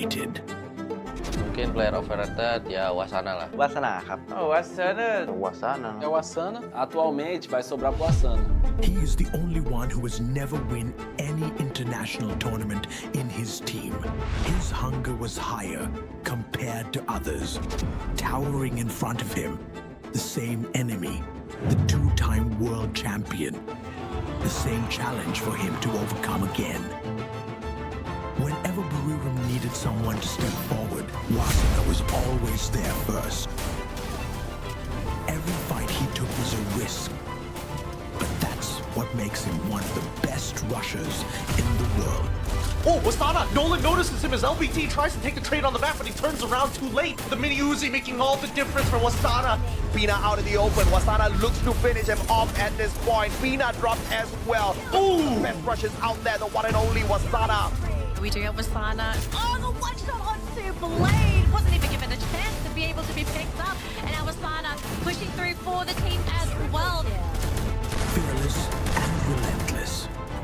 United. Mungkin player overrated ya Wasana lah. วาสนาครับ Wasana. É o Asana. Atualmente vai sobrar pro Asana. He is the only one who has never won any international tournament in his team. His hunger was higher compared to others. Towering in front of him, the same enemy, the two-time world champion. The same challenge for him to overcome again. Whenever Buriram needed someone to step forward, Wasana was always there first. Every fight he took was a risk. But that's what makes him one of the best rushers in the world. Oh, Wasana! Nolan notices him as LBT tries to take the trade on the map, but he turns around too late. The mini Uzi making all the difference for Wasana. Bina out in the open. Wasana looks to finish him off at this point. Bina dropped as well. Ooh! Best rushes out there, the one and only Wasana. We do have Wasana. Oh, the one shot onto Blade. Wasn't even given a chance to be able to be picked up. And now Wasana pushing through for the team as well. Fearless and relentless,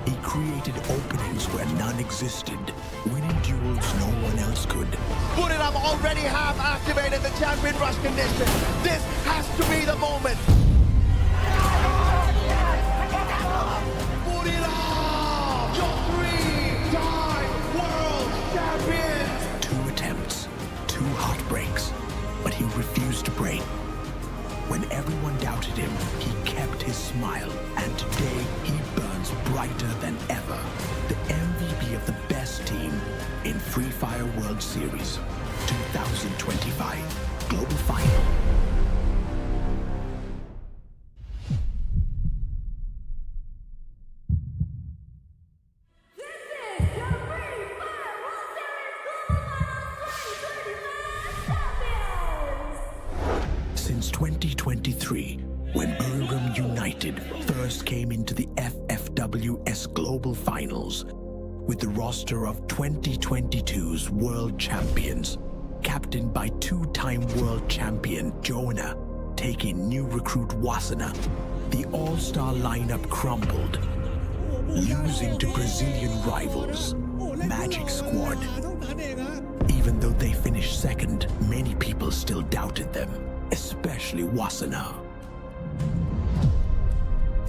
he created openings where none existed, winning duels no one else could. Buriram already have activated the champion rush condition. This has to be the moment. Buriram, your three-time world champions. 2 attempts, 2 heartbreaks, but he refused to break. When everyone doubted him, he kept his smile, and today he burns brighter than ever. The MVP of the best team in Free Fire World Series 2025 Global Final. Since 2023, when Buriram United first came into the FFWS Global Finals, with the roster of 2022's world champions, captained by 2-time world champion Jonah, taking new recruit Wasana, the all-star lineup crumbled, losing to Brazilian rivals, Magic Squad. Even though they finished second, many people still doubted them, especially Wasana.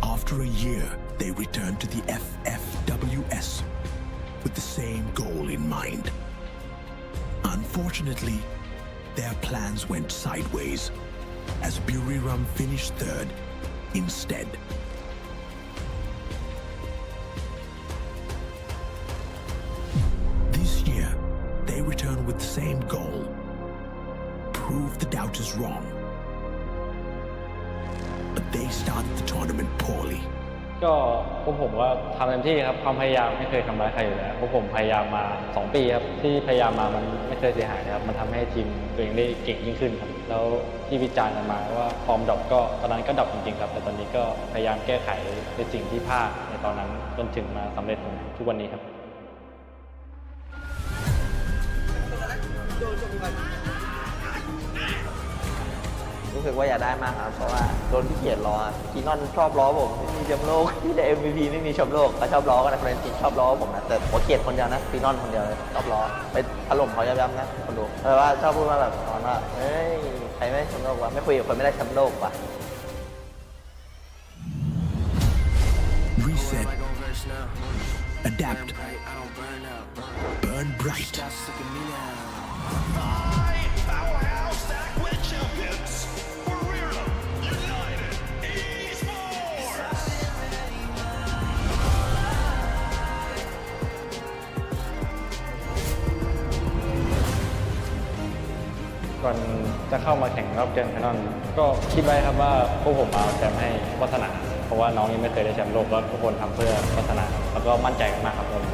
After a year, they returned to the FFWS with the same goal in mind. Unfortunately, their plans went sideways as Buriram finished third instead. This year, they return with the same goal: prove the doubters wrong. But they started the tournament poorly. ก็พวกผมก็ทำเต็มที่ครับความพยายามไม่เคยทำร้ายใครอยู่แล้วพวกผมพยายามมา2 ปีครับที่พยายามมามันไม่เคยเสียหายนะครับมันทำให้ทีมตัวเองได้เก่งยิ่งขึ้นครับแล้วที่วิจารณ์กันมาว่าฟอร์มดรอปก็ตอนนั้นก็ดรอปจริงๆครับแต่ตอนนี้ก็พยายามแก้ไขในสิ่งที่พลาดในตอนนั้นจนถึงมาสำเร็จทุกวันนี้ครับ รู้สึกว่าอยากได้มากครับเพราะว่าโดนพี่เกียรล้อคีนอนชอบล้อผมไม่มีแชมป์โลกที่ได้ MVP ไม่มีแชมป์โลกเขาชอบล้อกันนะคนจริงชอบล้อผมนะแต่ผมเกียรคนเดียวนะคีนอนคนเดียวเลยชอบล้อไปถล่มเขาย้ำๆนะคนดูแต่ว่าชอบพูดมาแบบตอนว่าเฮ้ยใครไม่ได้แชมป์โลกวะไม่คุยกับคนไม่ได้แชมป์โลกวะ Reset. Adapt. Burn bright. Powerhouse Tag Champions. Buriram United Esports. ก่อนจะเข้ามาแข่งรอบเดือนไฟนอลก็คิดไว้ครับว่าพวกผมมาเอาแชมป์ให้วัฒนาเพราะว่าน้องยังไม่เคยได้แชมป์โลกแล้วทุกคนทำเพื่อวัฒนาแล้วก็มั่นใจกันมากครับผม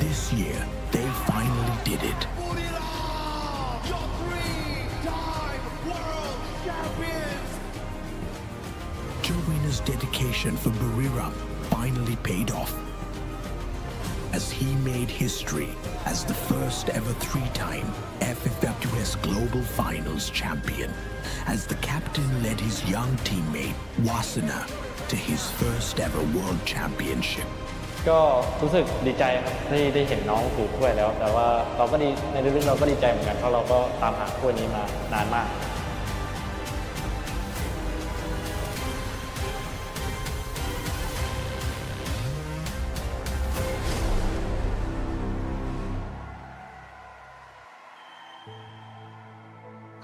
This year, they finally did it. Your three-time world champions. Joanna's dedication for Buriram finally paid off, as he made history as the first ever 3-time FFWS Global Finals champion as the captain led his young teammate Wasana to his first ever World Championship. ก็รู้สึกดีใจครับที่ได้เห็นน้องถือถ้วยแล้ว แต่ว่าเราก็ดีในลึกๆเราก็ดีใจเหมือนกันเพราะเราก็ตามหาถ้วยนี้มานานมาก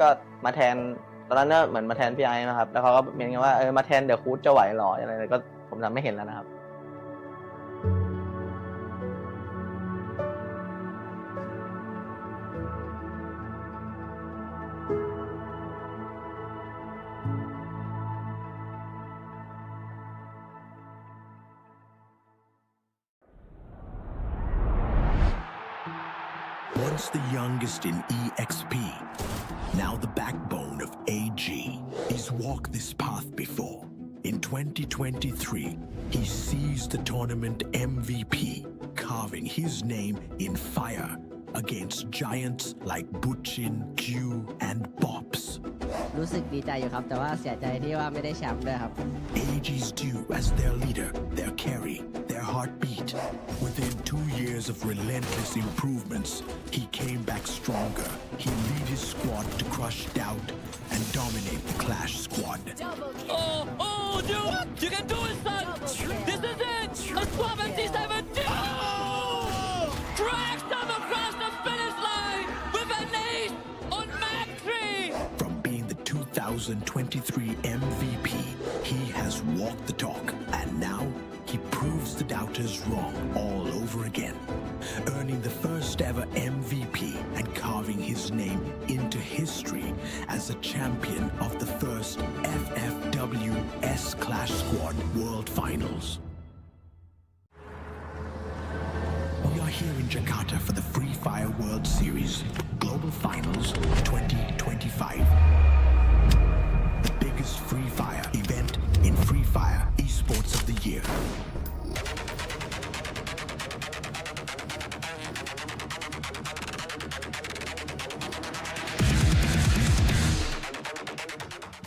ก็มาแทนตอนนั้นเนี่ยเหมือนมาแทนพี่ไอ้นะครับแล้วเขาก็เมนกันว่ามาแทนเดี๋ยวคูดจะไหวหรออะไรก็ผมจำไม่เห็นแล้วนะครับ Once the youngest in EXP, now the backbone of AG, he's walked this path before. In 2023, he seized the tournament MVP, carving his name in fire against giants like Buchin, Q, and Bops. รู้สึกดีใจอยู่ครับแต่ว่าเสียใจที่ว่าไม่ได้แชมป์ด้วยครับ AG's due as their leader, their carry, their heartbeat. Within 2 years of relentless improvements, he came back stronger. He lead his squad to crush doubt and dominate the Clash squad. Oh, dude! You can do it, son! This is it! A 12-7 cracks them across the finish line with an ace on Mac 3! From being the 2023 MVP, he has walked the talk, and now he proves the doubters wrong all over again, earning the first ever MVP and carving his name into history as a champion of the first FFWS Clash Squad World Finals. We are here in Jakarta for the Free Fire World Series Global Finals 2025. The biggest Free Fire event in Free Fire Esports of the year.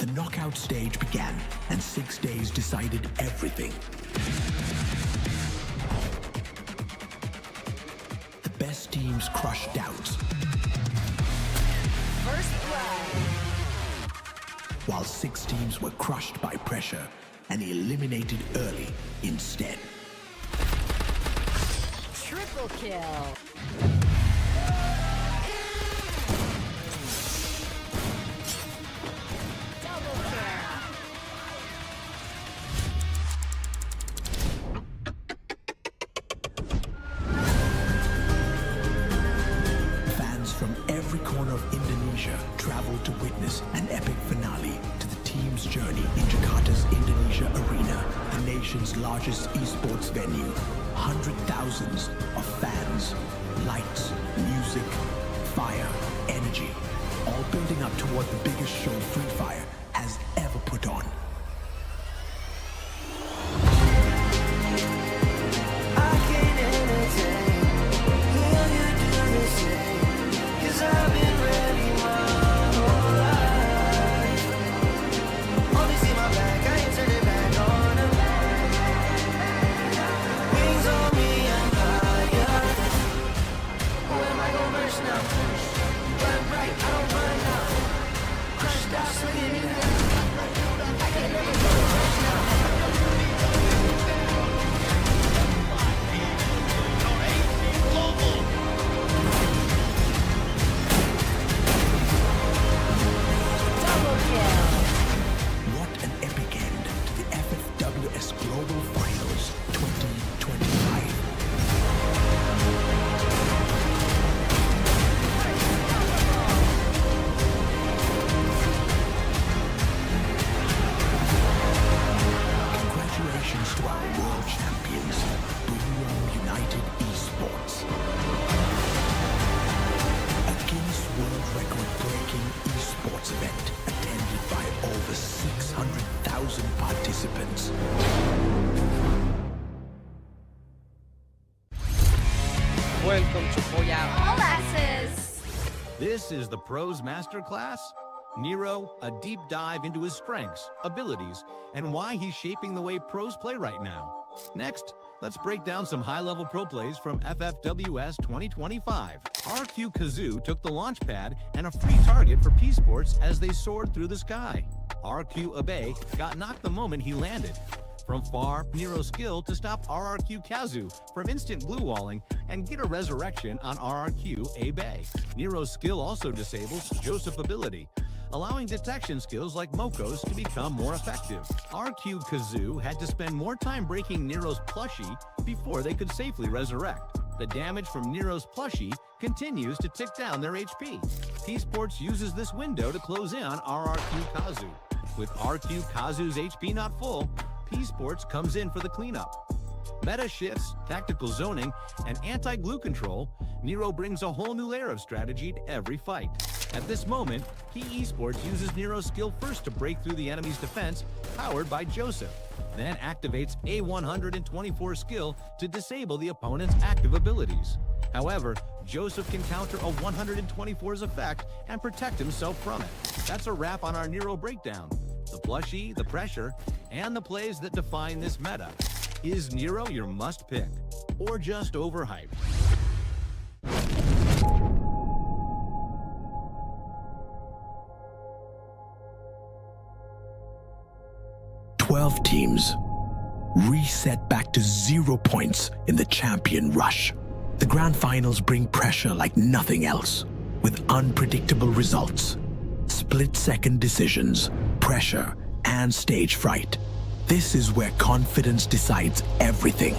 The knockout stage began, and 6 days decided everything. The best teams crushed doubts, while 6 teams were crushed by pressure and eliminated early instead. Triple kill. Double kill. Fans from every corner of Indonesia traveled to witness an epic finale to the team's journey in Jakarta's Indonesia Arena, the nation's largest esports venue. Thousands of fans, lights, music, fire, energy, all building up toward the biggest show Free Fire has ever put on. What an epic end to the FFWS Global Finals 2025. Congratulations to our world champions, BIGETRON United Esports. A Guinness World Record-breaking esports event attended by over 600,000 participants. Welcome to Boya. All access. This is the Pros Masterclass. Nero, a deep dive into his strengths, abilities, and why he's shaping the way pros play right now. Next, let's break down some high-level pro plays from FFWS 2025. RQ Kazoo took the launch pad and a free target for Esports as they soared through the sky. RQ Abe got knocked the moment he landed. From far, Nero's skill to stop RRQ Kazu from instant blue walling and get a resurrection on RRQ Abe. Nero's skill also disables Joseph ability, allowing detection skills like Moko's to become more effective. RQ Kazoo had to spend more time breaking Nero's plushie before they could safely resurrect. The damage from Nero's plushie continues to tick down their HP. Esports uses this window to close in on RRQ Kazu. With RQ Kazu's HP not full, Esports comes in for the cleanup. Meta shifts, tactical zoning, and anti-glue control, Nero brings a whole new layer of strategy to every fight. At this moment, Esports uses Nero's skill first to break through the enemy's defense, powered by Joseph, then activates a 124 skill to disable the opponent's active abilities. However, Joseph can counter a 124's effect and protect himself from it. That's a wrap on our Nero breakdown. The plushie, the pressure, and the plays that define this meta. Is Nero your must-pick, or just overhyped? "12 teams reset back to 0 points in the champion rush. The grand finals bring pressure like nothing else, with unpredictable results, split-second decisions, pressure, and stage fright. This is where confidence decides everything.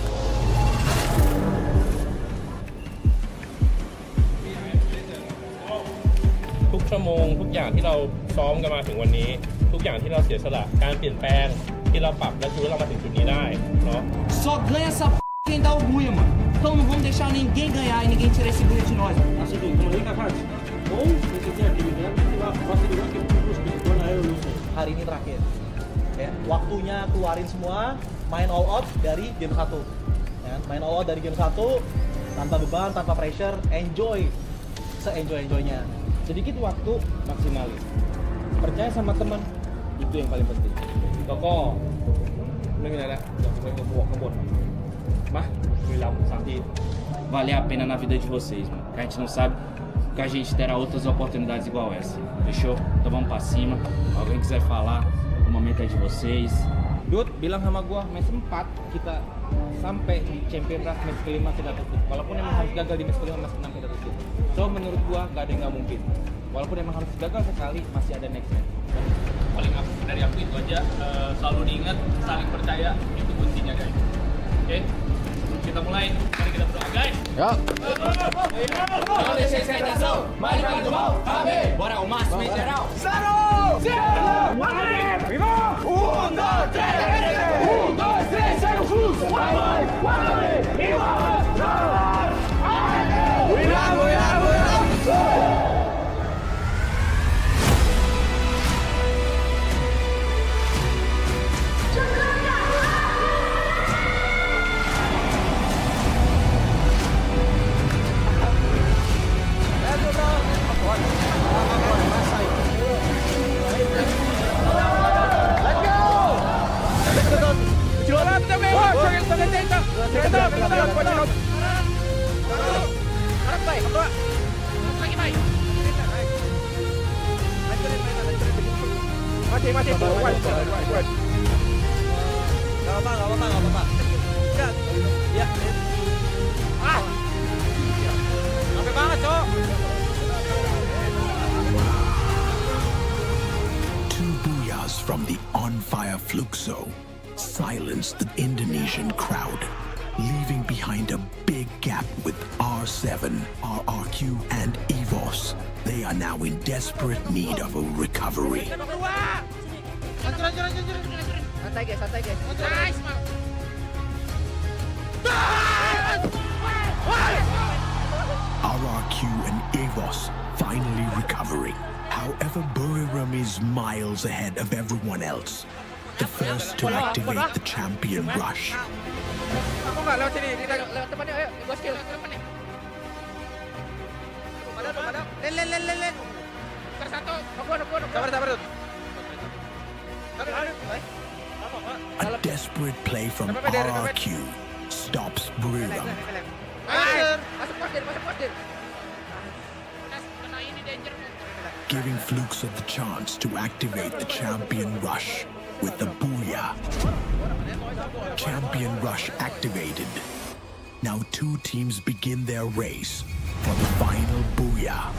ทุกชั่วโมงทุกอย่างที่เราซ้อมกันมาถึงวันนี้ทุกอย่างที่เราเสียสละการเปลี่ยนแปลงที่เราปรับและชีวิตเรามาถึงจุดนี้ได้เนาะ Só ganha essa quem dá o buia, mano. Então não vamos deixar ninguém ganhar e ninguém tirar esse buia de nós. Assim tudo, como liga, Kak. Bom, você tem aquele grande que vai fazer igual que terus kehidupan ayo lu. Hari ini terakhir. Ya, waktunya keluarin semua, main all out dari game 1. Ya, main all out dari game 1 tanpa beban, tanpa pressure, enjoy. Se-enjoy-enjoynya. Sedikit waktu, maksimalis. Percaya sama teman, itu yang paling penting. Koko, não me nada, foi acabou. Mas, sabe, vale a pena na vida de vocês, mano. A gente não sabe que a gente terá outras oportunidades igual essa. Fechou? Então vamos pra cima. Alguém quiser falar, o momento é de vocês. Dut, bilang sama gua, match 4 kita sampai di champion draft match kelima kita tutup. Walaupun emang harus gagal di match kelima, match 6 kita tutup. So menurut gua gak ada yang gak mungkin. Walaupun emang harus gagal sekali, masih ada next match. Paling dari aku itu aja, selalu diingat, saling percaya, itu kuncinya guys. Oke, sebelum kita mulai, mari kita berdoa guys. Ya. Não deixe sem atenção, mais vai do mal, bora ao máximo em geral. 0! 0! Viva! 1, 2, 3! 1, 2, 3, segue o fluxo! Vai! Viva! Two booyahs from the on-fire Fluxo silenced the Indonesian crowd, leaving behind a big gap with R7, RRQ, and EVOS. They are now in desperate need of a recovery. Santai guys. RRQ and EVOS finally recovering. However, Buriram is miles ahead of everyone else. The first to activate the champion rush. A desperate play from RRQ stops Buriram, giving Flukes the chance to activate the Champion Rush with the Booyah. Champion Rush activated. Now two teams begin their race for the final Booyah.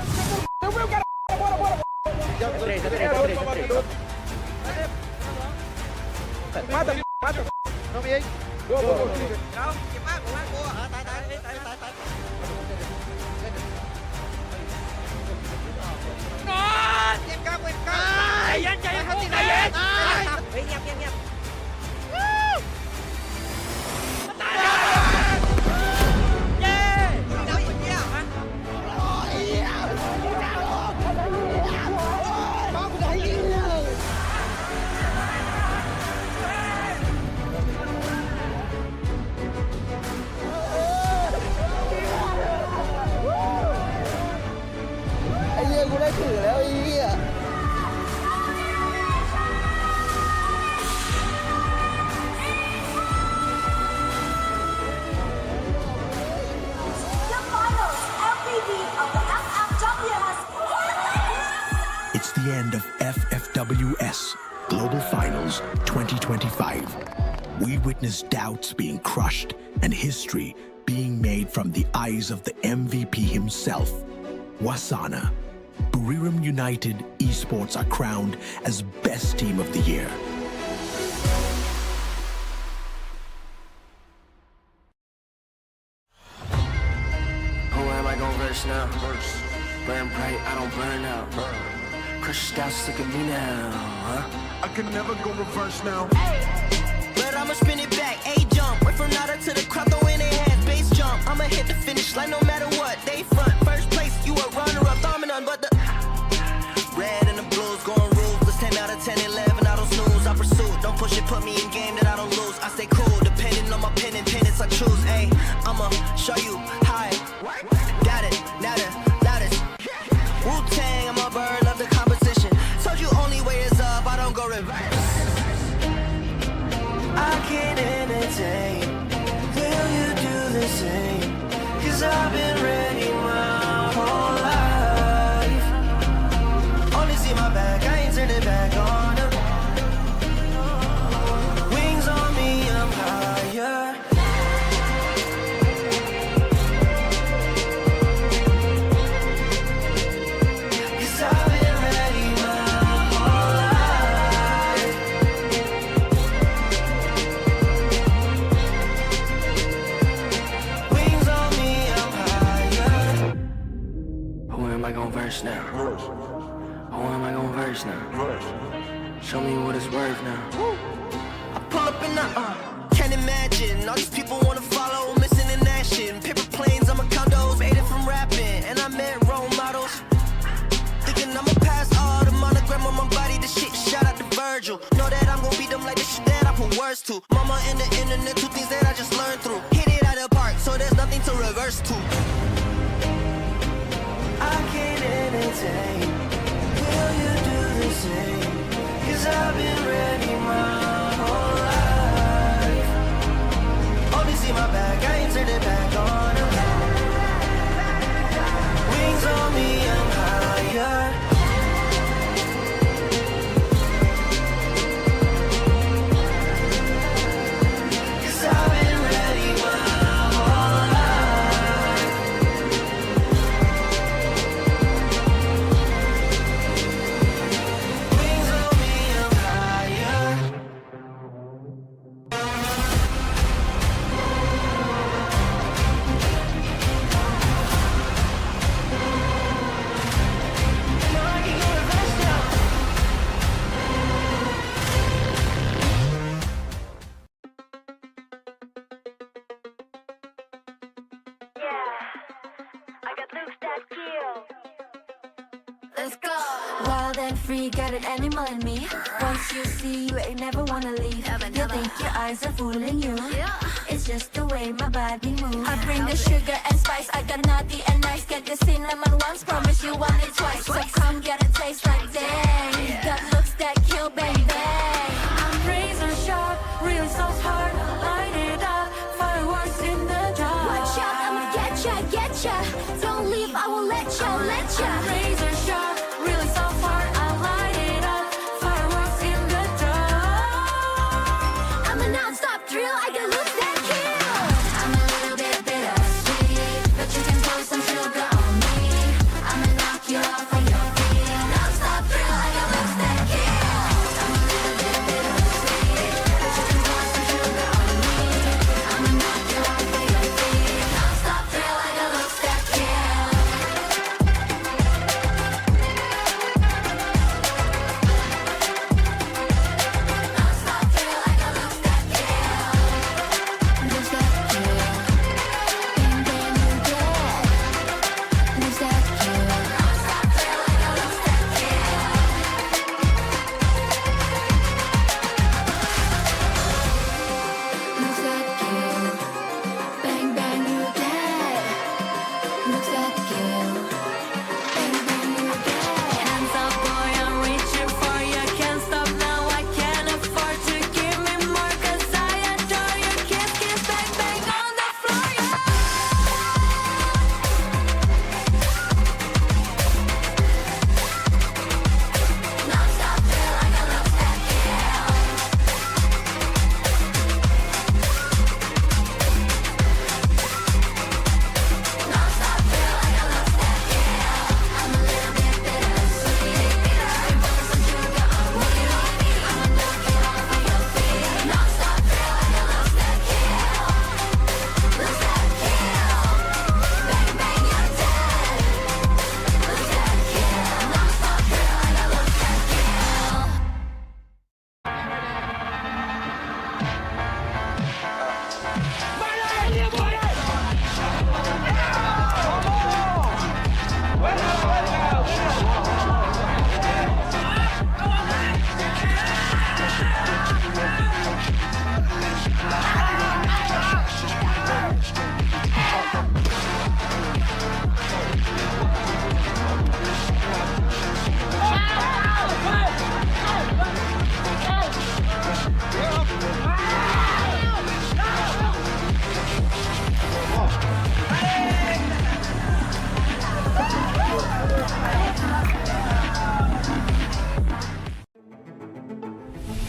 It's the end of FFWS Global Finals 2025. We witnessed doubts being crushed and history being made from the eyes of the MVP himself, Wasana. Buriram United Esports are crowned as Best Team of the Year. Who am I gonna verse now? Burn bright, I don't burn out. Crush scouts, look at me now, huh? I can never go reverse now. But I'ma spin it back, A-jump. Went from nada to the crowd, throw in their hands, base jump. I'ma hit the finish line no matter what. They front, first place, you a runner-up, dominant, but the red and the blues going ruthless. 10 out of 10, 11, I don't snooze, I pursue. Don't push it, put me in game that I don't lose. I stay cool, depending on my pen and pennants I choose. Ayy, I'ma show you how I got it, now the loudest. Wu-Tang, I'm a bird, love the competition. Told you only way is up, I don't go reverse. I can't entertain. Will you do the same? Cause I've been ready my whole life. Only see my back, I ain't turning back on them. Wings on me, I'm higher. Cause I've been ready my whole life. Wings on me, I'm higher. Who am I gonna verse now? Who am I gonna verse now? Show me what it's worth now. I pull up in the can't imagine all these people wanna follow, missing in action. Paper planes, I'm a condos, made it from rapping, and I met role models. Thinking I'ma pass all the monogram on my body, the shit shout out to Virgil. Know that I'm gonna beat them like the shit that I put words to. Mama and the internet, two things that I just learned through. Hit it out of the park, so there's nothing to reverse to. I can't entertain. Will you do the same? Cause I've been ready my whole life. Only see my back, I ain't turning back on them. Wings on me, I'm higher. Cause I've been ready my whole life. Let's go. Wild and free, got an animal in me. Once you see, you ain't never wanna leave. You think your eyes are fooling you. It's just the way my body moves. I bring the sugar and spice. I got naughty and nice. Get the cinnamon once, promise you want it twice. So come get a taste like dang. Got looks that kill, bang bang. I'm razor sharp, really so hard. Light it up, fireworks in the dark. Watch out, I'ma get ya. Don't leave, I will let ya. I'm razor sharp, really so far. I'll light it up, fireworks in the dark. I'm a non-stop thrill, I can lose that kill. I'm a little bit bittersweet, but you can pour some sugar on me. I'ma knock you off of your feet. Non-stop thrill, I can lose that kill. I'm a little bit bittersweet, but you can pour some sugar on me. I'ma knock you off of your feet. Non-stop thrill, I can lose that kill.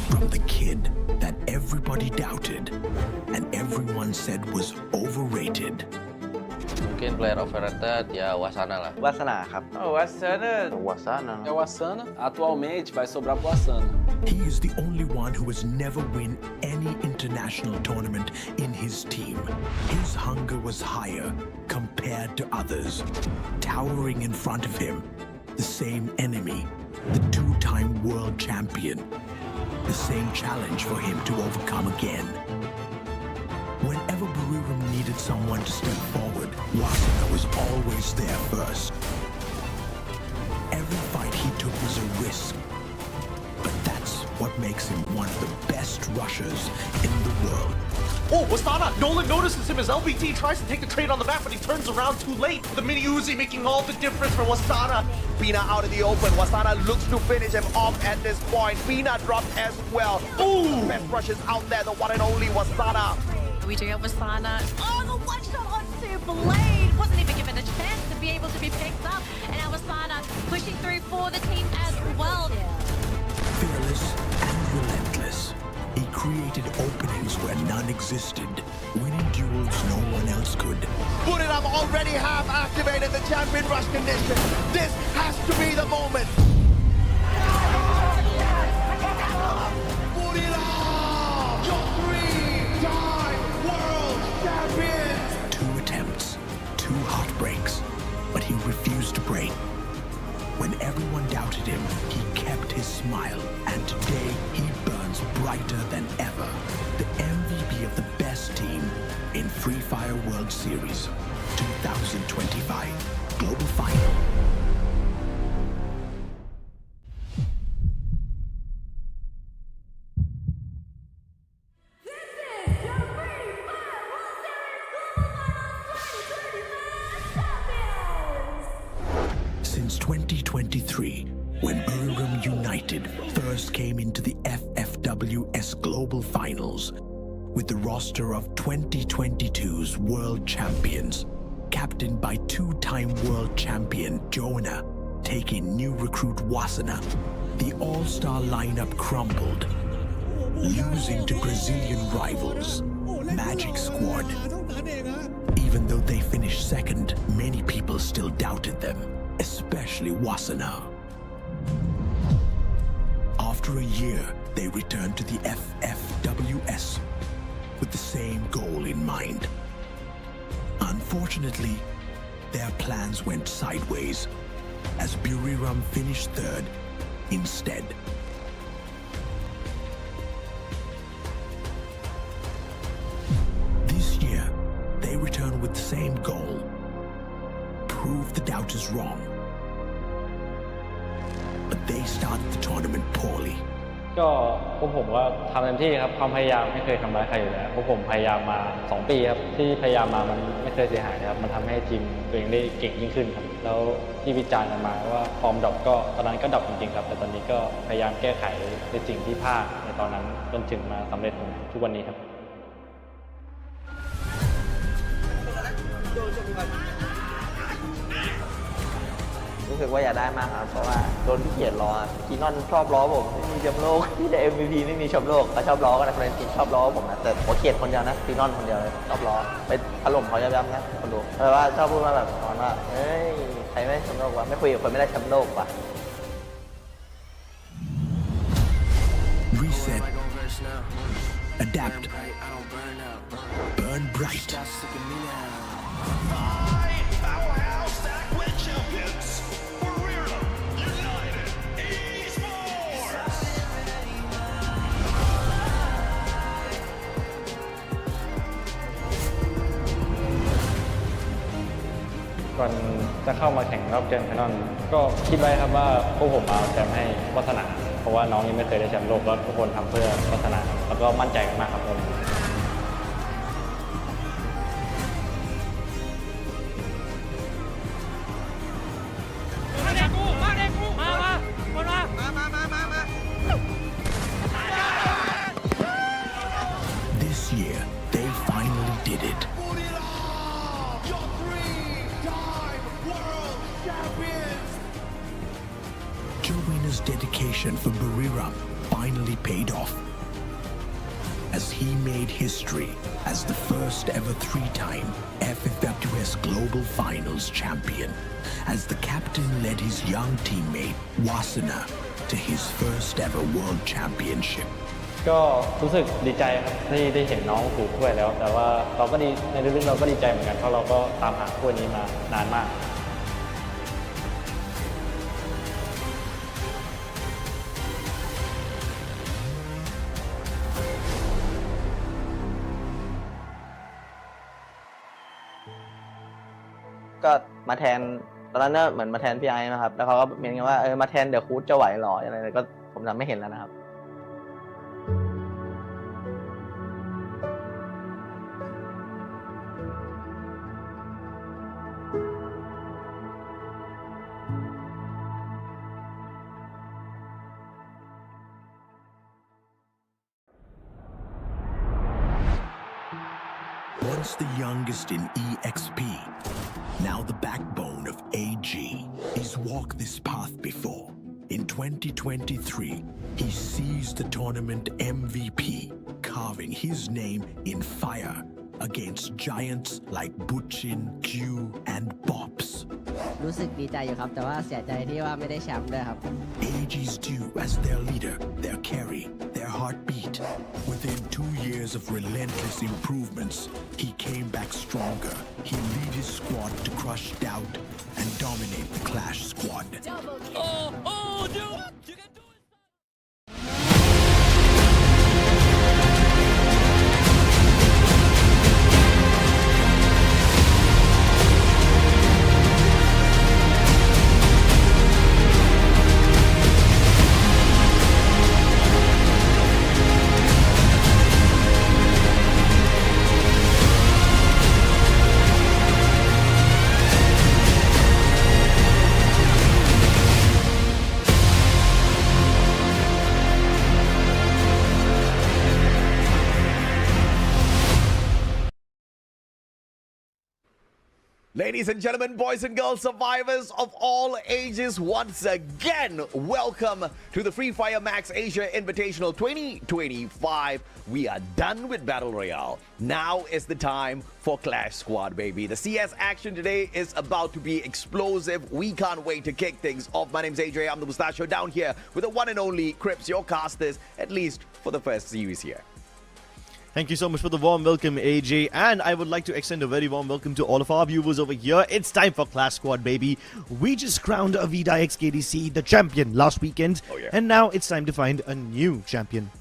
From the kid that everybody doubted and everyone said was overrated. Mungkin player overrated ya Wasana lah. วาสนาครับ O Asana. O Asana. É o Asana. Atualmente vai sobrar pro Asana. He is the only one who has never won any international tournament in his team. His hunger was higher compared to others. Towering in front of him, the same enemy, the two-time world champion. The same challenge for him to overcome again. Whenever Buriram needed someone to step forward, Wasana was always there first. Every fight he took was a risk. But that's what makes him one of the best rushers in the world. Oh, Wasana! Nolan notices him as LBT tries to take the trade on the back, but he turns around too late. The mini Uzi making all the difference for Wasana. Bina out in the open. Wasana looks to finish him off at this point. Bina dropped as well. Ooh! Best rushes out there, the one and only Wasana. We do have Wasana. Oh, the one shot onto Blade. Wasn't even given a chance to be able to be picked up. And now Wasana pushing through for the team as well. Fearless and relentless, he created openings where none existed, winning duels no one else could. Put it up, already have activated the champion rush condition. This has to be the moment. Put it up! Your three-time world champion! 2 attempts, 2 heartbreaks, but he refused to break. When everyone doubted him, he kept his smile, and today he burns brighter than ever. The MVP of the best team in Free Fire World Series 2025 Global Final. 2023, when Buriram United first came into the FFWS Global Finals with the roster of 2022's world champions, captained by two-time world champion Joanna, taking new recruit Wasana, the all-star lineup crumbled, losing to Brazilian rivals Magic Squad. Even though they finished second, many people still doubted them, especially Wasana. After a year, they returned to the FFWS with the same goal in mind. Unfortunately, their plans went sideways as Buriram finished third instead. This year, they returned with the same goal: prove the doubters wrong. But they started the tournament poorly. ก็พวกผมก็ทำเต็มที่ครับความพยายามไม่เคยทำร้ายใครอยู่แล้วพวกผมพยายามมา2 ปีครับที่พยายามมามันไม่เคยเสียหายนะครับมันทำให้ทีมตัวเองได้เก่งยิ่งขึ้นครับแล้วที่วิจารณ์กันมาว่าฟอร์มดรอปก็ตอนนั้นก็ดรอปจริงๆครับแต่ตอนนี้ก็พยายามแก้ไขในสิ่งที่พลาดในตอนนั้นจนถึงมาสำเร็จทุกวันนี้ครับ รู้สึกว่าอยากได้มากครับเพราะว่าโดนพี่เกียรล้อคีนอนชอบล้อผมไม่มีแชมป์โลกที่ได้ MVP ไม่มีแชมป์โลกก็ชอบล้อกันนะคนทีมชอบล้อผมนะแต่หัวเกียรคนเดียวนะคีนอนคนเดียวเลยชอบล้อไปถล่มเขาย้ำๆนะคนดูแต่ว่าชอบพูดมาแบบตอนว่าเฮ้ยใครไม่ได้แชมป์โลกวะไม่คุยกับคนไม่ได้แชมป์โลกวะ Reset. Adapt. Burn bright. Powerhouse Stackwood champions, Buriram United Esports. ก่อนจะเข้ามาแข่งรอบเกมไฟนอลก็คิดไว้ครับว่าพวกผมมาแชมป์ให้วัฒนาเพราะว่าน้องยังไม่เคยได้แชมป์โลกแล้วทุกคนทำเพื่อวัฒนาแล้วก็มั่นใจกันมากครับผม This year, they finally did it. Your 3-time world champions. Joanna's dedication for Buriram finally paid off, as he made history as the first ever 3-time FFWS Global Finals champion, as the captain led his young teammate Wasana to his first ever world championship. ก็รู้สึกดีใจครับที่ได้เห็นน้องถือถ้วยแล้วแต่ว่าเราก็ดีในลึกๆเราก็ดีใจเหมือนกันเพราะเราก็ตามหาถ้วยนี้มานานมาก ก็มาแทนตอนนั้นเหมือนมาแทนพี่ไอ้นะครับแล้วเขาก็เมนกันว่ามาแทนเดี๋ยวคูดจะไหวหรออะไรก็ผมจำไม่เห็นแล้วนะครับ Once the youngest in EXP, now the backbone of AG, he's walked this path before. In 2023, he seized the tournament MVP, carving his name in fire against giants like Buchin, Q, and Bops. รู้สึกดีใจอยู่ครับแต่ว่าเสียใจที่ว่าไม่ได้แชมป์ด้วยครับ AG's due as their leader, their carry, their heartbeat. Within 2 years of relentless improvements, he came back stronger. He lead his squad to crush doubt and dominate the Clash squad. Oh, dude! You can do it! Ladies and gentlemen, boys and girls, survivors of all ages, once again, welcome to the Free Fire Max Asia Invitational 2025. We are done with Battle Royale. Now is the time for Clash Squad, baby. The CS action today is about to be explosive. We can't wait to kick things off. My name's AJ. I'm the Mustachio down here with the one and only Crips, your casters, at least for the first series here. Thank you so much for the warm welcome, AJ. And I would like to extend a very warm welcome to all of our viewers over here. It's time for Clash Squad, baby. We just crowned AVIDA XKDC the champion last weekend. Oh, yeah. And now it's time to find a new champion.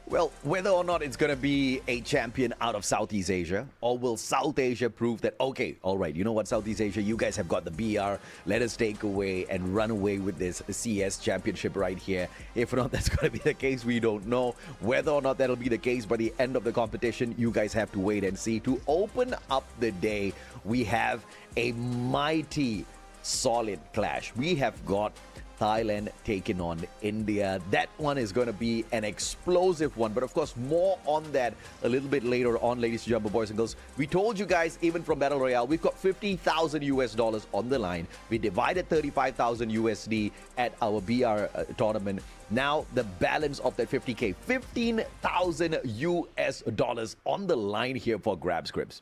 Well, whether or not it's going to be a champion out of Southeast Asia, or will South Asia prove that, okay, all right, you know what, Southeast Asia, you guys have got the BR, let us take away and run away with this CS championship right here. If not, that's going to be the case. We don't know. Whether or not that'll be the case by the end of the competition, you guys have to wait and see. To open up the day, we have a mighty solid clash. We have got Thailand taking on India. That one is going to be an explosive one. But of course, more on that a little bit later on, ladies and gentlemen, boys and girls. We told you guys, even from Battle Royale, we've got $50,000 on the line. We divided 35,000 USD at our BR tournament. Now, the balance of that 50K, 15,000 US dollars on the line here for grabs, Crips.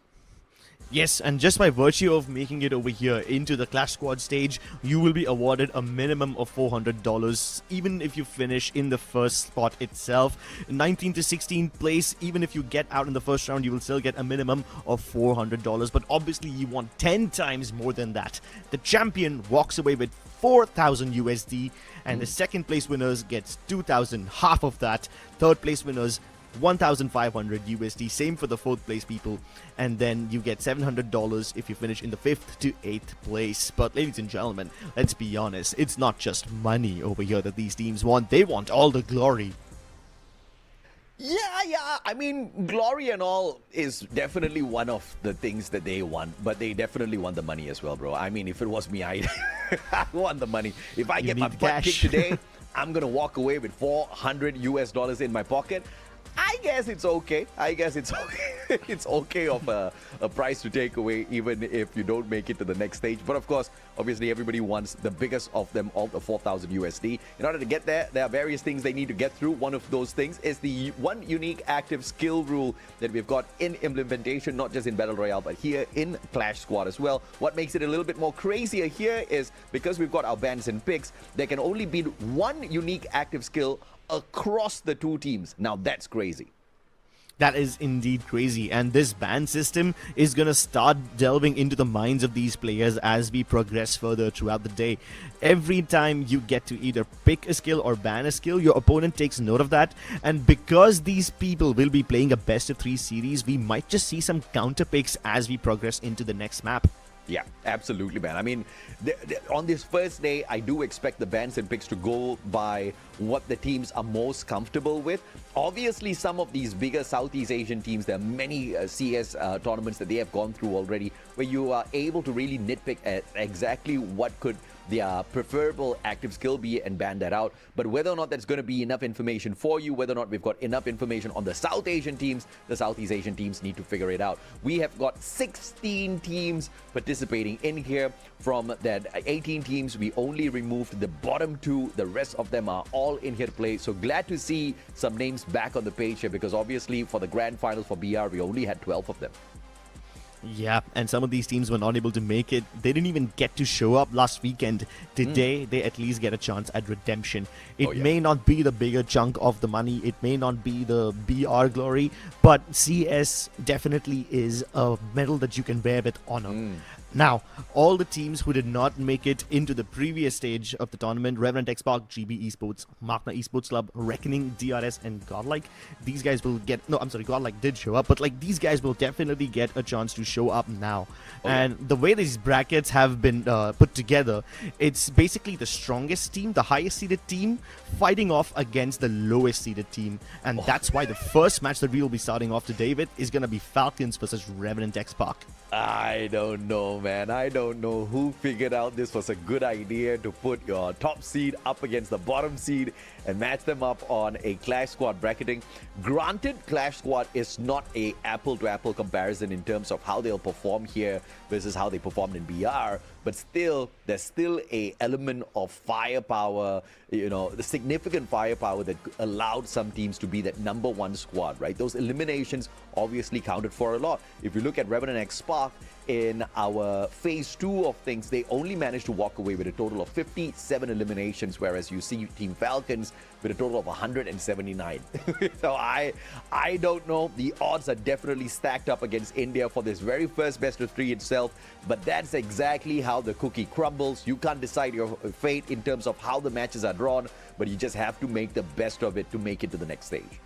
Yes, and just by virtue of making it over here into the Clash Squad stage, you will be awarded a minimum of $400, even if you finish in the first spot itself. 19th to 16th place, even if you get out in the first round, you will still get a minimum of $400. But obviously, you want 10 times more than that. The champion walks away with 4,000 USD, and the second place winners gets 2,000, half of that. Third place winners 1,500 USD, same for the fourth place people, and then you get $700 if you finish in the 5th to 8th place. But ladies and gentlemen, let's be honest, it's not just money over here that these teams want, they want all the glory. Yeah, I mean, glory and all is definitely one of the things that they want, but they definitely want the money as well, bro. I mean, if it was me, I want the money. If I get my butt kicked today, I'm gonna walk away with $400 US in my pocket. I guess it's okay. It's okay of a price to take away, even if you don't make it to the next stage. But of course, obviously, everybody wants the biggest of them all, the 4,000 USD. In order to get there, there are various things they need to get through. One of those things is the one unique active skill rule that we've got in implementation, not just in Battle Royale, but here in Clash Squad as well. What makes it a little bit more crazier here is because we've got our bans and picks, there can only be one unique active skill across the two teams. Now that's crazy. That is indeed crazy, and this ban system is gonna start delving into the minds of these players as we progress further throughout the day. Every time you get to either pick a skill or ban a skill, your opponent takes note of that, and because these people will be playing a best of 3 series, we might just see some counter picks as we progress into the next map. Yeah, absolutely, man. I mean, on this first day, I do expect the bans and picks to go by what the teams are most comfortable with. Obviously, some of these bigger Southeast Asian teams, there are many CS tournaments that they have gone through already, where you are able to really nitpick at exactly what could their preferable active skill be and ban that out. But whether or not that's going to be enough information for you, whether or not we've got enough information on the South Asian teams, the Southeast Asian teams need to figure it out. We have got 16 teams participating in here. From that 18 teams, we only removed the bottom 2. The rest of them are all in here to play. So glad to see some names back on the page here, because obviously for the grand finals for BR, we only had 12 of them. Yeah, and some of these teams were not able to make it. They didn't even get to show up last weekend. Today, they at least get a chance at redemption. It may not be the bigger chunk of the money. It may not be the BR glory, but CS definitely is a medal that you can wear with honor. Now, all the teams who did not make it into the previous stage of the tournament, REVENANT, XSPARK, GB Esports, MAQNA Esports Club, Reckoning, DRS, and Godlike, these guys will get... No, I'm sorry, Godlike did show up, but like these guys will definitely get a chance to show up now. And the way these brackets have been put together, it's basically the strongest team, the highest seeded team, fighting off against the lowest seeded team. And that's why the first match that we will be starting off today with is going to be FALCONS versus REVENANT XSPARK. I don't know, man. I don't know who figured out this was a good idea to put your top seed up against the bottom seed and match them up on a Clash Squad bracketing. Granted, Clash Squad is not a apple-to-apple comparison in terms of how they'll perform here versus how they performed in BR, but still, there's still a element of firepower, you know, the significant firepower that allowed some teams to be that #1 squad, right? Those eliminations obviously counted for a lot. If you look at REVENANT and XSPARK in our phase 2 of things, they only managed to walk away with a total of 57 eliminations, whereas you see Team Falcons with a total of 179. So I don't know. The odds are definitely stacked up against India for this very first best of 3 itself, but that's exactly how the cookie crumbles. You can't decide your fate in terms of how the matches are drawn, but you just have to make the best of it to make it to the next stage.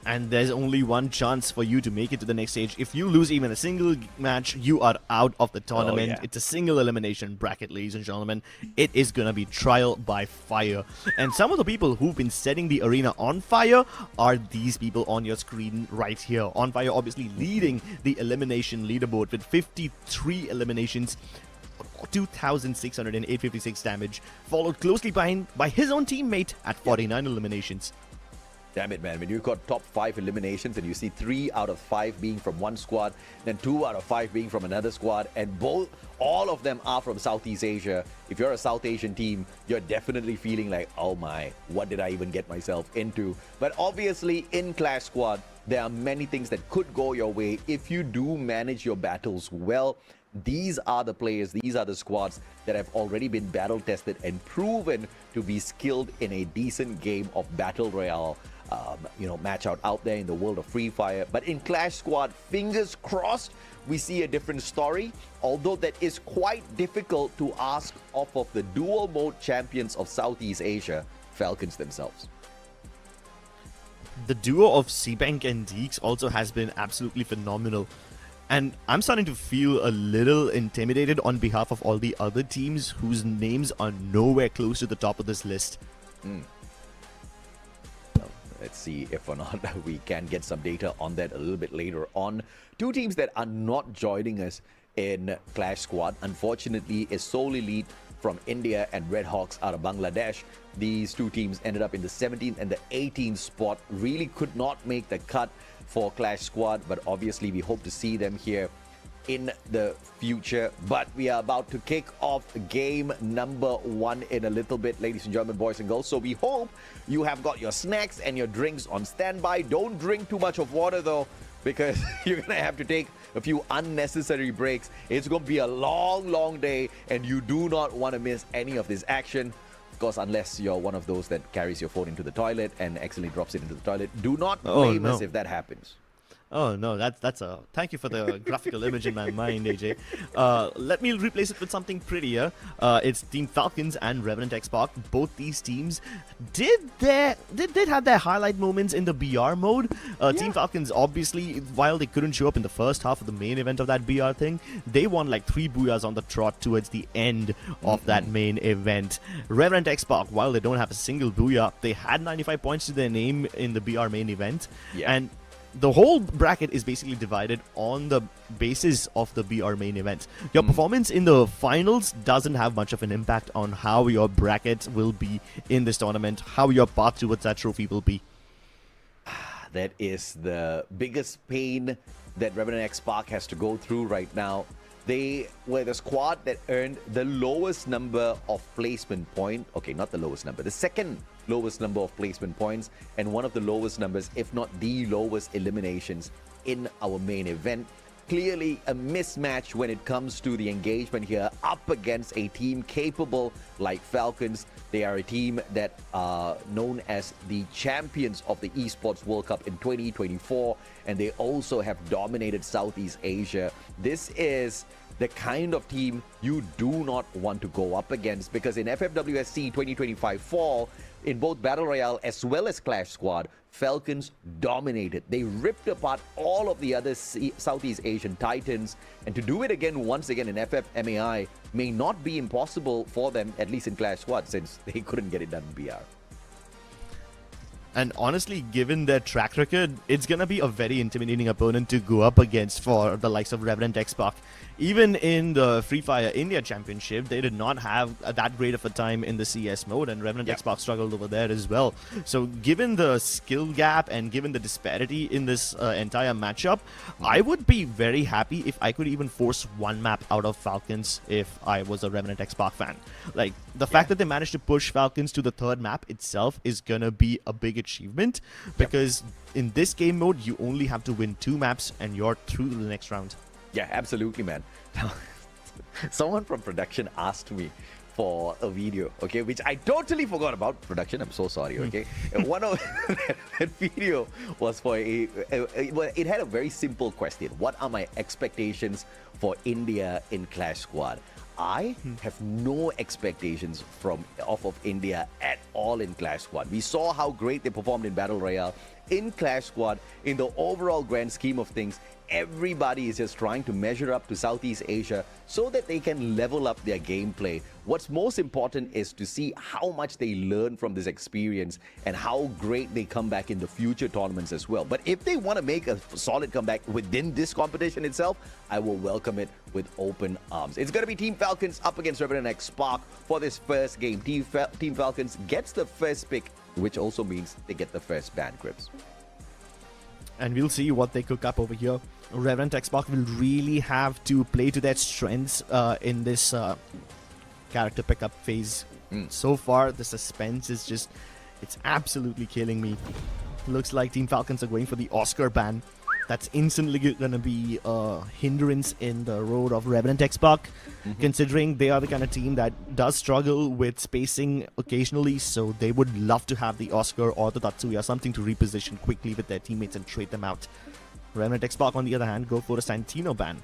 And there's only one chance for you to make it to the next stage. If you lose even a single match, you are out of the tournament. It's a single elimination bracket, ladies and gentlemen. It is going to be trial by fire. And some of the people who've been setting the arena on fire are these people on your screen right here. On fire, obviously leading the elimination leaderboard with 53 eliminations, 2,656 damage, followed closely behind by his own teammate at 49 eliminations. Damn it, man. When you've got top 5 eliminations and you see 3 out of 5 being from one squad, then 2 out of 5 being from another squad, and all of them are from Southeast Asia. If you're a South Asian team, you're definitely feeling like, oh my, what did I even get myself into? But obviously, in Clash Squad, there are many things that could go your way if you do manage your battles well. These are the players, these are the squads that have already been battle tested and proven to be skilled in a decent game of Battle Royale. Match out there in the world of Free Fire. But in Clash Squad, fingers crossed, we see a different story, although that is quite difficult to ask off of the dual mode champions of Southeast Asia, Falcons themselves. The duo of CBank and Deeks also has been absolutely phenomenal. And I'm starting to feel a little intimidated on behalf of all the other teams whose names are nowhere close to the top of this list. Let's see if or not we can get some data on that a little bit later on. 2 teams that are not joining us in Clash Squad, unfortunately, is Soul Elite from India and Red Hawks out of Bangladesh. These 2 teams ended up in the 17th and the 18th spot. Really could not make the cut for Clash Squad, but obviously we hope to see them here in the future. But we are about to kick off game #1 in a little bit, ladies and gentlemen, boys and girls. So we hope you have got your snacks and your drinks on standby. Don't drink too much of water though, because you're going to have to take a few unnecessary breaks. It's going to be a long day, and you do not want to miss any of this action. Of course, unless you're one of those that carries your phone into the toilet and accidentally drops it into the toilet. Do not blame us if that happens. Oh no, that's a thank you for the graphical image in my mind, AJ. Let me replace it with something prettier. It's Team Falcons and REVENANT XSPARK. Both these teams did have their highlight moments in the BR mode. Team Falcons, obviously, while they couldn't show up in the first half of the main event of that BR thing, they won like 3 booyahs on the trot towards the end of that main event. REVENANT XSPARK, while they don't have a single booyah, they had 95 points to their name in the BR main event. And the whole bracket is basically divided on the basis of the BR main event. Your performance in the finals doesn't have much of an impact on how your bracket will be in this tournament, how your path towards that trophy will be. That is the biggest pain that REVENANT XSPARK has to go through right now. They were the squad that earned the lowest number of placement points. Okay, not the lowest number. The second lowest number of placement points and one of the lowest numbers, if not the lowest eliminations in our main event. Clearly a mismatch when it comes to the engagement here up against a team capable like Falcons. They are a team that are known as the champions of the Esports World Cup in 2024, and they also have dominated Southeast Asia. This is the kind of team you do not want to go up against, because in FFWSC 2025 Fall, in both Battle Royale as well as Clash Squad, Falcons dominated. They ripped apart all of the other Southeast Asian titans, and to do it again once again in FFMAI may not be impossible for them, at least in Clash Squad, since they couldn't get it done in BR. And honestly, given their track record, it's going to be a very intimidating opponent to go up against for the likes of REVENANT XSPARK. even in the Free Fire India Championship, they did not have that great of a time in the CS mode, and Revenant XSPARK struggled over there as well. So given the skill gap and given the disparity in this entire matchup, I would be very happy if I could even force one map out of Falcons if I was a Revenant XSPARK fan. Like, the fact that they managed to push Falcons to the third map itself is gonna be a big achievement, because in this game mode, you only have to win 2 maps and you're through to the next round. Yeah, absolutely, man. Someone from production asked me for a video, okay, which I totally forgot about. Production, I'm so sorry, okay. And one of that video was for it had a very simple question. What are my expectations for India in Clash Squad? I have no expectations of India at all in Clash Squad. We saw how great they performed in Battle Royale. In Clash Squad, in the overall grand scheme of things, everybody is just trying to measure up to Southeast Asia so that they can level up their gameplay. What's most important is to see how much they learn from this experience and how great they come back in the future tournaments as well. But if they want to make a solid comeback within this competition itself, I will welcome it with open arms. It's going to be Team Falcons up against Revenant XSPARK for this first game. Team Falcons gets the first pick, which also means they get the first ban, Grips. And we'll see what they cook up over here. Revenant XSPARK will really have to play to their strengths in this character pickup phase. So far, the suspense is just, it's absolutely killing me. Looks like Team Falcons are going for the Oscar ban. That's instantly going to be a hindrance in the road of Revenant XSPARK, considering they are the kind of team that does struggle with spacing occasionally, so they would love to have the Oscar or the Tatsuya, something to reposition quickly with their teammates and trade them out. Revenant XSPARK, on the other hand, go for a Santino ban.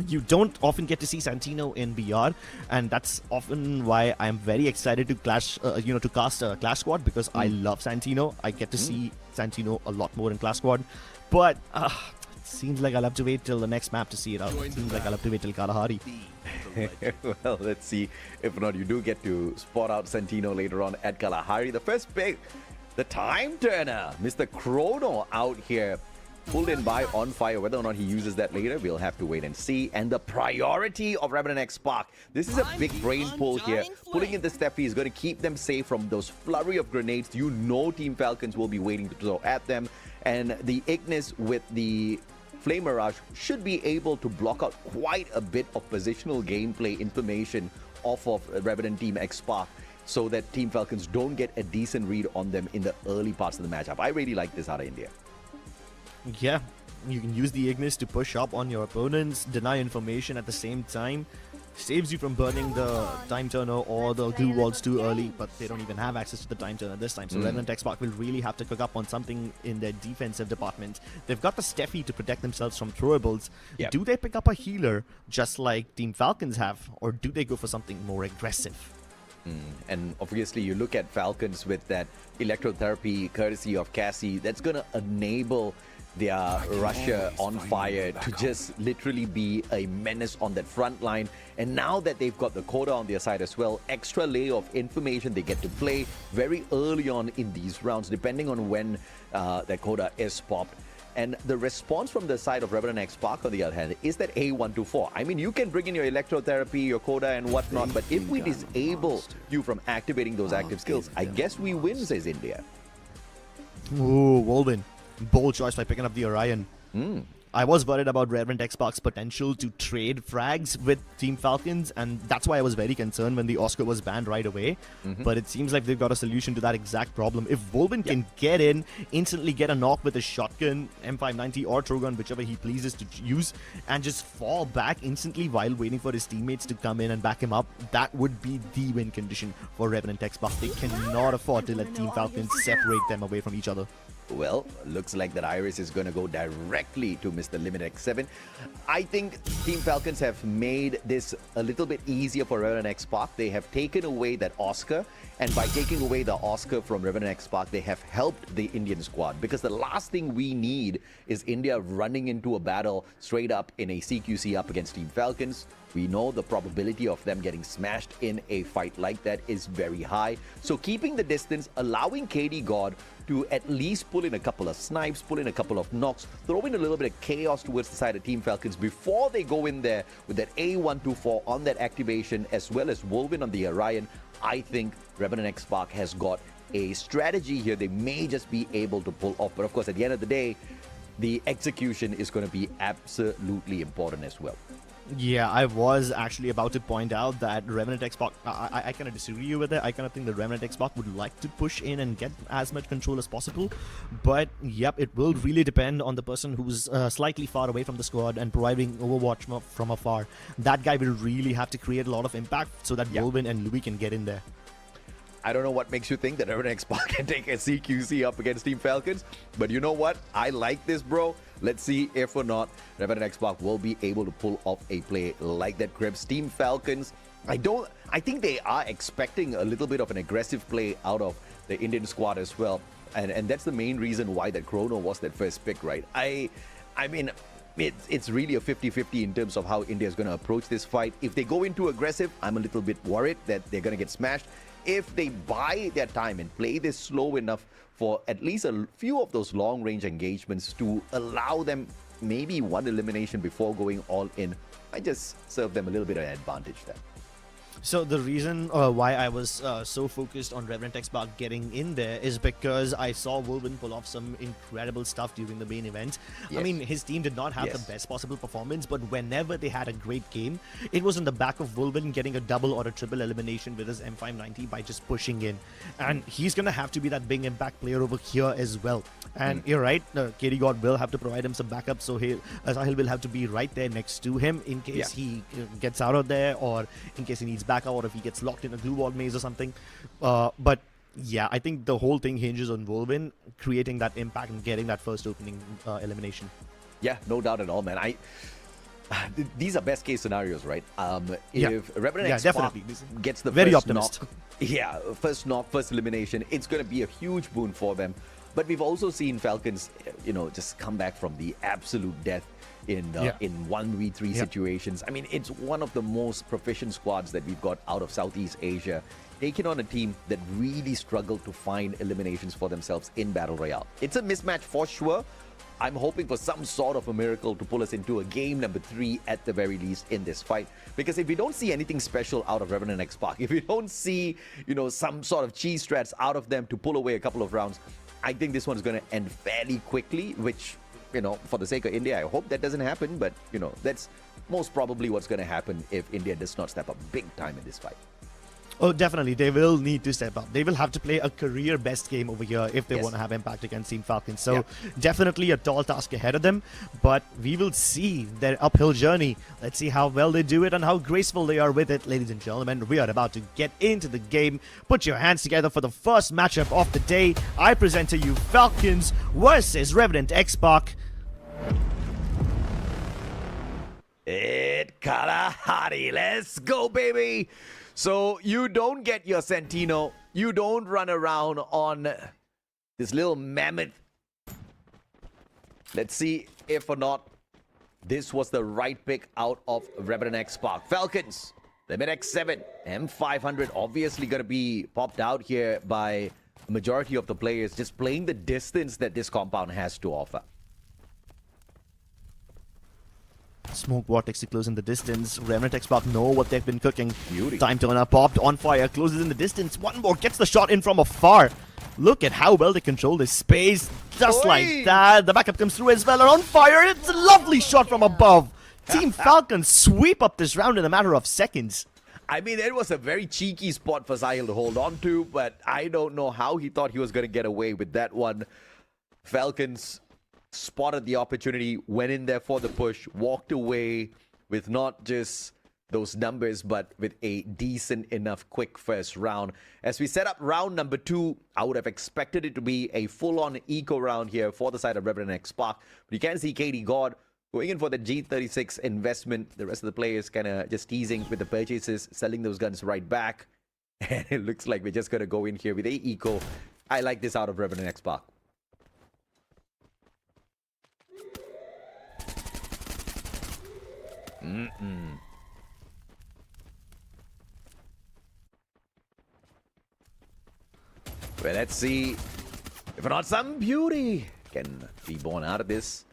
You don't often get to see Santino in BR, and that's often why I'm very excited to cast Clash Squad, because I love Santino. I get to see Santino a lot more in Clash Squad. But it seems like I'll have to wait till the next map to see it out. It seems like I'll have to wait till Kalahari. Well, let's see. If not, you do get to spot out Santino later on at Kalahari. The first pick, the time turner, Mr. Chrono out here. Pulled in by On Fire. Whether or not he uses that later, we'll have to wait and see. And the priority of Revenant XSPARK. This is a big brain pull here. Pulling in the Steffi is going to keep them safe from those flurry of grenades. You know Team Falcons will be waiting to throw at them. And the Ignis with the Flame Mirage should be able to block out quite a bit of positional gameplay information off of Revenant Team XSPARK, so that Team Falcons don't get a decent read on them in the early parts of the matchup. I really like this out of India. Yeah, you can use the Ignis to push up on your opponents, deny information at the same time. Saves you from burning the time turner or the glue walls too early, but they don't even have access to the time turner this time. So Revenant XSPARK will really have to cook up on something in their defensive department. They've got the Steffi to protect themselves from throwables. Yep. Do they pick up a healer just like Team Falcons have, or do they go for something more aggressive? And obviously you look at Falcons with that electrotherapy courtesy of Cassie, that's going to enable their Russia On Fire to just literally be a menace on that front line. And now that they've got the Coda on their side as well, extra layer of information they get to play very early on in these rounds, depending on when that Coda is popped. And the response from the side of Revenant XSPARK, on the other hand, is that A124. I mean, you can bring in your electrotherapy, your Coda and whatnot, but if we disable you from activating those active skills, I guess we win, says India. Ooh, Wolvin. Bold choice by picking up the Orion. I was worried about Revenant XSPARK's potential to trade frags with Team Falcons, and that's why I was very concerned when the Oscar was banned right away. But it seems like they've got a solution to that exact problem. If Wolvin can get in, instantly get a knock with a shotgun, M590 or Trogon, whichever he pleases to use, and just fall back instantly while waiting for his teammates to come in and back him up, that would be the win condition for Revenant XSPARK. They cannot afford to let Team Falcons separate them away from each other. Well, looks like that Iris is going to go directly to Mr. Limit X7. I think Team Falcons have made this a little bit easier for Revenant XSPARK. They have taken away that Oscar, and by taking away the Oscar from Revenant XSPARK, they have helped the Indian squad, because the last thing we need is India running into a battle straight up in a CQC up against Team Falcons. We know the probability of them getting smashed in a fight like that is very high. So keeping the distance, allowing KD God to at least pull in a couple of snipes, pull in a couple of knocks, throw in a little bit of chaos towards the side of Team Falcons before they go in there with that A124 on that activation, as well as Wolven on the Orion. I think REVENANT XSPARK has got a strategy here they may just be able to pull off. But of course, at the end of the day, the execution is going to be absolutely important as well. Yeah, I was actually about to point out that REVENANT XSPARK, I kind of disagree with it. I kind of think the REVENANT XSPARK would like to push in and get as much control as possible. But, yep, it will really depend on the person who's slightly far away from the squad and providing overwatch from afar. That guy will really have to create a lot of impact so that Wolven and Louis can get in there. I don't know what makes you think that REVENANT XSPARK can take a CQC up against Team Falcons, but you know what? I like this, bro. Let's see if or not REVENANT XSPARK will be able to pull off a play like that, Krebs. Team Falcons, I think they are expecting a little bit of an aggressive play out of the Indian squad as well. And that's the main reason why that Chrono was that first pick, right? I mean, it's really a 50-50 in terms of how India is going to approach this fight. If they go into aggressive, I'm a little bit worried that they're going to get smashed. If they buy their time and play this slow enough for at least a few of those long-range engagements to allow them maybe one elimination before going all in, I just serve them a little bit of an advantage there. So the reason why I was so focused on REVENANT XSPARK getting in there is because I saw Wolven pull off some incredible stuff during the main event. Yes. I mean, his team did not have the best possible performance, but whenever they had a great game, it was on the back of Wolven getting a double or a triple elimination with his M590 by just pushing in. And he's going to have to be that big impact player over here as well. And you're right, KD God will have to provide him some backup, so Sahil will have to be right there next to him in case he gets out of there, or in case he needs backup, or if he gets locked in a glue wall maze or something. But yeah, I think the whole thing hinges on Wolven creating that impact and getting that first opening elimination. Yeah, no doubt at all, man. These are best case scenarios, right? If REVENANT XSPARK gets the very first optimist knock, first knock, first elimination, it's going to be a huge boon for them. But we've also seen Falcons, just come back from the absolute death in 1v3 situations. I mean, it's one of the most proficient squads that we've got out of Southeast Asia, taking on a team that really struggled to find eliminations for themselves in Battle Royale. It's a mismatch for sure. I'm hoping for some sort of a miracle to pull us into a game number 3 at the very least in this fight. Because if we don't see anything special out of REVENANT XSPARK, if we don't see, some sort of cheese strats out of them to pull away a couple of rounds, I think this one is going to end fairly quickly, which, for the sake of India, I hope that doesn't happen. But, that's most probably what's going to happen if India does not step up big time in this fight. Oh, definitely. They will need to step up. They will have to play a career best game over here if they want to have impact against Team Falcons. So definitely a tall task ahead of them. But we will see their uphill journey. Let's see how well they do it and how graceful they are with it. Ladies and gentlemen, we are about to get into the game. Put your hands together for the first matchup of the day. I present to you Falcons versus REVENANT XSPARK. It Kalahari. Let's go, baby. So you don't get your Sentino. You don't run around on this little mammoth. Let's see if or not this was the right pick out of REVENANT XSPARK. Falcons, Limit X7, M500 obviously going to be popped out here by a majority of the players, just playing the distance that this compound has to offer. Smoke vortex to close in the distance. REVENANT XSPARK know what they've been cooking. Beauty. Time turner popped on fire, closes in the distance. One more gets the shot in from afar. Look at how well they control this space. Just like that. The backup comes through as well. And on fire, it's a lovely shot from above. Team Falcons sweep up this round in a matter of seconds. I mean, it was a very cheeky spot for Sahil to hold on to, but I don't know how he thought he was going to get away with that one. Falcons spotted the opportunity, went in there for the push, walked away with not just those numbers, but with a decent enough quick first round. As we set up round number 2, I would have expected it to be a full-on eco round here for the side of REVENANT XSPARK. But you can see KD God going in for the G36 investment. The rest of the players kind of just teasing with the purchases, selling those guns right back. And it looks like we're just going to go in here with a eco. I like this out of REVENANT XSPARK. Well, let's see if not some beauty can be born out of this.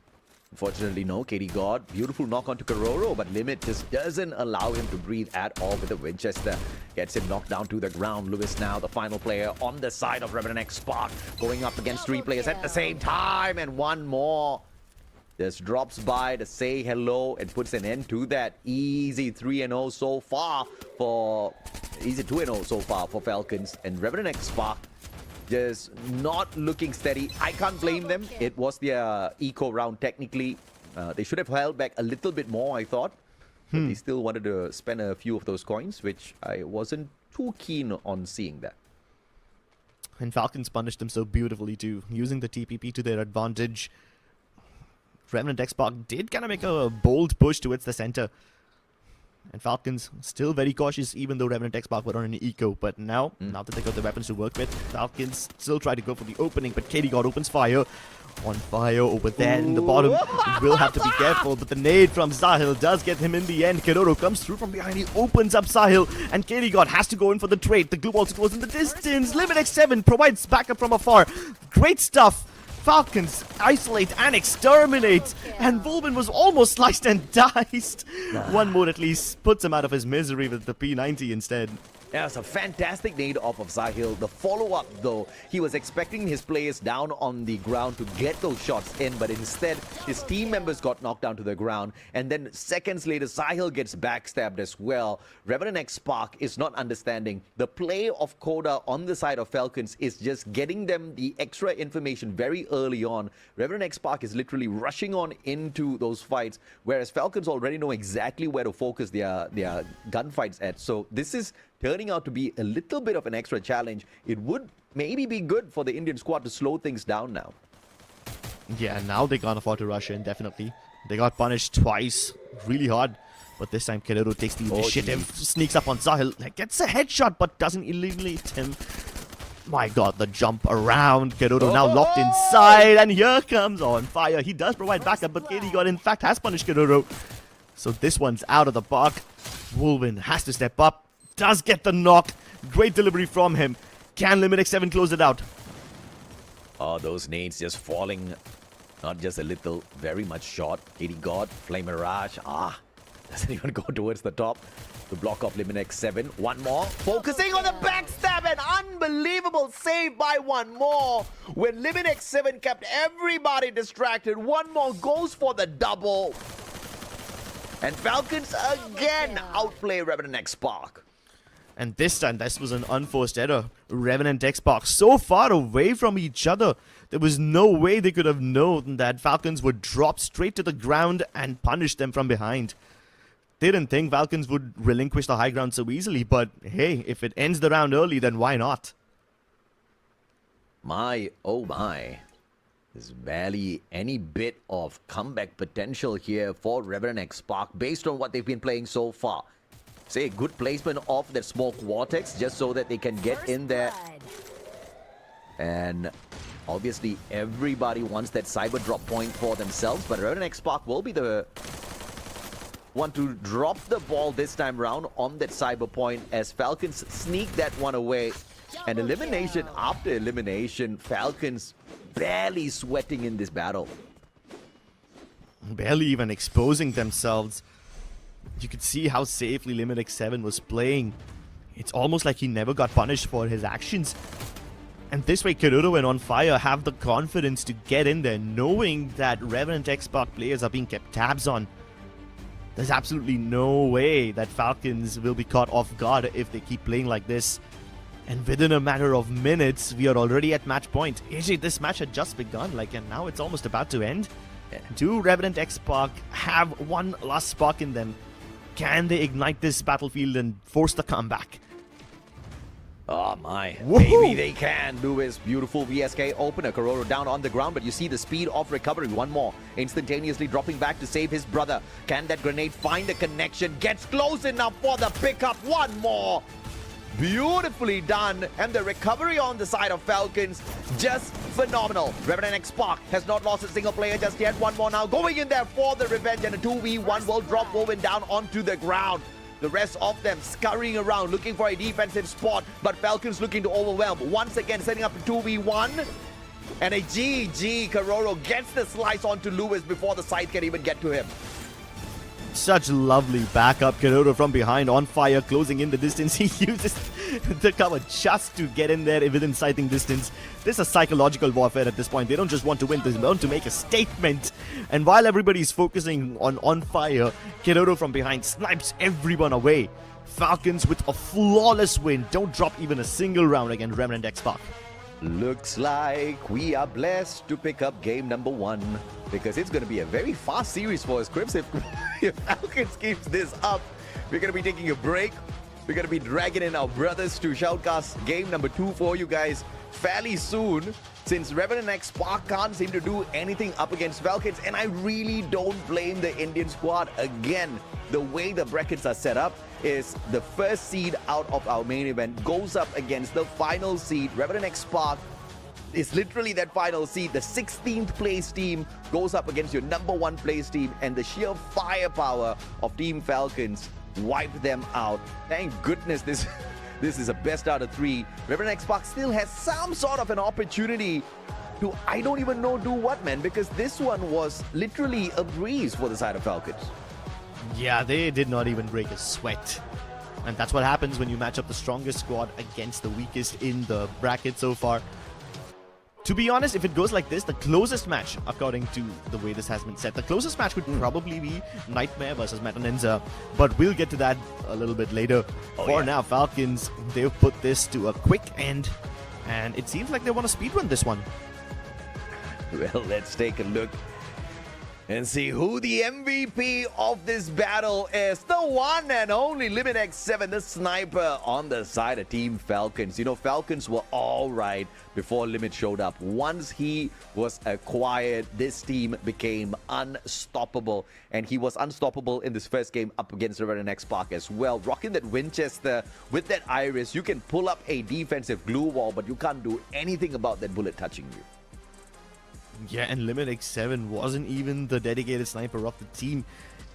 Unfortunately, no. KD God, beautiful knock onto Kororo, but Limit just doesn't allow him to breathe at all with the Winchester. Gets him knocked down to the ground. Lewis now the final player on the side of REVENANT XSPARK, going up against three players at the same time, and one more just drops by to say hello and puts an end to that. Easy 3-0 so far for... Easy 2-0 so far for Falcons, and REVENANT XSPARK just not looking steady. I can't blame them. It was their eco round technically. They should have held back a little bit more, I thought. But they still wanted to spend a few of those coins, which I wasn't too keen on seeing that. And Falcons punished them so beautifully too, using the TPP to their advantage. REVENANT XSPARK did kind of make a bold push towards the center. And Falcons still very cautious, even though REVENANT XSPARK were on an eco. But now that they got the weapons to work with, Falcons still try to go for the opening. But KD God opens fire. On fire over there in the bottom. Will have to be careful. But the nade from Sahil does get him in the end. Kororo comes through from behind. He opens up Sahil. And KD God has to go in for the trade. The glue also goes in the distance. Limit X7 provides backup from afar. Great stuff. Falcons isolate and exterminate, and Volvin was almost sliced and diced. One more at least puts him out of his misery with the P90 instead. Yeah, it's a fantastic nade off of Sahil. The follow-up, though, he was expecting his players down on the ground to get those shots in, but instead, his team members got knocked down to the ground. And then seconds later, Sahil gets backstabbed as well. REVENANT XSPARK is not understanding. The play of Koda on the side of Falcons is just getting them the extra information very early on. REVENANT XSPARK is literally rushing on into those fights, whereas Falcons already know exactly where to focus their gunfights at. So this is turning out to be a little bit of an extra challenge. It would maybe be good for the Indian squad to slow things down now. Yeah, now they can't afford to rush in, definitely. They got punished twice, really hard. But this time Kororo takes the initiative, sneaks up on Sahil, gets a headshot but doesn't eliminate him. My god, the jump around. Kororo now locked inside, and here comes On Fire. He does provide backup, but KD God in fact has punished Kororo. So this one's out of the park. Wolvin has to step up. Does get the knock. Great delivery from him. Can Limit X7 close it out? Oh, those nades just falling. Not just a little, very much short. KD God, Flame Mirage. Doesn't even go towards the top. The block of Limit X7. One more. Focusing on the backstab. An unbelievable save by one more. When Limit X7 kept everybody distracted. One more goes for the double. And Falcons again outplay REVENANT XSPARK. And this time, this was an unforced error. REVENANT XSPARK so far away from each other. There was no way they could have known that Falcons would drop straight to the ground and punish them from behind. They didn't think Falcons would relinquish the high ground so easily, but hey, if it ends the round early, then why not? My, oh my. There's barely any bit of comeback potential here for REVENANT XSPARK based on what they've been playing so far. Say, good placement of that smoke vortex just so that they can get in there. And obviously, everybody wants that cyber drop point for themselves, but REVENANT XSPARK will be the one to drop the ball this time round on that cyber point as Falcons sneak that one away. And elimination after elimination, Falcons barely sweating in this battle. Barely even exposing themselves. You could see how safely Limit X7 was playing. It's almost like he never got punished for his actions. And this way, Kororo and On Fire have the confidence to get in there, knowing that REVENANT XSPARK players are being kept tabs on. There's absolutely no way that Falcons will be caught off guard if they keep playing like this. And within a matter of minutes, we are already at match point. AJ, this match had just begun, and now it's almost about to end. Do REVENANT XSPARK have one last spark in them? Can they ignite this battlefield and force the comeback? Oh my, maybe they can. Lewis, beautiful VSK opener. Kororo down on the ground, but you see the speed of recovery. One more, instantaneously dropping back to save his brother. Can that grenade find the connection? Gets close enough for the pickup. One more. Beautifully done, and the recovery on the side of Falcons, just phenomenal. REVENANT XSPARK has not lost a single player just yet. One more now, going in there for the revenge, and a 2v1 will drop Wolvin down onto the ground. The rest of them scurrying around, looking for a defensive spot, but Falcons looking to overwhelm. Once again, setting up a 2v1. And a GG. Karoro gets the slice onto Lewis before the side can even get to him. Such lovely backup. Karoro from behind, on fire, closing in the distance. He uses the cover just to get in there within sighting distance. This is a psychological warfare at this point. They don't just want to win, they want to make a statement. And while everybody's focusing on fire, Karoro from behind snipes everyone away. Falcons with a flawless win. Don't drop even a single round against Revenant XSPARK. Looks like we are blessed to pick up game number 1 because it's going to be a very fast series for us, Crips. If Falcons keeps this up, we're going to be taking a break. We're going to be dragging in our brothers to shoutcast game number 2 for you guys fairly soon, since Revenant XSPARK can't seem to do anything up against Falcons, and I really don't blame the Indian squad. Again, the way the brackets are set up is the first seed out of our main event goes up against the final seed. Revenant XSPARK is literally that final seed. The 16th place team goes up against your number 1 place team, and the sheer firepower of Team Falcons wipe them out. Thank goodness this is a best out of 3. Revenant XSPARK still has some sort of an opportunity to, I don't even know do what, man, because this one was literally a breeze for the side of Falcons. Yeah, they did not even break a sweat. And that's what happens when you match up the strongest squad against the weakest in the bracket so far. To be honest, if it goes like this, the closest match, according to the way this has been set, the closest match would probably be Nightmare versus Meta, but we'll get to that a little bit later. For now, Falcons, they've put this to a quick end, and it seems like they want to speedrun this one. Well, let's take a look and see who the MVP of this battle is. The one and only Limit X7, the sniper on the side of Team Falcons. You know, Falcons were all right before Limit showed up. Once he was acquired, this team became unstoppable. And he was unstoppable in this first game up against Revenant XSPARK as well. Rocking that Winchester with that Iris, you can pull up a defensive glue wall, but you can't do anything about that bullet touching you. Yeah, and Limit X7 wasn't even the dedicated sniper of the team.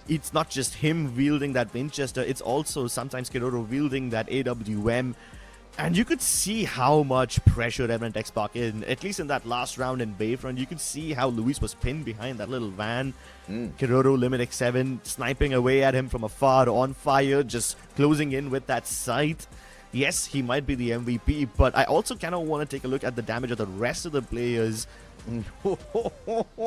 It's not just him wielding that Winchester, it's also sometimes Karoro wielding that AWM. And you could see how much pressure Revenant XSPARK in, at least in that last round in Bayfront. You could see how Luis was pinned behind that little van. Karoro, Limit X7 sniping away at him from afar, on fire, just closing in with that sight. Yes, he might be the MVP, but I also kind of want to take a look at the damage of the rest of the players.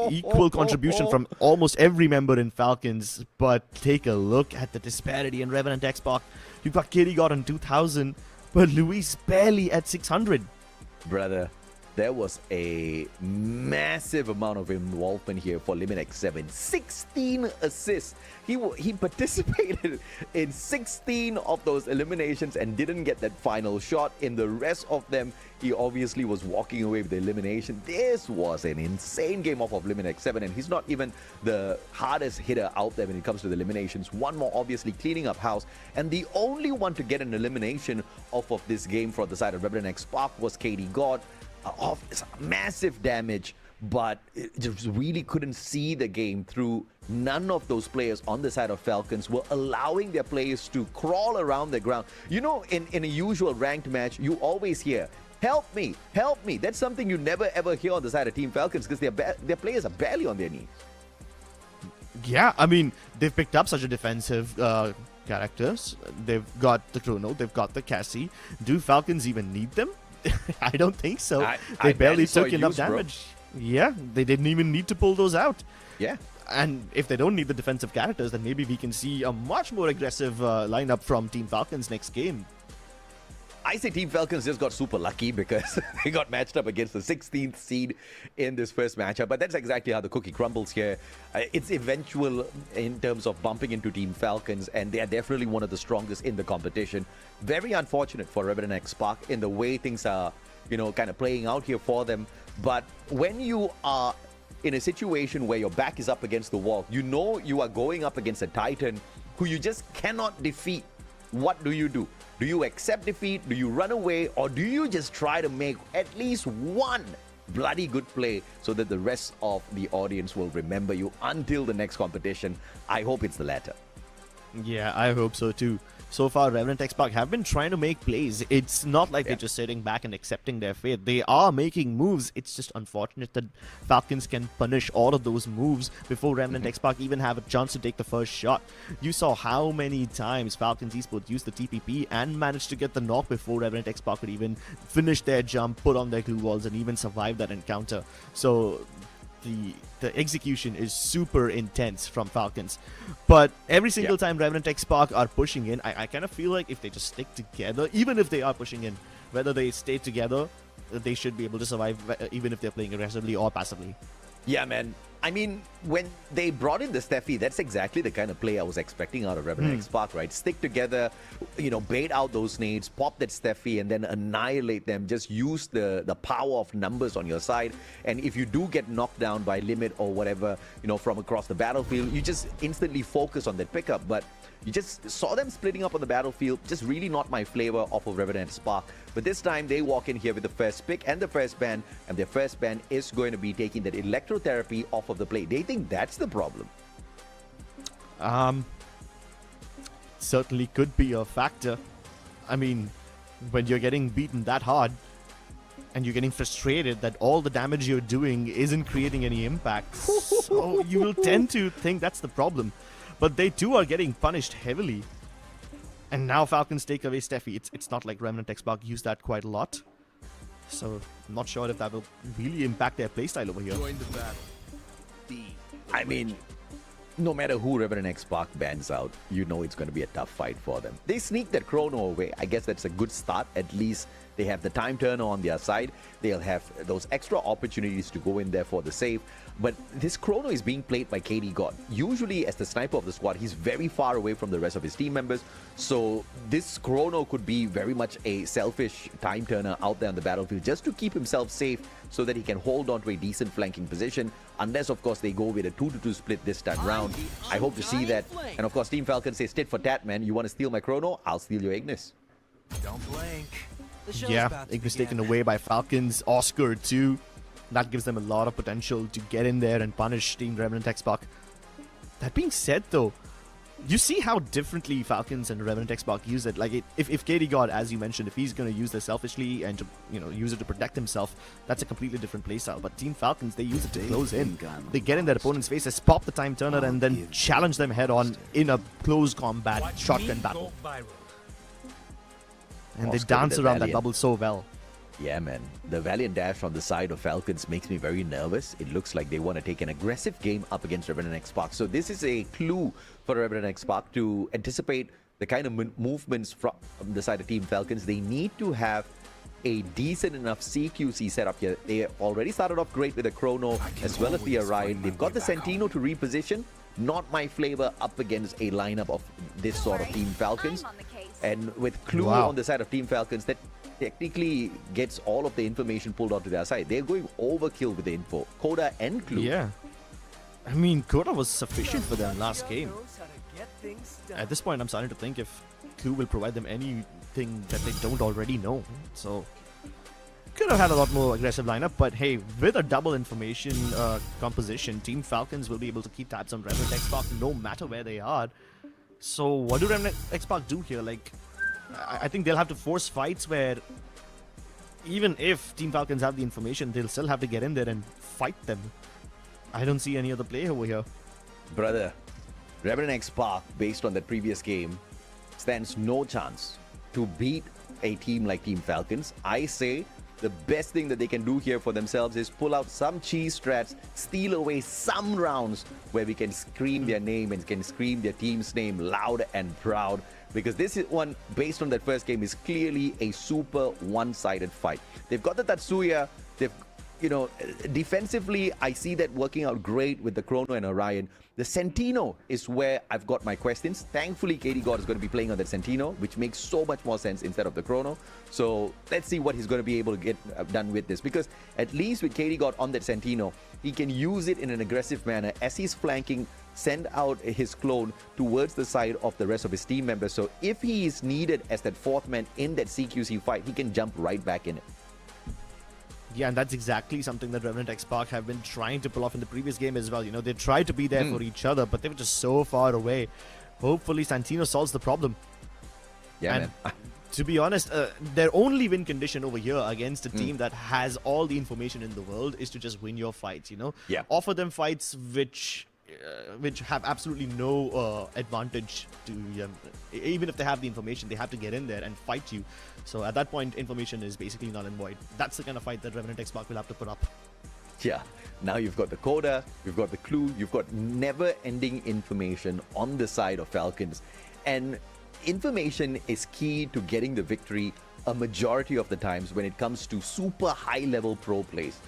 Equal contribution from almost every member in Falcons, but take a look at the disparity in Revenant XSPARK. You've got Kitty God on 2000, but Luis barely at 600. Brother, there was a massive amount of involvement here for Limit X7. 16 assists. He participated in 16 of those eliminations and didn't get that final shot. In the rest of them, he obviously was walking away with the elimination. This was an insane game off of Limit X7, and he's not even the hardest hitter out there when it comes to the eliminations. One more obviously cleaning up house, and the only one to get an elimination off of this game for the side of Revenant XSPARK was KD God. Off massive damage, but it just really couldn't see the game through. None of those players on the side of Falcons were allowing their players to crawl around the ground. You know, in a usual ranked match, you always hear, help me, help me. That's something you never ever hear on the side of Team Falcons because their players are barely on their knees. Yeah, I mean, they've picked up such a defensive characters. They've got the Chrono, they've got the Cassie. Do Falcons even need them? I don't think so. They barely took enough damage. Yeah, they didn't even need to pull those out. Yeah. And if they don't need the defensive characters, then maybe we can see a much more aggressive lineup from Team Falcons next game. I say Team Falcons just got super lucky because they got matched up against the 16th seed in this first matchup. But that's exactly how the cookie crumbles here. It's eventual in terms of bumping into Team Falcons, and they are definitely one of the strongest in the competition. Very unfortunate for Revenant XSPARK in the way things are, you know, kind of playing out here for them. But when you are in a situation where your back is up against the wall, you know you are going up against a Titan who you just cannot defeat. What do you do? Do you accept defeat? Do you run away? Or do you just try to make at least one bloody good play so that the rest of the audience will remember you until the next competition? I hope it's the latter. Yeah, I hope so too. So far, Revenant XSPARK have been trying to make plays. It's not like they're just sitting back and accepting their fate. They are making moves. It's just unfortunate that Falcons can punish all of those moves before Revenant XSPARK even have a chance to take the first shot. You saw how many times Falcons Esports used the TPP and managed to get the knock before Revenant XSPARK could even finish their jump, put on their glue walls, and even survive that encounter. So the execution is super intense from Falcons. But every single time Revenant XSPARK are pushing in, I kind of feel like if they just stick together, even if they are pushing in, whether they stay together, they should be able to survive even if they're playing aggressively or passively. Yeah, man. I mean, when they brought in the Steffi, that's exactly the kind of play I was expecting out of Revenant XSPARK, right? Stick together, you know, bait out those nades, pop that Steffi, and then annihilate them. Just use the power of numbers on your side. And if you do get knocked down by limit or whatever, you know, from across the battlefield, you just instantly focus on that pickup. But you just saw them splitting up on the battlefield. Just really not my flavor off of Revenant XSPARK. But this time they walk in here with the first pick and the first ban, and their first ban is going to be taking that electrotherapy off of the play. They think that's the problem. Certainly could be a factor. I mean, when you're getting beaten that hard and you're getting frustrated that all the damage you're doing isn't creating any impact, so you will tend to think that's the problem. But they too are getting punished heavily. And now Falcons take away Steffi. It's not like Revenant XSPARK used that quite a lot. So I'm not sure if that will really impact their playstyle over here. I mean, no matter who Revenant XSPARK bans out, you know it's going to be a tough fight for them. They sneak that chrono away. I guess that's a good start. At least they have the time turner on their side. They'll have those extra opportunities to go in there for the save. But this chrono is being played by KD God. Usually, as the sniper of the squad, he's very far away from the rest of his team members. So this chrono could be very much a selfish time turner out there on the battlefield just to keep himself safe so that he can hold on to a decent flanking position. Unless, of course, they go with a 2-2 split this time round. I hope to see that. And, of course, Team Falcon says, tit for tat, man. You want to steal my chrono? I'll steal your Ignis. Don't blink. Yeah, Ignis taken away by Falcons. Oscar too. That gives them a lot of potential to get in there and punish Team Revenant XSPARK. That being said, though, you see how differently Falcons and Revenant XSPARK use it. Like, if KD God, as you mentioned, if he's going to use this selfishly and to, you know, use it to protect himself, that's a completely different playstyle. But Team Falcons, they use it to close in. They get in their opponent's faces, pop the time turner, and then challenge them head on in a close combat shotgun battle. And they dance around that bubble so well. Yeah, man. The Valiant dash on the side of Falcons makes me very nervous. It looks like they want to take an aggressive game up against Revenant XSPARK. So this is a clue for Revenant XSPARK to anticipate the kind of movements from the side of Team Falcons. They need to have a decent enough CQC setup here. They already started off great with the Chrono as well as the Orion. They've got the Sentino to reposition. Not my flavor up against a lineup of this sort of Team Falcons. And with Clue on the side of Team Falcons, that technically gets all of the information pulled onto their side. They're going overkill with the info. Coda and Clue. Yeah. I mean, Coda was sufficient for them last game. At this point, I'm starting to think if Clue will provide them anything that they don't already know. So, could have had a lot more aggressive lineup, but hey, with a double information composition, Team Falcons will be able to keep tabs on Revenant XSPARK no matter where they are. So, what do Revenant XSPARK do here? Like, I think they'll have to force fights where even if Team Falcons have the information, they'll still have to get in there and fight them. I don't see any other play over here. Brother, Revenant XSPARK, based on that previous game, stands no chance to beat a team like Team Falcons. I say the best thing that they can do here for themselves is pull out some cheese strats, steal away some rounds where we can scream their name and can scream their team's name loud and proud. Because this is one, based on that first game, is clearly a super one-sided fight. They've got the Tatsuya. They've, you know, defensively, I see that working out great with the Chrono and Orion. The Sentino is where I've got my questions. Thankfully, KD God is going to be playing on that Sentino, which makes so much more sense instead of the Chrono. So let's see what he's going to be able to get done with this. Because at least with KD God on that Sentino, he can use it in an aggressive manner as he's flanking, send out his clone towards the side of the rest of his team members. So if he is needed as that fourth man in that CQC fight, he can jump right back in it. Yeah, and that's exactly something that Revenant XSPARK have been trying to pull off in the previous game as well. You know, they tried to be there for each other, but they were just so far away. Hopefully Santino solves the problem. Yeah, and man. To be honest, their only win condition over here against a team that has all the information in the world is to just win your fights, you know? Yeah. Offer them fights which have absolutely no advantage to them. Even if they have the information, they have to get in there and fight you. So at that point, information is basically null and void. That's the kind of fight that Revenant XSPARK will have to put up. Yeah. Now you've got the coda, you've got the clue, you've got never-ending information on the side of Falcons. And information is key to getting the victory a majority of the times when it comes to super high-level pro plays.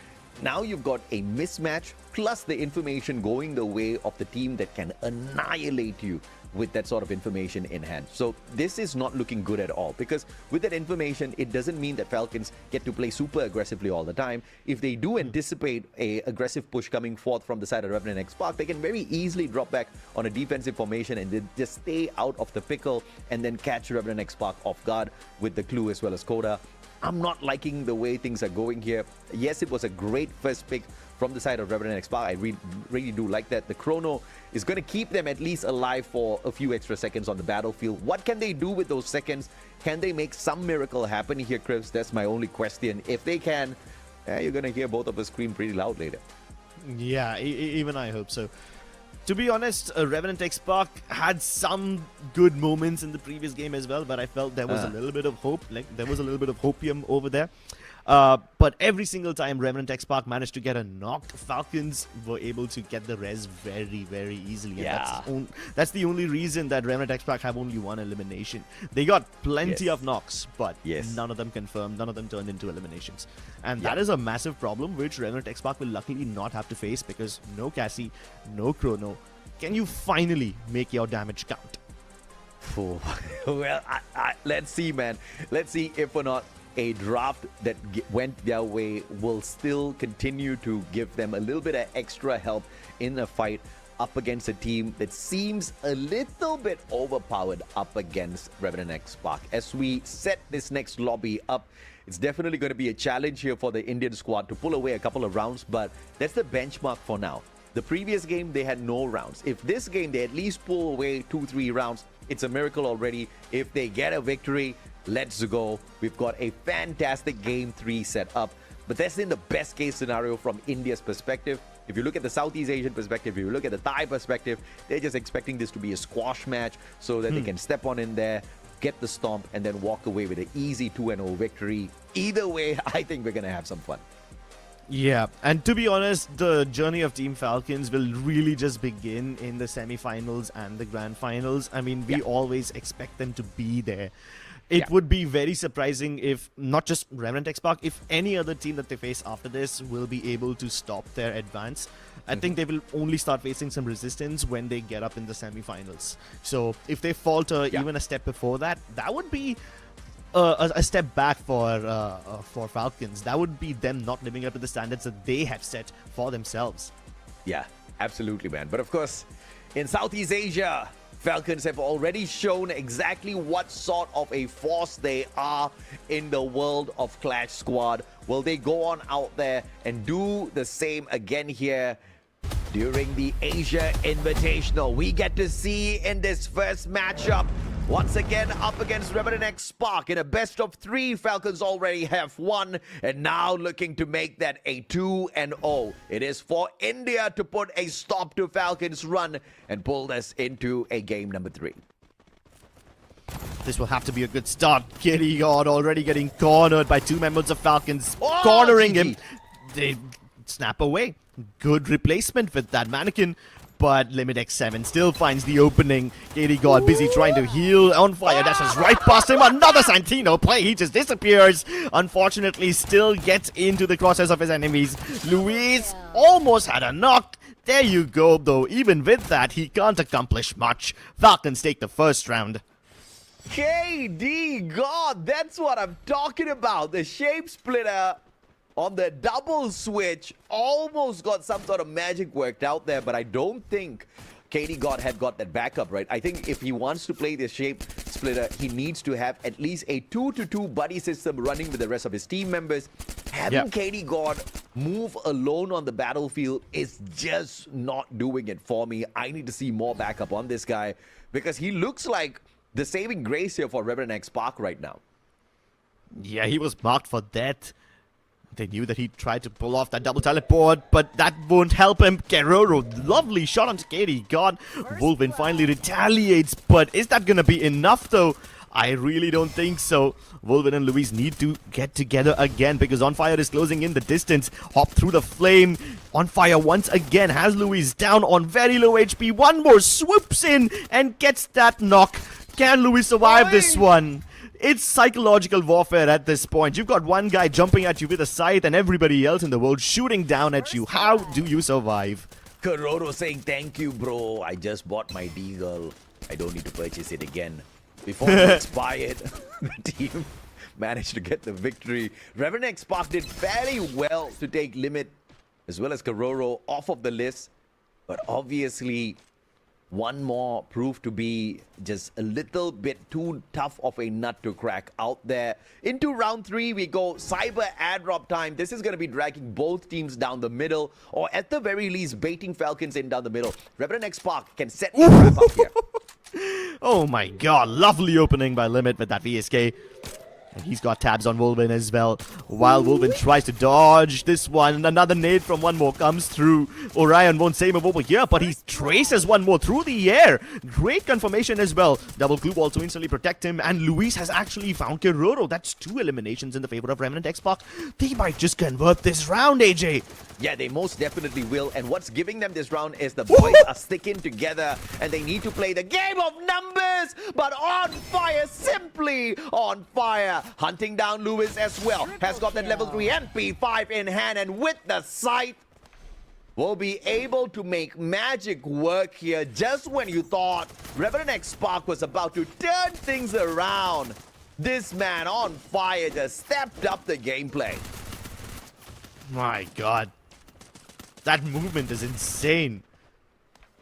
Now you've got a mismatch plus the information going the way of the team that can annihilate you with that sort of information in hand. So this is not looking good at all, because with that information, it doesn't mean that Falcons get to play super aggressively all the time. If they do anticipate a aggressive push coming forth from the side of Revenant XSPARK, they can very easily drop back on a defensive formation and just stay out of the pickle and then catch Revenant XSPARK off guard with the clue as well as coda. I'm not liking the way things are going here. Yes, it was a great first pick from the side of Revenant XSPARK. I really do like that. The chrono is going to keep them at least alive for a few extra seconds on the battlefield. What can they do with those seconds? Can they make some miracle happen here, Chris? That's my only question. If they can, you're going to hear both of us scream pretty loud later. Yeah, even I hope so. To be honest, Revenant XSPARK had some good moments in the previous game as well, but I felt there was a little bit of hope. Like there was a little bit of hopium over there. But every single time Revenant XSPARK managed to get a knock, Falcons were able to get the res very, very easily. Yeah. And that's the only reason that Revenant XSPARK have only one elimination. They got plenty of knocks, but none of them confirmed, none of them turned into eliminations. And that is a massive problem which Revenant XSPARK will luckily not have to face, because no Cassie, no Chrono. Can you finally make your damage count? Well, let's see, man. Let's see if or not a draft that went their way will still continue to give them a little bit of extra help in a fight up against a team that seems a little bit overpowered up against Revenant XSPARK. As we set this next lobby up, it's definitely going to be a challenge here for the Indian squad to pull away a couple of rounds, but that's the benchmark for now. The previous game, they had no rounds. If this game, they at least pull away 2-3 rounds, it's a miracle already. If they get a victory, let's go. We've got a fantastic Game 3 set up. But that's in the best case scenario from India's perspective. If you look at the Southeast Asian perspective, if you look at the Thai perspective, they're just expecting this to be a squash match so that they can step on in there, get the stomp, and then walk away with an easy 2-0 victory. Either way, I think we're going to have some fun. Yeah, and to be honest, the journey of Team Falcons will really just begin in the semi-finals and the grand finals. I mean, we always expect them to be there. It would be very surprising if not just Revenant XSPARK, if any other team that they face after this will be able to stop their advance. I think they will only start facing some resistance when they get up in the semi-finals. So if they falter even a step before that, that would be a step back for Falcons. That would be them not living up to the standards that they have set for themselves. Yeah, absolutely, man. But of course, in Southeast Asia, Falcons have already shown exactly what sort of a force they are in the world of Clash Squad. Will they go on out there and do the same again here during the Asia Invitational? We get to see in this first matchup, once again up against Revenant XSPARK in a best of 3. Falcons already have won and now looking to make that a 2-0. It is for India to put a stop to Falcons' run and pull us into a game number 3. This will have to be a good start. Kitty God already getting cornered by 2 members of Falcons, cornering him. They snap away. Good replacement with that mannequin. But Limit X7 still finds the opening. Katie God busy trying to heal. On fire dashes right past him. Another Santino play. He just disappears. Unfortunately, still gets into the crosshairs of his enemies. Luis almost had a knock. There you go, though. Even with that, he can't accomplish much. Falcons take the first round. KD God, that's what I'm talking about. The shape splitter on the double switch almost got some sort of magic worked out there, but I don't think KD God had got that backup, right? I think if he wants to play this shape splitter, he needs to have at least a 2-2 buddy system running with the rest of his team members. Having KD God move alone on the battlefield is just not doing it for me. I need to see more backup on this guy. because he looks like the saving grace here for REVENANT XSPARK right now. Yeah, he was marked for death. They knew that he tried to pull off that double teleport, but that won't help him. Keroro, lovely shot onto Katie God. Wolven finally retaliates, but is that gonna be enough though? I really don't think so. Wolven and Luis need to get together again because On Fire is closing in the distance. Hop through the flame. On Fire once again has Luis down on very low HP. One more swoops in and gets that knock. Can Luis survive this one? It's psychological warfare at this point. You've got one guy jumping at you with a scythe and everybody else in the world shooting down at you. How do you survive? Keroro saying, thank you, bro. I just bought my Deagle. I don't need to purchase it again. Before it expired, the team managed to get the victory. REVENANT XSPARK did fairly well to take Limit as well as Keroro off of the list. But obviously, one more proved to be just a little bit too tough of a nut to crack out there. Into round 3, we go Cyber airdrop time. This is going to be dragging both teams down the middle, or at the very least, baiting Falcons in down the middle. REVENANT XSPARK can set the trap up here. Oh my god, lovely opening by Limit with that VSK. And he's got tabs on Wolven as well. While Wolven tries to dodge this one, another nade from one more comes through. Orion won't save him over here, but he traces one more through the air. Great confirmation as well. Double glue ball to instantly protect him. And Luis has actually found Keroro. That's 2 eliminations in the favor of REVENANT XSPARK. They might just convert this round, AJ. Yeah, they most definitely will. And what's giving them this round is the boys are sticking together and they need to play the game of numbers. But On Fire, simply On Fire. Hunting down Lewis as well. Has got that level 3 MP5 in hand, and with the scythe will be able to make magic work here just when you thought REVENANT XSPARK was about to turn things around. This man On Fire just stepped up the gameplay. My god. That movement is insane.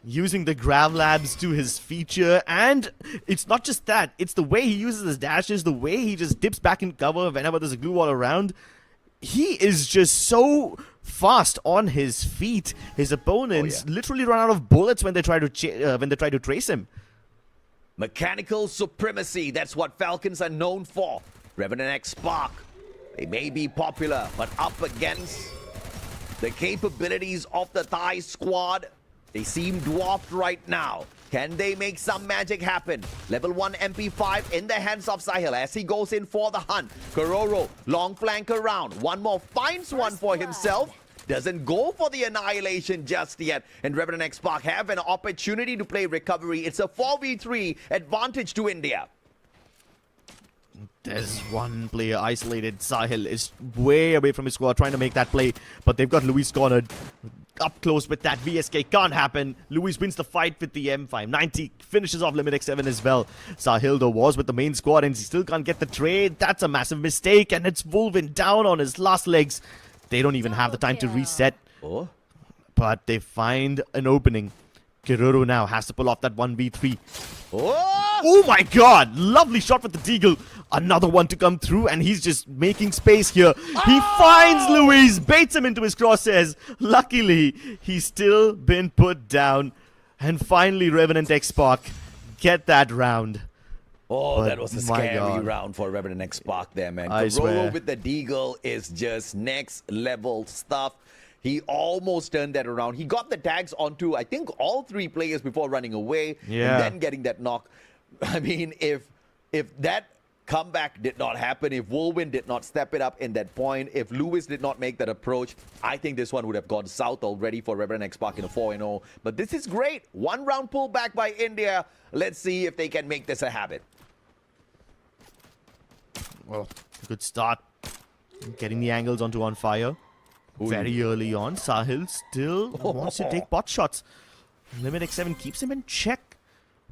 Using the Grav Labs to his feature, and it's not just that, it's the way he uses his dashes, the way he just dips back in cover whenever there's a glue wall around. He is just so fast on his feet. His opponents literally run out of bullets when they try to trace him. Mechanical supremacy, that's what Falcons are known for. REVENANT XSPARK, they may be popular, but up against the capabilities of the Thai squad, they seem dwarfed right now. Can they make some magic happen? Level 1 MP5 in the hands of Sahil as he goes in for the hunt. Keroro, long flank around. One more, finds one for himself. Doesn't go for the annihilation just yet. And REVENANT XSPARK have an opportunity to play recovery. It's a 4v3 advantage to India. There's one player isolated. Sahil is way away from his squad trying to make that play, but they've got Luis cornered. Up close with that VSK, can't happen. Luis wins the fight with the M590, finishes off Limit X7 as well. Sahil though was with the main squad and he still can't get the trade. That's a massive mistake, and it's Wolven down on his last legs. They don't even have the time to reset. But they find an opening. Keroro now has to pull off that 1v3. Oh my god! Lovely shot with the Deagle. Another one to come through, and he's just making space here. He finds Luis, baits him into his crosshairs. Luckily, he's still been put down. And finally, REVENANT XSPARK get that round. Oh, that was a scary round for REVENANT XSPARK there, man. Keroro with the Deagle is just next level stuff. He almost turned that around. He got the tags onto, I think, all 3 players before running away. Yeah. And then getting that knock. I mean, if that comeback did not happen, if Wolven did not step it up in that point, if Lewis did not make that approach, I think this one would have gone south already for REVENANT XSPARK in a 4-0. But this is great. 1 round pullback by India. Let's see if they can make this a habit. Well, good start. Getting the angles onto On Fire. Very early on. Sahil still wants to take pot shots. Limit X7 keeps him in check.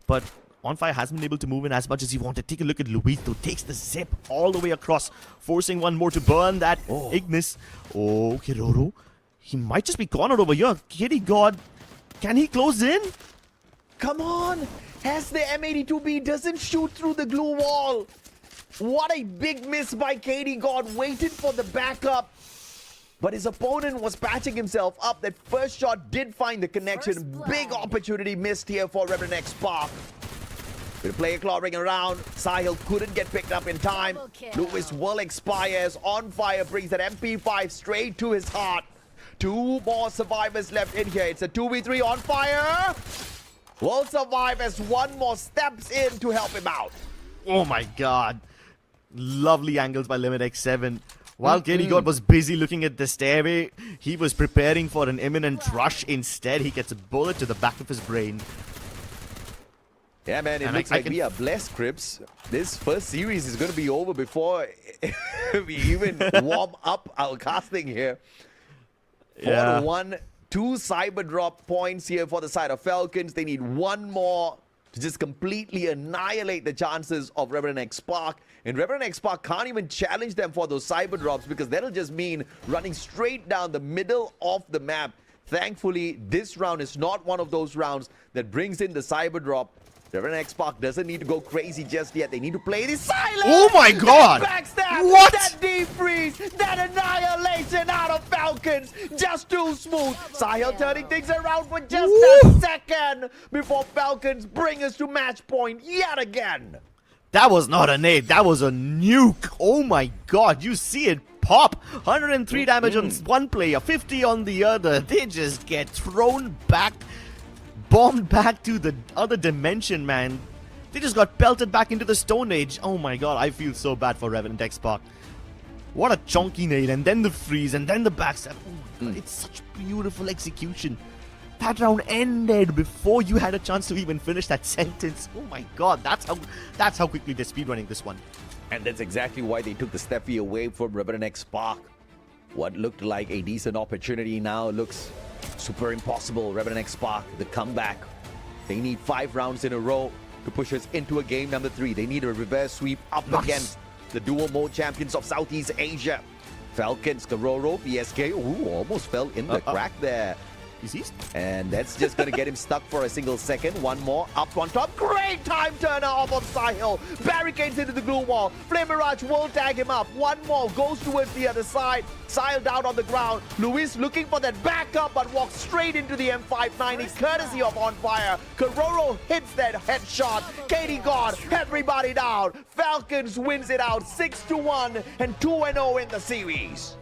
But On Fire hasn't been able to move in as much as he wanted. Take a look at Luis, though. Takes the zip all the way across, forcing one more to burn that Ignis. Oh, Keroro. He might just be cornered over here. Kitty God, can he close in? Come on! Has the M82B doesn't shoot through the glue wall. What a big miss by Katie God. Waited for the backup. But his opponent was patching himself up. That first shot did find the connection. Big opportunity missed here for REVENANT XSPARK. With play clawing around, Sahil couldn't get picked up in time. Lewis will expire as On Fire brings that MP5 straight to his heart. 2 more survivors left in here. It's a 2v3. On Fire will survive as one more steps in to help him out. Oh my god. Lovely angles by Limit X7. While KD God was busy looking at the stairway, he was preparing for an imminent rush. Instead, he gets a bullet to the back of his brain. Yeah, man, it looks like we are blessed, Crips. This first series is going to be over before we even warm up our casting here. 4-1, 2 cyber drop points here for the side of Falcons. They need one more to just completely annihilate the chances of REVENANT XSPARK. And REVENANT XSPARK can't even challenge them for those cyber drops because that'll just mean running straight down the middle of the map. Thankfully, this round is not one of those rounds that brings in the cyber drop. REVENANT XSPARK doesn't need to go crazy just yet. They need to play this silent. Oh my god! That backstab, what? That deep freeze, that annihilation out of Falcons. Just too smooth. Sahil turning things around for just a second before Falcons bring us to match point yet again. That was not a nade. That was a nuke. Oh my god. You see it pop. 103 damage on one player, 50 on the other. They just get thrown back. Bombed back to the other dimension, man. They just got pelted back into the Stone Age. Oh my god, I feel so bad for REVENANT XSPARK. What a chunky nade, and then the freeze, and then the backstab. Oh my god, it's such beautiful execution. That round ended before you had a chance to even finish that sentence. Oh my god, that's how quickly they're speedrunning this one. And that's exactly why they took the Steffi away from REVENANT XSPARK. What looked like a decent opportunity now looks super impossible. REVENANT XSPARK, the comeback. They need 5 rounds in a row to push us into a game number 3. They need a reverse sweep up against the dual mode champions of Southeast Asia. Falcons, Karoro, PSK. Ooh, almost fell in the crack there. And that's just going to get him stuck for a single second. One more up on top. Great time turner off of Sahil. Barricades into the glue wall. Flame Mirage will tag him up. One more goes towards the other side. Sahil down on the ground. Luis looking for that backup but walks straight into the M590 courtesy of On Fire. Karoro hits that headshot. KD God, everybody down. Falcons wins it out 6-1 and 2-0 in the series.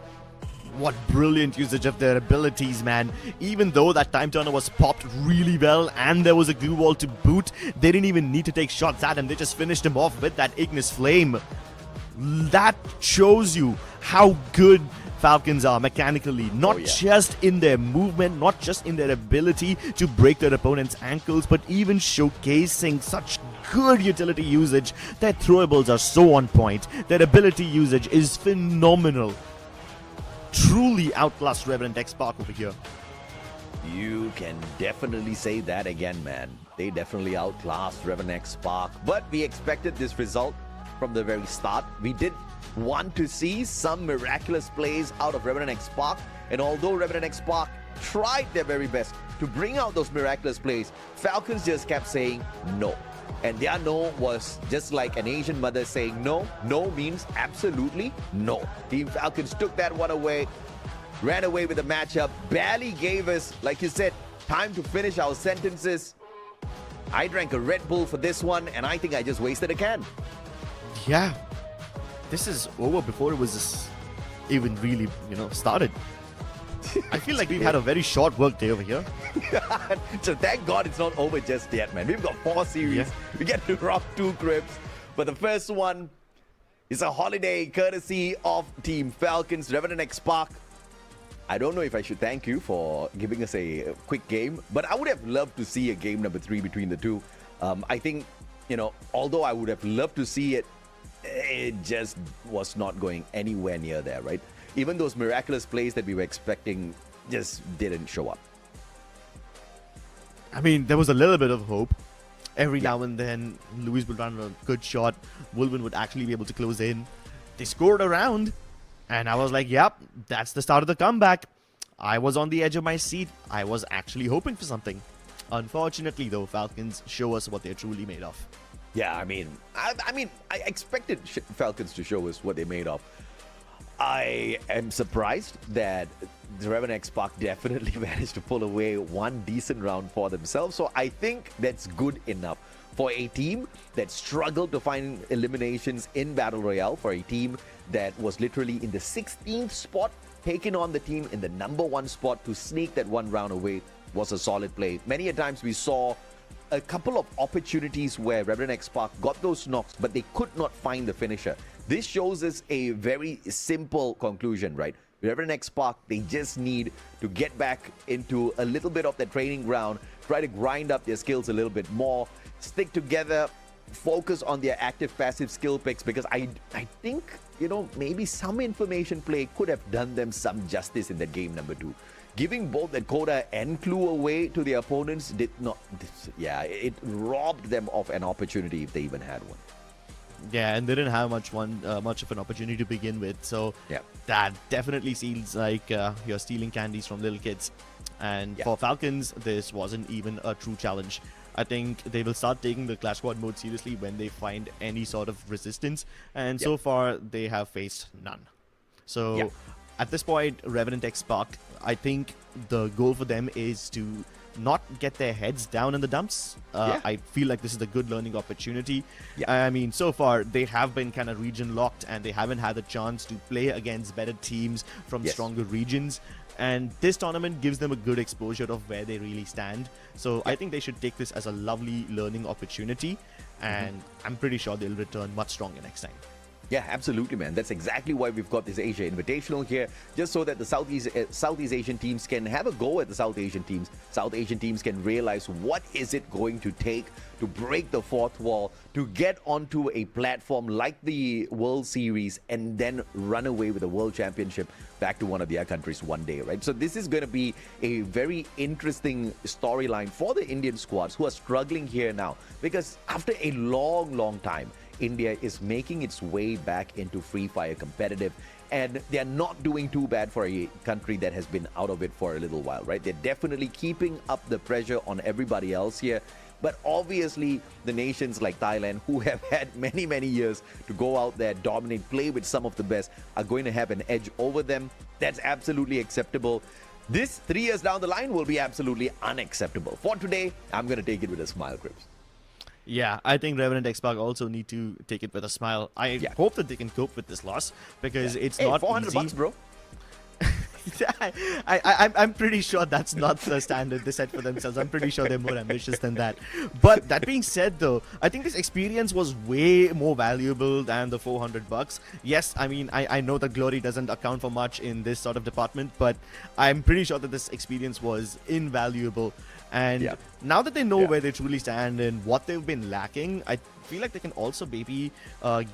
What brilliant usage of their abilities, man. Even though that time turner was popped really well and there was a glue wall to boot, they didn't even need to take shots at him. They just finished him off with that Ignis Flame. That shows you how good Falcons are mechanically, not just in their movement, not just in their ability to break their opponent's ankles, but even showcasing such good utility usage. Their throwables are so on point. Their ability usage is phenomenal. Truly outclassed REVENANT XSPARK over here. You can definitely say that again, man. They definitely outclassed REVENANT XSPARK, but we expected this result from the very start. We did want to see some miraculous plays out of REVENANT XSPARK, and although REVENANT XSPARK tried their very best to bring out those miraculous plays, Falcons just kept saying no. And their no was just like an Asian mother saying no. No means absolutely no. Team Falcons took that one away, ran away with the matchup, barely gave us, like you said, time to finish our sentences. I drank a Red Bull for this one, and I think I just wasted a can. Yeah. This is over before it was even really, started. I feel like we've had a very short work day over here. So thank God it's not over just yet, man. We've got 4 series. Yeah. We get to rock 2 Crips. But the first one is a holiday courtesy of Team Falcons, REVENANT XSPARK. I don't know if I should thank you for giving us a quick game, but I would have loved to see a game number 3 between the two. I think, although I would have loved to see it, it just was not going anywhere near there, right? Even those miraculous plays that we were expecting just didn't show up. I mean, there was a little bit of hope. Every now and then, Luis would run a good shot. Wolven would actually be able to close in. They scored a round, and I was like, yep, that's the start of the comeback. I was on the edge of my seat. I was actually hoping for something. Unfortunately, though, Falcons show us what they're truly made of. Yeah, I mean, I expected Falcons to show us what they're made of. I am surprised that the REVENANT XSPARK definitely managed to pull away one decent round for themselves. So I think that's good enough for a team that struggled to find eliminations in Battle Royale, for a team that was literally in the 16th spot, taking on the team in the #1 spot to sneak that one round away was a solid play. Many a times we saw a couple of opportunities where REVENANT XSPARK got those knocks, but they could not find the finisher. This shows us a very simple conclusion, right? REVENANT XSPARK, they just need to get back into a little bit of the training ground, try to grind up their skills a little bit more, stick together, focus on their active-passive skill picks, because I think, you know, maybe some information play could have done them some justice in that game #2. Giving both the Coda and Clue away to the opponents did not, it robbed them of an opportunity if they even had one. Yeah, and they didn't have much of an opportunity to begin with. So that definitely seems like you're stealing candies from little kids. And for Falcons, this wasn't even a true challenge. I think they will start taking the Clash Squad mode seriously when they find any sort of resistance. And so far, they have faced none. So at this point, REVENANT XSPARK, I think the goal for them is to not get their heads down in the dumps. I feel like this is a good learning opportunity. I mean, so far, they have been kind of region locked and they haven't had the chance to play against better teams from stronger regions. And this tournament gives them a good exposure of where they really stand. So I think they should take this as a lovely learning opportunity. And I'm pretty sure they'll return much stronger next time. Yeah, absolutely, man. That's exactly why we've got this Asia Invitational here, just so that the Southeast Asian teams can have a go at the South Asian teams. South Asian teams can realize what is it going to take to break the fourth wall, to get onto a platform like the World Series, and then run away with the World Championship back to one of their countries one day, right? So this is going to be a very interesting storyline for the Indian squads who are struggling here now, because after a long time, India is making its way back into Free Fire competitive, and they're not doing too bad for a country that has been out of it for a little while, right? They're definitely keeping up the pressure on everybody else here. But obviously, the nations like Thailand, who have had many years to go out there, dominate, play with some of the best, are going to have an edge over them. That's absolutely acceptable. This 3 years down the line will be absolutely unacceptable. For today, I'm going to take it with a smile, Crips. Yeah, I think REVENANT XSPARK also need to take it with a smile. I hope that they can cope with this loss, because it's not $400 easy. bucks, bro. I'm pretty sure that's not the standard they set for themselves. I'm pretty sure they're more ambitious than that. But that being said, though, I think this experience was way more valuable than the $400. Yes, I mean, I know that glory doesn't account for much in this sort of department, but I'm pretty sure that this experience was invaluable. And now that they know where they truly stand and what they've been lacking, I feel like they can also maybe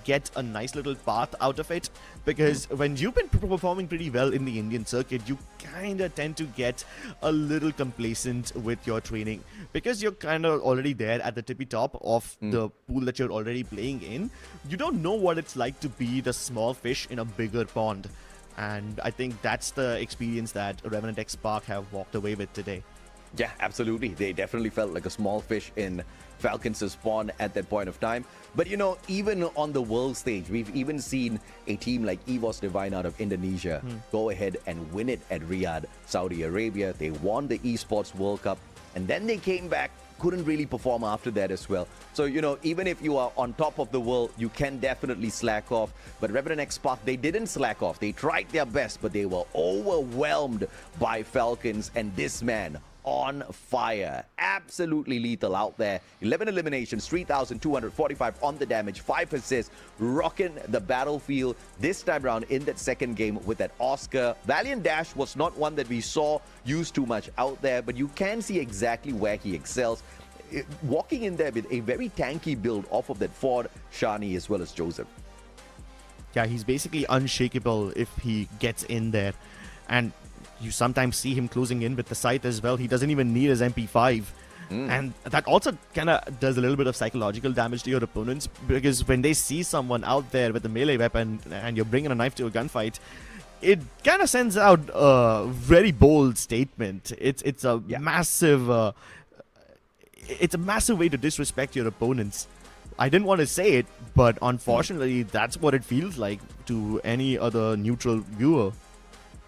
get a nice little path out of it. Because when you've been performing pretty well in the Indian circuit, you kind of tend to get a little complacent with your training, because you're kind of already there at the tippy top of the pool that you're already playing in. You don't know what it's like to be the small fish in a bigger pond. And I think that's the experience that REVENANT XSPARK have walked away with today. Yeah, absolutely. They definitely felt like a small fish in Falcons' spawn at that point of time. But, you know, even on the world stage, we've even seen a team like EVOS Divine out of Indonesia go ahead and win it at Riyadh, Saudi Arabia. They won the Esports World Cup, and then they came back, couldn't really perform after that as well. So, you know, even if you are on top of the world, you can definitely slack off. But REVENANT XSPARK, they didn't slack off. They tried their best, but they were overwhelmed by Falcons, and this man, on fire, absolutely lethal out there. 11 eliminations, 3,245 on the damage, 5 assists, rocking the battlefield this time around in that second game with that Oscar. Valiant Dash was not one that we saw used too much out there, but you can see exactly where he excels. Walking in there with a very tanky build off of that Ford, Shani, as well as Joseph. Yeah, he's basically unshakable if he gets in there. And you sometimes see him closing in with the sight as well. He doesn't even need his MP5. And that also kind of does a little bit of psychological damage to your opponents, because when they see someone out there with a melee weapon and you're bringing a knife to a gunfight, it kind of sends out a very bold statement. It's a massive it's a massive way to disrespect your opponents. I didn't want to say it, but unfortunately, that's what it feels like to any other neutral viewer.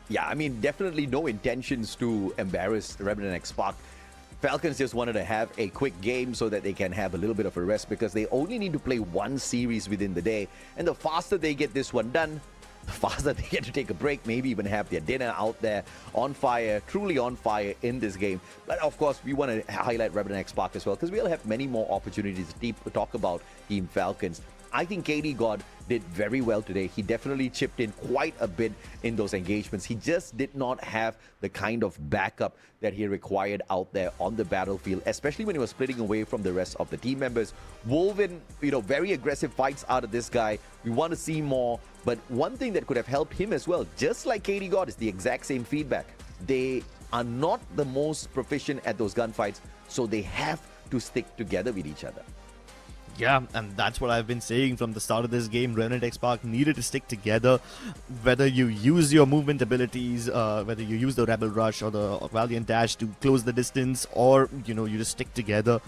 Yeah, I mean, definitely no intentions to embarrass REVENANT XSPARK. Falcons just wanted to have a quick game so that they can have a little bit of a rest because they only need to play one series within the day. And the faster they get this one done, the faster they get to take a break, maybe even have their dinner out there on fire, truly on fire in this game. But of course, we want to highlight REVENANT XSPARK as well because we'll have many more opportunities to talk about Team Falcons. I think KD God did very well today. He definitely chipped in quite a bit in those engagements. He just did not have the kind of backup that he required out there on the battlefield, especially when he was splitting away from the rest of the team members. Woven, very aggressive fights out of this guy. We want to see more. But one thing that could have helped him as well, just like KD God, is the exact same feedback. They are not the most proficient at those gunfights, so they have to stick together with each other. Yeah, and that's what I've been saying from the start of this game. REVENANT XSPARK needed to stick together. Whether you use your movement abilities, whether you use the Rebel Rush or the Valiant Dash to close the distance, or, you just stick together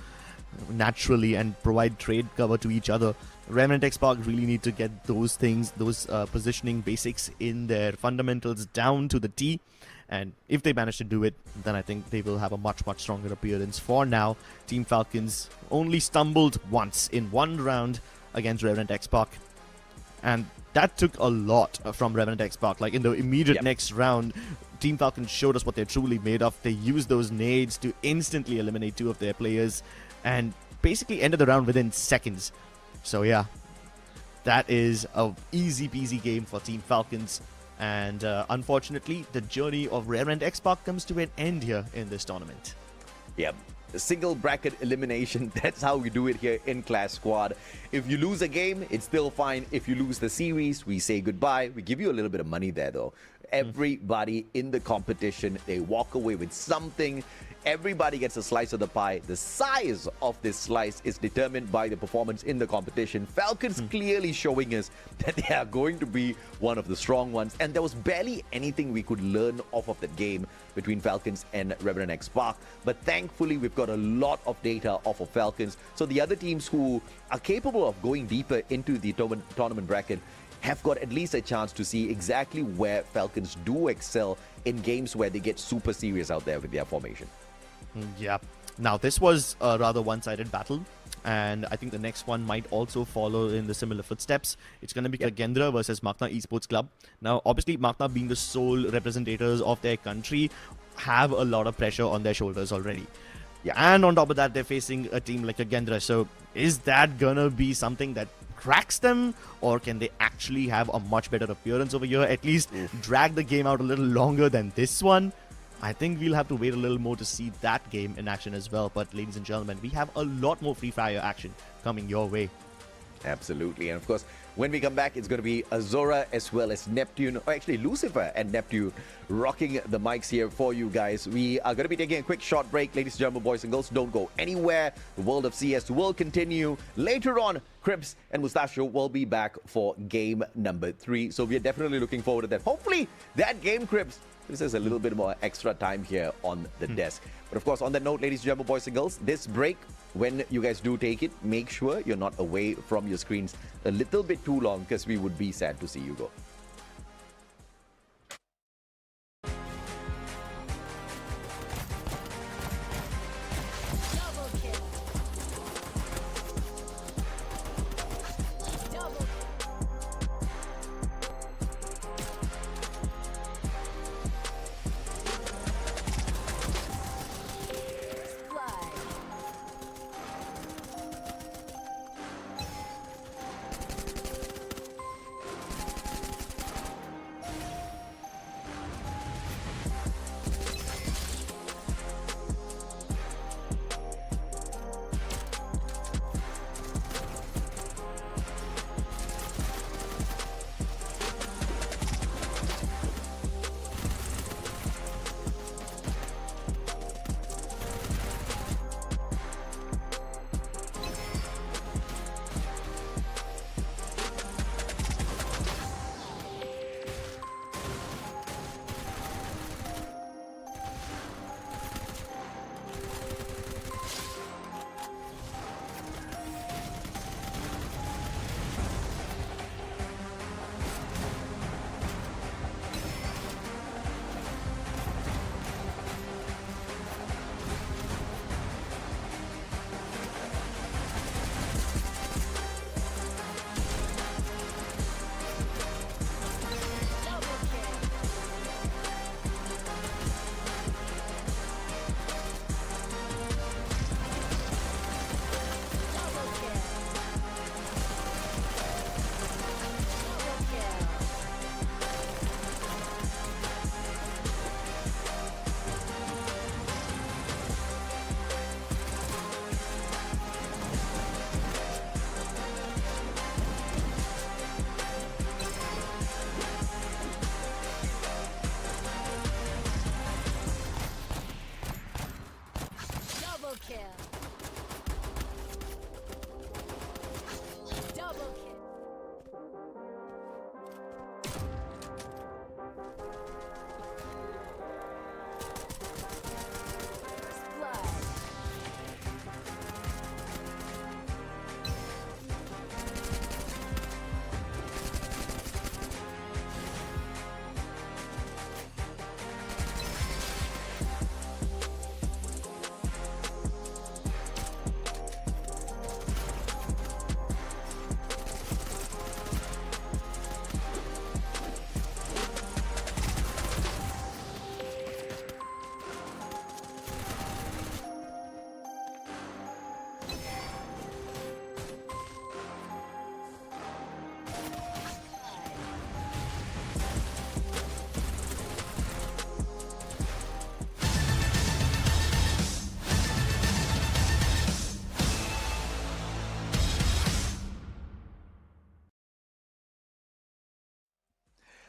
naturally and provide trade cover to each other. REVENANT XSPARK really need to get those things, those positioning basics in their fundamentals down to the T. And if they manage to do it, then I think they will have a much, much stronger appearance. For now, Team Falcons only stumbled once in one round against REVENANT XSPARK. And that took a lot from REVENANT XSPARK. Like in the immediate next round, Team Falcons showed us what they're truly made of. They used those nades to instantly eliminate two of their players and basically ended the round within seconds. So yeah, that is a easy peasy game for Team Falcons. And unfortunately, the journey of REVENANT XSPARK comes to an end here in this tournament. Yeah, the single bracket elimination, that's how we do it here in Clash Squad. If you lose a game, it's still fine. If you lose the series, we say goodbye. We give you a little bit of money there, though. Everybody in the competition, they walk away with something. Everybody gets a slice of the pie. The size of this slice is determined by the performance in the competition. Falcons clearly showing us that they are going to be one of the strong ones. And there was barely anything we could learn off of that game between Falcons and REVENANT XSPARK. But thankfully, we've got a lot of data off of Falcons. So the other teams who are capable of going deeper into the tournament bracket have got at least a chance to see exactly where Falcons do excel in games where they get super serious out there with their formation. Yeah. Now, this was a rather one-sided battle, and I think the next one might also follow in the similar footsteps. It's going to be Kagendra versus MAQNA Esports Club. Now, obviously, MAQNA being the sole representatives of their country have a lot of pressure on their shoulders already. Yeah. And on top of that, they're facing a team like Kagendra. So, is that going to be something that cracks them, or can they actually have a much better appearance over here? At least drag the game out a little longer than this one? I think we'll have to wait a little more to see that game in action as well. But ladies and gentlemen, we have a lot more Free Fire action coming your way. Absolutely. And of course, when we come back, it's going to be Azora as well as Neptune, or actually Lucifer and Neptune, rocking the mics here for you guys. We are going to be taking a quick short break. Ladies and gentlemen, boys and girls, don't go anywhere. The world of CS will continue. Later on, Crips and Mustachio will be back for game number 3. So we are definitely looking forward to that. Hopefully, that game, Crips, this is a little bit more extra time here on the desk. But of course, on that note, ladies and gentlemen, boys and girls, this break, when you guys do take it, make sure you're not away from your screens a little bit too long, because we would be sad to see you go.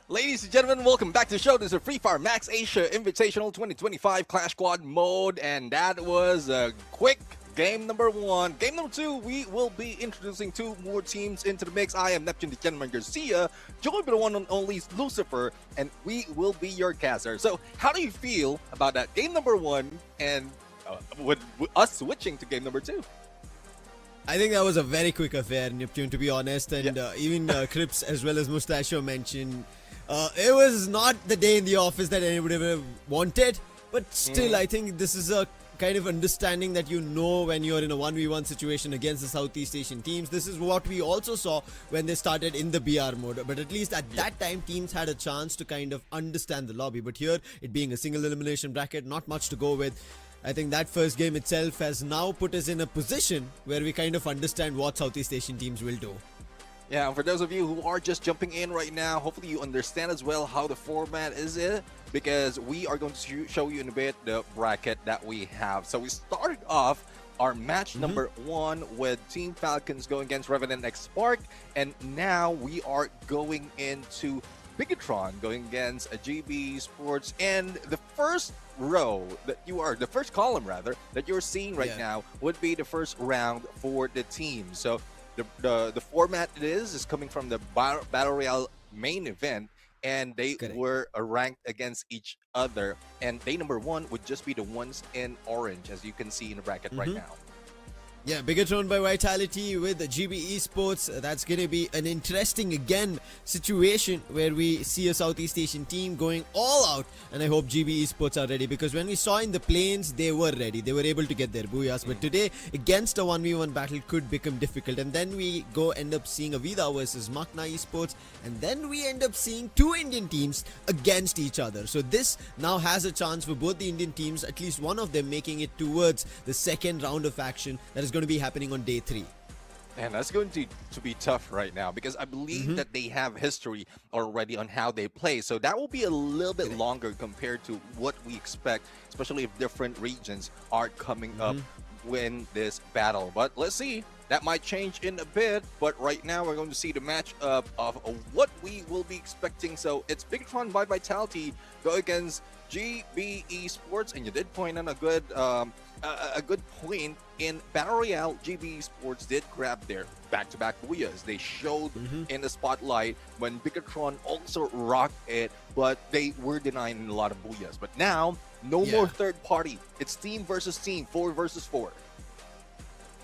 Ladies and gentlemen, welcome back to the show. This is Free Fire Max Asia Invitational 2025 Clash Squad mode, and that was a quick game number 1. Game number 2, we will be introducing 2 more teams into the mix. I am Neptune the Gentleman Garcia, joined by the one and only Lucifer, and we will be your caster. So, how do you feel about that game number 1 and with us switching to game number 2? I think that was a very quick affair, Neptune, to be honest, and even Crips as well as Mustachio mentioned. It was not the day in the office that anybody ever wanted, but still, I think this is a kind of understanding that you know when you're in a 1v1 situation against the Southeast Asian teams. This is what we also saw when they started in the BR mode, but at least at that time, teams had a chance to kind of understand the lobby. But here, it being a single elimination bracket, not much to go with. I think that first game itself has now put us in a position where we kind of understand what Southeast Asian teams will do. Yeah, and for those of you who are just jumping in right now, hopefully you understand as well how the format is because we are going to show you in a bit the bracket that we have. So we started off our match number 1 with Team Falcons going against REVENANT XSPARK, and now we are going into BIGETRON going against a GB Esports, and the first row that you are, the first column rather, that you're seeing right now would be the first round for the team. So the format is coming from the Battle Royale main event, and they were ranked against each other, and day number 1 would just be the ones in orange, as you can see in the bracket right now. Yeah, BIGETRON by Vitality with GB Esports. That's going to be an interesting, again, situation where we see a Southeast Asian team going all out. And I hope GB Esports are ready, because when we saw in the plains, they were ready. They were able to get their booyahs. But today, against a 1v1 battle could become difficult. And then we end up seeing AVIDA versus MAQNA Esports. And then we end up seeing 2 Indian teams against each other. So this now has a chance for both the Indian teams, at least one of them, making it towards the second round of action that is going to be happening on day 3. And that's going to be tough right now, because I believe that they have history already on how they play. So that will be a little bit longer compared to what we expect, especially if different regions are coming up win this battle. But let's see. That might change in a bit, but right now we're going to see the matchup of what we will be expecting. So it's BIGETRON by Vitality go against GB Esports, and you did point on a good point in Battle Royale. GB Esports did grab their back-to-back booyahs. They showed in the spotlight when BIGETRON also rocked it, but they were denying a lot of booyahs. But now, no more third party. It's team versus team, 4 versus 4.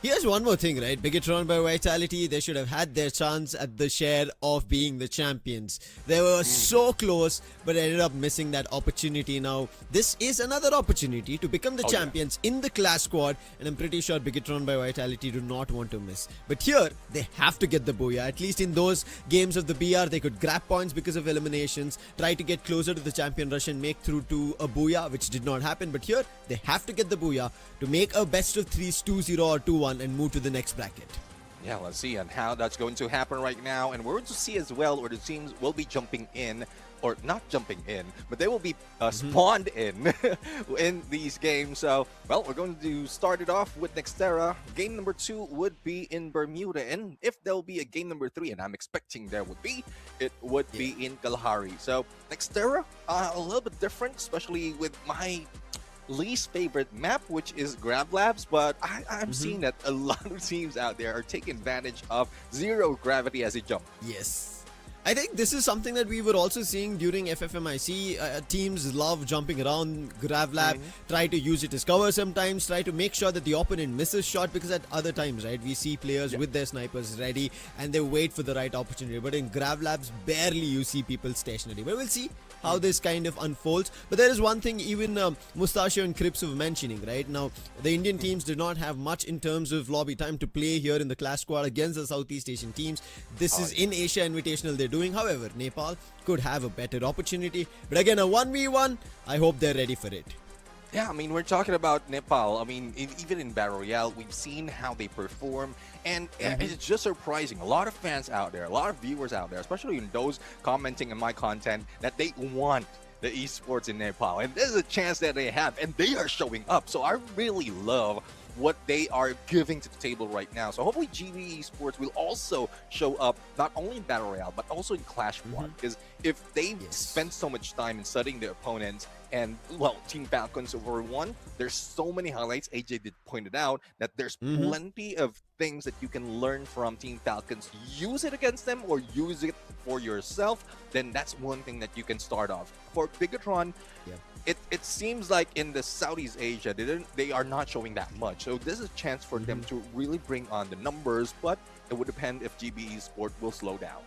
Here's one more thing, right? BIGETRON by Vitality, they should have had their chance at the share of being the champions. They were so close, but ended up missing that opportunity. Now, this is another opportunity to become the champions in the Clash Squad, and I'm pretty sure BIGETRON by Vitality do not want to miss. But here, they have to get the booyah. At least in those games of the BR, they could grab points because of eliminations, try to get closer to the champion rush and make through to a booyah, which did not happen. But here, they have to get the booyah to make a best of 3s 2-0 or 2-1 and move to the next bracket. Yeah, let's see on how that's going to happen right now. And we're going to see as well where the teams will be jumping in, or not jumping in, but they will be spawned in these games. So, well, we're going to start it off with Nextera. Game number 2 would be in Bermuda. And if there will be a game number 3, and I'm expecting there would be, it would be in Kalahari. So, Nextera, a little bit different, especially with my least favorite map, which is Grab Labs, but I'm seeing that a lot of teams out there are taking advantage of zero gravity as they jump. Yes. I think this is something that we were also seeing during FFMAI. Teams love jumping around Grab Lab, try to use it as cover sometimes, try to make sure that the opponent misses shot, because at other times, right, we see players with their snipers ready and they wait for the right opportunity. But in Grab Labs, barely you see people stationary. But we'll see how this kind of unfolds. But there is one thing even Mustachio and Crips were mentioning, right? Now, the Indian teams did not have much in terms of lobby time to play here in the Clash Squad against the Southeast Asian teams. This is in Asia Invitational they're doing. However, Nepal could have a better opportunity. But again, a 1v1, I hope they're ready for it. Yeah, I mean, we're talking about Nepal. I mean, even in Battle Royale, we've seen how they perform, and it's just surprising. A lot of fans out there, a lot of viewers out there, especially in those commenting on my content, that they want the esports in Nepal. And there's a chance that they have, and they are showing up. So I really love what they are giving to the table right now. So hopefully GB Esports will also show up not only in Battle Royale, but also in Clash Squad. Because if they spend so much time in studying their opponents, and well, Team Falcons over one, there's so many highlights. AJ did point it out that there's plenty of things that you can learn from Team Falcons. Use it against them or use it for yourself, then that's one thing that you can start off. For BIGETRON, it seems like in the Southeast Asia, they are not showing that much. So this is a chance for them to really bring on the numbers, but it would depend if GB Esports will slow down.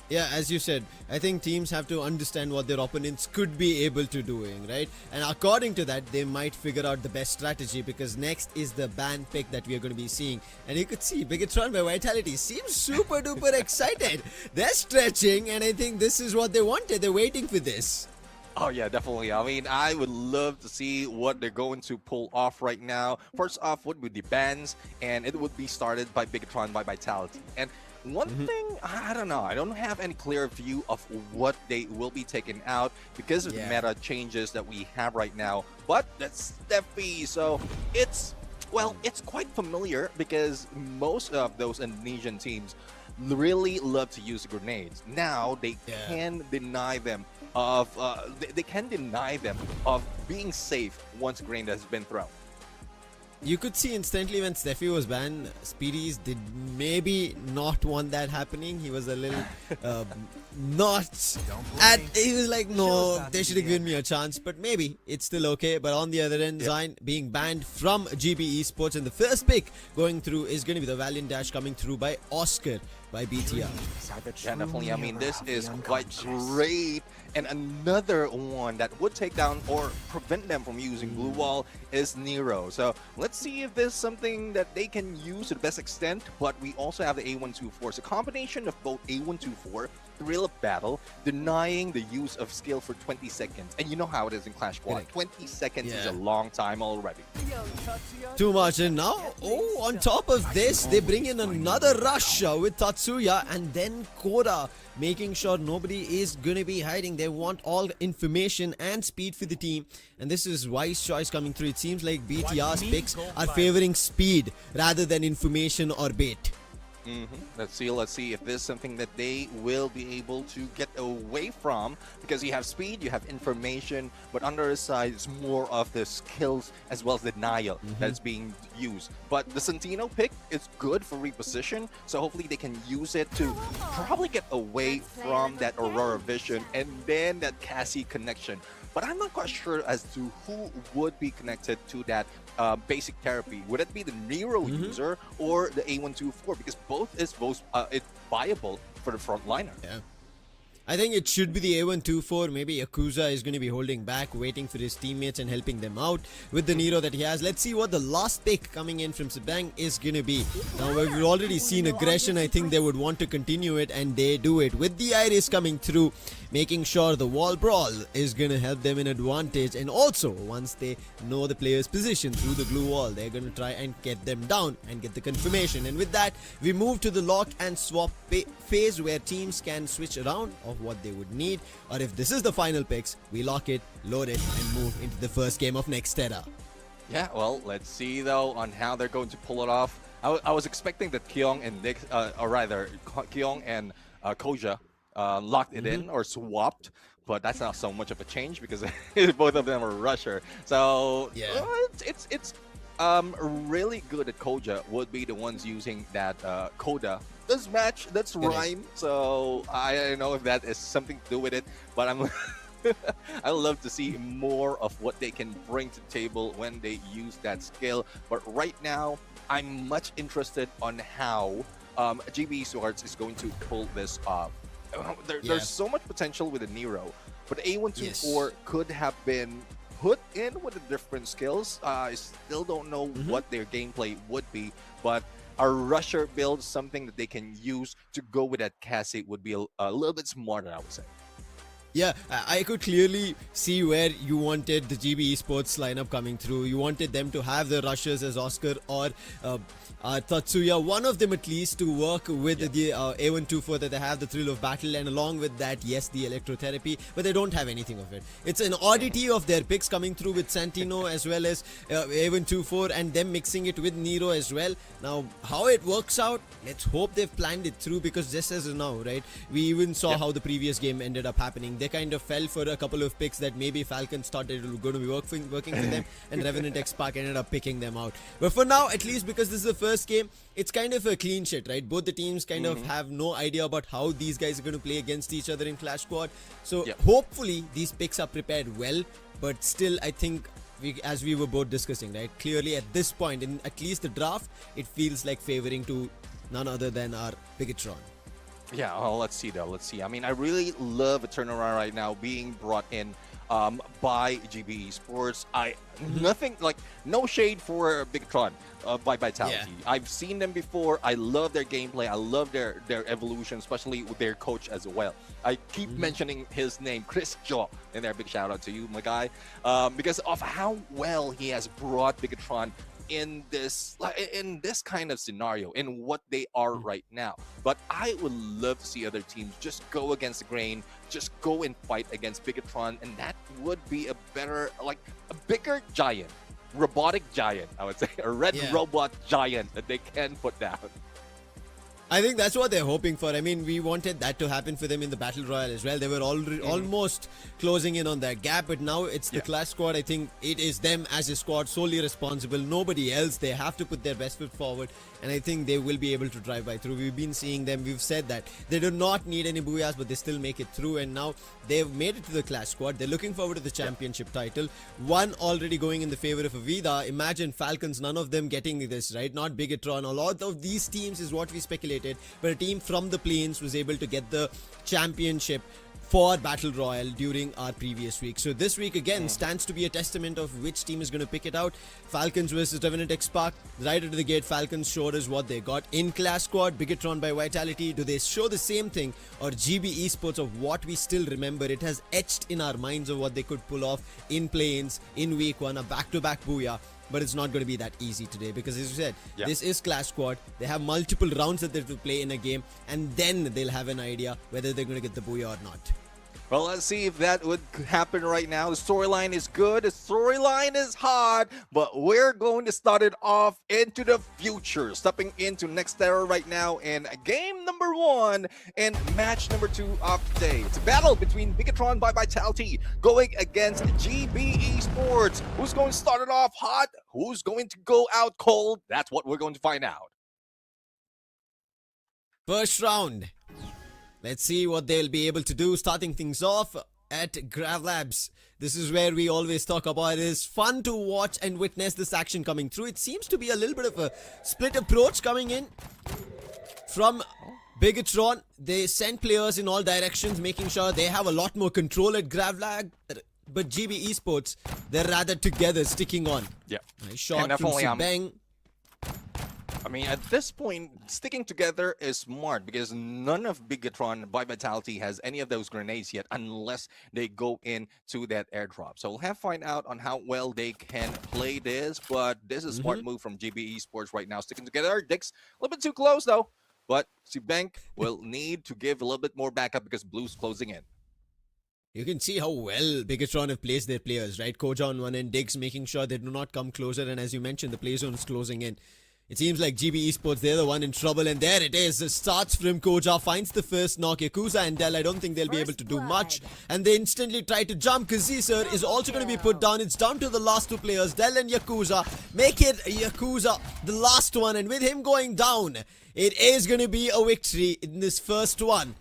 Yeah, as you said, I think teams have to understand what their opponents could be able to doing, right? And according to that, they might figure out the best strategy, because next is the ban pick that we are going to be seeing. And you could see BIGETRON by Vitality seems super duper excited. They're stretching, and I think this is what they wanted. They're waiting for this. Oh yeah, definitely. I mean, I would love to see what they're going to pull off right now. First off would be the bans, and it would be started by BIGETRON by Vitality. And one thing, I don't know, I don't have any clear view of what they will be taking out because of the meta changes that we have right now. But that's Steffi, so it's, well, it's quite familiar because most of those Indonesian teams really love to use grenades. Now they can deny them of they can deny them of being safe once a grenade has been thrown. You could see instantly when Steffi was banned, Speedies did maybe not want that happening. He was a little not at, he was like, no, they should have given me a chance, but maybe it's still okay. But on the other end, Zayn being banned from GB Esports, and the first pick going through is going to be the Valiant Dash coming through by Oscar by BTR. Yeah, definitely. I mean, this is quite great. And another one that would take down or prevent them from using Blue Wall is Nero. So let's see if there's something that they can use to the best extent. But we also have the A124. It's a combination of both A124, Thrill of Battle, denying the use of skill for 20 seconds. And you know how it is in Clash Squad. 20 seconds is a long time already. Too much. And now, on top of this, they bring in another rush with Tatsuya and then Koda, making sure nobody is going to be hiding. They want all information and speed for the team, and this is wise choice coming through. It seems like BTR's picks are favoring speed rather than information or bait. Let's see if there's something that they will be able to get away from, because you have speed, you have information, but on the other side it's more of the skills as well as denial that's being used. But the Santino pick is good for reposition, so hopefully they can use it to probably get away from that Aurora Vision and then that Cassie connection. But I'm not quite sure as to who would be connected to that basic therapy. Would it be the Nero user or the A124? Because both is it's viable for the frontliner. Yeah. I think it should be the A124. Maybe Yakuza is going to be holding back, waiting for his teammates and helping them out with the Nero that he has. Let's see what the last pick coming in from Sabang is going to be. Now, we've already seen aggression. I think they would want to continue it, and they do it with the Iris coming through, making sure the wall brawl is going to help them in advantage. And also, once they know the player's position through the glue wall, they're going to try and get them down and get the confirmation. And with that, we move to the lock and swap phase, where teams can switch around of what they would need, or if this is the final picks, we lock it, load it, and move into the first game of next era. Yeah, well, let's see though on how they're going to pull it off. I was expecting that Keong and Nick, or rather Keong and Koja locked it in or swapped, but that's not so much of a change because both of them are rusher. So it's really good at Koja would be the ones using that Coda. Does match, that's rhyme, so I don't know if that is something to do with it, but I'm I love to see more of what they can bring to the table when they use that skill. But right now, I'm much interested on how GB Esports is going to pull this off. There's so much potential with the Nero, but A124 could have been put in with the different skills. I still don't know what their gameplay would be, but a rusher build, something that they can use to go with that Cassie, would be a little bit smarter, I would say. Yeah, I could clearly see where you wanted the GB Esports lineup coming through. You wanted them to have the rushers as Oscar or Tatsuya, one of them at least, to work with the A124, that they have the thrill of battle, and along with that, yes, the electrotherapy, but they don't have anything of it. It's an oddity of their picks coming through with Santino as well as A124, and them mixing it with Nero as well. Now, how it works out, let's hope they've planned it through, because just as of now, right, we even saw how the previous game ended up happening. They kind of fell for a couple of picks that maybe Falcons thought it was going to be working for them, and Revenant XSPARK ended up picking them out. But for now, at least, because this is the first game, it's kind of a clean shit, right? Both the teams kind of have no idea about how these guys are going to play against each other in Clash Squad. So hopefully these picks are prepared well, but still, I think, as we were both discussing, right, clearly at this point, in at least the draft, it feels like favoring to none other than our BIGETRON. Yeah, well, let's see though. Let's see. I mean, I really love a turnaround right now being brought in by GB Esports. Nothing like no shade for BIGETRON by Vitality. Yeah. I've seen them before. I love their gameplay. I love their evolution, especially with their coach as well. I keep mentioning his name, Chris Jaw, in there. Big shout out to you, my guy, because of how well he has brought BIGETRON in this kind of scenario, in what they are right now. But I would love to see other teams just go against the grain, just go and fight against BIGETRON, and that would be a better, like a bigger giant, robotic giant, I would say, a red robot giant that they can put down. I think that's what they're hoping for. I mean, we wanted that to happen for them in the Battle Royale as well. They were almost closing in on that gap, but now it's the Clash Squad. I think it is them as a squad solely responsible. Nobody else. They have to put their best foot forward, and I think they will be able to drive by through. We've been seeing them. We've said that they do not need any booyahs, but they still make it through, and now they've made it to the Clash Squad. They're looking forward to the championship title. One already going in the favor of AVIDA. Imagine Falcons, none of them getting this, right? Not BIGETRON. A lot of these teams is what we speculated, but a team from the Plains was able to get the championship for Battle Royale during our previous week. So this week again stands to be a testament of which team is going to pick it out. Falcons versus Revenant XSPARK. Right out of the gate, Falcons showed us what they got in Clash Squad. BIGETRON by Vitality. Do they show the same thing, or GB Esports of what we still remember? It has etched in our minds of what they could pull off in Plains in week 1, a back-to-back booyah. But it's not going to be that easy today, because as you said, this is Clash Squad. They have multiple rounds that they have to play in a game, and then they'll have an idea whether they're going to get the booyah or not. Well, let's see if that would happen right now. The storyline is good. The storyline is hard, but we're going to start it off into the future. Stepping into next era right now in game number 1 and match number 2 of the day. It's a battle between BIGETRON by Vitality going against GB Esports. Who's going to start it off hot? Who's going to go out cold? That's what we're going to find out. First round. Let's see what they'll be able to do. Starting things off at Grav Labs. This is where we always talk about it. It's fun to watch and witness this action coming through. It seems to be a little bit of a split approach coming in from BIGETRON. They send players in all directions, making sure they have a lot more control at Grav Lab. But GB Esports, they're rather together, sticking on. Yeah. Nice shot from Bang. I mean, at this point, sticking together is smart, because none of BIGETRON by Vitality has any of those grenades yet, unless they go into that airdrop. So we'll have to find out on how well they can play this, but this is a smart move from GB Esports right now, sticking together. Dix a little bit too close though, but Bank will need to give a little bit more backup because Blue's closing in. You can see how well BIGETRON have placed their players, right? Koja on one end, Diggs making sure they do not come closer, and as you mentioned, the play zone is closing in. It seems like GB Esports, they're the one in trouble, and there it is. It starts from Koja, finds the first knock. Yakuza and Dell, I don't think they'll be able to do much. And they instantly try to jump. Kazisar is also going to be put down. It's down to the last 2 players, Dell and Yakuza. Make it Yakuza, the last one. And with him going down, it is going to be a victory in this first one.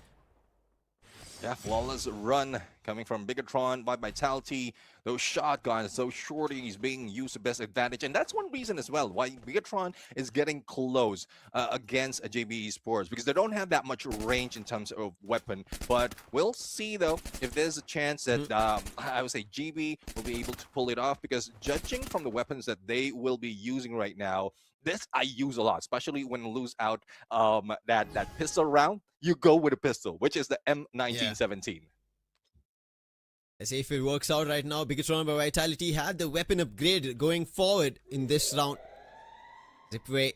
Yeah, flawless run coming from BIGETRON by Vitality. Those shotguns, those shorties being used to best advantage. And that's one reason as well why BIGETRON is getting close against JB Esports, because they don't have that much range in terms of weapon. But we'll see, though, if there's a chance that I would say GB will be able to pull it off, because judging from the weapons that they will be using right now, this I use a lot, especially when lose out that pistol round. You go with a pistol, which is the M1917. As if it works out right now, BIGETRON by Vitality had the weapon upgrade going forward in this round. Zipway.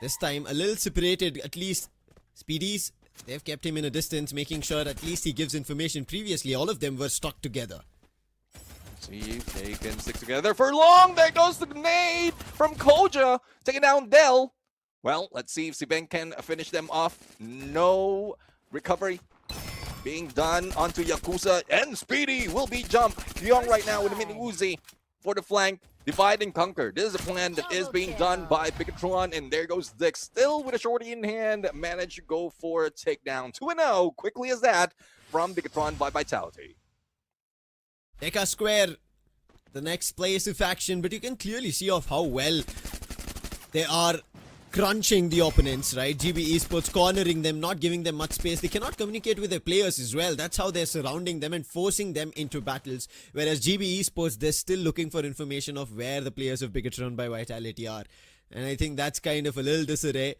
This time a little separated, at least Speedies. They've kept him in a distance, making sure at least he gives information. Previously, all of them were stuck together. See if they can stick together for long. There goes the grenade from Koja, taking down Dell. Well, let's see if Sibeng can finish them off. No recovery being done onto Yakuza, and Speedy will be jumped. Kyong right now with a mini Uzi for the flank. Divide and conquer. This is a plan that is being done by BIGETRON, and there goes Dix, still with a shorty in hand. Managed to go for a takedown. 2-0, quickly as that, from BIGETRON by Vitality. Deka Square, the next place of action, but you can clearly see off how well they are crunching the opponents, right? GB Esports cornering them, not giving them much space. They cannot communicate with their players as well. That's how they're surrounding them and forcing them into battles. Whereas GB Esports, they're still looking for information of where the players of BIGETRON by Vitality are. And I think that's kind of a little disarray.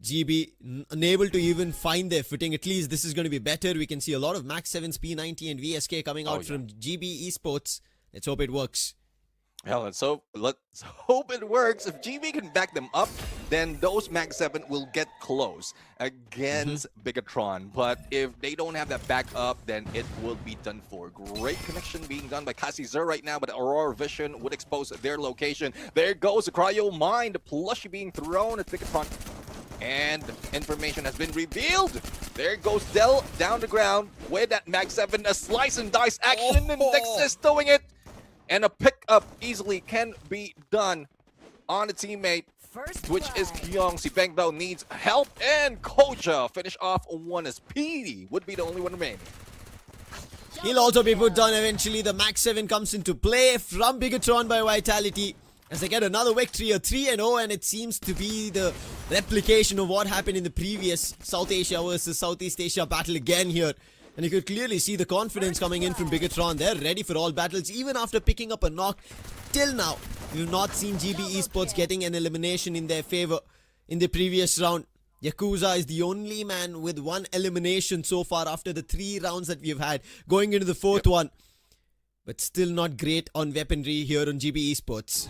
GB unable to even find their footing. At least this is going to be better. We can see a lot of Max 7's P90 and VSK coming out from GB Esports. Let's hope it works. Yeah, let's hope it works. If GB can back them up, then those Max 7 will get close against BIGETRON. But if they don't have that backup, then it will be done for. Great connection being done by Kasizer right now, but Aurora Vision would expose their location. There goes the Cryo Mine, the plushie being thrown at BIGETRON. And information has been revealed. There goes Dell down the ground with that Max 7, a slice and dice action, and Dex is throwing it. And a pickup easily can be done on the teammate, which is Kyong. Sibeng though needs help, and Koja finish off one as PD would be the only one remaining. He'll also be put down eventually. The Max 7 comes into play from BIGETRON by Vitality as they get another victory, a 3-0, and it seems to be the replication of what happened in the previous South Asia versus Southeast Asia battle again here. And you could clearly see the confidence coming in from BIGETRON. They're ready for all battles, even after picking up a knock. Till now, we've not seen GB Esports getting an elimination in their favor in the previous round. Yakuza is the only man with one elimination so far after the 3 rounds that we've had, going into the 4th one. But still not great on weaponry here on GB Esports.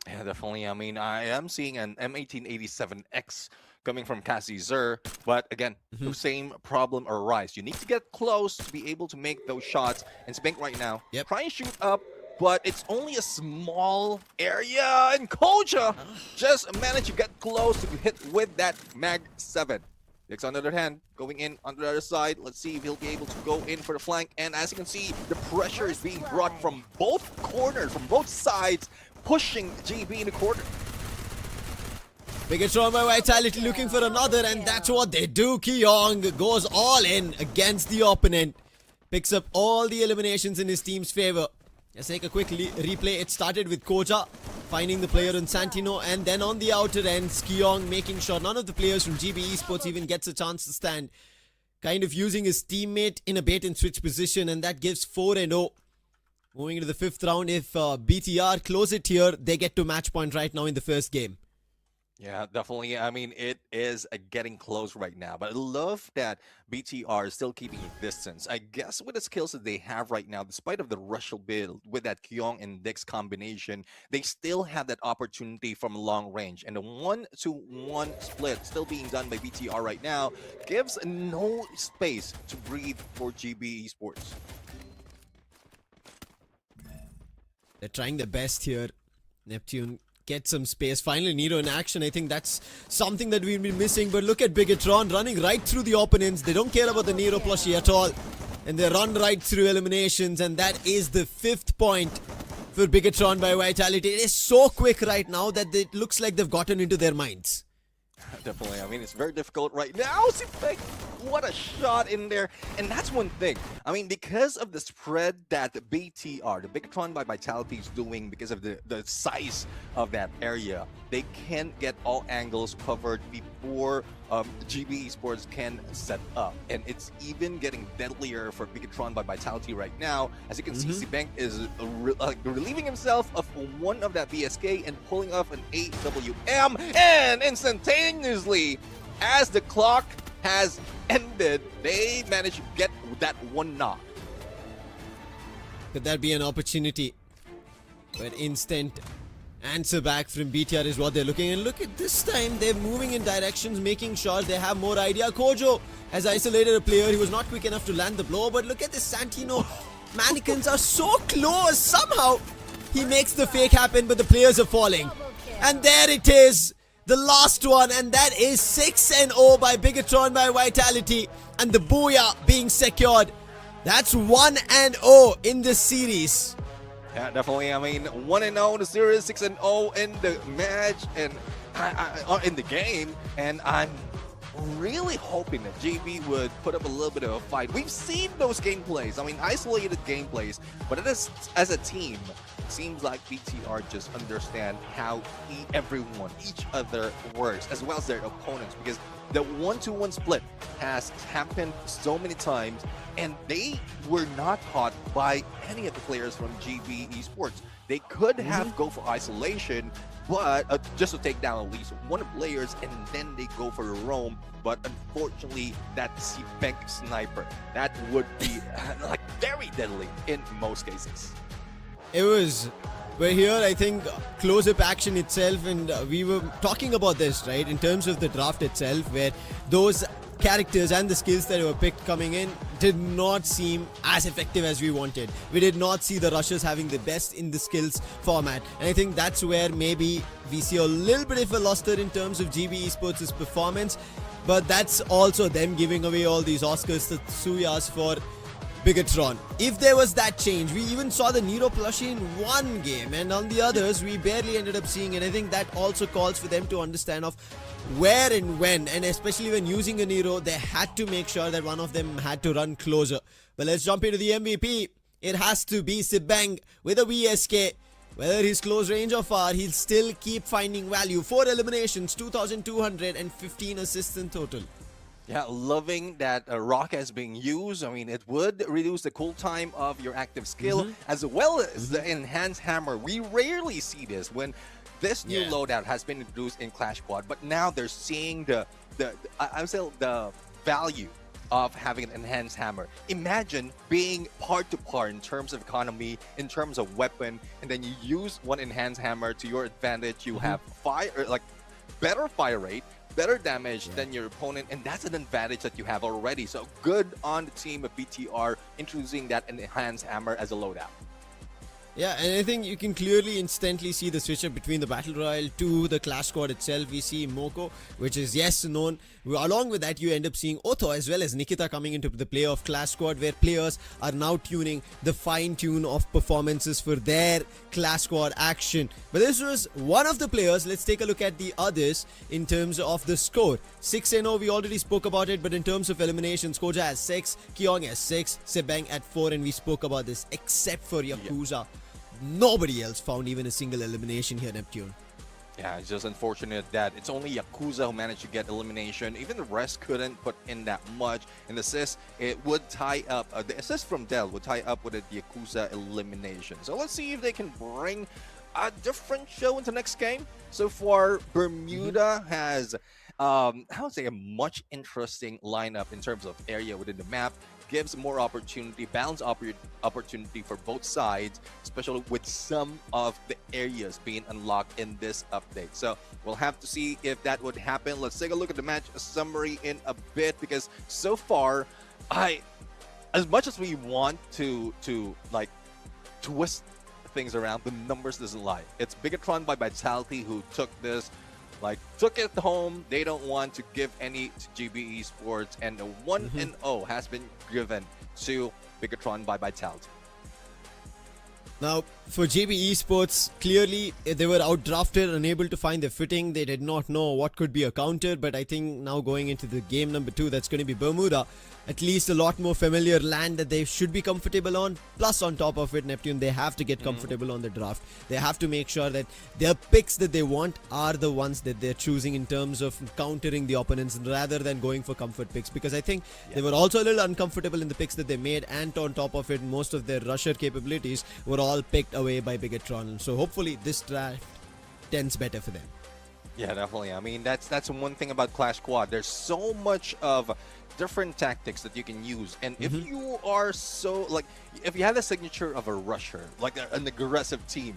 Yeah, definitely. I mean, I am seeing an M1887X coming from Kasizer, but again, the same problem arises. You need to get close to be able to make those shots. And Spank right now, try and shoot up, but it's only a small area, and Koja just managed to get close to hit with that Mag 7. Dix, on the other hand, going in on the other side. Let's see if he'll be able to go in for the flank. And as you can see, the pressure is being brought from both corners, from both sides, pushing GB in the corner. BIGETRON by Vitality looking for another, and that's what they do. Kyong goes all in against the opponent. Picks up all the eliminations in his team's favor. Let's take a quick replay. It started with Koja finding the player on Santino, and then on the outer ends, Kyong making sure none of the players from GB Esports even gets a chance to stand. Kind of using his teammate in a bait and switch position, and that gives 4-0. Moving into the 5th round, if BTR close it here, they get to match point right now in the first game. Yeah, definitely. I mean, it is getting close right now, but I love that BTR is still keeping a distance. I guess with the skills that they have right now, despite of the rushal build with that Kyong and Dix combination, they still have that opportunity from long range. And the 1-to-1 split still being done by BTR right now gives no space to breathe for GB Esports. They're trying their best here. Neptune get some space. Finally, Nero in action. I think that's something that we've been missing. But look at BIGETRON running right through the opponents. They don't care about the Nero plushie at all. And they run right through eliminations. And that is the 5th point for BIGETRON by Vitality. It is so quick right now that it looks like they've gotten into their minds. Definitely. I mean, it's very difficult right now. What a shot in there. And that's one thing. I mean, because of the spread that the BTR, the BIGETRON by Vitality is doing, because of the size of that area, they can get all angles covered before GB Esports can set up. And it's even getting deadlier for BIGETRON by Vitality right now. As you can see, Sibeng is relieving himself of one of that VSK and pulling off an AWM. And instantaneously, as the clock has ended, they managed to get that one knock. Could that be an opportunity? But instant answer back from BTR is what they're looking. And look at this time, they're moving in directions, making sure they have more idea. Kojo has isolated a player. He was not quick enough to land the blow. But look at this Santino. Mannequins are so close. Somehow he makes the fake happen, but the players are falling. And there it is. The last one, and that is 6-0 by BIGETRON by Vitality, and the Booyah being secured. That's 1-0 in this series. Yeah, definitely. I mean, 1-0 in the series, 6-0 in the match, and in the game. And I'm really hoping that JB would put up a little bit of a fight. We've seen those gameplays. I mean, isolated gameplays, but as a team, it seems like BTR just understand how everyone, each other works, as well as their opponents, because the 1-2-1 split has happened so many times, and they were not caught by any of the players from GB Esports. They could have go for isolation, but just to take down at least one of the players, and then they go for a roam. But unfortunately, that bank sniper, that would be like very deadly in most cases. It was. We're here, I think, close-up action itself, and we were talking about this, right, in terms of the draft itself, where those characters and the skills that were picked coming in did not seem as effective as we wanted. We did not see the rushers having the best in the skills format, and I think that's where maybe we see a little bit of a luster in terms of GB Esports' performance, but that's also them giving away all these Oscars to Suyas for BIGETRON. If there was that change, we even saw the Nero plushie in one game, and on the others we barely ended up seeing it. I think that also calls for them to understand of where and when, and especially when using a Nero, they had to make sure that one of them had to run closer. But let's jump into the MVP. It has to be Sibang with a VSK. Whether he's close range or far, he'll still keep finding value. 4 eliminations, 2,215 assists in total. Yeah, loving that rocket is being used. I mean, it would reduce the cool time of your active skill, as well as the enhanced hammer. We rarely see this when this new loadout has been introduced in Clash Squad, but now they're seeing the value of having an enhanced hammer. Imagine being par to par in terms of economy, in terms of weapon, and then you use one enhanced hammer to your advantage. You have better fire rate, better damage than your opponent, and that's an advantage that you have already. So good on the team of BTR introducing that enhanced hammer as a loadout. Yeah, and I think you can clearly instantly see the switch up between the Battle Royale to the Clash Squad itself. We see Moko, which is known. Along with that, you end up seeing Otho as well as Nikita coming into the play of Clash Squad, where players are now tuning the fine tune of performances for their Clash Squad action. But this was one of the players. Let's take a look at the others in terms of the score. 6-0, we already spoke about it, but in terms of eliminations, Koja has 6, Keong has 6, Sebang at 4, and we spoke about this except for Yakuza. Nobody else found even a single elimination here, Neptune. Yeah, it's just unfortunate that it's only Yakuza who managed to get elimination. Even the rest couldn't put in that much. And the assist, it would tie up, the assist from Dell would tie up with the Yakuza elimination. So let's see if they can bring a different show into the next game. So far, Bermuda has, I would say, a much interesting lineup in terms of area within the map. Gives more opportunity, balanced opportunity for both sides, especially with some of the areas being unlocked in this update. So we'll have to see if that would happen. Let's take a look at the match summary in a bit, because so far, as much as we want to like twist things around, the numbers doesn't lie. It's BIGETRON by Vitality who took it home. They don't want to give any to GB Esports, and the 1-0 has been given to BIGETRON by Vitality. Now, for GB Esports, clearly they were outdrafted, unable to find their footing. They did not know what could be a counter, but I think now going into the game number 2, that's going to be Bermuda. At least a lot more familiar land that they should be comfortable on. Plus, on top of it, Neptune, they have to get comfortable on the draft. They have to make sure that their picks that they want are the ones that they're choosing in terms of countering the opponents, rather than going for comfort picks. Because I think they were also a little uncomfortable in the picks that they made, and on top of it, most of their rusher capabilities were all picked away by BIGETRON. So hopefully this draft tends better for them. Yeah, definitely. I mean, that's one thing about Clash Squad. There's so much of different tactics that you can use, and if you are if you have the signature of a rusher, like an aggressive team,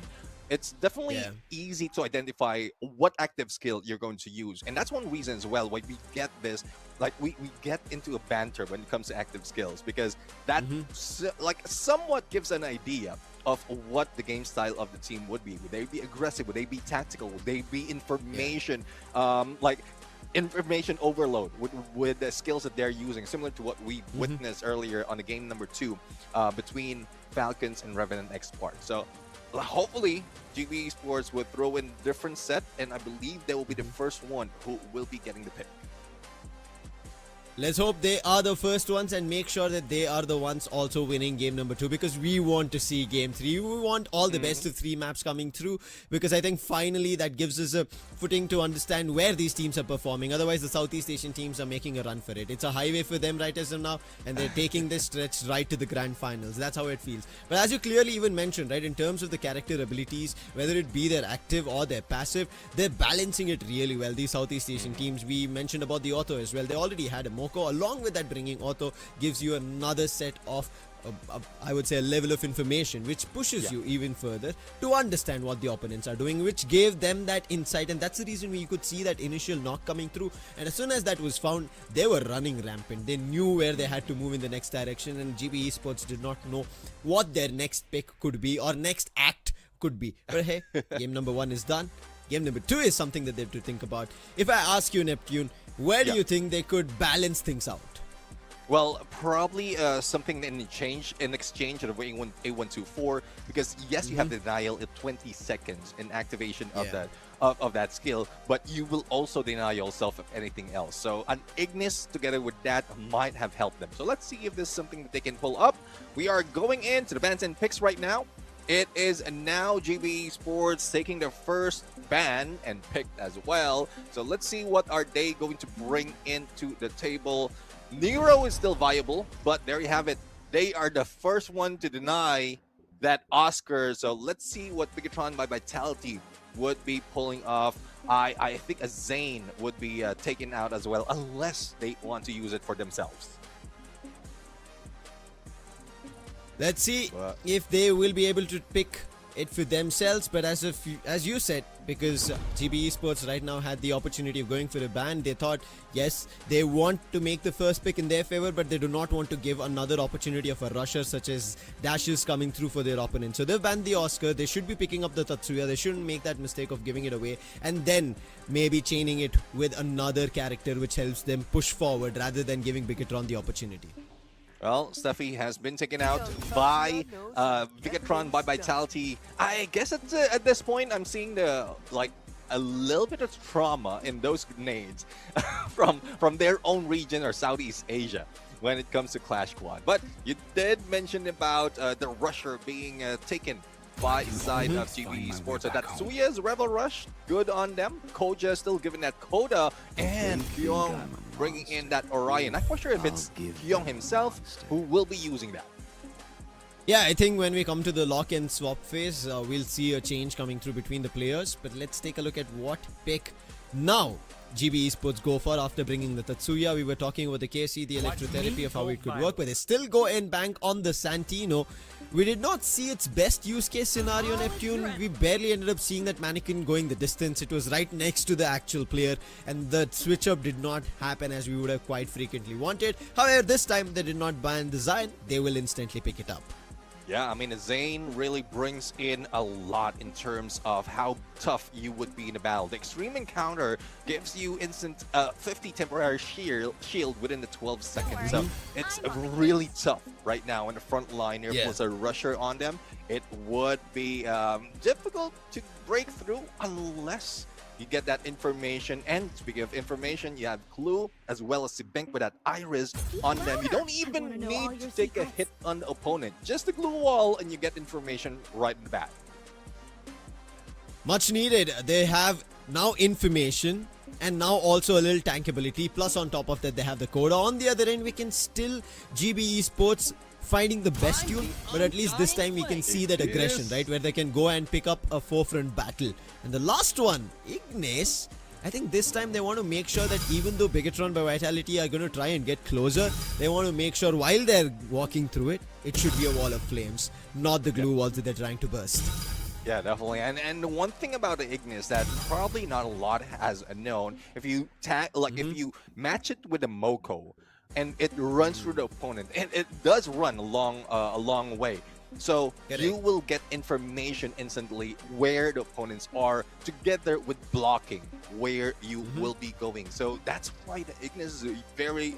it's definitely easy to identify what active skill you're going to use. And that's one reason as well why we get this, like we get into a banter when it comes to active skills, because that somewhat gives an idea of what the game style of the team would be. Would they be aggressive? Would they be tactical? Would they be information, information overload with the skills that they're using, similar to what we witnessed earlier on the game number 2 between Falcons and REVENANT XSPARK. So hopefully GB Esports will throw in different set, and I believe they will be the first one who will be getting the pick. Let's hope they are the first ones and make sure that they are the ones also winning game number 2, because we want to see game 3. We want all the best of 3 maps coming through, because I think finally that gives us a footing to understand where these teams are performing. Otherwise, the Southeast Asian teams are making a run for it. It's a highway for them right as of now, and they're taking this stretch right to the grand finals. That's how it feels. But as you clearly even mentioned, right, in terms of the character abilities, whether it be their active or their passive, they're balancing it really well. These Southeast Asian teams, we mentioned about the Auto as well. They already had a Moko. Along with that, bringing Auto gives you another set of I would say a level of information which pushes you even further to understand what the opponents are doing, which gave them that insight. And that's the reason we could see that initial knock coming through, and as soon as that was found, they were running rampant. They knew where they had to move in the next direction, and GB Esports did not know what their next pick could be or next act could be. But hey, game number 1 is done. Game number 2 is something that they have to think about. If I ask you, Neptune, where do you think they could balance things out? Well, probably something in exchange of A124, because yes, you have the denial at 20 seconds in activation of that of that skill, but you will also deny yourself of anything else. So an Ignis together with that might have helped them. So let's see if this is something that they can pull up. We are going into the bans and picks right now. It is now GB Esports taking their first ban and picked as well. So let's see what are they going to bring into the table. Nero is still viable, but there you have it. They are the first one to deny that Oscar. So let's see what BIGETRON by Vitality would be pulling off. I think a Zane would be taken out as well, unless they want to use it for themselves. Let's see if they will be able to pick it for themselves. But as you said, because GB Esports right now had the opportunity of going for a ban, they thought, yes, they want to make the first pick in their favor, but they do not want to give another opportunity of a rusher such as dashes coming through for their opponent. So they've banned the Oscar. They should be picking up the Tatsuya. They shouldn't make that mistake of giving it away and then maybe chaining it with another character which helps them push forward rather than giving BIGETRON the opportunity. Well, Steffi has been taken out by BIGETRON by Vitality. I guess at this point, I'm seeing a little bit of trauma in those grenades from their own region or Southeast Asia when it comes to Clash Squad. But you did mention about the rusher being taken by side of GB Esports. So Tatsuya's Rebel Rush, good on them. Koja still giving that Coda, and Kyung bringing in that Orion. I'm not sure if it's Kyung himself who will be using that. Yeah, I think when we come to the lock and swap phase, we'll see a change coming through between the players. But let's take a look at what pick now GB Esports go for after bringing the Tatsuya. We were talking about the KC, the electrotherapy of how it could work, but they still go and bank on the Santino. We did not see its best use case scenario, Neptune. We barely ended up seeing that mannequin going the distance. It was right next to the actual player, and the switch up did not happen as we would have quite frequently wanted. However, this time they did not ban the Zion. They will instantly pick it up. Yeah, I mean, Zane really brings in a lot in terms of how tough you would be in a battle. The Extreme Encounter gives you instant 50 temporary shield within the 12 seconds. So it's really tough right now in the front line. Here plus a rusher on them. It would be difficult to break through unless you get that information. And speaking of information, you have Clue as well as Sibink with that Iris on them. You don't even need to take a hit on the opponent. Just a glue wall and you get information right in the back. Much needed. They have now information and now also a little tankability. Plus on top of that, they have the Coda. On the other end, we can still GB Esports finding the best tune, but at least this time we can see that aggression, right, where they can go and pick up a forefront battle. And the last one, Ignis, I think this time they want to make sure that even though BIGETRON by Vitality are going to try and get closer, they want to make sure while they're walking through it, it should be a wall of flames, not the glue walls that they're trying to burst. Yeah, definitely. And one thing about the Ignis that probably not a lot has known, if you if you match it with a Moko and it runs through the opponent, and it does run a long way. So you will get information instantly where the opponents are, together with blocking where you will be going. So that's why the Ignis is very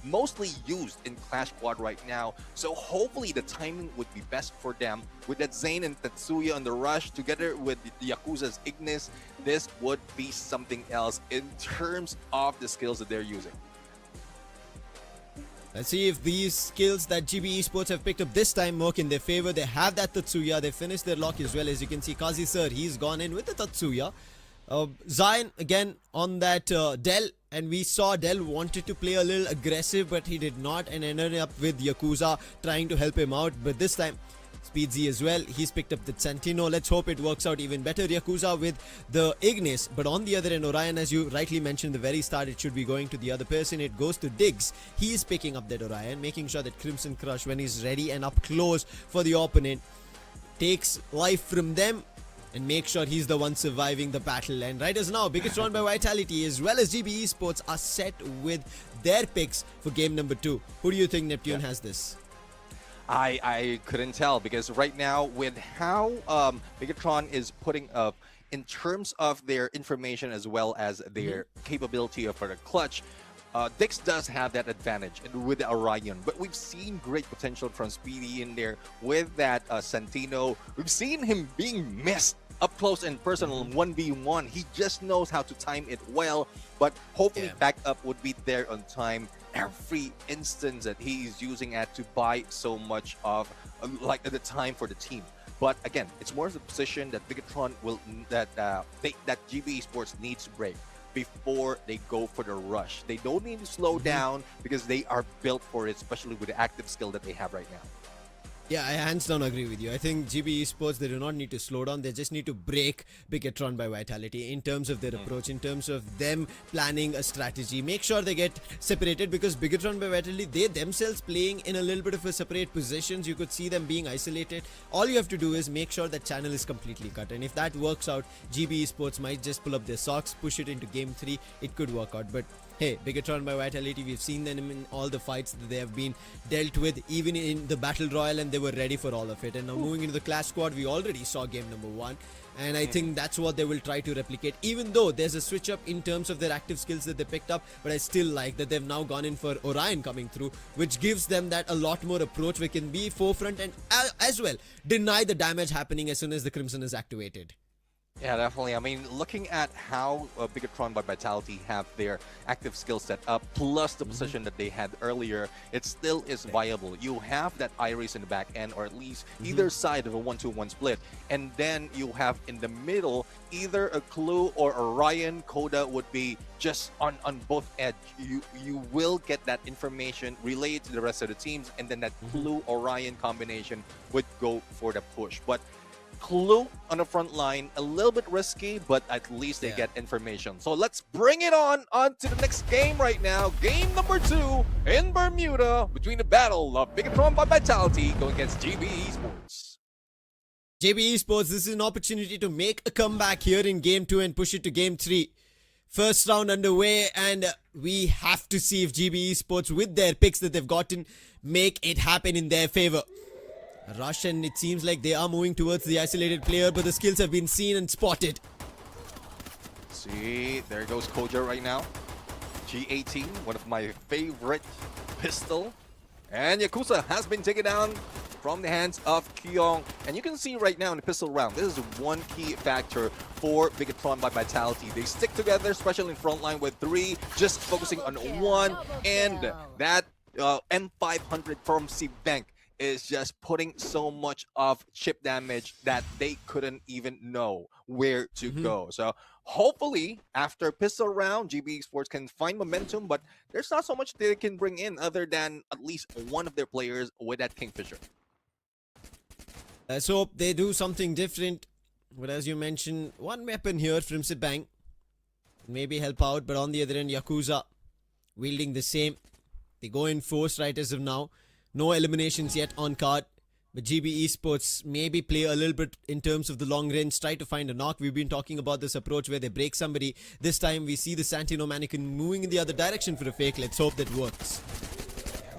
mostly used in Clash Squad right now. So hopefully the timing would be best for them. With that Zane and Tetsuya on the rush, together with the Yakuza's Ignis, this would be something else in terms of the skills that they're using. Let's see if these skills that GB Esports have picked up this time work in their favor. They have that Tetsuya. They finished their lock as well. As you can see, Kazi Sir, he's gone in with the Tetsuya. Zion again on that Del, and we saw Del wanted to play a little aggressive, but he did not, and ended up with Yakuza trying to help him out. But this time Speedsy as well, he's picked up the Santino. Let's hope it works out even better. Yakuza with the Ignis, but on the other end, Orion, as you rightly mentioned at the very start, it should be going to the other person. It goes to Diggs. He's picking up that Orion, making sure that Crimson Crush, when he's ready and up close for the opponent, takes life from them and make sure he's the one surviving the battle. And right as now, BIGETRON by Vitality as well as GB Esports are set with their picks for game number 2. Who do you think Neptune has this? I couldn't tell, because right now with how BIGETRON is putting up in terms of their information as well as their capability for the clutch, Dix does have that advantage with the Orion, but we've seen great potential from Speedy in there with that Santino. We've seen him being missed up close and personal 1v1. He just knows how to time it well, but hopefully backup would be there on time every instance that he's using it to buy so much of the time for the team. But again, it's more of the position that BIGETRON will that GB Esports needs to break before they go for the rush. They don't need to slow down because they are built for it, especially with the active skill that they have right now. Yeah, I hands down agree with you. I think GB Esports, they do not need to slow down. They just need to break BIGETRON by Vitality in terms of their approach, in terms of them planning a strategy. Make sure they get separated, because BIGETRON by Vitality, they themselves playing in a little bit of a separate positions. You could see them being isolated. All you have to do is make sure that channel is completely cut. And if that works out, GB Esports might just pull up their socks, push it into game 3. It could work out. But hey, BIGETRON by Vitality, we've seen them in all the fights that they have been dealt with, even in the Battle Royale, and they were ready for all of it. And now moving into the Clash Squad, we already saw game number 1. And I think that's what they will try to replicate, even though there's a switch up in terms of their active skills that they picked up. But I still like that they've now gone in for Orion coming through, which gives them that a lot more approach. We can be forefront and as well deny the damage happening as soon as the Crimson is activated. Yeah, definitely. I mean, looking at how BIGETRON by Vitality have their active skill set up, plus the position that they had earlier, it still is viable. You have that Iris in the back end, or at least either side of a 1-2-1 split. And then you have in the middle, either a Clue or Orion. Coda would be just on both edge. You will get that information relayed to the rest of the teams, and then that Clue-Orion combination would go for the push. But Clue on the front line, a little bit risky, but at least they get information. So let's bring it on to the next game right now. Game number 2 in Bermuda, between the battle of BIGETRON by Vitality going against GB Esports. GB Esports, this is an opportunity to make a comeback here in game 2 and push it to game 3. First round underway, and we have to see if GB Esports, with their picks that they've gotten, make it happen in their favor. Rush, and it seems like they are moving towards the isolated player, but the skills have been seen and spotted. See, there goes Koja right now. G18, one of my favorite pistol. And Yakuza has been taken down from the hands of Kyong. And you can see right now in the pistol round, this is one key factor for BIGETRON by Vitality. They stick together, especially in front line with 3, just focusing on 1. And that M500 from C-Bank is just putting so much of chip damage that they couldn't even know where to go. So hopefully after pistol round, GB Esports can find momentum, but there's not so much they can bring in other than at least one of their players with that Kingfisher. Let's hope they do something different. But as you mentioned, one weapon here from Sibang. maybe help out, but on the other end, Yakuza wielding the same. They go in force right as of now. No eliminations yet on card. But GB Esports maybe play a little bit in terms of the long range, try to find a knock. We've been talking about this approach where they break somebody. This time we see the Santino mannequin moving in the other direction for a fake. Let's hope that works.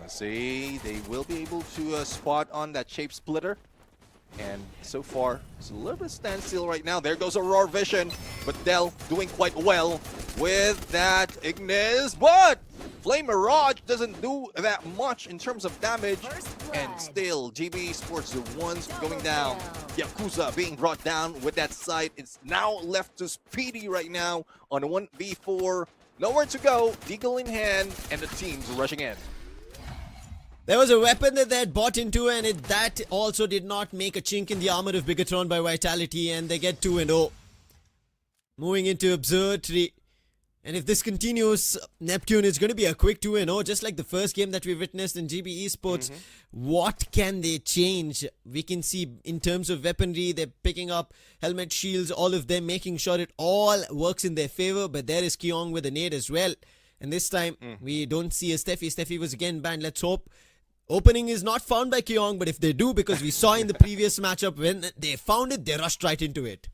Let's see, they will be able to spot on that shape splitter. And so far, it's a little bit standstill right now. There goes Aurora Vision, but Dell doing quite well with that Ignis. But Flame Mirage doesn't do that much in terms of damage. And still, GB Sports the ones going down. Yakuza being brought down with that sight. It's now left to Speedy right now on a 1v4. Nowhere to go, Deagle in hand, and the team's rushing in. There was a weapon that they had bought into, and that also did not make a chink in the armor of BIGETRON by Vitality, and they get 2-0. Moving into Observatory. And if this continues, Neptune is going to be a quick 2-0, just like the first game that we witnessed in GB Esports. What can they change? We can see in terms of weaponry, they're picking up helmet shields, all of them, making sure it all works in their favor. But there is Kyong with a nade as well. And this time, we don't see a Steffi. Steffi was again banned. Let's hope opening is not found by Kyong, but if they do, because we saw in the previous matchup, when they found it, they rushed right into it.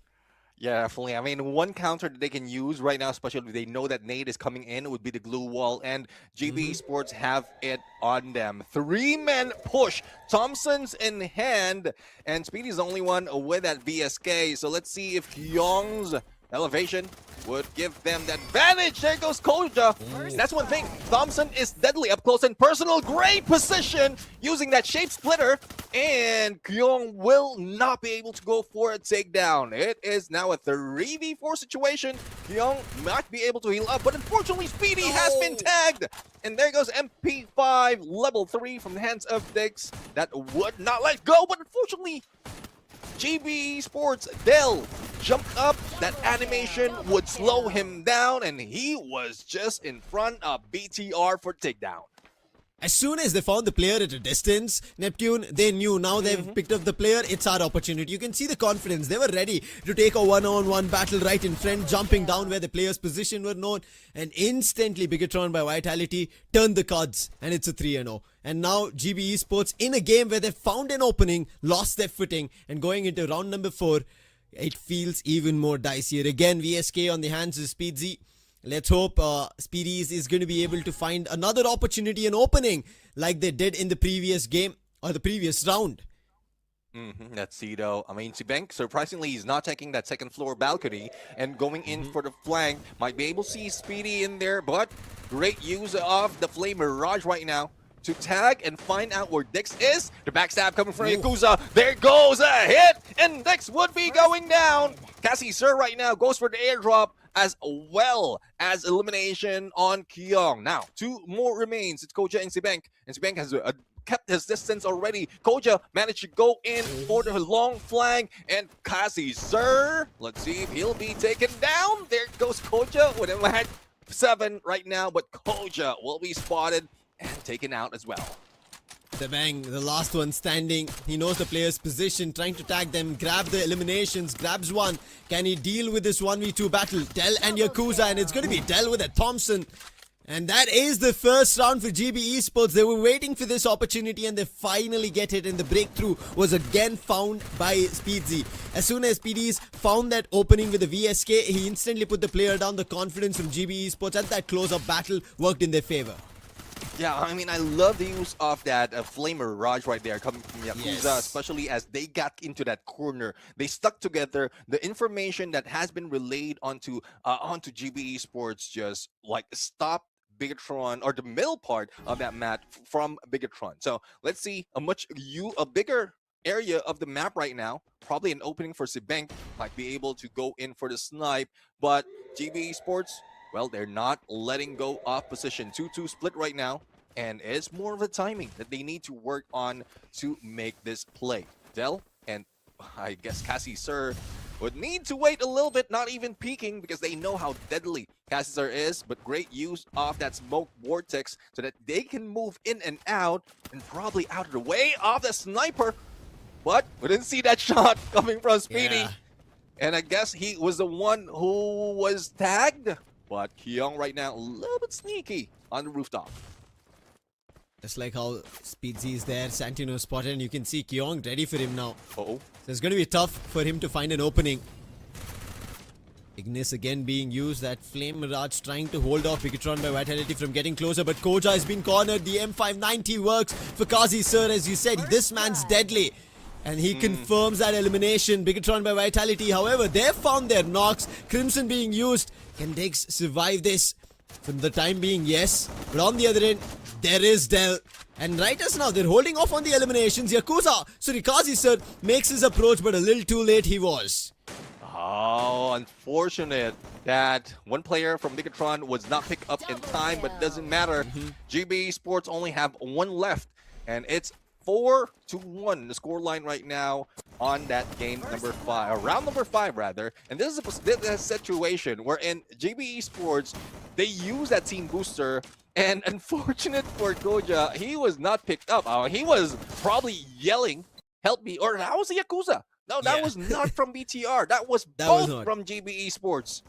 Yeah, definitely. I mean, one counter that they can use right now, especially if they know that nade is coming in, would be the glue wall, and GB Sports have it on them. 3-man push. Thompson's in hand, and Speedy's the only one with that VSK. So let's see if Kyong's elevation would give them that advantage. There goes Koja. That's one thing. Thompson is deadly up close and personal. Great position using that shape splitter. And Kyong will not be able to go for a takedown. It is now a 3v4 situation. Kyong might be able to heal up, but unfortunately Speedy has been tagged. And there goes MP5 level 3 from the hands of Dix. That would not let go, but unfortunately GB Sports Dell jumped up. That animation would slow him down, and he was just in front of BTR for takedown. As soon as they found the player at a distance, Neptune, they knew now they've picked up the player, it's our opportunity. You can see the confidence. They were ready to take a one-on-one battle right in front, jumping down where the player's position were known, and instantly BIGETRON by Vitality turned the cards, and it's a 3-0. And now GB Esports, in a game where they found an opening, lost their footing, and going into round number 4, it feels even more dicier. Again, VSK on the hands of Speedsy. Let's hope Speedies is going to be able to find another opportunity and opening like they did in the previous game or the previous round. Let's see though. I mean, Sibank, surprisingly, he's not taking that second floor balcony and going in for the flank. Might be able to see Speedy in there, but great use of the Flame Mirage right now to tag and find out where Dix is. The backstab coming from Yakuza. There goes a hit, and Dix would be going down. Cassie Sir right now goes for the airdrop, as well as elimination on Kyong. Now, 2 more remains. It's Koja and Sibank. And Sibank has kept his distance already. Koja managed to go in for the long flank. And Cassie Sir, let's see if he'll be taken down. There goes Koja with him at 7 right now. But Koja will be spotted and taken out as well. The bang, the last one standing. He knows the player's position, trying to tag them, grab the eliminations, grabs one. Can he deal with this 1v2 battle? Dell and Yakuza, and it's going to be Dell with a Thompson. And that is the first round for GB Esports. They were waiting for this opportunity and they finally get it, and the breakthrough was again found by Speedsy. As soon as Speedies found that opening with the VSK, he instantly put the player down. The confidence from GB Esports at that close-up battle worked in their favor. Yeah, I mean, I love the use of that Flame Mirage right there coming from Yakuza, especially as they got into that corner. They stuck together. The information that has been relayed onto GB Esports just like stopped BIGETRON, or the middle part of that map from BIGETRON. So let's see a bigger area of the map right now. Probably an opening for Sibank. Might be able to go in for the snipe, but GB Esports, well, they're not letting go of position. 2-2 split right now, and it's more of a timing that they need to work on to make this play. Dell and I guess Cassie Sir would need to wait a little bit, not even peeking, because they know how deadly Cassie Sir is, but great use of that smoke vortex so that they can move in and out, and probably out of the way of the sniper. But we didn't see that shot coming from Speedy. And I guess he was the one who was tagged. but Kyung right now a little bit sneaky on the rooftop. Just like how Speedsy is there, Santino spotted, and you can see Kyung ready for him now. Uh-oh. So it's going to be tough for him to find an opening. Ignis again being used, that Flame Mirage trying to hold off BIGETRON by Vitality from getting closer, but Koja has been cornered. The M590 works for Kazi Sir, as you said, this man's deadly. And he confirms that elimination. BIGETRON by Vitality, however, they've found their knocks. Crimson being used. Can Diggs survive this? For the time being, yes. But on the other end, there is Del. And right as now, they're holding off on the eliminations. Yakuza, sorry, Kazi Sir makes his approach, but a little too late he was. Oh, unfortunate that one player from BIGETRON was not picked up in time, but doesn't matter. GB Esports only have one left, and it's 4-1 the scoreline right now on that game number 5, or round number 5 rather. And this is a situation wherein GB Esports, they use that team booster, and unfortunate for Koja, he was not picked up. He was probably yelling, "Help me!" Or that was the Yakuza. No, that was not from BTR. That was both from GB Esports.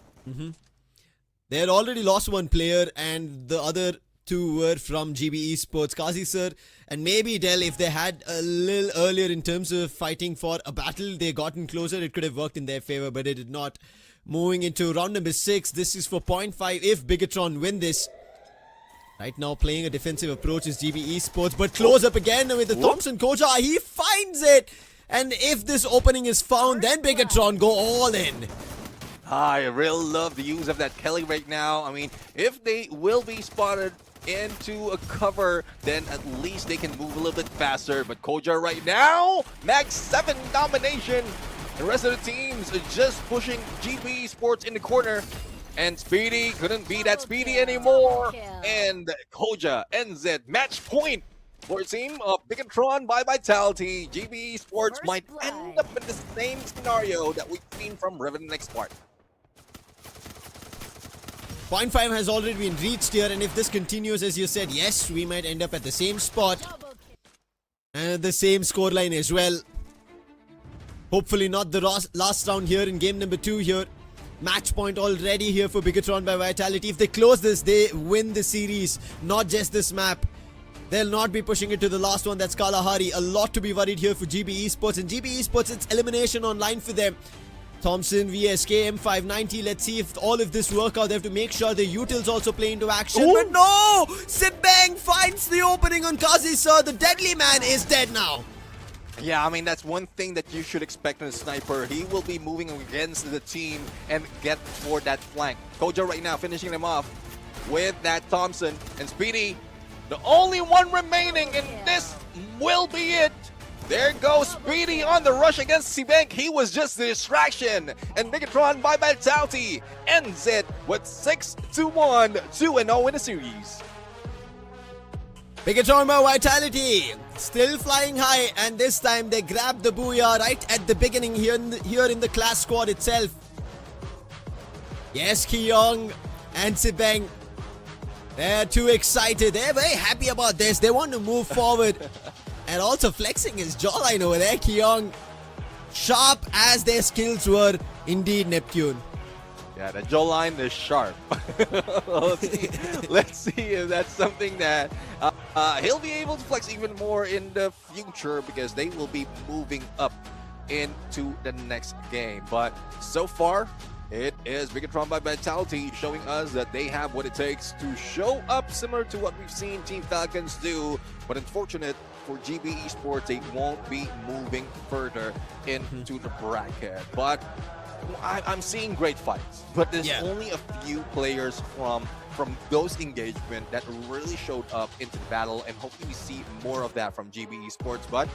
They had already lost one player, and the other two were from GB Esports. Kazi Sir and maybe Del, if they had a little earlier in terms of fighting for a battle, they gotten closer, it could have worked in their favor, but it did not. Moving into round number 6, this is for 0.5 if BIGETRON win this. Right now playing a defensive approach is GB Esports, but close up again with the Thompson Koja. He finds it! And if this opening is found, then BIGETRON go all in. I really love the use of that Kelly right now. I mean, if they will be spotted into a cover, then at least they can move a little bit faster. But Koja right now, max 7 domination. The rest of the teams are just pushing GB Sports in the corner. And Speedy couldn't be that Speedy anymore. And Koja ends it. Match point for a team of BIGETRON by Vitality. GB Sports might end up in the same scenario that we've seen from REVENANT XSPARK. 0.5 has already been reached here, and if this continues, as you said, yes, we might end up at the same spot and the same scoreline as well. Hopefully not the last round here in game number 2 here. Match point already here for BIGETRON by Vitality. If they close this, they win the series, not just this map. They'll not be pushing it to the last one. That's Kalahari. A lot to be worried here for GB Esports. And GB Esports, it's elimination online for them. Thompson, VSK, M590. Let's see if all of this work out. They have to make sure the utils also play into action. Ooh. But no! Sibang finds the opening on Kazi Sir. The deadly man is dead now. Yeah, I mean, that's one thing that you should expect in a sniper. He will be moving against the team and get for that flank. Koja right now finishing them off with that Thompson. And Speedy, the only one remaining, and this will be it. There goes Speedy on the rush against Sibank. He was just the distraction. And BIGETRON by Vitality ends it with 6-1, 2-0 in the series. BIGETRON by Vitality still flying high, and this time they grab the booyah right at the beginning here in the class squad itself. Yes, Kyung and Sibang, they're too excited. They're very happy about this. They want to move forward. And also flexing his jawline over there, Kyung. Sharp as their skills were, indeed, Neptune. Yeah, the jawline is sharp. Let's see if that's something that he'll be able to flex even more in the future, because they will be moving up into the next game. But so far, it is BIGETRON by Vitality showing us that they have what it takes to show up, similar to what we've seen Team Falcons do. But unfortunate for GB Esports, they won't be moving further into the bracket. But I'm seeing great fights, but there's only a few players from those engagement that really showed up into the battle, and hopefully we see more of that from GB Esports. But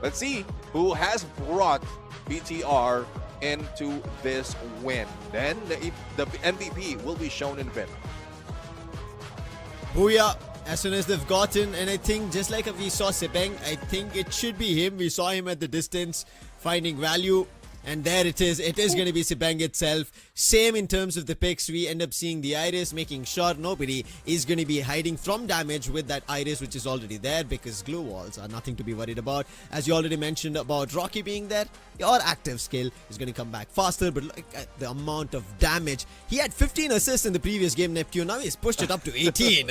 let's see who has brought BTR into this win. Then the MVP will be shown in a bit. Booyah as soon as they've gotten, and I think just like we saw Sibang, I think it should be him. We saw him at the distance finding value. And there it is. It is going to be Sepang itself. Same in terms of the picks. We end up seeing the Iris, making sure nobody is going to be hiding from damage with that Iris, which is already there, because glue walls are nothing to be worried about. As you already mentioned about Rocky being there, your active skill is going to come back faster. But look at the amount of damage. He had 15 assists in the previous game, Neptune. Now he's pushed it up to 18.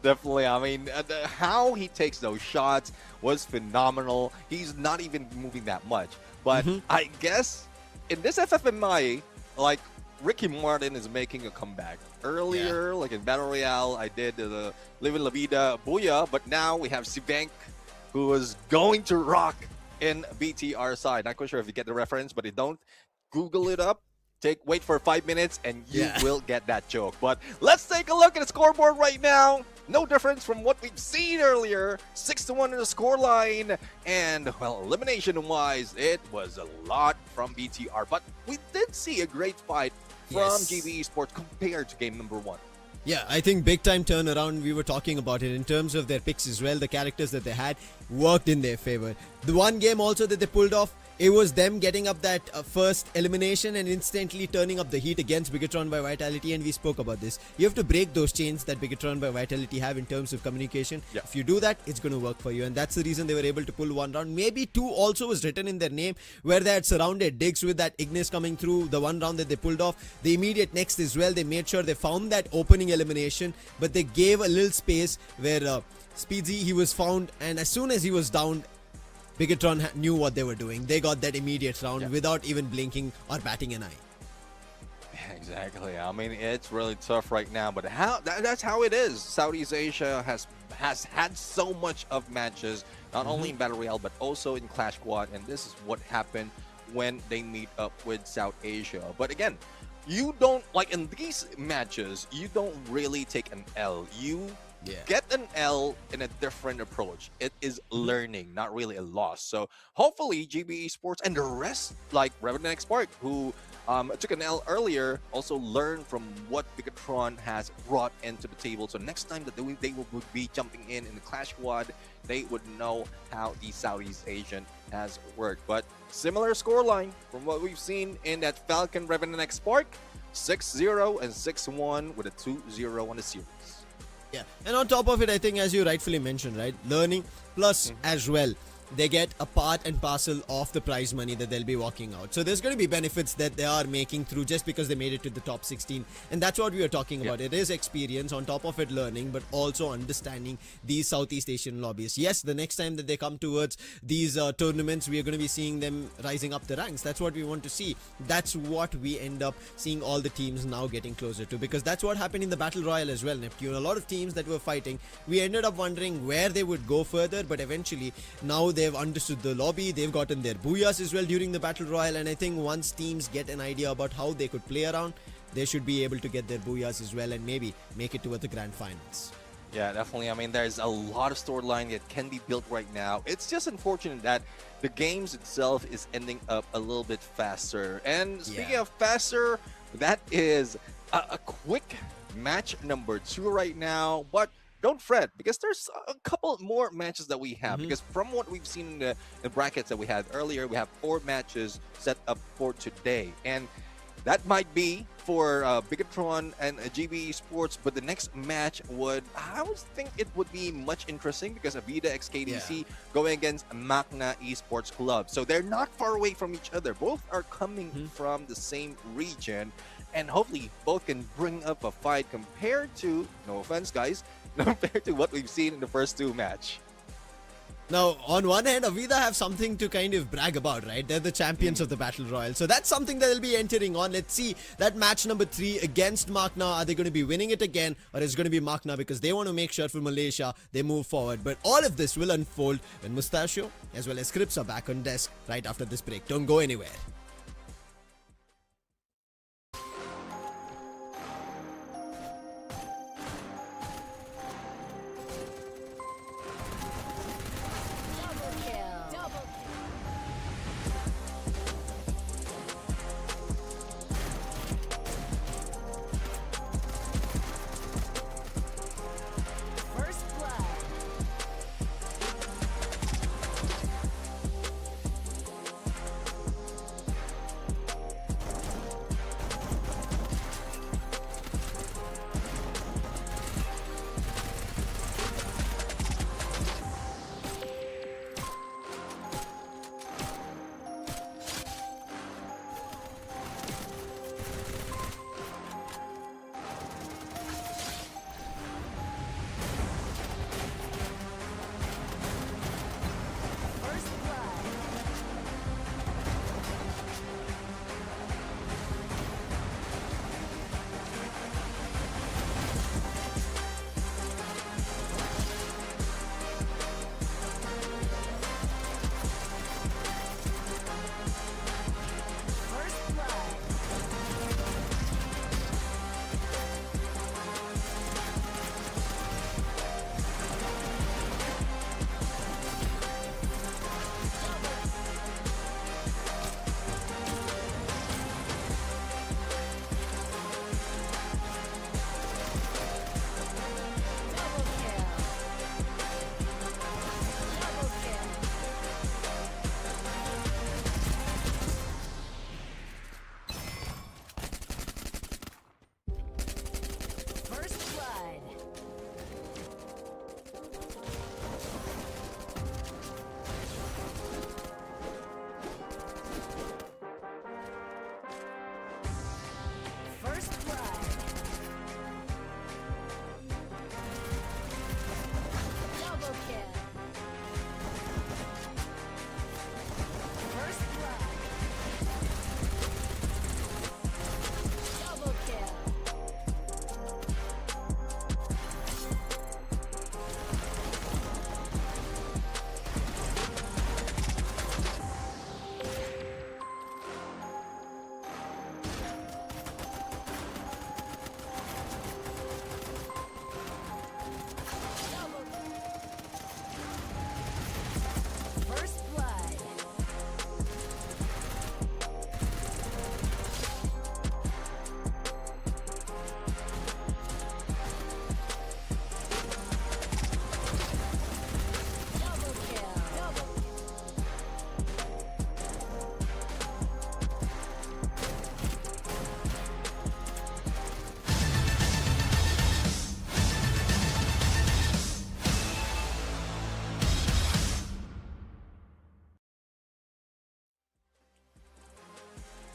Definitely. I mean, how he takes those shots was phenomenal. He's not even moving that much. But I guess in this FFMAI, like, Ricky Martin is making a comeback. Earlier, like in Battle Royale, I did the Live in La Vida Booyah, but now we have Sibank, who is going to rock in BTR side. Not quite sure if you get the reference, but if you don't, Google it up. Wait for 5 minutes and you will get that joke. But let's take a look at the scoreboard right now. No difference from what we've seen earlier. 6-1 in the scoreline. And, well, elimination-wise, it was a lot from BTR. But we did see a great fight from GB Esports compared to game number 1. Yeah, I think big time turnaround. We were talking about it in terms of their picks as well. The characters that they had worked in their favor. The one game also that they pulled off, it was them getting up that first elimination and instantly turning up the heat against BIGETRON by Vitality, and we spoke about this. You have to break those chains that BIGETRON by Vitality have in terms of communication. If you do that, it's going to work for you, and that's the reason they were able to pull one round. Maybe 2 also was written in their name, where they had surrounded Diggs with that Ignis coming through, the one round that they pulled off. The immediate next as well, they made sure they found that opening elimination, but they gave a little space where Speedsy, he was found, and as soon as he was down, BIGETRON knew what they were doing. They got that immediate round without even blinking or batting an eye. Yeah, exactly. I mean, it's really tough right now, but that's how it is. Southeast Asia has had so much of matches, not only in Battle Royale, but also in Clash Squad, and this is what happened when they meet up with South Asia. But again, you don't, like in these matches, you don't really take an L. You get an L in a different approach. It is learning, not really a loss. So hopefully GB Esports and the rest, like REVENANT XSPARK, who took an L earlier, also learn from what BIGETRON has brought into the table. So next time that they will be jumping in the Clash Squad, they would know how the Southeast Asian has worked. But similar scoreline from what we've seen in that Falcon REVENANT XSPARK, 6-0 and 6-1 with a 2-0 on the series. Yeah, and on top of it, I think, as you rightfully mentioned, right, learning plus as well, they get a part and parcel of the prize money that they'll be walking out. So there's going to be benefits that they are making through just because they made it to the top 16. And that's what we were talking about. It is experience, on top of it learning, but also understanding these Southeast Asian lobbies. Yes, the next time that they come towards these tournaments, we are going to be seeing them rising up the ranks. That's what we want to see. That's what we end up seeing all the teams now getting closer to, because that's what happened in the Battle Royale as well, Neptune. A lot of teams that were fighting, we ended up wondering where they would go further, but eventually now they've understood the lobby, they've gotten their booyahs as well during the Battle Royale, and I think once teams get an idea about how they could play around, they should be able to get their booyahs as well and maybe make it toward the grand finals. Yeah, definitely. I mean, there's a lot of storyline that can be built right now. It's just unfortunate that the games itself is ending up a little bit faster. And speaking of faster, that is a quick match number 2 right now, but don't fret, because there's a couple more matches that we have. Because from what we've seen in the brackets that we had earlier, we have 4 matches set up for today. And that might be for BIGETRON and GB Esports, but the next match I would think it would be much interesting, because AVIDA XKDC going against MAQNA Esports Club. So they're not far away from each other. Both are coming from the same region, and hopefully both can bring up a fight compared to, no offense guys, compared to what we've seen in the first 2 matches. Now, on one hand, AVIDA have something to kind of brag about, right? They're the champions of the Battle Royale. So that's something that they'll be entering on. Let's see that match number 3 against MAQNA. Are they going to be winning it again, or is it going to be MAQNA, because they want to make sure for Malaysia they move forward? But all of this will unfold when Mustachio as well as Crips are back on desk right after this break. Don't go anywhere.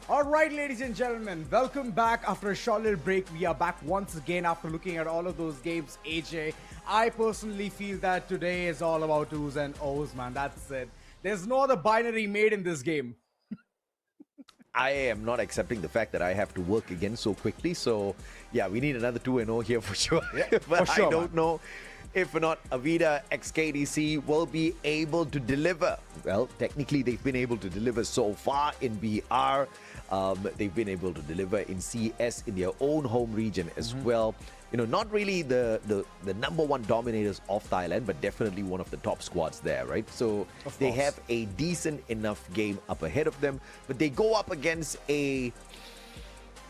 All right, ladies and gentlemen, welcome back after a short little break. We are back once again after looking at all of those games. AJ, I personally feel that today is all about O's and O's, man. That's it. There's no other binary made in this game. I am not accepting the fact that I have to work again so quickly. So, yeah, we need another 2-0 here for sure. Yeah, but for sure, I don't know if or not AVIDA XKDC will be able to deliver. Well, technically, they've been able to deliver so far in BR. They've been able to deliver in CS in their own home region as well. You know, not really the number one dominators of Thailand, but definitely one of the top squads there, right? So they have a decent enough game up ahead of them, but they go up against a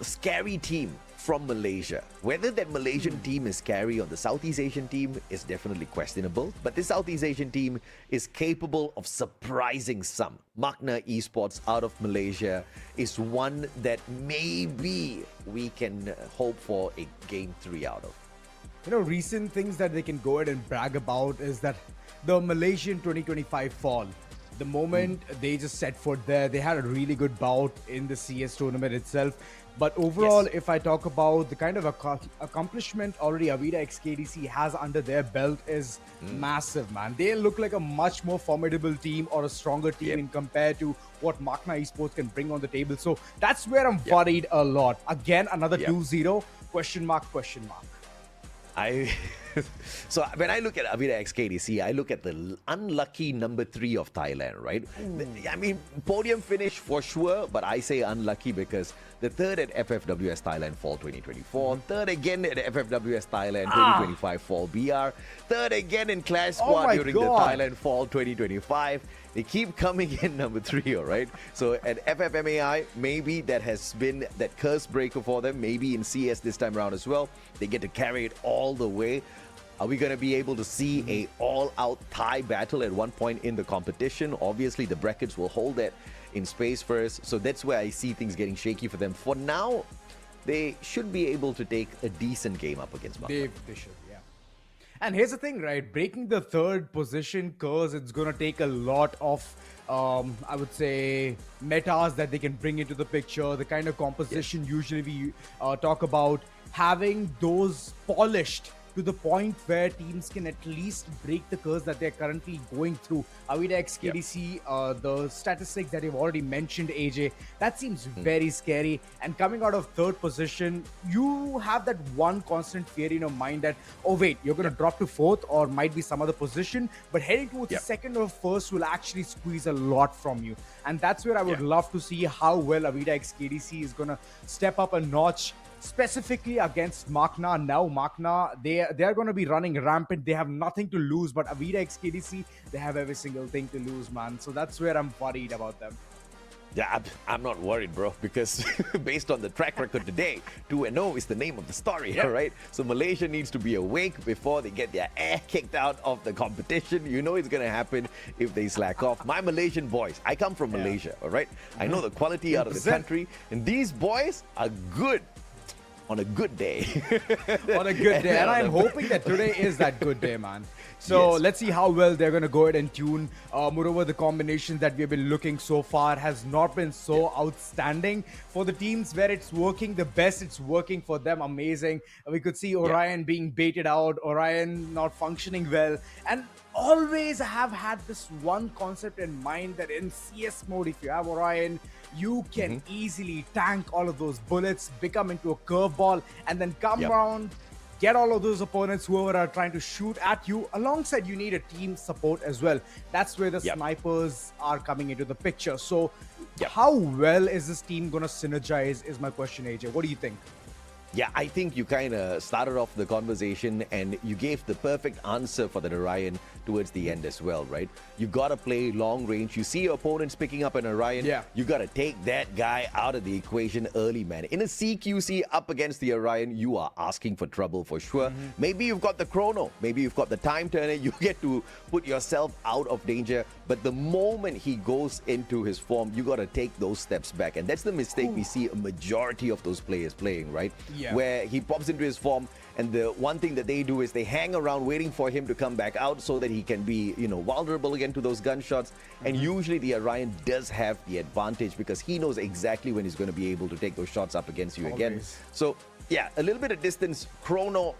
scary team from Malaysia. Whether that Malaysian team is scary or the Southeast Asian team is definitely questionable, but this Southeast Asian team is capable of surprising some. MAQNA Esports out of Malaysia is one that maybe we can hope for a game 3 out of. You know, recent things that they can go ahead and brag about is that the Malaysian 2025 fall. The moment they just set foot there, they had a really good bout in the CS tournament itself. But overall, if I talk about the kind of accomplishment already AVIDA XKDC has under their belt is massive, man. They look like a much more formidable team or a stronger team in compared to what MAQNA Esports can bring on the table. So that's where I'm worried a lot. Again, another 2-0, question mark, question mark. So when I look at AVIDA XKDC, I look at the unlucky number 3 of Thailand, right? I mean, podium finish for sure, but I say unlucky because the third at FFWS Thailand Fall 2024, third again at FFWS Thailand 2025 Fall BR, third again in Clash Squad during the Thailand Fall 2025. They keep coming in number 3, all right? So at FFMAI, maybe that has been that curse breaker for them. Maybe in CS this time around as well, they get to carry it all the way. Are we going to be able to see a all-out Thai battle at one point in the competition? Obviously, the brackets will hold that in space first. So that's where I see things getting shaky for them. For now, they should be able to take a decent game up against MAQNA. They should, yeah. And here's the thing, right? Breaking the third position curse, it's going to take a lot of, I would say, metas that they can bring into the picture. The kind of composition usually we talk about. Having those polished to the point where teams can at least break the curse that they're currently going through. AVIDA XKDC, the statistics that you've already mentioned, AJ, that seems very scary. And coming out of third position, you have that one constant fear in your mind that, oh wait, you're going to drop to fourth or might be some other position, but heading towards second or first will actually squeeze a lot from you. And that's where I would love to see how well AVIDA XKDC is going to step up a notch, specifically against MAQNA. Now MAQNA, they're going to be running rampant. They have nothing to lose, but AVIDA XKDC, they have every single thing to lose, man. So that's where I'm worried about them. Yeah, I'm not worried, bro, because based on the track record today, 2-0 is the name of the story, all right? So Malaysia needs to be awake before they get their air kicked out of the competition. You know it's going to happen if they slack off. My Malaysian boys, I come from Malaysia, all right? I know the quality out of the country, and these boys are good. On a good day. On a good day. And I'm hoping that today is that good day, man. So let's see how well they're going to go ahead and tune. Moreover, the combinations that we've been looking so far has not been so outstanding. For the teams where it's working the best, it's working for them amazing. We could see Orion being baited out, Orion not functioning well. And always have had this one concept in mind that in CS mode, if you have Orion, you can easily tank all of those bullets, become into a curveball, and then come around, get all of those opponents, whoever are trying to shoot at you. Alongside, you need a team support as well. That's where the snipers are coming into the picture. So how well is this team going to synergize is my question, AJ. What do you think? Yeah, I think you kind of started off the conversation and you gave the perfect answer for the Orion towards the end as well, right? You got to play long range. You see your opponents picking up an Orion. You got to take that guy out of the equation early, man. In a CQC up against the Orion, you are asking for trouble for sure. Maybe you've got the chrono. Maybe you've got the time turner. You get to put yourself out of danger. But the moment he goes into his form, you got to take those steps back. And that's the mistake we see a majority of those players playing, right? Yeah. Where he pops into his form, and the one thing that they do is they hang around waiting for him to come back out so that he can be, you know, vulnerable again to those gunshots. And usually the Orion does have the advantage because he knows exactly when he's going to be able to take those shots up against you again. So, yeah, a little bit of distance. Chrono,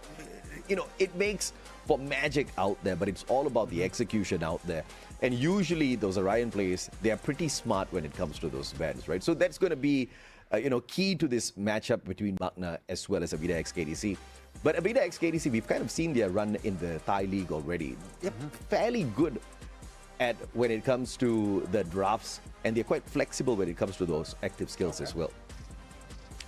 you know, it makes for magic out there, but it's all about the execution out there. And usually those Orion players, they are pretty smart when it comes to those bans, right? So that's going to be, you know, key to this matchup between MAQNA as well as AVIDA XKDC. But AVIDA XKDC, we've kind of seen their run in the Thai league already. They're fairly good at when it comes to the drafts, and they're quite flexible when it comes to those active skills as well.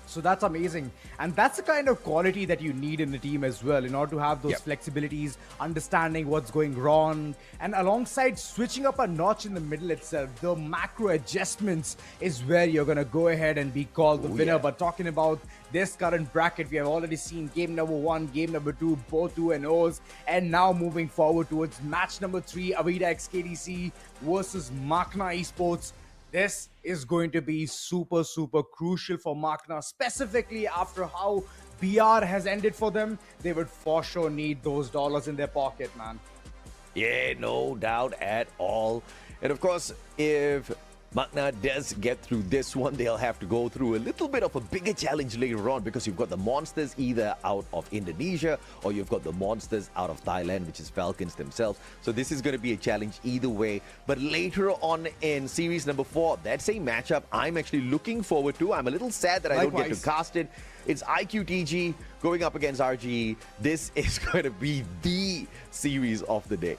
So that's amazing. And that's the kind of quality that you need in the team as well in order to have those flexibilities, understanding what's going wrong, and alongside switching up a notch in the middle itself, the macro adjustments is where you're going to go ahead and be called the winner. But talking about this current bracket, we have already seen game number 1, game number 2, both 2-0s, and now moving forward towards match number 3, AVIDA XKDC versus MAQNA Esports. This is going to be super, super crucial for MAQNA, specifically after how BR has ended for them. They would for sure need those dollars in their pocket, man. Yeah, no doubt at all. And of course, if MAQNA does get through this one, they'll have to go through a little bit of a bigger challenge later on because you've got the monsters either out of Indonesia or you've got the monsters out of Thailand, which is FALCONS themselves. So this is going to be a challenge either way. But later on in series number 4, that same matchup I'm actually looking forward to. I'm a little sad that I don't get to cast it. It's IQTG going up against RGE. This is going to be the series of the day.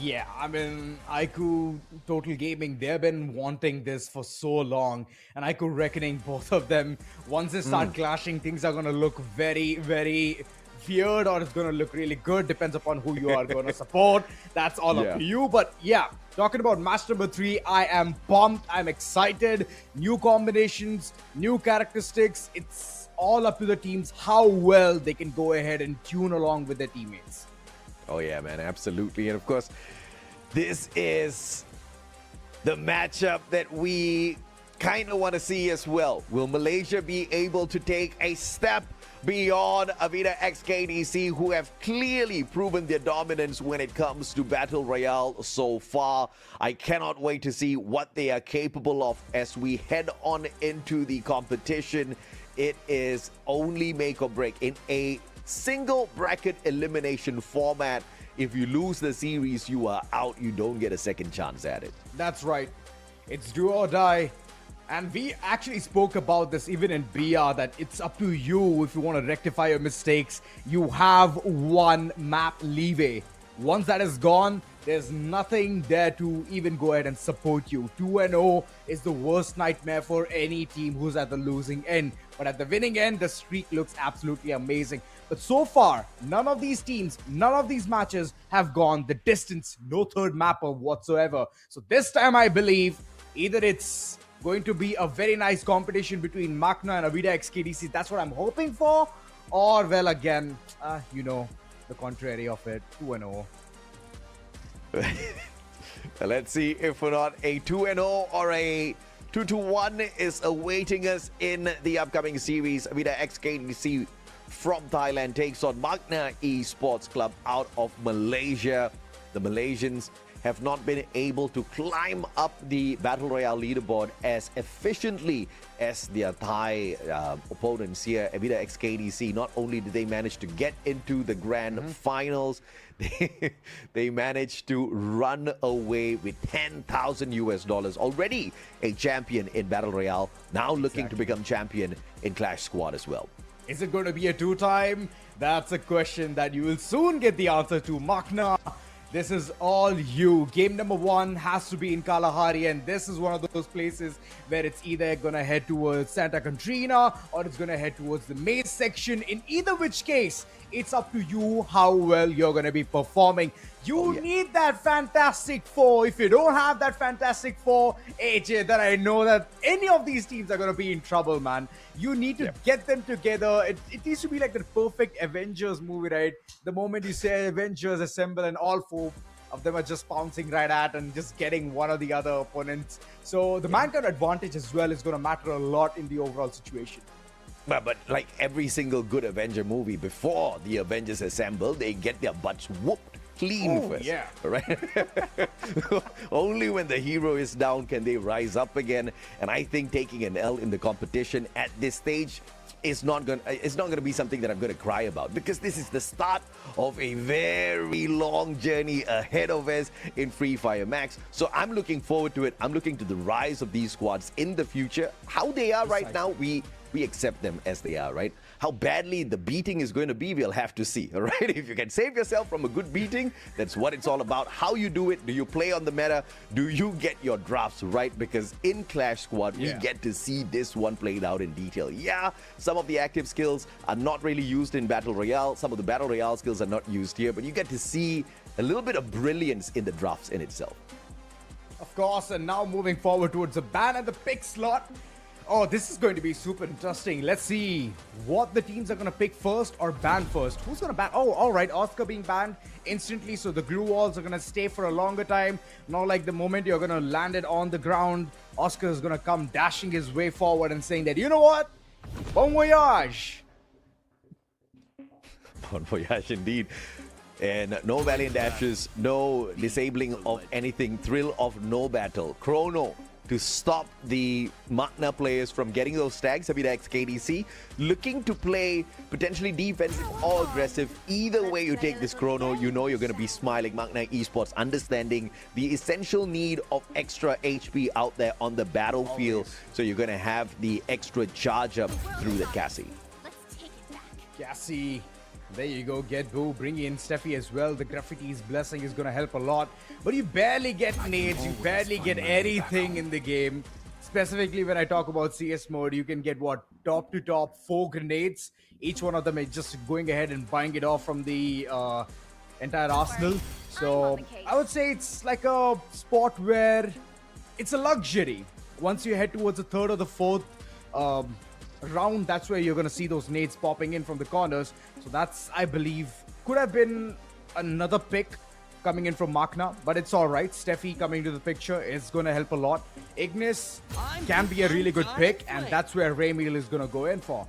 Yeah, I mean, IQOO, Total Gaming, they've been wanting this for so long. And IQOO reckoning both of them, once they start clashing, things are going to look very, very weird, or it's going to look really good. Depends upon who you are going to support. That's all up to you. But yeah, talking about match number 3, I am pumped. I'm excited. New combinations, new characteristics. It's all up to the teams how well they can go ahead and tune along with their teammates. Oh yeah, man, absolutely. And of course, this is the matchup that we kind of want to see as well. Will Malaysia be able to take a step beyond AVIDA XKDC, who have clearly proven their dominance when it comes to Battle Royale so far? I cannot wait to see what they are capable of as we head on into the competition. It is only make or break in a single bracket elimination format. If you lose the series, you are out. You don't get a second chance at it. That's right. It's do or die. And we actually spoke about this even in BR, that it's up to you if you want to rectify your mistakes. You have one map leeway. Once that is gone, there's nothing there to even go ahead and support you. 2-0 is the worst nightmare for any team who's at the losing end. But at the winning end, the streak looks absolutely amazing. But so far, none of these teams, none of these matches have gone the distance. No third mapper whatsoever. So this time I believe either it's going to be a very nice competition between MAQNA and AVIDA XKDC. That's what I'm hoping for. Or, well, again, you know, the contrary of it, 2-0. Let's see if or not a 2-0 or a 2-1 is awaiting us in the upcoming series. AVIDA XKDC from Thailand takes on MAQNA Esports Club out of Malaysia. The Malaysians have not been able to climb up the Battle Royale leaderboard as efficiently as their Thai opponents here. AVIDA XKDC, not only did they manage to get into the grand finals, they managed to run away with $10,000. Already a champion in Battle Royale, now looking to become champion in Clash Squad as well. Is it going to be a 2-time? That's a question that you will soon get the answer to. MAQNA, this is all you. Game number 1 has to be in Kalahari, and this is one of those places where it's either going to head towards Santa Catrina or it's going to head towards the maze section. In either which case, it's up to you how well you're going to be performing. You need that Fantastic Four. If you don't have that Fantastic Four, AJ, then I know that any of these teams are going to be in trouble, man. You need to get them together. It needs to be like the perfect Avengers movie, right? The moment you say Avengers assemble and all 4 of them are just pouncing right at and just getting one or the other opponents. So the man-count advantage as well is going to matter a lot in the overall situation. But like every single good Avenger movie, before the Avengers assemble, they get their butts whooped clean first. Yeah. Right? Only when the hero is down can they rise up again. And I think taking an L in the competition at this stage is not gonna be something that I'm gonna cry about, because this is the start of a very long journey ahead of us in Free Fire Max. So I'm looking forward to it. I'm looking to the rise of these squads in the future. How they are right now, we accept them as they are, right? How badly the beating is going to be, we'll have to see, all right? If you can save yourself from a good beating, that's what it's all about. How you do it, do you play on the meta? Do you get your drafts right? Because in Clash Squad, we get to see this one played out in detail. Yeah, some of the active skills are not really used in Battle Royale. Some of the Battle Royale skills are not used here, but you get to see a little bit of brilliance in the drafts in itself. Of course, and now moving forward towards the ban and the pick slot. Oh, this is going to be super interesting. Let's see what the teams are going to pick first or ban first. Who's going to ban? Oh, all right. Oscar being banned instantly, so the glue walls are going to stay for a longer time. Not like the moment you're going to land it on the ground, Oscar is going to come dashing his way forward and saying that, you know what? Bon voyage. Bon voyage indeed. And no valiant dashes, no disabling of anything, thrill of no battle. Chrono to stop the MAQNA players from getting those stacks. AVIDA X KDC looking to play potentially defensive or aggressive. Either way you take this Chrono, you know you're going to be smiling. MAQNA Esports understanding the essential need of extra HP out there on the battlefield. So you're going to have the extra charge up through the Cassie. Cassie. There you go, get Boo, bring in Steffi as well. The Graffiti's blessing is going to help a lot. But you barely get nades, you barely get anything in the game. Specifically when I talk about CS mode, you can get what, top to top 4 grenades. Each one of them is just going ahead and buying it off from the entire arsenal. So I would say it's like a spot where it's a luxury. Once you head towards the 3rd or the 4th round, that's where you're going to see those nades popping in from the corners. So that's, I believe, could have been another pick coming in from MAQNA, but it's all right. Steffi coming to the picture is going to help a lot. Ignis can be a really good pick, and that's where Raymil is going to go in for.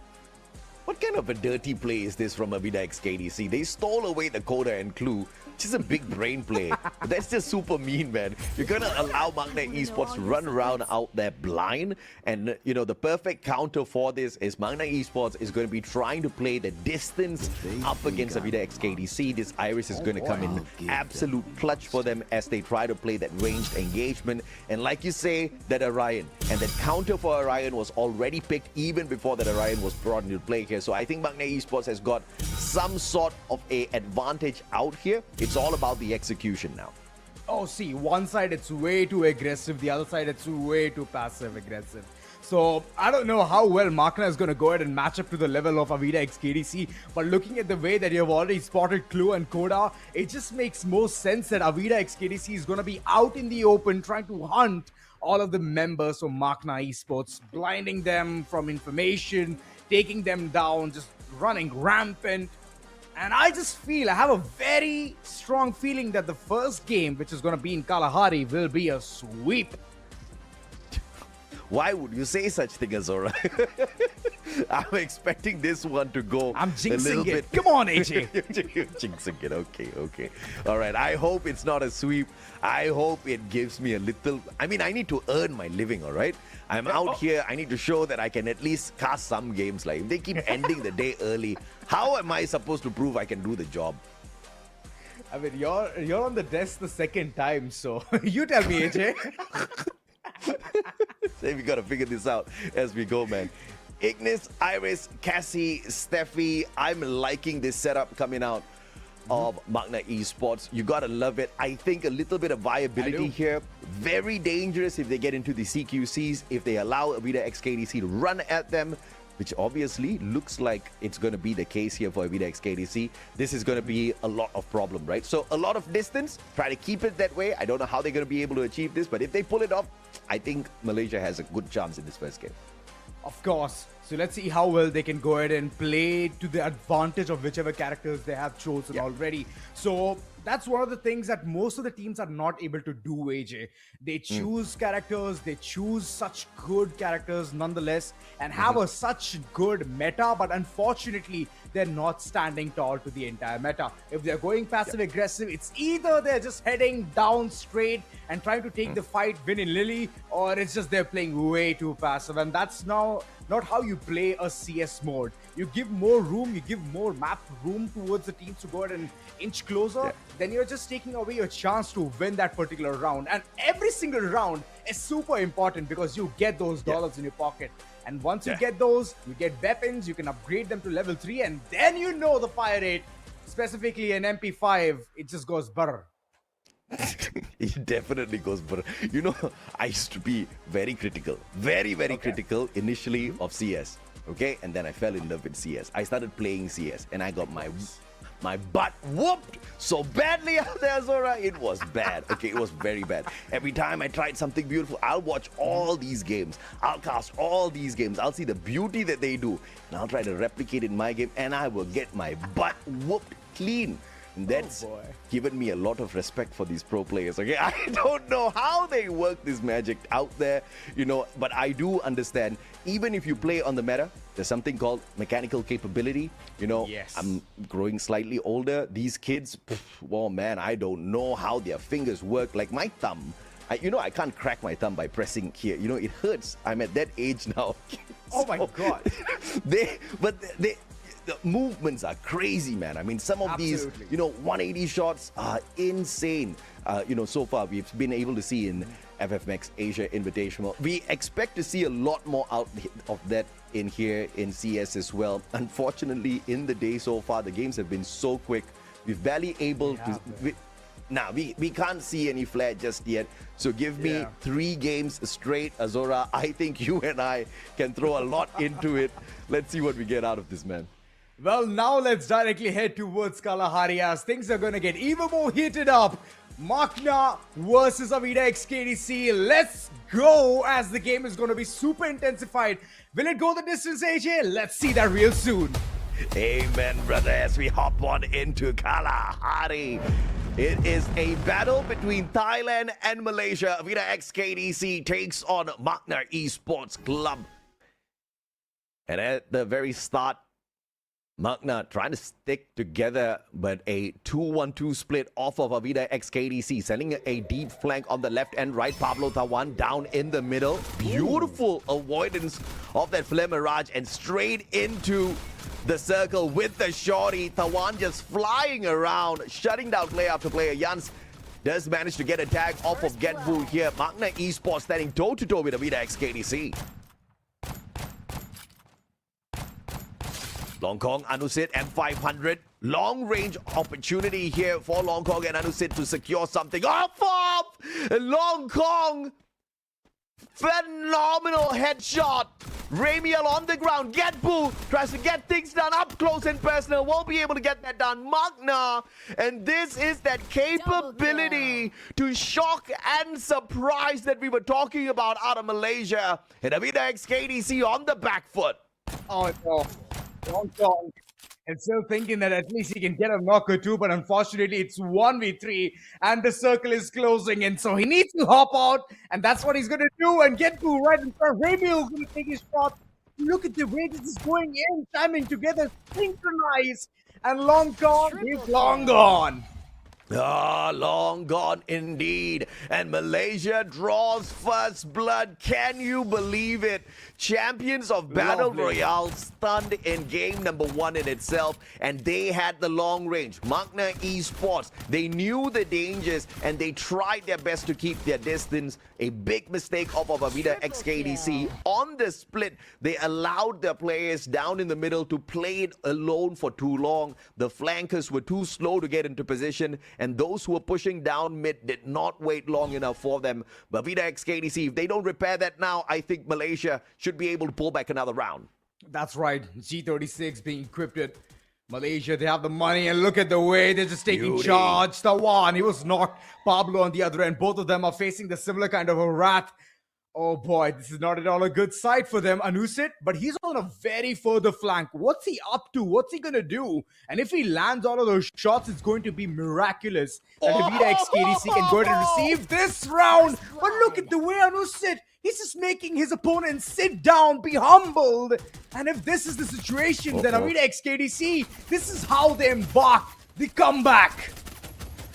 What kind of a dirty play is this from AVIDA X KDC? They stole away the Coda and Clue. Just a big brain play. But that's just super mean, man. You're going to allow MAQNA Esports to run around out there blind. And, you know, the perfect counter for this is MAQNA Esports is going to be trying to play the distance up against AVIDA X KDC. This Iris is going to come in absolute clutch for them as they try to play that ranged engagement. And like you say, that Orion. And that counter for Orion was already picked even before that Orion was brought into play here. So I think MAQNA Esports has got some sort of a advantage out here. It's all about the execution now. Oh, see, one side it's way too aggressive, the other side it's way too passive aggressive. So I don't know how well MAQNA is going to go ahead and match up to the level of AVIDA X KDC, but looking at the way that you've already spotted Clue and Coda, it just makes most sense that AVIDA X KDC is going to be out in the open trying to hunt all of the members of MAQNA Esports, blinding them from information, taking them down, just running rampant. And I just feel, I have a very strong feeling that the first game, which is going to be in Kalahari, will be a sweep. Why would you say such thing, Azora? I'm expecting this one to go I'm jinxing a little it. bit. Come on, AJ. You're jinxing it. Okay. All right. I hope it's not a sweep. I hope it gives me a little... I mean, I need to earn my living, all right? I'm out here. I need to show that I can at least cast some games. Like, if they keep ending the day early, how am I supposed to prove I can do the job? I mean, you're on the desk the second time, so you tell me, AJ. So we got to figure this out as we go, man. Ignis, Iris, Cassie, Steffi. I'm liking this setup coming out of MAQNA Esports. You gotta love it. I think a little bit of viability here. Very dangerous if they get into the CQCs, if they allow AVIDA X KDC to run at them, which obviously looks like it's going to be the case here for AVIDA X KDC. This is going to be a lot of problem, right? So a lot of distance, try to keep it that way. I don't know how they're going to be able to achieve this, but if they pull it off, I think Malaysia has a good chance in this first game. Of course. So let's see how well they can go ahead and play to the advantage of whichever characters they have chosen already. So that's one of the things that most of the teams are not able to do, AJ. They choose characters, they choose such good characters nonetheless, and have a such good meta, but unfortunately, they're not standing tall to the entire meta. If they're going passive aggressive, it's either they're just heading down straight and trying to take the fight, win in Lily, or it's just they're playing way too passive, and that's now not how you play a CS mode. You give more room, you give more map room towards the teams to go ahead and inch closer, then you're just taking away your chance to win that particular round. And every single round is super important because you get those dollars in your pocket. And once you get those, you get weapons, you can upgrade them to level 3, and then you know the fire rate, specifically an MP5, it just goes brr. It definitely goes, but you know, I used to be very critical, very critical initially of CS, okay? And then I fell in love with CS. I started playing CS and I got my butt whooped so badly out there, Zora. It was bad, okay? It was very bad. Every time I tried something beautiful, I'll watch all these games. I'll cast all these games. I'll see the beauty that they do, and I'll try to replicate it in my game, and I will get my butt whooped clean. That's given me a lot of respect for these pro players, okay? I don't know how they work this magic out there, you know, but I do understand, even if you play on the meta, there's something called mechanical capability. You know, I'm growing slightly older. These kids, well, man, I don't know how their fingers work. Like my thumb, I can't crack my thumb by pressing here. You know, it hurts. I'm at that age now. Oh my God. The movements are crazy, man. I mean, some of these, 180 shots are insane. So far we've been able to see in FFMAX Asia Invitational. We expect to see a lot more out of that in here in CS as well. Unfortunately, in the day so far, the games have been so quick. We've barely able to... We can't see any flare just yet. So give me 3 games straight, Azora. I think you and I can throw a lot into it. Let's see what we get out of this, man. Well, now let's directly head towards Kalahari as things are going to get even more heated up. MAQNA versus AVIDA XKDC. Let's go as the game is going to be super intensified. Will it go the distance, AJ? Let's see that real soon. Amen, brother, as we hop on into Kalahari. It is a battle between Thailand and Malaysia. AVIDA XKDC takes on MAQNA Esports Club. And at the very start, MAQNA trying to stick together, but a 2-1-2 split off of AVIDA XKDC, sending a deep flank on the left and right. Pablo Tawan down in the middle. Beautiful avoidance of that Flare Mirage and straight into the circle with the shorty. Tawan just flying around, shutting down player after player. Jans does manage to get a tag off of Getbu here. MAQNA Esports standing toe-to-toe with AVIDA XKDC. Longkong, Anusit, M500. Long range opportunity here for Longkong and Anusit to secure something. Off! Longkong! Phenomenal headshot. Ramiel on the ground. Getbu tries to get things done up close and personal. Won't be able to get that done. MAQNA. And this is that capability to shock and surprise that we were talking about out of Malaysia. And AVIDA XKDC on the back foot. Oh, no. Longkong and still thinking that at least he can get a knock or two, but unfortunately it's 1v3 and the circle is closing in, so he needs to hop out, and that's what he's going to do and get to right in front. Ramiel going to take his shot. Look at the way this is going in, timing together, synchronized, and Longkong is long gone. Ah, long gone indeed. And Malaysia draws first blood. Can you believe it? Champions of Battle Royale stunned in game number 1 in itself, and they had the long range. MAQNA Esports, they knew the dangers and they tried their best to keep their distance. A big mistake of AVIDA XKDC. On the split, they allowed their players down in the middle to play it alone for too long. The flankers were too slow to get into position, and those who were pushing down mid did not wait long enough for them. But AVIDA XKDC, if they don't repair that now, I think Malaysia should be able to pull back another round. That's right. G36 being equipped. Malaysia, they have the money, and look at the way they're just taking charge. Tawan, he was knocked. Pablo on the other end. Both of them are facing the similar kind of a wrath. Oh boy, this is not at all a good sight for them, Anusit, but he's on a very further flank. What's he up to? What's he gonna do? And if he lands all of those shots, it's going to be miraculous that AVIDA XKDC can go ahead and receive this round. But look at the way Anusit, he's just making his opponent sit down, be humbled. And if this is the situation, then AVIDA XKDC, this is how they embark the comeback.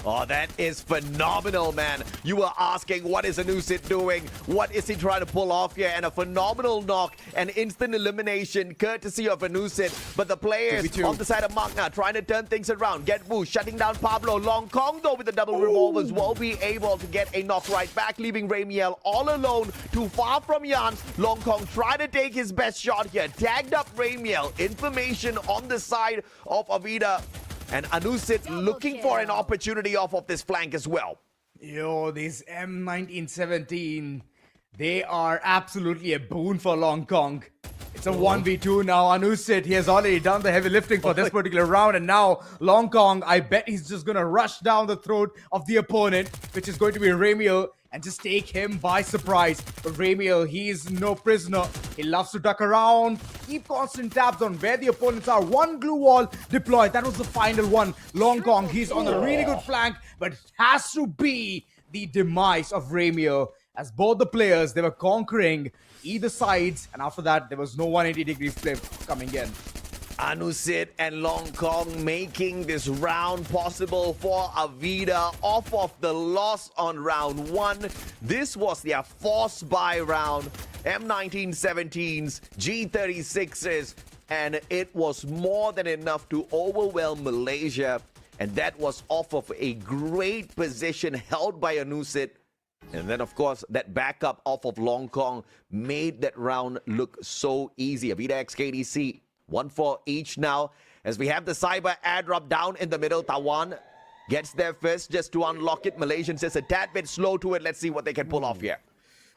Oh, that is phenomenal, man. You were asking, what is Anusit doing? What is he trying to pull off here? And a phenomenal knock, an instant elimination, courtesy of Anusit. But the players on the side of MAQNA trying to turn things around. Get Wu shutting down Pablo. Long Kong, though, with the double revolvers, will be able to get a knock right back, leaving Ramiel all alone, too far from Jans. Long Kong trying to take his best shot here. Tagged up Ramiel. Information on the side of AVIDA. And Anusit looking for an opportunity off of this flank as well. Yo, these M1917, they are absolutely a boon for Long Kong. It's a 1v2 now. Anusit, he has already done the heavy lifting for this particular round. And now Long Kong, I bet he's just going to rush down the throat of the opponent, which is going to be Ramiel, and just take him by surprise. But Ramiel, he's no prisoner. He loves to duck around, keep constant tabs on where the opponents are. One glue wall deployed. That was the final one. Long Kong, he's on a really good flank, but it has to be the demise of Ramiel, as both the players, they were conquering either sides, and after that, there was no 180-degree flip coming in. Anusit and Long Kong making this round possible for AVIDA off of the loss on round 1. This was their force buy round. M1917s, G36s, and it was more than enough to overwhelm Malaysia. And that was off of a great position held by Anusit. And then, of course, that backup off of Long Kong made that round look so easy. AVIDA XKDC, 1 for each now. As we have the cyber airdrop down in the middle, Tawan gets there first just to unlock it. Malaysians just a tad bit slow to it. Let's see what they can pull off here.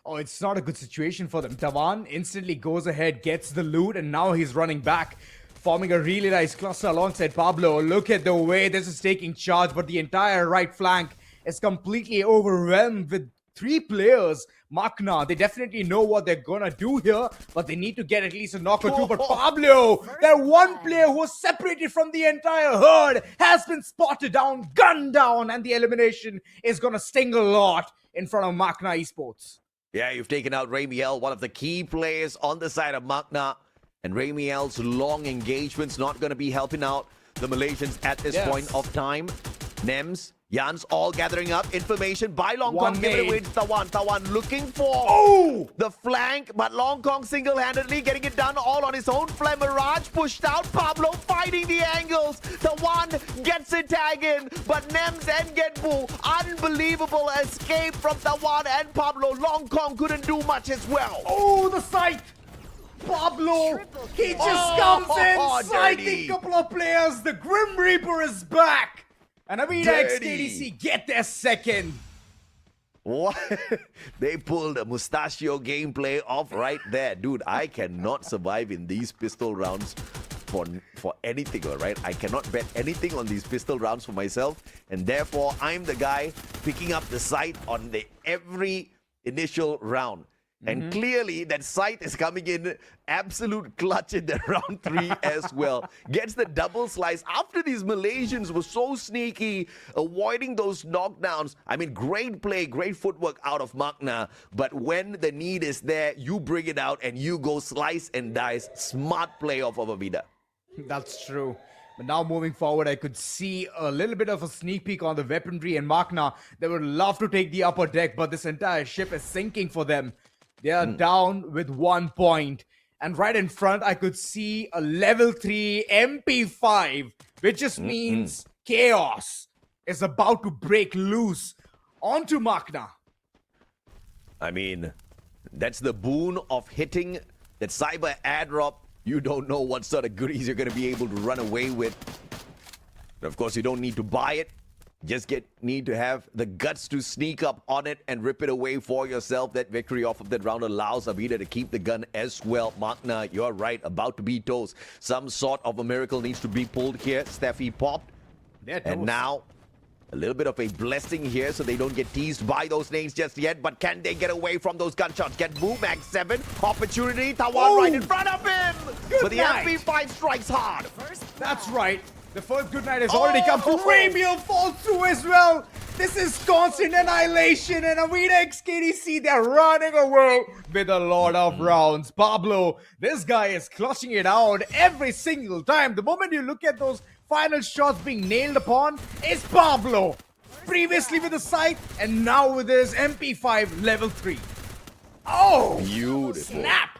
Oh, it's not a good situation for them. Tawan instantly goes ahead, gets the loot, and now he's running back, forming a really nice cluster alongside Pablo. Look at the way this is taking charge, but the entire right flank is completely overwhelmed with 3 players. MAQNA, they definitely know what they're gonna do here, but they need to get at least a knock or two. But Pablo, that one player who was separated from the entire herd, has been spotted down, gunned down, and the elimination is gonna sting a lot in front of MAQNA Esports. Yeah, you've taken out Ramiel, one of the key players on the side of MAQNA. And Ramiel's long engagement's not going to be helping out the Malaysians at this point of time. Nems, Jans all gathering up information by Long Kong, giving it away to Tawan. Tawan looking for the flank, but Long Kong single-handedly getting it done all on his own. Flame Mirage pushed out, Pablo fighting the angles. Tawan gets it tag in, but Nems and Getbu, unbelievable escape from Tawan and Pablo. Long Kong couldn't do much as well. Oh, the sight! Pablo, he just comes in, sighting a couple of players. The Grim Reaper is back. And AVIDA XKDC get their second. What? They pulled a mustachio gameplay off right there. Dude, I cannot survive in these pistol rounds for anything, all right? I cannot bet anything on these pistol rounds for myself. And therefore, I'm the guy picking up the sight on every initial round. And clearly, that sight is coming in absolute clutch in the round 3 as well. Gets the double slice after these Malaysians were so sneaky, avoiding those knockdowns. I mean, great play, great footwork out of MAQNA. But when the need is there, you bring it out and you go slice and dice. Smart play of AVIDA. That's true. But now moving forward, I could see a little bit of a sneak peek on the weaponry, and MAQNA, they would love to take the upper deck, but this entire ship is sinking for them. They are down with 1 point. And right in front, I could see a level 3 MP5, which just means chaos is about to break loose onto MAQNA. I mean, that's the boon of hitting that cyber airdrop. You don't know what sort of goodies you're going to be able to run away with. But of course, you don't need to buy it. Just need to have the guts to sneak up on it and rip it away for yourself. That victory off of that round allows AVIDA to keep the gun as well. MAQNA, you're right, about to be toast. Some sort of a miracle needs to be pulled here. Steffi popped. And now A little bit of a blessing here so they don't get teased by those nades just yet. But can they get away from those gunshots? Get Boo, Mag 7, opportunity. Tawan right in front of him. But the MP5 strikes hard. That's right. The first good night has already come through. Ramiel falls through as well. This is constant annihilation, and AVIDA XKDC, they're running away with a lot of rounds. Pablo, this guy is clutching it out every single time. The moment you look at those final shots being nailed upon, it's Pablo. Previously with the sight, and now with his MP5 level 3. Oh! Beautiful. Snap!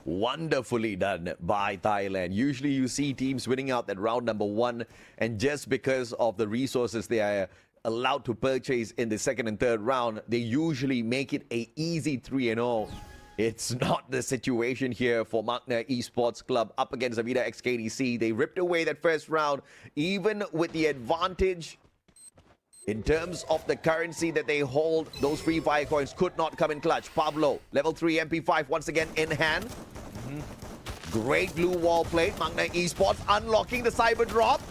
Wonderfully done by Thailand. Usually you see teams winning out that round number 1, and just because of the resources they are allowed to purchase in the second and third round, they usually make it a easy 3-0. It's not the situation here for MAQNA Esports Club up against AVIDA XKDC. They ripped away that first round, even with the advantage in terms of the currency that they hold. Those free fire coins could not come in clutch. Pablo, level 3 MP5 once again in hand. Great blue wall plate. MAQNA Esports unlocking the cyber drop.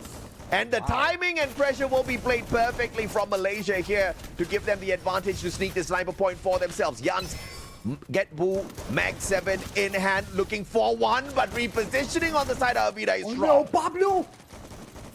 And the timing and pressure will be played perfectly from Malaysia here to give them the advantage to sneak the sniper point for themselves. Jans get Boo, Mag 7 in hand, looking for one, but repositioning on the side of AVIDA is strong. No, Pablo!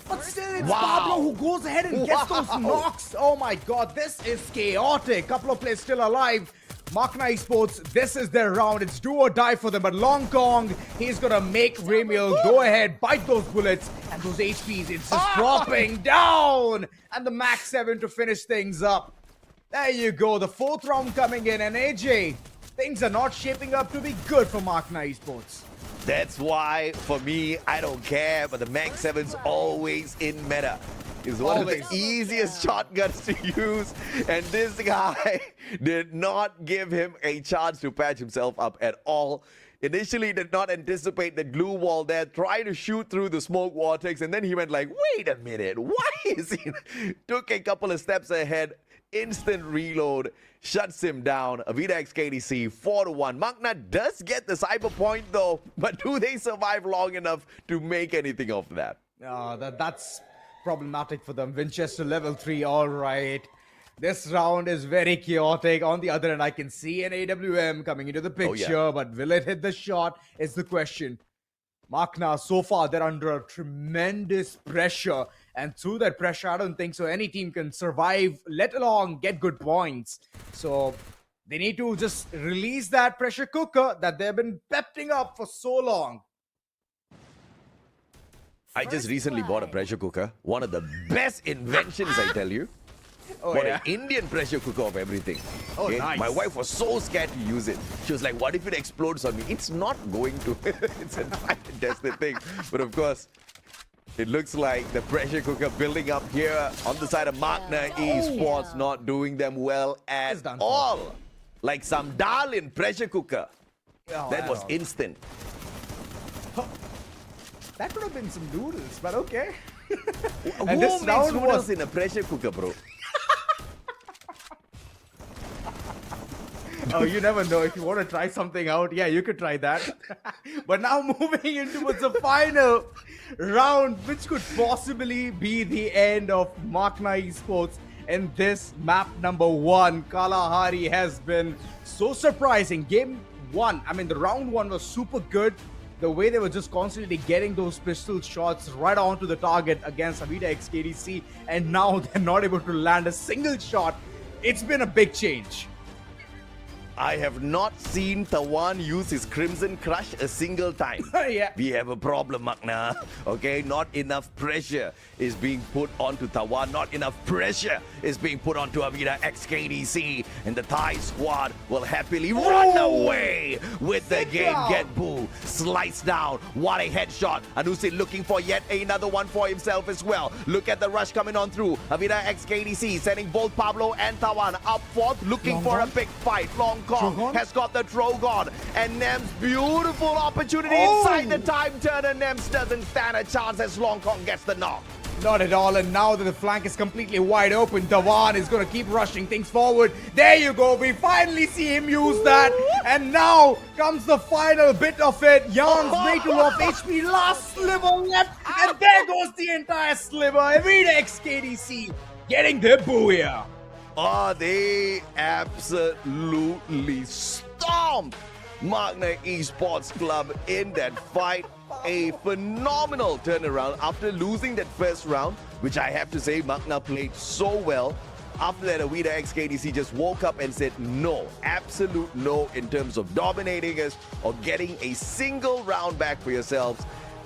But still, it's Pablo who goes ahead and gets those knocks. Oh my god, this is chaotic. Couple of players still alive. MAQNA Esports, this is their round. It's do or die for them. But Long Kong, he's gonna make Ramiel go ahead, bite those bullets, and those HPs, it's just dropping down. And the Max 7 to finish things up. There you go, the fourth round coming in, and AJ, things are not shaping up to be good for MAQNA Esports. That's why, for me, I don't care, but the Mag 7's always in meta. It's one of the easiest shotguns to use, and this guy did not give him a chance to patch himself up at all. Initially did not anticipate the glue wall there, tried to shoot through the smoke vortex, and then he went like, wait a minute, why is he? Took a couple of steps ahead, instant reload, shuts him down. AVIDA XKDC 4-1. MAQNA does get the cyber point though, but do they survive long enough to make anything of that? That's problematic for them. Winchester level 3, all right. This round is very chaotic. On the other end, I can see an AWM coming into the picture, but will it hit the shot is the question. MAQNA, so far, they're under a tremendous pressure. And through that pressure, I don't think so any team can survive, let alone get good points. So they need to just release that pressure cooker that they've been pepping up for so long. I just recently bought a pressure cooker. One of the best inventions, I tell you. What an Indian pressure cooker of everything. Okay? Nice. My wife was so scared to use it. She was like, what if it explodes on me? It's not going to. It's a tried and tested thing. But of course, it looks like the pressure cooker building up here on the side of MAQNA Esports, not doing them well at all. Like some darling pressure cooker. That was instant. That could have been some noodles, but okay. Who makes noodles in a pressure cooker, bro? Oh, you never know. If you want to try something out, yeah, you could try that. But now moving into the final round, which could possibly be the end of MAQNA Esports in this map number 1. Kalahari has been so surprising. Game 1, I mean, the round 1 was super good. The way they were just constantly getting those pistol shots right onto the target against AVIDA XKDC, and now they're not able to land a single shot. It's been a big change. I have not seen Tawan use his Crimson Crush a single time. Yeah. We have a problem, MAQNA. Okay, not enough pressure is being put onto Tawan. Not enough pressure is being put onto AVIDA XKDC. And the Thai squad will happily run away with the game. Get Boo, slice down. What a headshot. Anusit looking for yet another one for himself as well. Look at the rush coming on through. AVIDA XKDC sending both Pablo and Tawan up forth, looking for a big fight. Long Kong has got the Drogon, and Nems beautiful opportunity inside the time turner. Nems doesn't stand a chance as Long Kong gets the knock. Not at all, and now that the flank is completely wide open, Dhawan is going to keep rushing things forward. There you go, we finally see him use that, and now comes the final bit of it. Jan's way to off HP, last sliver left, and there goes the entire sliver. AVIDA XKDC getting their booyah. Oh, they absolutely stomped MAQNA Esports Club in that fight. A phenomenal turnaround after losing that first round, which I have to say MAQNA played so well. After that, AVIDA XKDC just woke up and said no, absolute no in terms of dominating us or getting a single round back for yourselves.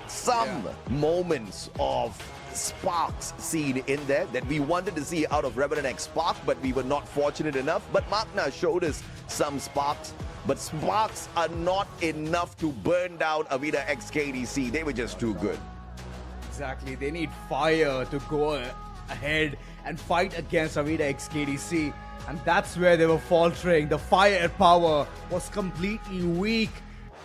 Some moments of sparks seen in there that we wanted to see out of REVENANT XSPARK, but we were not fortunate enough. But MAQNA showed us some sparks, but sparks are not enough to burn down AVIDA XKDC. They were just too good. Exactly, they need fire to go ahead and fight against AVIDA XKDC, and that's where they were faltering. The firepower was completely weak.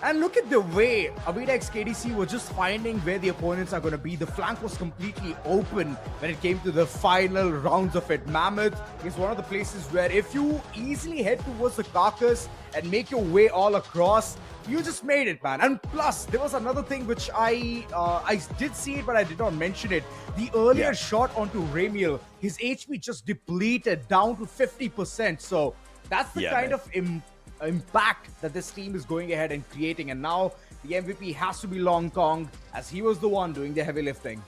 And look at the way AVIDA XKDC was just finding where the opponents are going to be. The flank was completely open when it came to the final rounds of it. Mammoth is one of the places where if you easily head towards the carcass and make your way all across, you just made it, man. And plus, there was another thing which I did see it, but I did not mention it. The earlier shot onto Ramiel, his HP just depleted down to 50%. So that's the kind of impact that this team is going ahead and creating, and now the MVP has to be Long Kong, as he was the one doing the heavy lifting.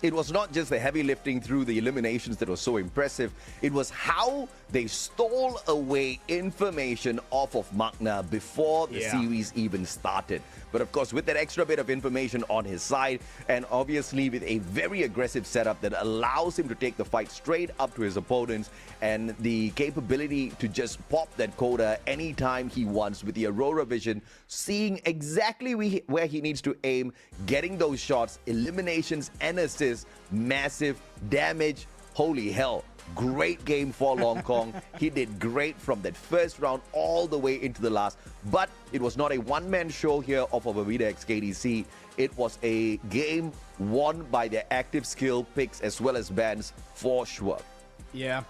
It was not just the heavy lifting through the eliminations that was so impressive. It was how they stole away information off of MAQNA before the series even started. But of course, with that extra bit of information on his side, and obviously with a very aggressive setup that allows him to take the fight straight up to his opponents, and the capability to just pop that coda anytime he wants with the Aurora Vision, seeing exactly where he needs to aim, getting those shots, eliminations and assists, massive damage. Holy hell. Great game for Long Kong. He did great from that first round all the way into the last. But it was not a one-man show here of AVIDA XKDC. It was a game won by their active skill picks as well as bans for sure. Yeah,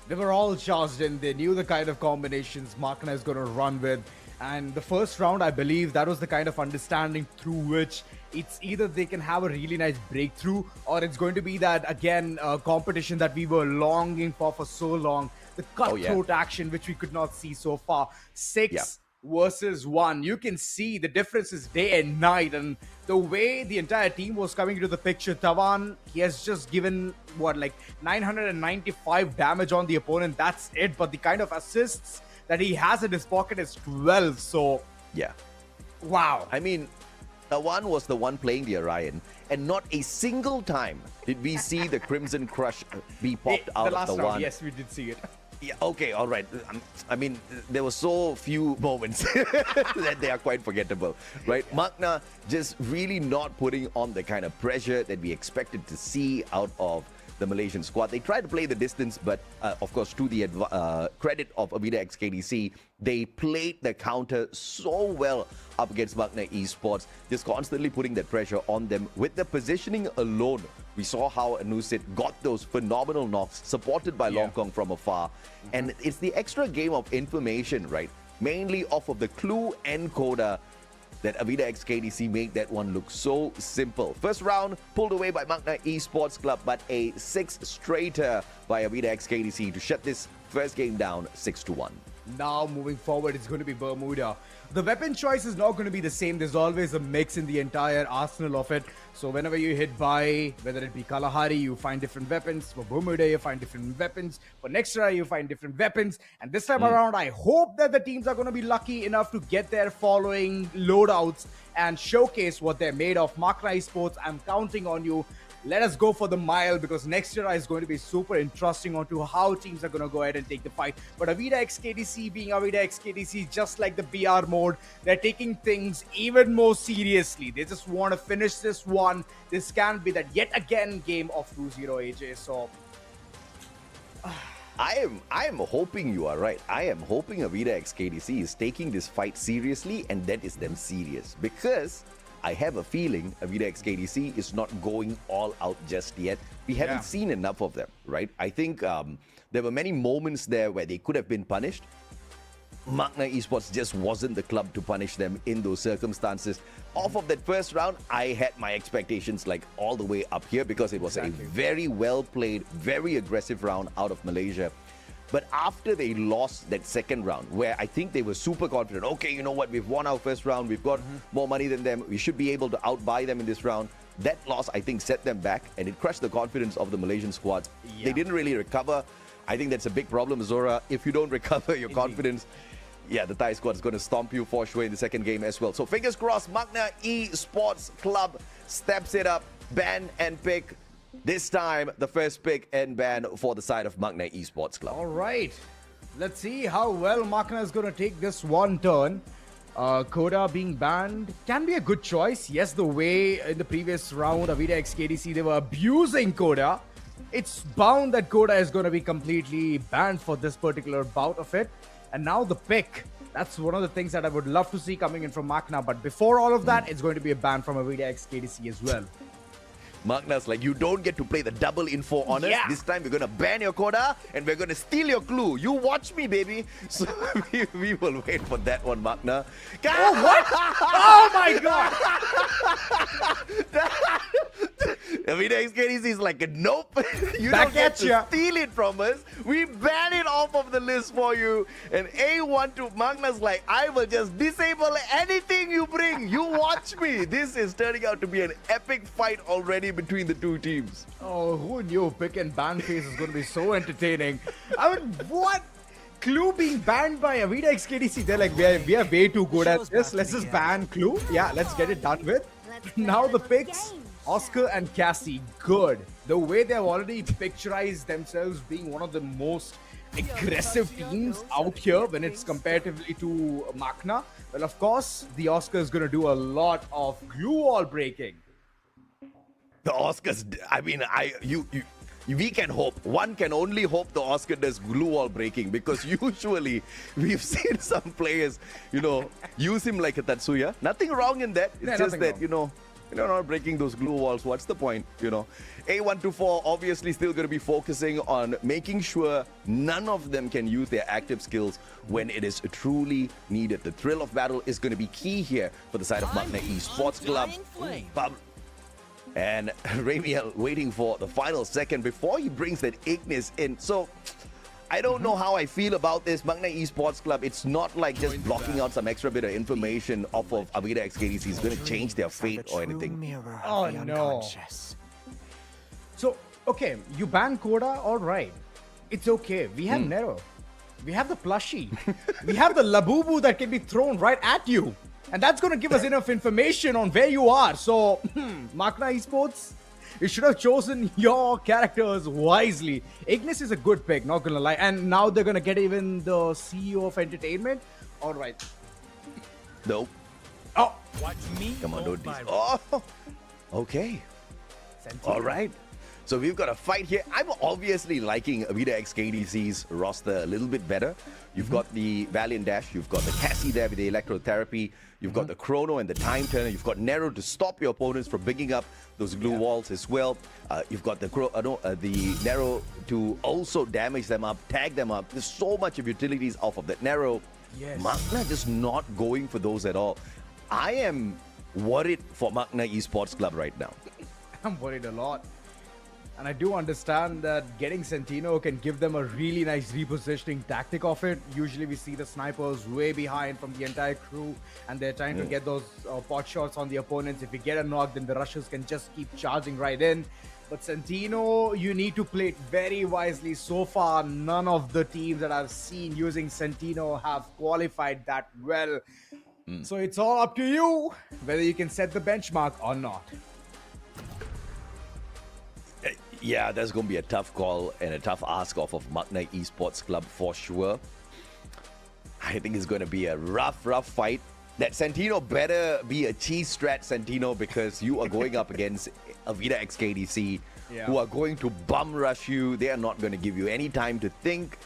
they were all charged in. They knew the kind of combinations MAQNA is going to run with. And the first round, I believe, that was the kind of understanding through which it's either they can have a really nice breakthrough, or it's going to be that, again, competition that we were longing for so long. The cutthroat action, which we could not see so far. 6 versus 1. You can see the differences day and night, and the way the entire team was coming into the picture. Dhawan, he has just given, what, like 995 damage on the opponent. That's it. But the kind of assists that he has in his pocket is 12. So, wow. I mean, Dhawan was the one playing the Orion, and not a single time did we see the Crimson Crush be popped out of the one. Yes, we did see it. Yeah, okay, all right. I mean, there were so few moments that they are quite forgettable, right? MAQNA just really not putting on the kind of pressure that we expected to see out of the Malaysian squad. They tried to play the distance, but of course, to the credit of AVIDA XKDC, they played the counter so well up against MAQNA Esports, just constantly putting that pressure on them. With the positioning alone, we saw how Anusit got those phenomenal knocks, supported by Long Kong from afar. And it's the extra game of information, right? Mainly off of the clue encoder that AVIDA XKDC made that one look so simple. First round pulled away by MAQNA Esports Club, but a 6-straighter by AVIDA XKDC to shut this first game down 6-1. Now moving forward, it's going to be Bermuda. The weapon choice is not going to be the same. There's always a mix in the entire arsenal of it. So whenever you hit by, whether it be Kalahari, you find different weapons. For Bermuda, you find different weapons. For Nextra, you find different weapons. And this time around, I hope that the teams are going to be lucky enough to get their following loadouts and showcase what they're made of. MAQNA Esports, I'm counting on you. Let us go for the mile, because next year is going to be super interesting onto how teams are going to go ahead and take the fight. But AVIDA XKDC being AVIDA XKDC, just like the BR mode, they're taking things even more seriously. They just want to finish this one. This can't be that yet again game of 2-0 AJ. So I am hoping you are right. I am hoping AVIDA XKDC is taking this fight seriously, and that is them serious. Because I have a feeling AVIDA XKDC is not going all out just yet. We haven't seen enough of them, right? I think there were many moments there where they could have been punished. MAQNA Esports just wasn't the club to punish them in those circumstances. Off of that first round, I had my expectations like all the way up here because it was a very well played, very aggressive round out of Malaysia. But after they lost that second round, where I think they were super confident, okay, you know what, we've won our first round, we've got more money than them, we should be able to outbuy them in this round. That loss, I think, set them back and it crushed the confidence of the Malaysian squad. They didn't really recover. I think that's a big problem, Zora. If you don't recover your confidence, the Thai squad is going to stomp you for sure in the second game as well. So fingers crossed, MAQNA Esports Club steps it up, ban and pick. This time, the first pick and ban for the side of MAQNA Esports Club. All right. Let's see how well MAQNA is going to take this one turn. Koda being banned can be a good choice. Yes, the way in the previous round, AVIDA XKDC, they were abusing Koda. It's bound that Koda is going to be completely banned for this particular bout of it. And now the pick. That's one of the things that I would love to see coming in from MAQNA. But before all of that, it's going to be a ban from AVIDA XKDC as well. MAQNA's like, you don't get to play the double info honors. This time we're going to ban your Koda and we're going to steal your clue. You watch me, baby. So we will wait for that one, MAQNA. Oh, what? Oh, my God. AVIDA XKDC is like, nope. You Back don't get at to ya. steal it from us. We ban it off of the list for you. And A1 to MAQNA's like, I will just disable anything you bring. You watch me. This is turning out to be an epic fight already between the two teams. Oh, who knew pick and ban phase is going to be so entertaining? I mean, what? Clue being banned by AVIDA XKDC. They're like, we are way too good at this. Let's just ban Clue. Yeah, let's get it done with. Now the picks, Oscar and Cassie, good. The way they've already picturized themselves being one of the most aggressive teams out here when it's comparatively to MAQNA. Well, of course, the Oscar is going to do a lot of glue wall breaking. The Oscars, I mean, we can hope. One can only hope the Oscar does glue wall breaking because usually we've seen some players, use him like a Tatsuya. Nothing wrong in that. It's just that, you're not breaking those glue walls. What's the point, A124 obviously still going to be focusing on making sure none of them can use their active skills when it is truly needed. The thrill of battle is going to be key here for the side of MAQNA Esports Club. And Ramiel waiting for the final second before he brings that Ignis in. So, I don't know how I feel about this. MAQNA Esports Club, it's not like just blocking out some extra bit of information off of AVIDA XKDC is going to change their fate or anything. Oh, no. So, okay, you ban Koda, all right. It's okay. We have Nero. We have the plushie. We have the Labubu that can be thrown right at you. And that's going to give us enough information on where you are. So, MAQNA Esports, you should have chosen your characters wisely. Ignis is a good pick, not going to lie. And now they're going to get even the CEO of entertainment. All right. Nope. Oh. Watch me. Come on, don't tease. Oh. Okay. All right. So we've got a fight here. I'm obviously liking AVIDA XKDC's roster a little bit better. You've got the Valiant Dash. You've got the Cassie there with the electrotherapy. You've got the Chrono and the Time Turner. You've got Nero to stop your opponents from bringing up those glue walls as well. You've got the Nero to also damage them up, tag them up. There's so much of utilities off of that Nero. Yes. MAQNA just not going for those at all. I am worried for MAQNA Esports Club right now. I'm worried a lot. And I do understand that getting Sentino can give them a really nice repositioning tactic of it. Usually we see the snipers way behind from the entire crew and they're trying to get those pot shots on the opponents. If you get a knock, then the rushers can just keep charging right in. But Sentino, you need to play it very wisely. So far, none of the teams that I've seen using Sentino have qualified that well. So it's all up to you whether you can set the benchmark or not. Yeah, that's going to be a tough call and a tough ask off of MAQNA Esports Club for sure. I think it's going to be a rough fight. That Sentino better be a cheese strat Sentino because you are going up against AVIDA XKDC who are going to bum rush you. They are not going to give you any time to think.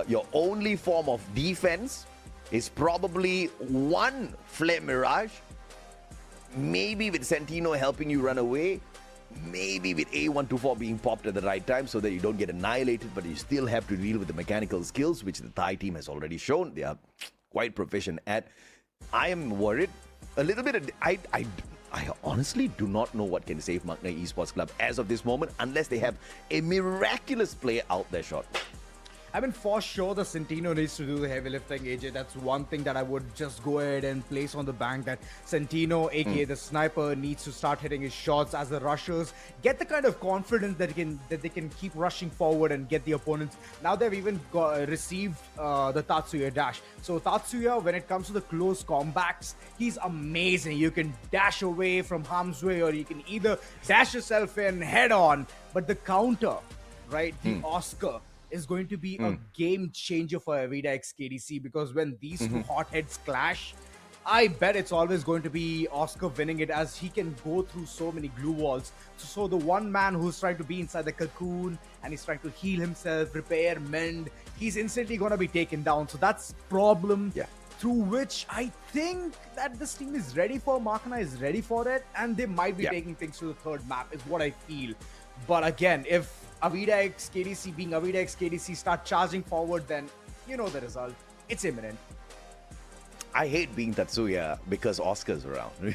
Your only form of defense is probably one Flame Mirage. maybe with Sentino helping you run away, maybe with A124 being popped at the right time so that you don't get annihilated, but you still have to deal with the mechanical skills, which the Thai team has already shown they are quite proficient at. I am worried a little bit. I honestly do not know what can save MAQNA Esports Club as of this moment unless they have a miraculous play out their shot. I mean, for sure, the Sentino needs to do the heavy lifting, AJ. That's one thing that I would just go ahead and place on the bank, that Sentino, aka the sniper, needs to start hitting his shots as the rushers get the kind of confidence that they can keep rushing forward and get the opponents. Now they've even received the Tatsuya dash. So Tatsuya, when it comes to the close combats, he's amazing. You can dash away from harm's way, or you can either dash yourself in head on. But the counter, right, the Oscar, is going to be a game changer for AVIDA X KDC, because when these two hotheads clash, I bet it's always going to be Oscar winning it, as he can go through so many glue walls. So the one man who's trying to be inside the cocoon and he's trying to heal himself, repair, mend, he's instantly going to be taken down. So that's problem through which I think that this team is ready for. MAQNA is ready for it, and they might be taking things to the third map is what I feel. But again, if AVIDA X KDC being AVIDA X KDC start charging forward, then you know the result. It's imminent. I hate being Tatsuya because Oscar's around.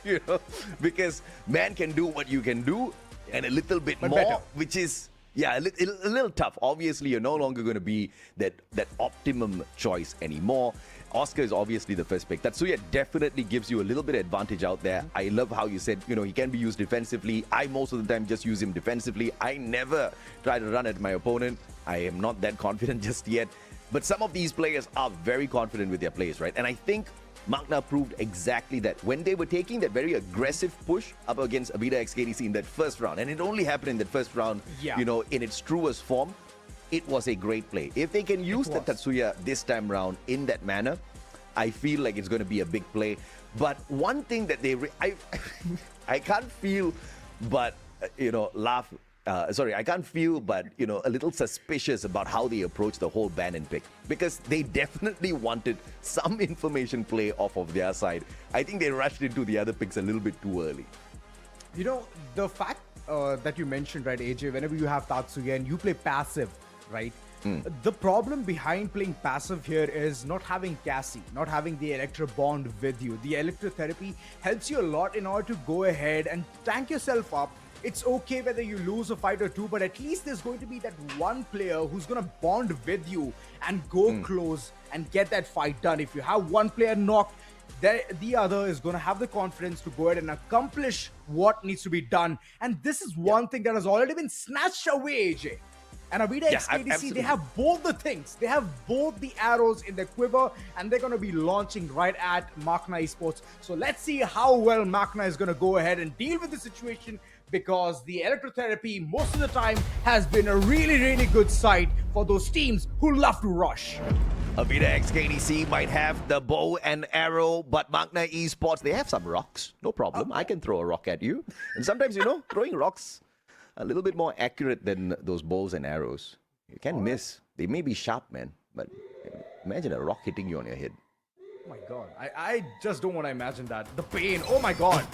You know, because man can do what you can do and a little bit more, better. Which is a little tough. Obviously, you're no longer going to be that optimum choice anymore. Oscar is obviously the first pick. Tatsuya definitely gives you a little bit of advantage out there. I love how you said, he can be used defensively. I most of the time just use him defensively. I never try to run at my opponent. I am not that confident just yet. But some of these players are very confident with their plays, right? And I think MAQNA proved exactly that when they were taking that very aggressive push up against AVIDA X KDC in that first round. And it only happened in that first round, in its truest form. It was a great play. If they can use the Tatsuya this time round in that manner, I feel like it's going to be a big play. But one thing that I can't feel but, laugh. I can't feel but, a little suspicious about how they approach the whole ban and pick. Because they definitely wanted some information play off of their side. I think they rushed into the other picks a little bit too early. The fact that you mentioned, right, AJ, whenever you have Tatsuya and you play passive, right? The problem behind playing passive here is not having Cassie, not having the Electro bond with you. The electrotherapy helps you a lot in order to go ahead and tank yourself up. It's okay whether you lose a fight or two, but at least there's going to be that one player who's going to bond with you and go close and get that fight done. If you have one player knocked, the other is going to have the confidence to go ahead and accomplish what needs to be done. And this is one thing that has already been snatched away, AJ. And AVIDA X KDC, they have both the things. They have both the arrows in the quiver, and they're going to be launching right at MAQNA Esports. So let's see how well MAQNA is going to go ahead and deal with the situation, because the electrotherapy most of the time has been a really, really good sight for those teams who love to rush. AVIDA X KDC might have the bow and arrow, but MAQNA Esports, they have some rocks. No problem. I can throw a rock at you. And sometimes, throwing rocks a little bit more accurate than those bows and arrows. You can miss. They may be sharp, man, but imagine a rock hitting you on your head. Oh my god. I just don't want to imagine that. The pain. Oh my god.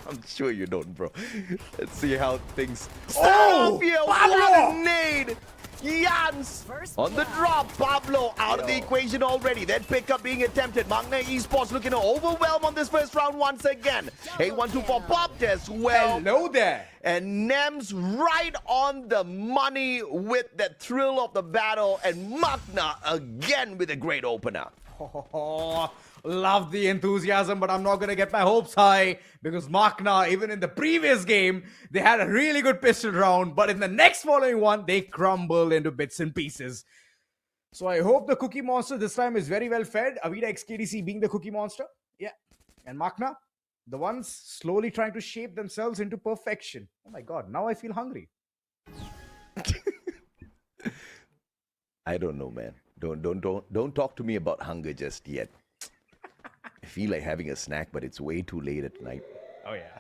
I'm sure you don't, bro. Let's see how things start off here. What a nade! Jans on the drop. Pablo out of the equation already. That pickup being attempted. MAQNA Esports looking to overwhelm on this first round once again. A124 popped as well. Hello there. And Nems right on the money with the thrill of the battle. And MAQNA again with a great opener. Love the enthusiasm, but I'm not going to get my hopes high, because MAQNA, even in the previous game, they had a really good pistol round, but in the next following one, they crumble into bits and pieces. So I hope the Cookie Monster this time is very well fed. AVIDA X KDC being the Cookie Monster. Yeah. And MAQNA, the ones slowly trying to shape themselves into perfection. Oh my god, now I feel hungry. I don't know, man. Don't talk to me about hunger just yet. I feel like having a snack, but it's way too late at night. Oh yeah.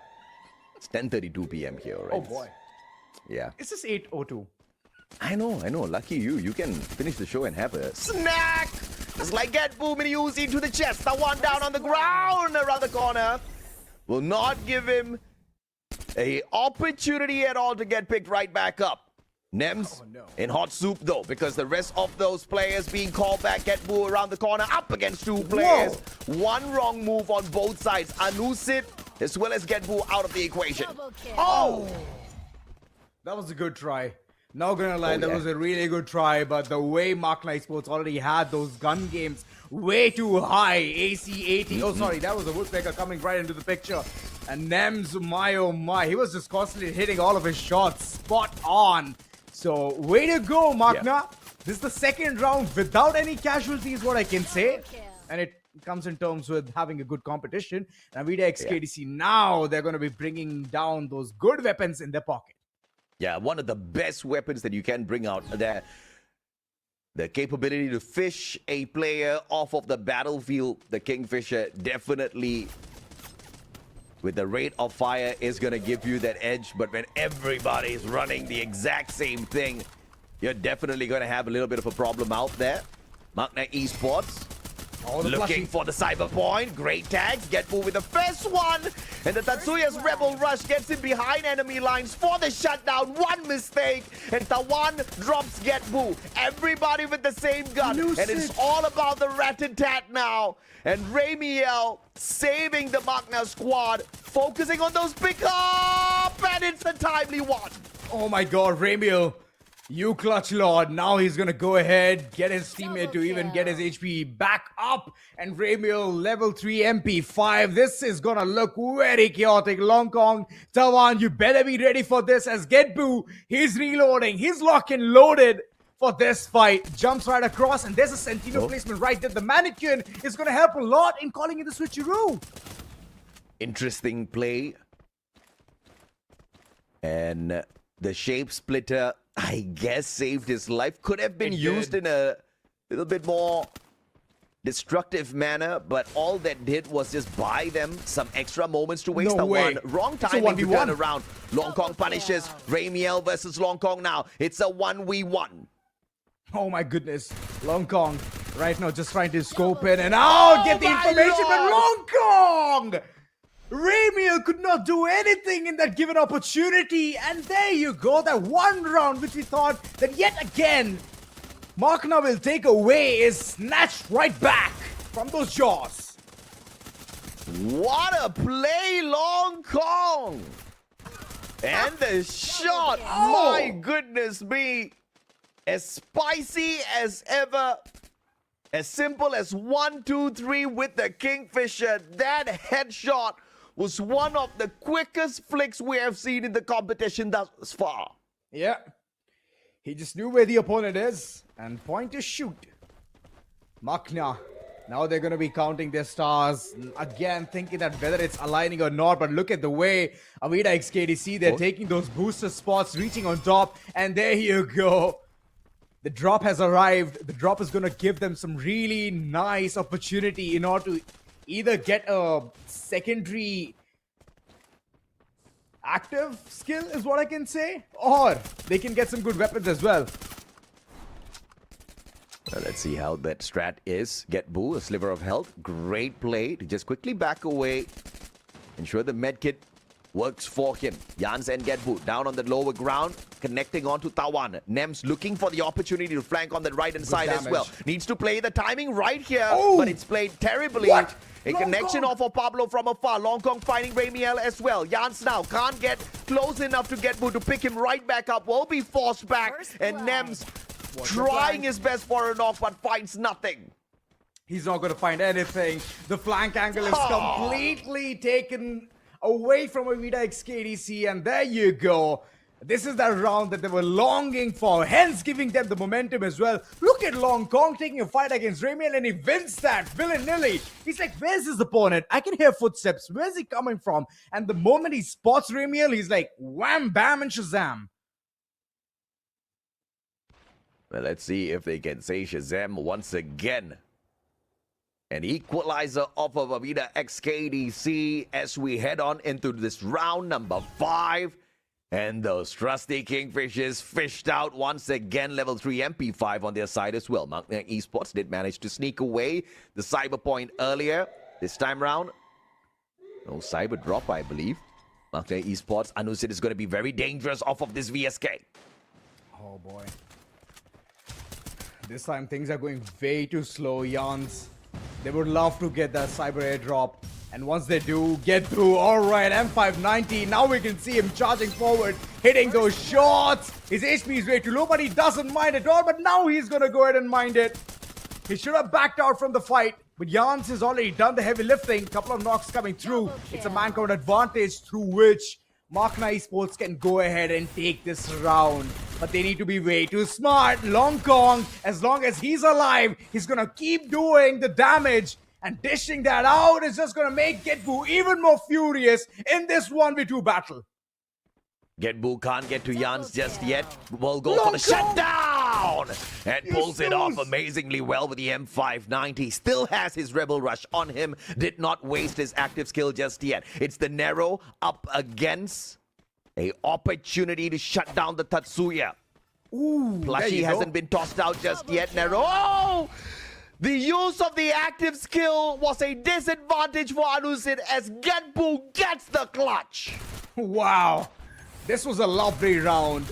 It's 10:32 p.m. here, right? Oh boy. Yeah. It's just 8:02. I know. Lucky you. You can finish the show and have a snack. It's like get boom and Uzi into the chest. Tawan down on the ground around the corner. Will not give him a opportunity at all to get picked right back up. Nems in hot soup though, because the rest of those players being called back. Get Boo around the corner, up against two players. One wrong move on both sides. Anusit as well as Get Boo out of the equation. Oh! That was a good try. Not gonna lie, that was a really good try, but the way MAQNA Esports already had those gun games way too high. AC 80. Oh, sorry, that was a woodpecker coming right into the picture. And Nems, my oh my, he was just constantly hitting all of his shots spot on. So, way to go, MAQNA. Yeah. This is the second round without any casualties, what I can say. And it comes in terms with having a good competition. And AVIDA XKDC, now they're going to be bringing down those good weapons in their pocket. Yeah, one of the best weapons that you can bring out there. The capability to fish a player off of the battlefield. The Kingfisher definitely, with the rate of fire, is going to give you that edge. But when everybody is running the exact same thing, you're definitely going to have a little bit of a problem out there. MAQNA Esports looking for the cyber point. Great tags. Get Boo with the first one. And the Tatsuya's Rebel Rush gets in behind enemy lines for the shutdown. One mistake. And Tawan drops Get Boo. Everybody with the same gun. And it's all about the rat-a-tat now. And Ramiel saving the MAQNA squad. Focusing on those pick-up. And it's a timely one. Oh my god, Ramiel. You clutch lord. Now he's gonna go ahead, get his teammate to even get his HP back up. And Ramiel level 3 MP5. This is gonna look very chaotic. Long Kong, Tawan, you better be ready for this as Get Boo. He's reloading. He's locked and loaded for this fight. Jumps right across, and there's a Sentinel placement right there. The mannequin is gonna help a lot in calling in the switcheroo. Interesting play. And the shape splitter, I guess, saved his life. Could have been used in a little bit more destructive manner, but all that did was just buy them some extra moments to waste. One wrong timing to turn around. Long Kong punishes Ramiel versus Long Kong now. It's a 1v1. Oh my goodness. Long Kong right now just trying to scope in and get the information, but Long Kong! Ramiel could not do anything in that given opportunity, and there you go, that one round which we thought that yet again MAQNA will take away is snatched right back from those jaws. What a play, Long Kong! And the shot, my goodness me, as spicy as ever, as simple as 1, 2, 3 with the Kingfisher. That headshot was one of the quickest flicks we have seen in the competition thus far. Yeah. He just knew where the opponent is and point to shoot. MAQNA. Now they're going to be counting their stars. Again, thinking that whether it's aligning or not. But look at the way AVIDA XKDC, they're taking those booster spots, reaching on top. And there you go. The drop has arrived. The drop is going to give them some really nice opportunity in order to either get a secondary active skill is what I can say, or they can get some good weapons as well. Well, let's see how that strat is. Get Boo, a sliver of health. Great play to just quickly back away. Ensure the medkit works for him. Jans and Get Boo down on the lower ground, connecting on to Tawan. Nems looking for the opportunity to flank on the right-hand side as well. Needs to play the timing right here, but it's played terribly. A connection off of Pablo from afar. Long Kong finding Ramiel as well. Jans now can't get close enough to Get Boo to pick him right back up. Will be forced back. And Nems trying his best for a knock, but finds nothing. He's not going to find anything. The flank angle is completely taken away from AVIDA XKDC. And there you go. This is that round that they were longing for, hence giving them the momentum as well. Look at Long Kong taking a fight against Ramiel, and he wins that willy-nilly. He's like, where's his opponent? I can hear footsteps. Where's he coming from? And the moment he spots Ramiel, he's like, wham, bam, and shazam. Well, let's see if they can say shazam once again. An equalizer off of AVIDA XKDC as we head on into this round number 5. And those trusty Kingfishers fished out once again. Level 3 MP5 on their side as well. MAQNA Esports did manage to sneak away the cyber point earlier. This time round, no cyber drop, I believe. MAQNA Esports, Anusit is going to be very dangerous off of this VSK. Oh boy. This time things are going way too slow, Jans. They would love to get that cyber airdrop. And once they do, get through. Alright, M590. Now we can see him charging forward, hitting those shots. His HP is way too low, but he doesn't mind at all. But now he's going to go ahead and mind it. He should have backed out from the fight. But Jans has already done the heavy lifting. Couple of knocks coming through. It's a man-count advantage through which MAQNA Esports can go ahead and take this round. But they need to be way too smart. Long Kong, as long as he's alive, he's going to keep doing the damage. And dishing that out is just going to make GetBoo even more furious in this 1v2 battle. GetBoo can't get to Jans just yet. Will go for the shutdown! And pulls it off amazingly well with the M590. Still has his Rebel Rush on him. Did not waste his active skill just yet. It's the Nero up against a opportunity to shut down the Tatsuya. Ooh, Plushy hasn't been tossed out just yet. Nero. Oh! The use of the active skill was a disadvantage for Anusit as GetBoo gets the clutch. Wow. This was a lovely round.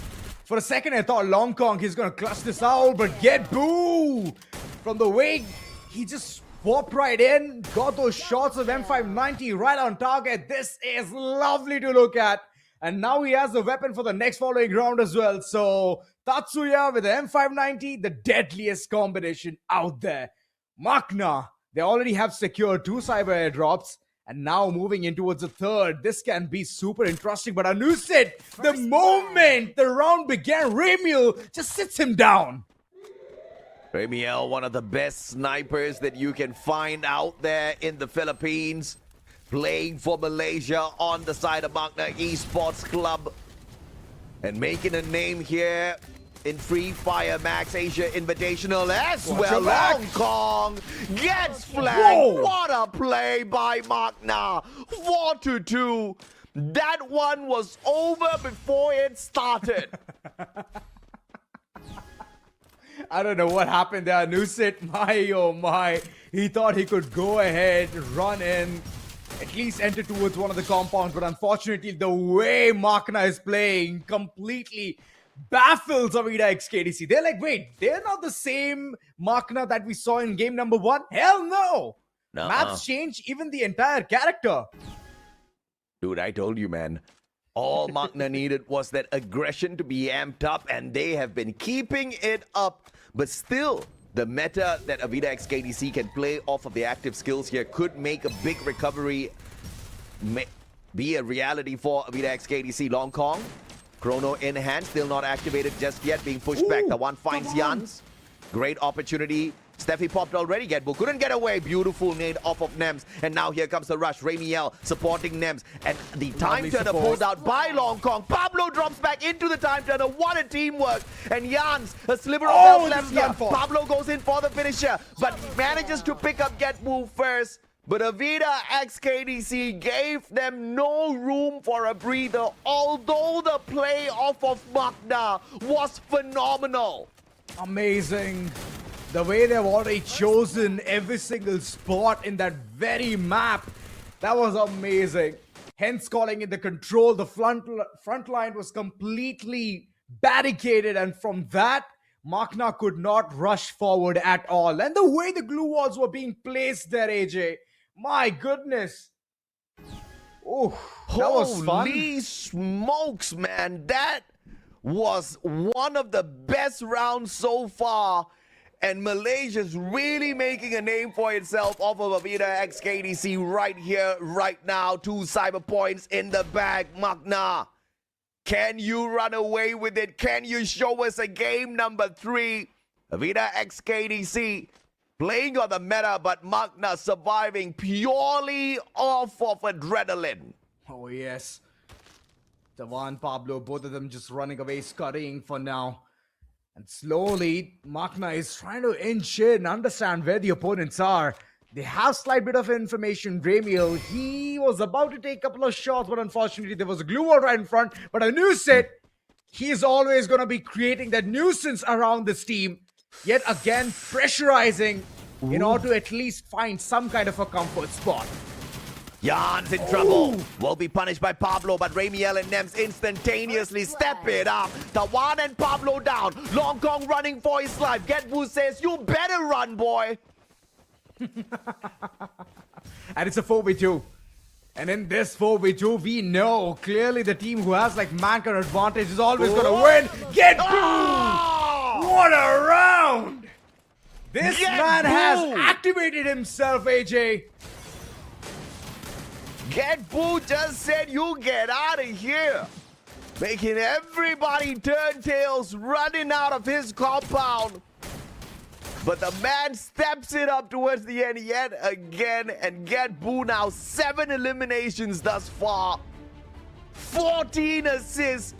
For a second, I thought Long Kong, he's going to clutch this out, but GetBoo! From the way he just swapped right in, got those shots of M590 right on target. This is lovely to look at. And now he has the weapon for the next following round as well. So, Tatsuya with the M590, the deadliest combination out there. MAQNA, they already have secured 2 cyber airdrops. And now moving in towards the third. This can be super interesting. But Anusit, the moment the round began, Ramiel just sits him down. Ramiel, one of the best snipers that you can find out there in the Philippines. Playing for Malaysia on the side of MAQNA Esports Club. And making a name here in Free Fire Max Asia Invitational as well. Hong Kong gets flagged. What a play by MAQNA. 4-2. That one was over before it started. I don't know what happened there. Anusit, my oh my. He thought he could go ahead, run in, at least enter towards one of the compounds. But unfortunately, the way MAQNA is playing completely baffles AVIDA XKDC. They're like, wait, they're not the same MAQNA that we saw in game number 1? Hell no! Maps change, even the entire character. Dude, I told you, man. All MAQNA needed was that aggression to be amped up, and they have been keeping it up. But still, the meta that AVIDA XKDC can play off of the active skills here could make a big recovery be a reality for AVIDA XKDC. Long Kong, Chrono in hand, still not activated just yet, being pushed back. The one finds Jans. Great opportunity. Steffi popped already. GetBoo couldn't get away. Beautiful nade off of Nems. And now here comes the rush. Ramiel supporting Nems. And the time turner pulled out by Long Kong. Pablo drops back into the time turner. What a teamwork. And Jans, a sliver of health left here. Pablo goes in for the finisher, but manages to pick up GetBoo first. But AVIDA XKDC gave them no room for a breather, although the play off of MAQNA was phenomenal. Amazing. The way they've already chosen every single spot in that very map. That was amazing. Hence calling in the control. The front line was completely barricaded, and from that, MAQNA could not rush forward at all. And the way the glue walls were being placed there, AJ, my goodness. Oh, that was fun. Holy smokes, man. That was one of the best rounds so far. And Malaysia's really making a name for itself off of AVIDA XKDC right here, right now. 2 cyber points in the bag. MAQNA, can you run away with it? Can you show us a game number 3? AVIDA XKDC playing on the meta, but MAQNA surviving purely off of adrenaline. Oh, yes. Devan, Pablo, both of them just running away, scurrying for now. And slowly, MAQNA is trying to inch in, understand where the opponents are. They have slight bit of information. Ramiel, he was about to take a couple of shots, but unfortunately there was a glue wall right in front. But I knew it. He's always going to be creating that nuisance around this team. Yet again, pressurizing in order to at least find some kind of a comfort spot. Jan's in trouble. Will be punished by Pablo, but Ramiel and Nems instantaneously step it up. Tawan and Pablo down. Long Kong running for his life. Getbu says, you better run, boy. And it's a 4v2. And in this 4v2, we know clearly the team who has like MAQNA advantage is always going to win. What a round! This man has activated himself, AJ. Getbu just said, you get out of here. Making everybody turn tails, running out of his compound. But the man steps it up towards the end yet again, and Getbu now 7 eliminations thus far. 14 assists.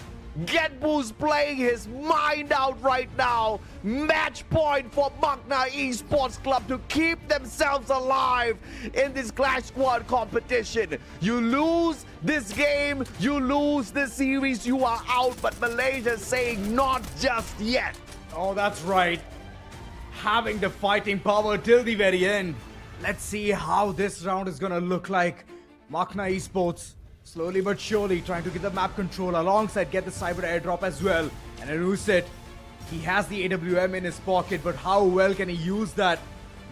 Getbu's playing his mind out right now. Match point for MAQNA Esports Club to keep themselves alive in this Clash Squad competition. You lose this game, you lose this series, you are out. But Malaysia's saying not just yet. Oh, that's right. Having the fighting power till the very end. Let's see how this round is gonna look like. MAQNA Esports slowly but surely trying to get the map control alongside get the cyber airdrop as well. And Anusit, he has the AWM in his pocket, but how well can he use that?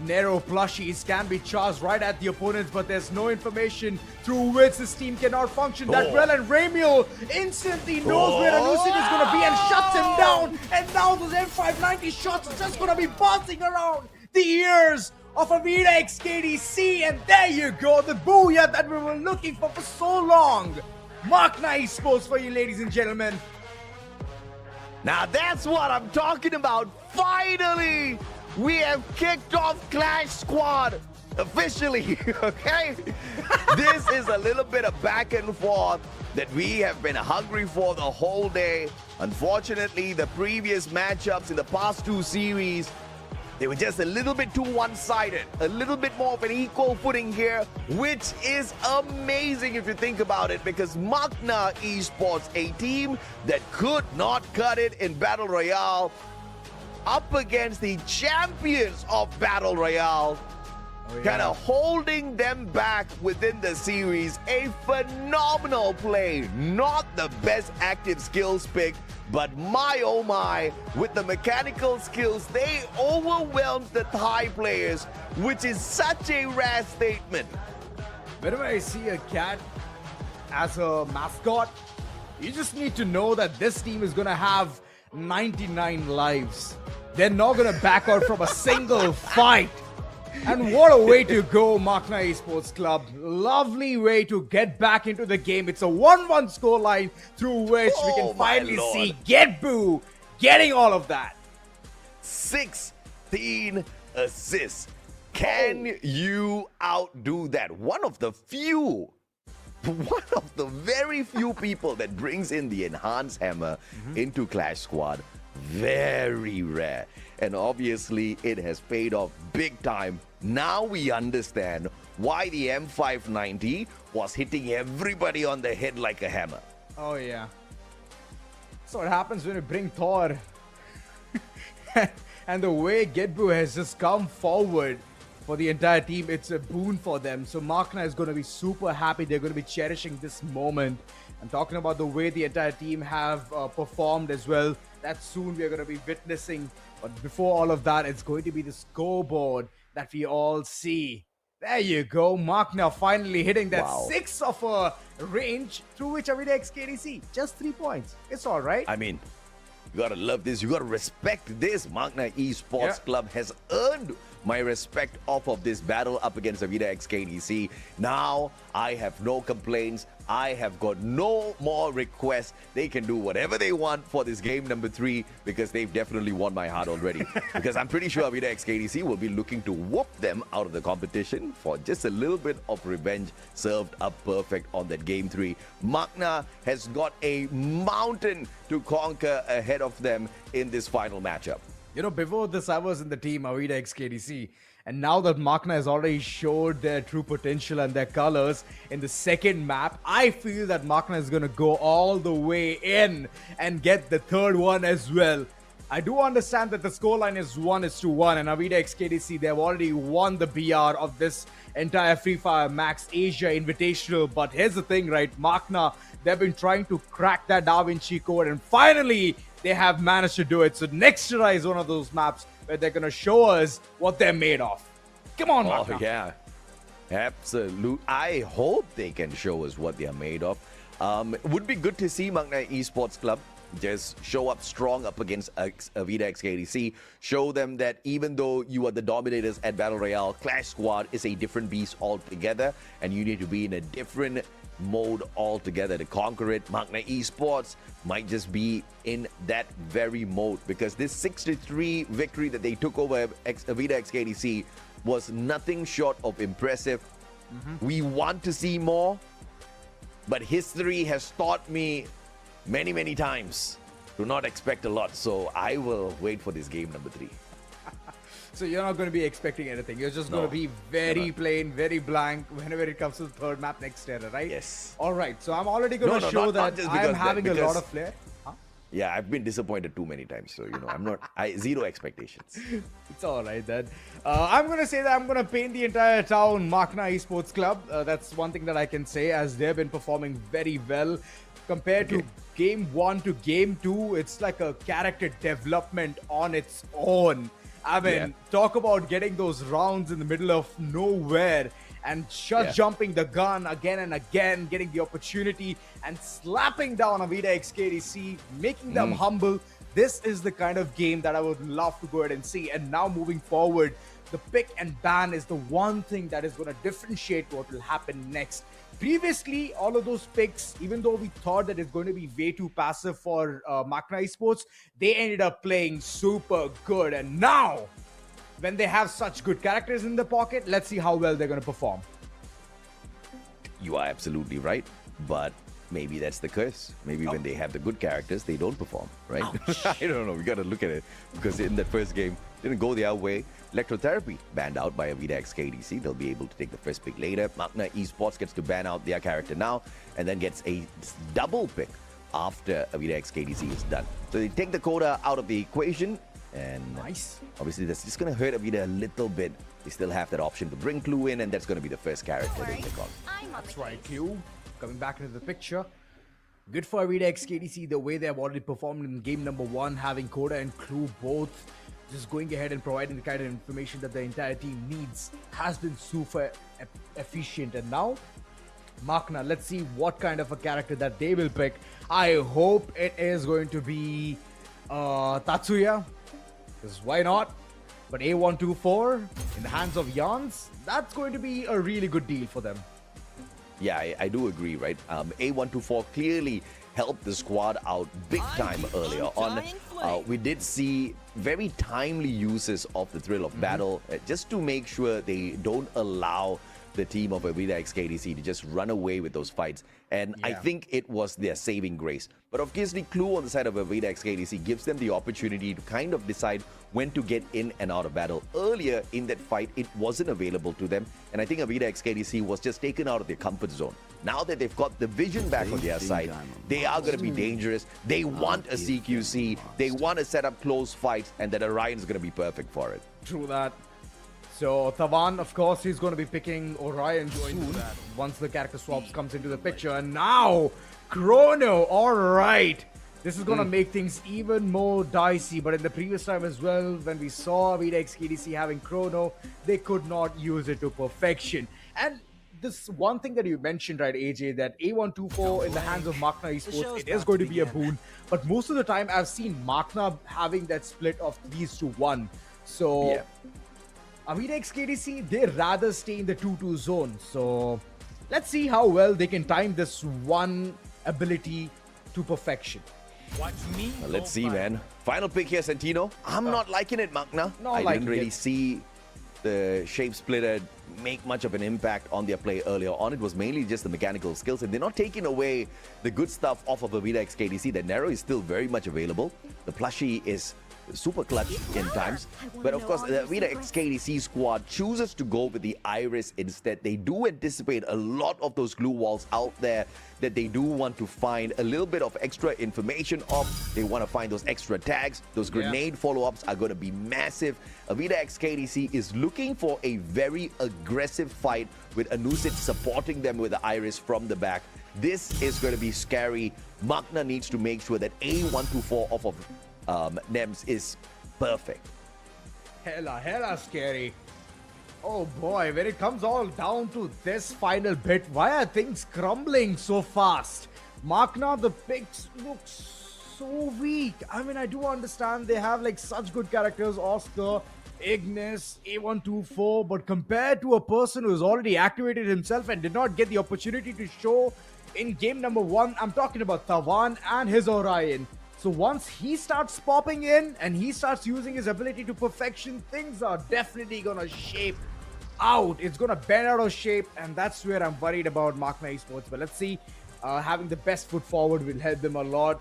Narrow plushies can be charged right at the opponents, but there's no information through which this team cannot function that well. And Ramiel instantly knows where Anusit is going to be and shuts him down. And now those M590 shots are just going to be bouncing around the ears of AVIDA XKDC. And there you go, the booyah that we were looking for so long. MAQNA Esports for you, ladies and gentlemen. Now that's what I'm talking about. Finally! We have kicked off Clash Squad officially, okay? This is a little bit of back and forth that we have been hungry for the whole day. Unfortunately, the previous matchups in the past 2 series, they were just a little bit too one-sided. A little bit more of an equal footing here, which is amazing if you think about it, because MAQNA Esports, a team that could not cut it in Battle Royale, up against the champions of Battle Royale, kind of holding them back within the series. A phenomenal play. Not the best active skills pick, but my oh my, with the mechanical skills, they overwhelmed the Thai players, which is such a rare statement. Whenever I see a cat as a mascot, you just need to know that this team is going to have 99 lives. They're not going to back out from a single fight. And what a way to go, MAQNA Esports Club. Lovely way to get back into the game. It's a 1-1 scoreline through which we can finally see Getbu getting all of that. 16 assists. Can you outdo that? One of the very few people that brings in the enhanced hammer into Clash Squad. Very rare. And obviously it has paid off big time. Now we understand why the M590 was hitting everybody on the head like a hammer. Oh yeah. So what happens when you bring Thor. And the way Getbu has just come forward for the entire team, it's a boon for them. So MAQNA is going to be super happy. They're going to be cherishing this moment. I'm talking about the way the entire team have performed as well. That soon we are going to be witnessing. But before all of that, it's going to be the scoreboard that we all see. There you go. MAQNA finally hitting that 6 of a range through which AVIDA XKDC. Just 3 points. It's all right. I mean, you got to love this. You got to respect this. MAQNA Esports Club has earned my respect off of this battle up against AVIDA XKDC. Now I have no complaints. I have got no more requests. They can do whatever they want for this game number 3 because they've definitely won my heart already. Because I'm pretty sure AVIDA XKDC will be looking to whoop them out of the competition for just a little bit of revenge served up perfect on that game 3. MAQNA has got a mountain to conquer ahead of them in this final matchup. You know, before this, I was in the team AVIDA XKDC, And now that MAQNA has already showed their true potential and their colors in the second map, I feel that MAQNA is going to go all the way in and get the third one as well. I do understand that the scoreline is 1-1, and AVIDA XKDC, they've already won the BR of this entire Free Fire Max Asia Invitational. But here's the thing, right? MAQNA, they've been trying to crack that Da Vinci code, and finally they have managed to do it. So next year is one of those maps where they're going to show us what they're made of. Come on, MAQNA. Oh, yeah. Absolutely. I hope they can show us what they're made of. It would be good to see MAQNA Esports Club just show up strong up against AVIDA XKDC. Show them that even though you are the dominators at Battle Royale, Clash Squad is a different beast altogether, and you need to be in a different mode altogether to conquer it. MAQNA Esports might just be in that very mode, because this 6-3 victory that they took over AVIDA XKDC was nothing short of impressive. We want to see more, but history has taught me many times to not expect a lot. So I will wait for this game number 3. So you're not going to be expecting anything. You're just going to be very plain, very blank whenever it comes to the third map next era, right? Yes. All right. So I'm already going to show that I'm having a lot of flair. Yeah, I've been disappointed too many times. So, you know, zero expectations. It's all right then. I'm going to say that I'm going to paint the entire town MAQNA Esports Club. That's one thing that I can say, as they've been performing very well. Compared to Game 1 to Game 2, it's like a character development on its own. I mean, talk about getting those rounds in the middle of nowhere and jumping the gun again and again, getting the opportunity and slapping down AVIDA XKDC, making them humble. This is the kind of game that I would love to go ahead and see. And now moving forward, the pick and ban is the one thing that is going to differentiate what will happen next. Previously, all of those picks, even though we thought that it's going to be way too passive for MAQNA Esports, they ended up playing super good. And now, when they have such good characters in the pocket, let's see how well they're going to perform. You are absolutely right, but maybe that's the curse. Maybe when they have the good characters, they don't perform, right? I don't know. We got to look at it, because in that first game, didn't go their way. Electrotherapy banned out by AVIDA XKDC. They'll be able to take the first pick later. MAQNA Esports gets to ban out their character now, and then gets a double pick after AVIDA XKDC is done. So they take the quota out of the equation, and obviously that's just going to hurt AVIDA a little bit. They still have that option to bring Clue in, and that's going to be the first character they pick on. That's right, Clue coming back into the picture. Good for AVIDA XKDC, the way they have already performed in game number 1, having Koda and Clue both just going ahead and providing the kind of information that the entire team needs has been super efficient. And now, MAQNA, let's see what kind of a character that they will pick. I hope it is going to be Tatsuya, because why not? But A124 in the hands of Jans, that's going to be a really good deal for them. Yeah, I do agree, right? A124 clearly helped the squad out big time earlier on. We did see very timely uses of the thrill of battle, just to make sure they don't allow the team of AVIDA XKDC to just run away with those fights. And I think it was their saving grace. But obviously, Clue on the side of AVIDA XKDC gives them the opportunity to kind of decide when to get in and out of battle. Earlier in that fight, it wasn't available to them. And I think AVIDA XKDC was just taken out of their comfort zone. Now that they've got the vision back on their side, they are going to be dangerous. They want a CQC. They want to set up close fights, and that Orion's going to be perfect for it. True that. So Tavan, of course, he's going to be picking Orion soon once the character swaps comes into the picture. And now, Chrono, all right. This is going to make things even more dicey. But in the previous time as well, when we saw AVIDA XKDC having Chrono, they could not use it to perfection. And this one thing that you mentioned, right, AJ, that A124 in the hands of MAQNA Esports, it is going to be a boon. But most of the time, I've seen MAQNA having that split of 3-1. So AVIDA XKDC, they rather stay in the 2-2 zone. So let's see how well they can time this one ability to perfection. Let's see, man. Final pick here, Santino. I'm not liking it, MAQNA. I didn't really see the Shape Splitter make much of an impact on their play earlier on. It was mainly just the mechanical skills, and they're not taking away the good stuff off of AVIDA XKDC. The Narrow is still very much available. The plushie is super clutch in times. But of course, the AVIDA XKDC squad chooses to go with the Iris instead. They do anticipate a lot of those glue walls out there that they do want to find a little bit of extra information of. They want to find those extra tags. Those grenade follow-ups are going to be massive. AVIDA XKDC is looking for a very aggressive fight with Anusit supporting them with the Iris from the back. This is going to be scary. MAQNA needs to make sure that A124 off of NEMS is perfect. Hella scary. Oh boy, when it comes all down to this final bit, why are things crumbling so fast? MAQNA, the picks look so weak. I mean, I do understand they have like such good characters, Oscar, Ignis, A124, but compared to a person who has already activated himself and did not get the opportunity to show in game number 1, I'm talking about Tawan and his Orion. So once he starts popping in and he starts using his ability to perfection, things are definitely gonna shape out. It's gonna bend out of shape, and that's where I'm worried about MAQNA Esports. But let's see, having the best foot forward will help them a lot.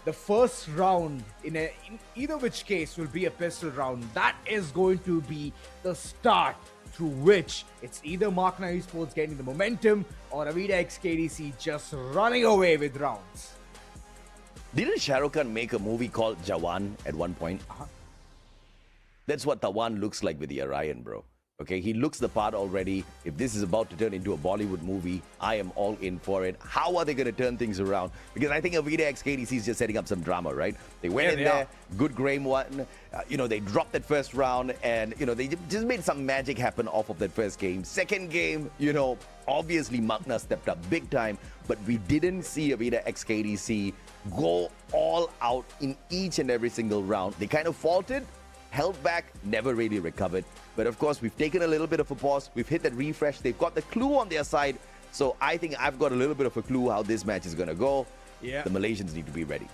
The first round, in either which case, will be a pistol round. That is going to be the start through which it's either MAQNA Esports getting the momentum or AVIDA XKDC just running away with rounds. Didn't Shah Rukh Khan make a movie called Jawan at one point? That's what Tawan looks like with the Orion, bro. Okay, he looks the part already. If this is about to turn into a Bollywood movie, I am all in for it. How are they going to turn things around? Because I think AVIDA XKDC is just setting up some drama, right? They went in there, good game one. They dropped that first round, and, they just made some magic happen off of that first game. Second game, obviously MAQNA stepped up big time, but we didn't see AVIDA XKDC go all out in each and every single round. They kind of faltered, held back, never really recovered. But of course, we've taken a little bit of a pause. We've hit that refresh. They've got the clue on their side. So I think I've got a little bit of a clue how this match is going to go. Yeah. The Malaysians need to be ready.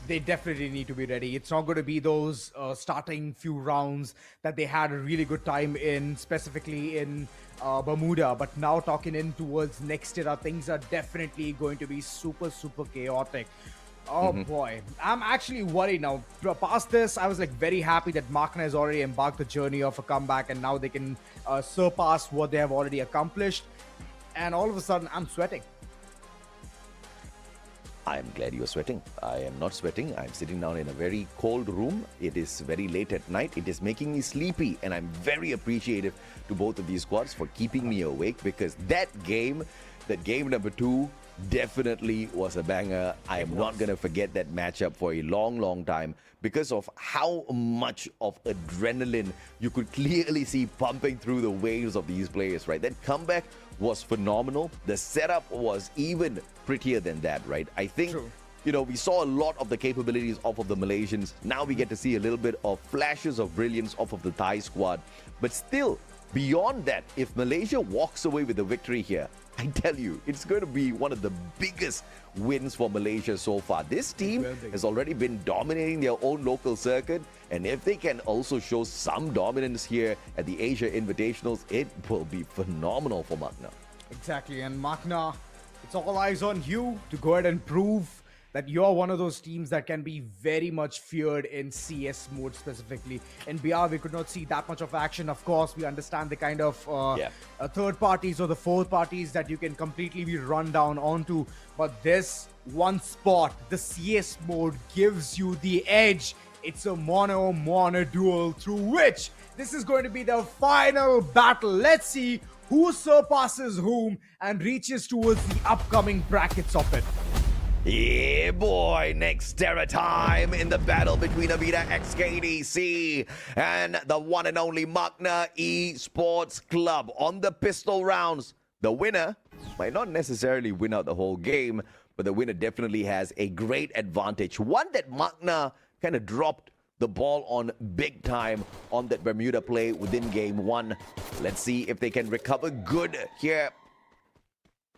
They definitely need to be ready. It's not going to be those starting few rounds that they had a really good time in, specifically in Bermuda. But now talking in towards next era, things are definitely going to be super chaotic. Oh boy, I'm actually worried now. Past this, I was like very happy that MAQNA has already embarked the journey of a comeback, and now they can surpass what they have already accomplished. And all of a sudden, I'm sweating. I am glad you're sweating. I am not sweating. I'm sitting down in a very cold room. It is very late at night. It is making me sleepy, and I'm very appreciative to both of these squads for keeping me awake, because that game number 2, definitely was a banger. I am not going to forget that matchup for a long time because of how much of adrenaline you could clearly see pumping through the waves of these players, right? That comeback was phenomenal. The setup was even prettier than that, right? I think, we saw a lot of the capabilities off of the Malaysians. Now we get to see a little bit of flashes of brilliance off of the Thai squad. But still, beyond that, if Malaysia walks away with the victory here, I tell you, it's going to be one of the biggest wins for Malaysia so far. This team has already been dominating their own local circuit, and if they can also show some dominance here at the Asia Invitationals, it will be phenomenal for MAQNA. Exactly, and MAQNA, it's all eyes on you to go ahead and prove that you're one of those teams that can be very much feared in CS mode specifically. In BR, we could not see that much of action. Of course, we understand the kind of third parties or the fourth parties that you can completely be run down onto. But this one spot, the CS mode, gives you the edge. It's a mono duel through which this is going to be the final battle. Let's see who surpasses whom and reaches towards the upcoming brackets of it. Yeah, boy, next Terra time in the battle between AVIDA XKDC and the one and only MAQNA Esports Club on the pistol rounds. The winner might not necessarily win out the whole game, but the winner definitely has a great advantage. One that MAQNA kind of dropped the ball on big time on that Bermuda play within game 1. Let's see if they can recover good here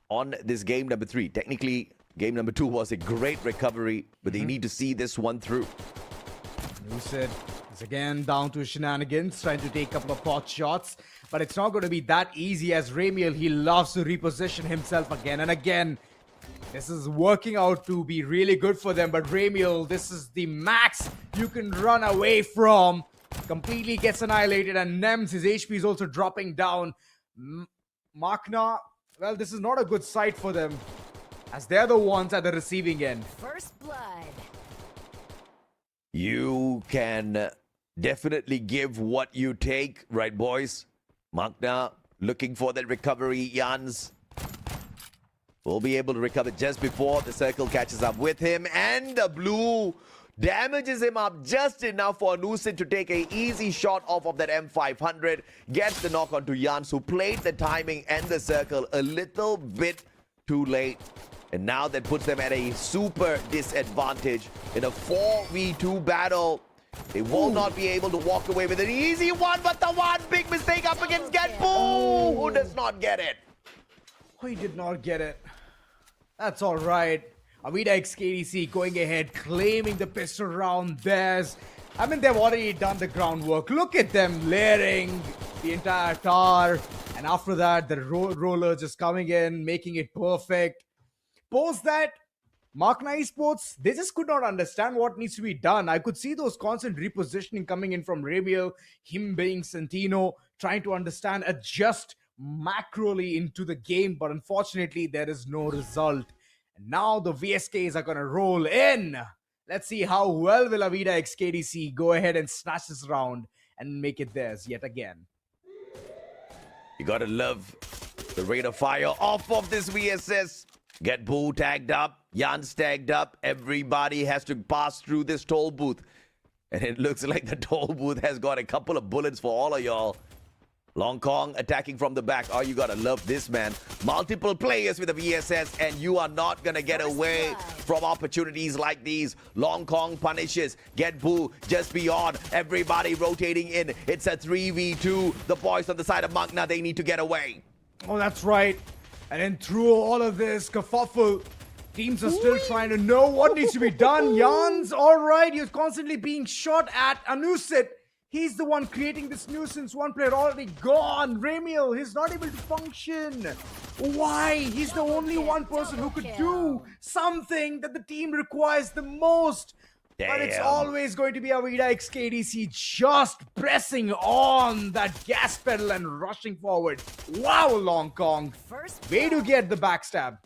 on this game number 3. Technically, game number 2 was a great recovery, but they need to see this one through. Lucid is again down to shenanigans, trying to take a couple of pot shots, but it's not going to be that easy as Ramiel, he loves to reposition himself again and again. This is working out to be really good for them, but Ramiel, this is the max you can run away from. Completely gets annihilated, and Nems, his HP is also dropping down. MAQNA, well, this is not a good sight for them, as they're the ones at the receiving end. First blood. You can definitely give what you take, right, boys? MAQNA looking for that recovery. Jans will be able to recover just before the circle catches up with him, and the blue damages him up just enough for Anusit to take an easy shot off of that M500. Gets the knock onto Jans, who played the timing and the circle a little bit too late. And now that puts them at a super disadvantage in a 4v2 battle. They will not be able to walk away with an easy one, but the one big mistake up against Getboo, who does not get it. Oh, he did not get it. That's all right. AVIDA XKDC going ahead, claiming the pistol round theirs. I mean, they've already done the groundwork. Look at them layering the entire tower. And after that, the roller just coming in, making it perfect. Post that, MAQNA Esports, they just could not understand what needs to be done. I could see those constant repositioning coming in from Ramiel, him being Santino, trying to understand, adjust macroly into the game, but unfortunately there is no result. And now the VSKs are going to roll in. Let's see how well will AVIDA XKDC go ahead and snatch this round and make it theirs yet again. You gotta love the rate of fire off of this VSS. Getboo tagged up, Jans tagged up. Everybody has to pass through this toll booth, and it looks like the toll booth has got a couple of bullets for all of y'all. Long Kong attacking from the back. Oh, you gotta love this, man. Multiple players with a VSS, and you are not gonna get away from opportunities like these. Long Kong punishes. Getboo just beyond. Everybody rotating in. It's a 3v2. The boys on the side of MAQNA, they need to get away. Oh, that's right. And then through all of this kerfuffle, teams are still trying to know what needs to be done. Jans, all right, he's constantly being shot at. Anusit, he's the one creating this nuisance. One player already gone. Ramiel, he's not able to function. Why? He's the only one person who could do something that the team requires the most. But it's always going to be AVIDA XKDC just pressing on that gas pedal and rushing forward. Wow, Long Kong. Way to get the backstab.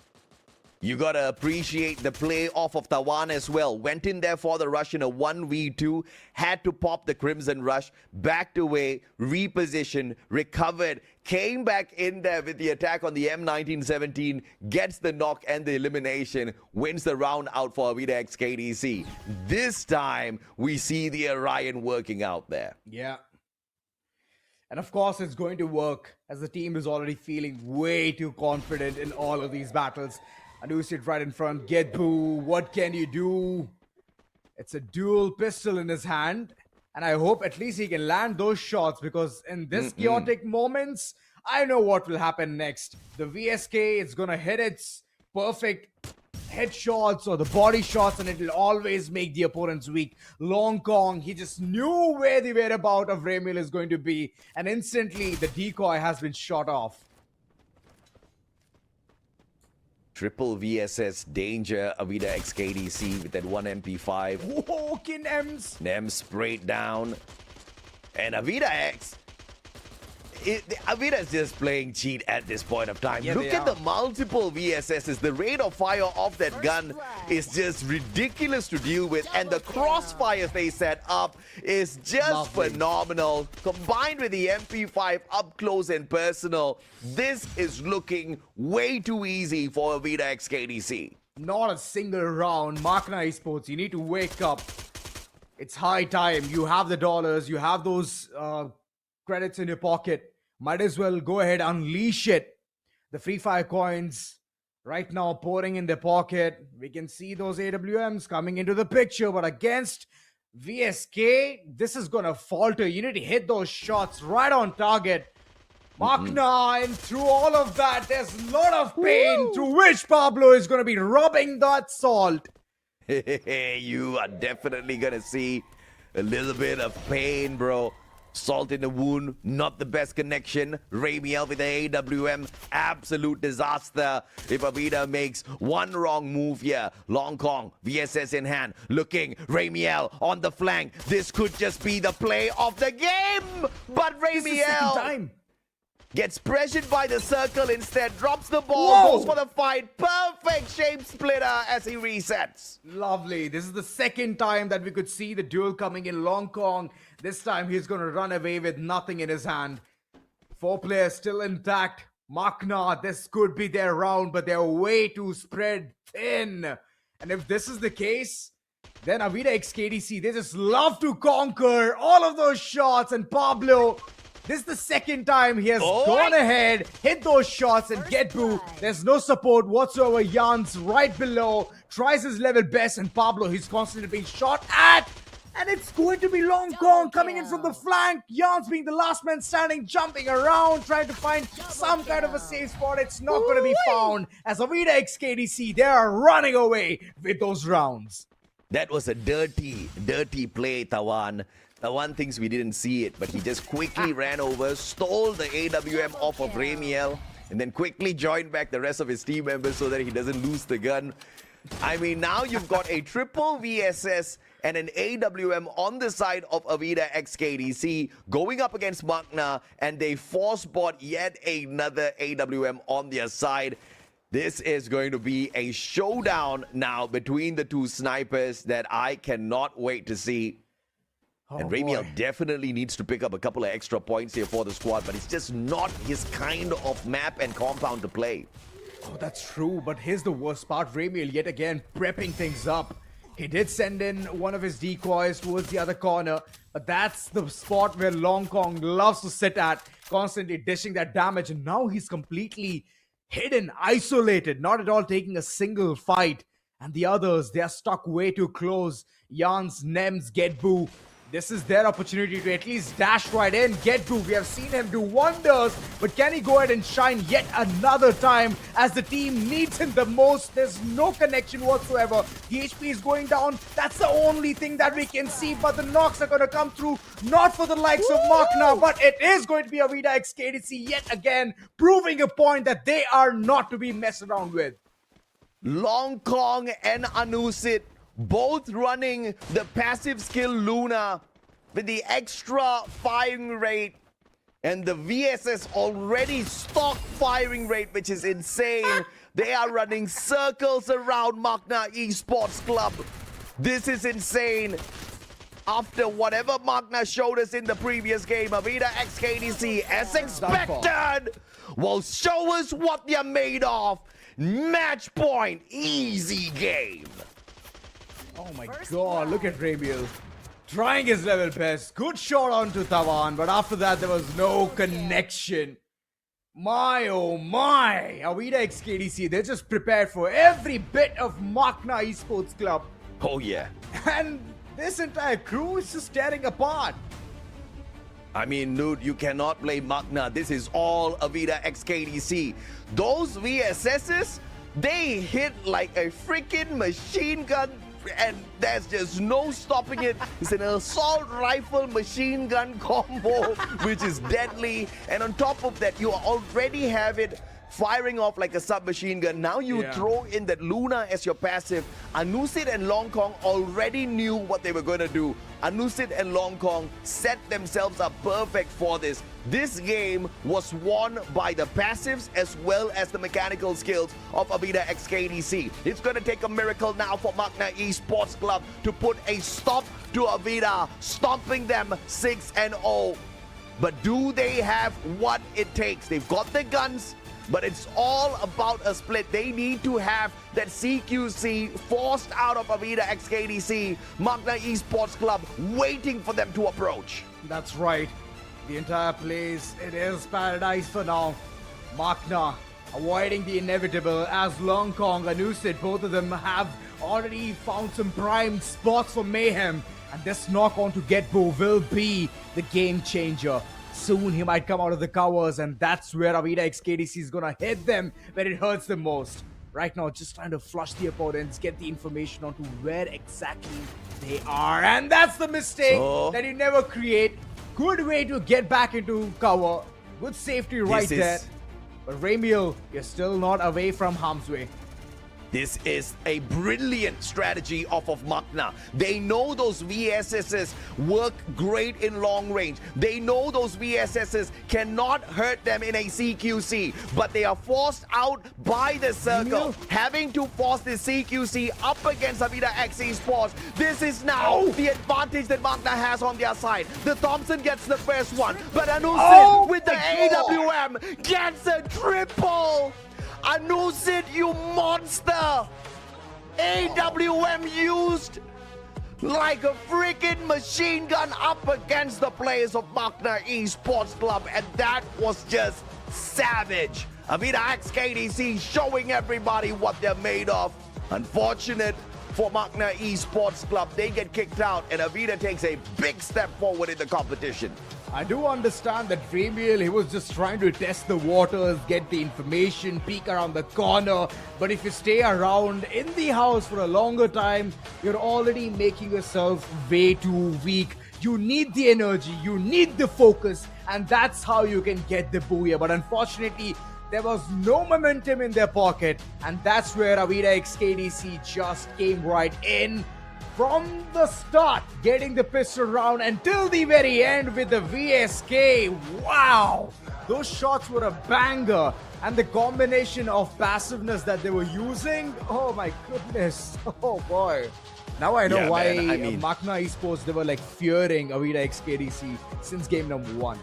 You gotta appreciate the play off of Tawan as well. Went in there for the rush in a 1v2. Had to pop the Crimson Rush. Backed away. Repositioned. Recovered. Came back in there with the attack on the M1917. Gets the knock and the elimination. Wins the round out for AVIDA XKDC. This time, we see the Orion working out there. Yeah. And of course, it's going to work, as the team is already feeling way too confident in all of these battles. Anusit right in front. Getboo, what can you do? It's a dual pistol in his hand. And I hope at least he can land those shots, because in this chaotic moments, I know what will happen next. The VSK is going to hit its perfect headshots or the body shots, and it will always make the opponents weak. Long Kong, he just knew where the whereabout of Ramiel is going to be, and instantly the decoy has been shot off. Triple VSS danger, AVIDA XKDC with that one MP5. Whoa, Nems. Nems sprayed down. And AVIDA X, AVIDA is just playing cheat at this point of time. Yeah, Look at the multiple VSSs. The rate of fire off that gun is just ridiculous to deal with. And the crossfires they set up is just phenomenal. Combined with the MP5 up close and personal, this is looking way too easy for AVIDA XKDC. Not a single round. MAQNA Esports, you need to wake up. It's high time. You have the dollars. You have those credits in your pocket. Might as well go ahead, unleash it. The free fire coins right now pouring in their pocket. We can see those AWMs coming into the picture, but against VSK, this is gonna falter. You need to hit those shots right on target. MAQNA, and through all of that, there's a lot of pain through which Pablo is gonna be rubbing that salt. You are definitely gonna see a little bit of pain, bro. Salt in the wound, not the best connection. Ramiel with the AWM, absolute disaster. If AVIDA makes one wrong move here, Long Kong, VSS in hand, looking, Ramiel on the flank. This could just be the play of the game, but Ramiel gets pressured by the circle instead, drops the ball, goes for the fight. Perfect shape splitter as he resets. Lovely. This is the second time that we could see the duel coming in. Long Kong, this time he's going to run away with nothing in his hand. 4 players still intact. MAQNA, this could be their round, but they're way too spread thin. And if this is the case, then AVIDA XKDC, they just love to conquer all of those shots. And Pablo, this is the second time he has gone ahead, hit those shots, and get boo. There's no support whatsoever. Jan's right below, tries his level best, and Pablo, he's constantly being shot at. And it's going to be Long Kong coming in from the flank. Jan's being the last man standing, jumping around, trying to find some kind of a safe spot. It's not going to be found, as AVIDA XKDC, they are running away with those rounds. That was a dirty play, Tawan. Tawan thinks we didn't see it, but he just quickly ran over, stole the AWM off of Ramiel, and then quickly joined back the rest of his team members so that he doesn't lose the gun. I mean, now you've got a triple VSS and an AWM on the side of AVIDA XKDC going up against MAQNA, and they force bought yet another AWM on their side. This is going to be a showdown now between the two snipers that I cannot wait to see. And Ramiel definitely needs to pick up a couple of extra points here for the squad, but it's just not his kind of map and compound to play. Oh, that's true, but here's the worst part. Ramiel yet again prepping things up. He did send in one of his decoys towards the other corner, but that's the spot where Long Kong loves to sit at, constantly dishing that damage, and now he's completely hidden, isolated, not at all taking a single fight. And the others, they are stuck way too close. Jan's, Nems, Getboo. This is their opportunity to at least dash right in. Getboo, we have seen him do wonders, but can he go ahead and shine yet another time as the team needs him the most? There's no connection whatsoever. The HP is going down. That's the only thing that we can see, but the knocks are going to come through, not for the likes of MAQNA, but it is going to be AVIDA XKDC yet again, proving a point that they are not to be messed around with. Long Kong and Anusit both running the passive skill Luna with the extra firing rate, and the VSS already stock firing rate, which is insane. They are running circles around MAQNA Esports Club. This is insane. After whatever MAQNA showed us in the previous game, AVIDA XKDC, as expected, will show us what they're made of. Match point, easy game. Oh my god, look at Ramiel. Trying his level best. Good shot onto Tawan, but after that there was no connection. My oh my. AVIDA XKDC, they're just prepared for every bit of MAQNA Esports Club. Oh yeah. And this entire crew is just tearing apart. I mean, dude, you cannot blame MAQNA. This is all AVIDA XKDC. Those VSSs, they hit like a freaking machine gun, and there's just no stopping it. It's an assault rifle machine gun combo, which is deadly. And on top of that, you already have it firing off like a submachine gun. Now you throw in that Luna as your passive. Anusit and Long Kong already knew what they were going to do. Anusit and Long Kong set themselves up perfect for this. This game was won by the passives as well as the mechanical skills of AVIDA XKDC. It's going to take a miracle now for MAQNA Esports Club to put a stop to AVIDA, stomping them 6-0. But do they have what it takes? They've got the guns, but it's all about a split. They need to have that CQC forced out of AVIDA XKDC, MAQNA Esports Club, waiting for them to approach. That's right. The entire place, it is paradise for now. MAQNA avoiding the inevitable as Long Kong and Anusit, both of them have already found some prime spots for mayhem. And this knock on to Getbo will be the game changer. Soon he might come out of the covers, and that's where AVIDA XKDC is gonna hit them when it hurts them most. Right now, just trying to flush the opponents, get the information onto where exactly they are. And that's the mistake that you never create. Good way to get back into cover. Good safety right there. But Ramiel is still not away from harm's way. This is a brilliant strategy off of MAQNA. They know those VSSs work great in long range. They know those VSSs cannot hurt them in a CQC, but they are forced out by the circle, having to force the CQC up against AVIDA X Esports. This is now the advantage that MAQNA has on their side. The Thompson gets the first one, but Anusit with the AWM gets a triple. Anusit, you monster! AWM used like a freaking machine gun up against the players of MAQNA Esports Club, and that was just savage. AVIDA X KDC showing everybody what they're made of. Unfortunate for MAQNA Esports Club, they get kicked out, and AVIDA takes a big step forward in the competition. I do understand that Ramiel, he was just trying to test the waters, get the information, peek around the corner. But if you stay around in the house for a longer time, you're already making yourself way too weak. You need the energy, you need the focus, and that's how you can get the booyah. But unfortunately, there was no momentum in their pocket, and that's where AVIDA XKDC just came right in. From the start, getting the pistol round until the very end with the VSK. Wow! Those shots were a banger. And the combination of passiveness that they were using, oh my goodness. Oh boy. Now I know why MAQNA Esports, they were like fearing AVIDA XKDC since game number 1.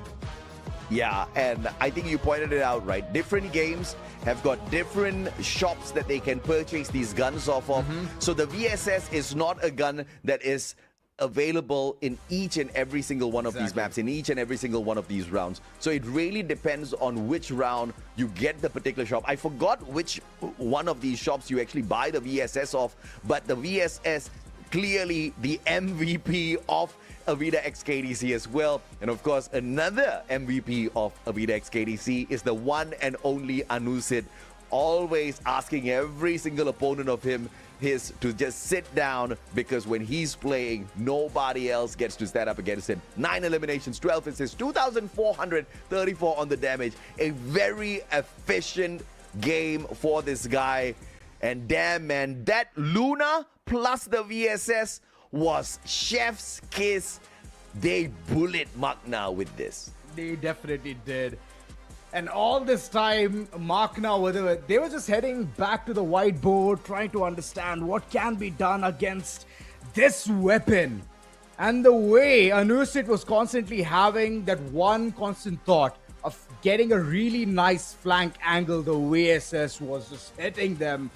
Yeah, and I think you pointed it out, right? Different games have got different shops that they can purchase these guns off of. So the VSS is not a gun that is available in each and every single one of these maps, in each and every single one of these rounds. So it really depends on which round you get the particular shop. I forgot which one of these shops you actually buy the VSS off, but the VSS clearly the MVP of AVIDA XKDC as well. And of course, another MVP of AVIDA XKDC is the one and only Anusit, always asking every single opponent of his to just sit down, because when he's playing, nobody else gets to stand up against him. 9 eliminations, 12 assists, 2,434 on the damage. A very efficient game for this guy. And damn, man, that Luna plus the VSS was chef's kiss. They bullied MAQNA with this. They definitely did. And all this time, MAQNA, they were just heading back to the whiteboard, trying to understand what can be done against this weapon. And the way Anusit was constantly having that one constant thought of getting a really nice flank angle, the VSS was just hitting them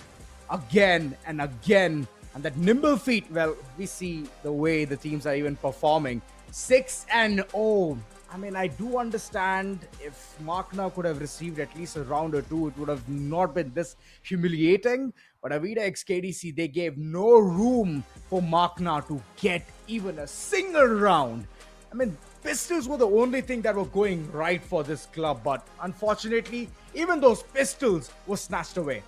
again and again. And that nimble feet, well, we see the way the teams are even performing. 6-0. I mean, I do understand if MAQNA could have received at least a round or two, it would have not been this humiliating. But AVIDA XKDC, they gave no room for MAQNA to get even a single round. I mean, pistols were the only thing that were going right for this club. But unfortunately, even those pistols were snatched away.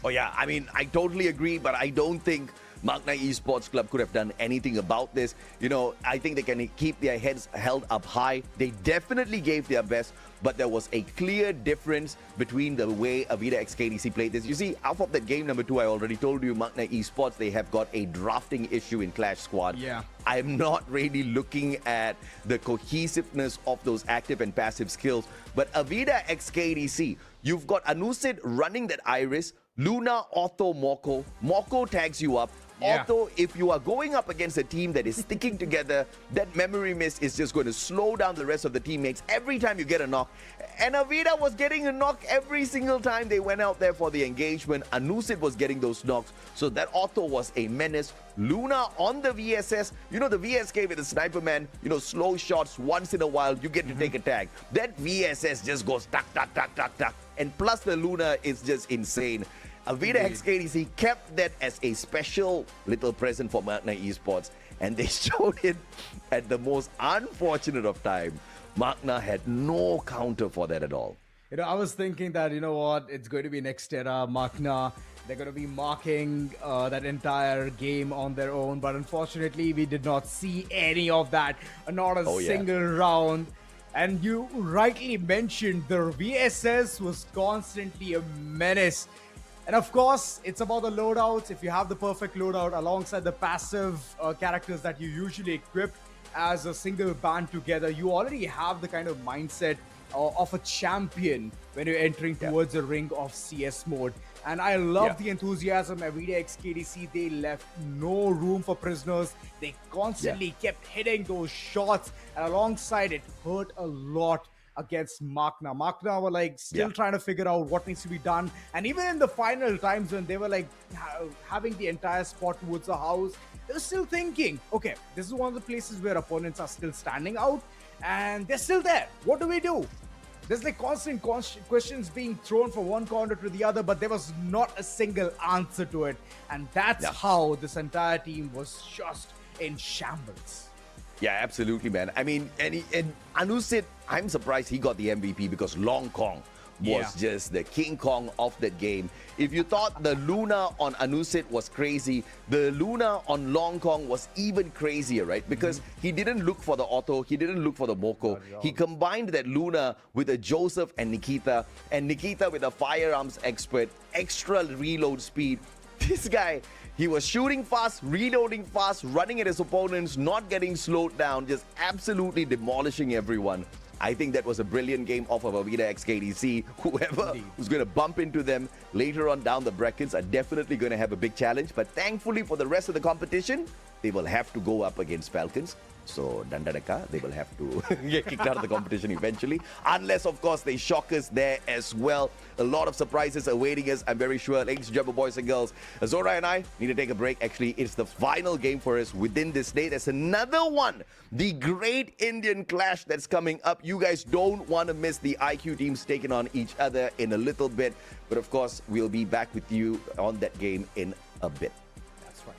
Oh yeah, I mean, I totally agree, but I don't think MAQNA Esports Club could have done anything about this. You know, I think they can keep their heads held up high. They definitely gave their best, but there was a clear difference between the way AVIDA XKDC played this. You see, off of that game number 2, I already told you, MAQNA Esports, they have got a drafting issue in Clash Squad. Yeah. I'm not really looking at the cohesiveness of those active and passive skills, but AVIDA XKDC, you've got Anusit running that Iris, Luna, Otto, Moko. Moko tags you up. Yeah. Otto, if you are going up against a team that is sticking together, that memory mist is just going to slow down the rest of the teammates every time you get a knock. And AVIDA was getting a knock every single time they went out there for the engagement. Anusit was getting those knocks. So that Otto was a menace. Luna on the VSS, you know, the VSK with the sniper man, you know, slow shots once in a while, you get to take a tag. That VSS just goes tuck, tuck, tuck, tuck, tuck. And plus the Luna is just insane. AVIDA XKDC kept that as a special little present for MAQNA Esports, and they showed it at the most unfortunate of time. MAQNA had no counter for that at all. You know, I was thinking that, you know what, it's going to be next era. MAQNA, They're going to be marking that entire game on their own. But unfortunately, we did not see any of that. Not a single round. And you rightly mentioned the VSS was constantly a menace. And of course, it's about the loadouts. If you have the perfect loadout alongside the passive characters that you usually equip as a single band together, you already have the kind of mindset of a champion when you're entering towards the ring of CS mode. And I love the enthusiasm. AVIDA XKDC, they left no room for prisoners. They constantly kept hitting those shots, and alongside it hurt a lot against MAQNA. MAQNA were like still trying to figure out what needs to be done. And even in the final times when they were like having the entire spot towards the house, they were still thinking, okay, this is one of the places where opponents are still standing out and they're still there. What do we do? There's like constant questions being thrown from one corner to the other, but there was not a single answer to it. And that's how this entire team was just in shambles. Yeah, absolutely, man. I mean, and Anusit, I'm surprised he got the MVP because Long Kong was just the King Kong of that game. If you thought the Luna on Anusit was crazy, the Luna on Long Kong was even crazier, right? Because he didn't look for the auto, he didn't look for the Moko. He combined that Luna with a Joseph and Nikita with a firearms expert, extra reload speed. This guy, he was shooting fast, reloading fast, running at his opponents, not getting slowed down, just absolutely demolishing everyone. I think that was a brilliant game off of AVIDA XKDC. Whoever who's going to bump into them later on down the brackets are definitely going to have a big challenge. But thankfully for the rest of the competition, they will have to go up against Falcons. So, Dandadaka, they will have to get kicked out of the competition eventually. Unless, of course, they shock us there as well. A lot of surprises awaiting us, I'm very sure. Ladies and gentlemen, boys and girls, Zora and I need to take a break. Actually, it's the final game for us within this day. There's another one. The Great Indian Clash that's coming up. You guys don't want to miss the IQ teams taking on each other in a little bit. But, of course, we'll be back with you on that game in a bit. That's right.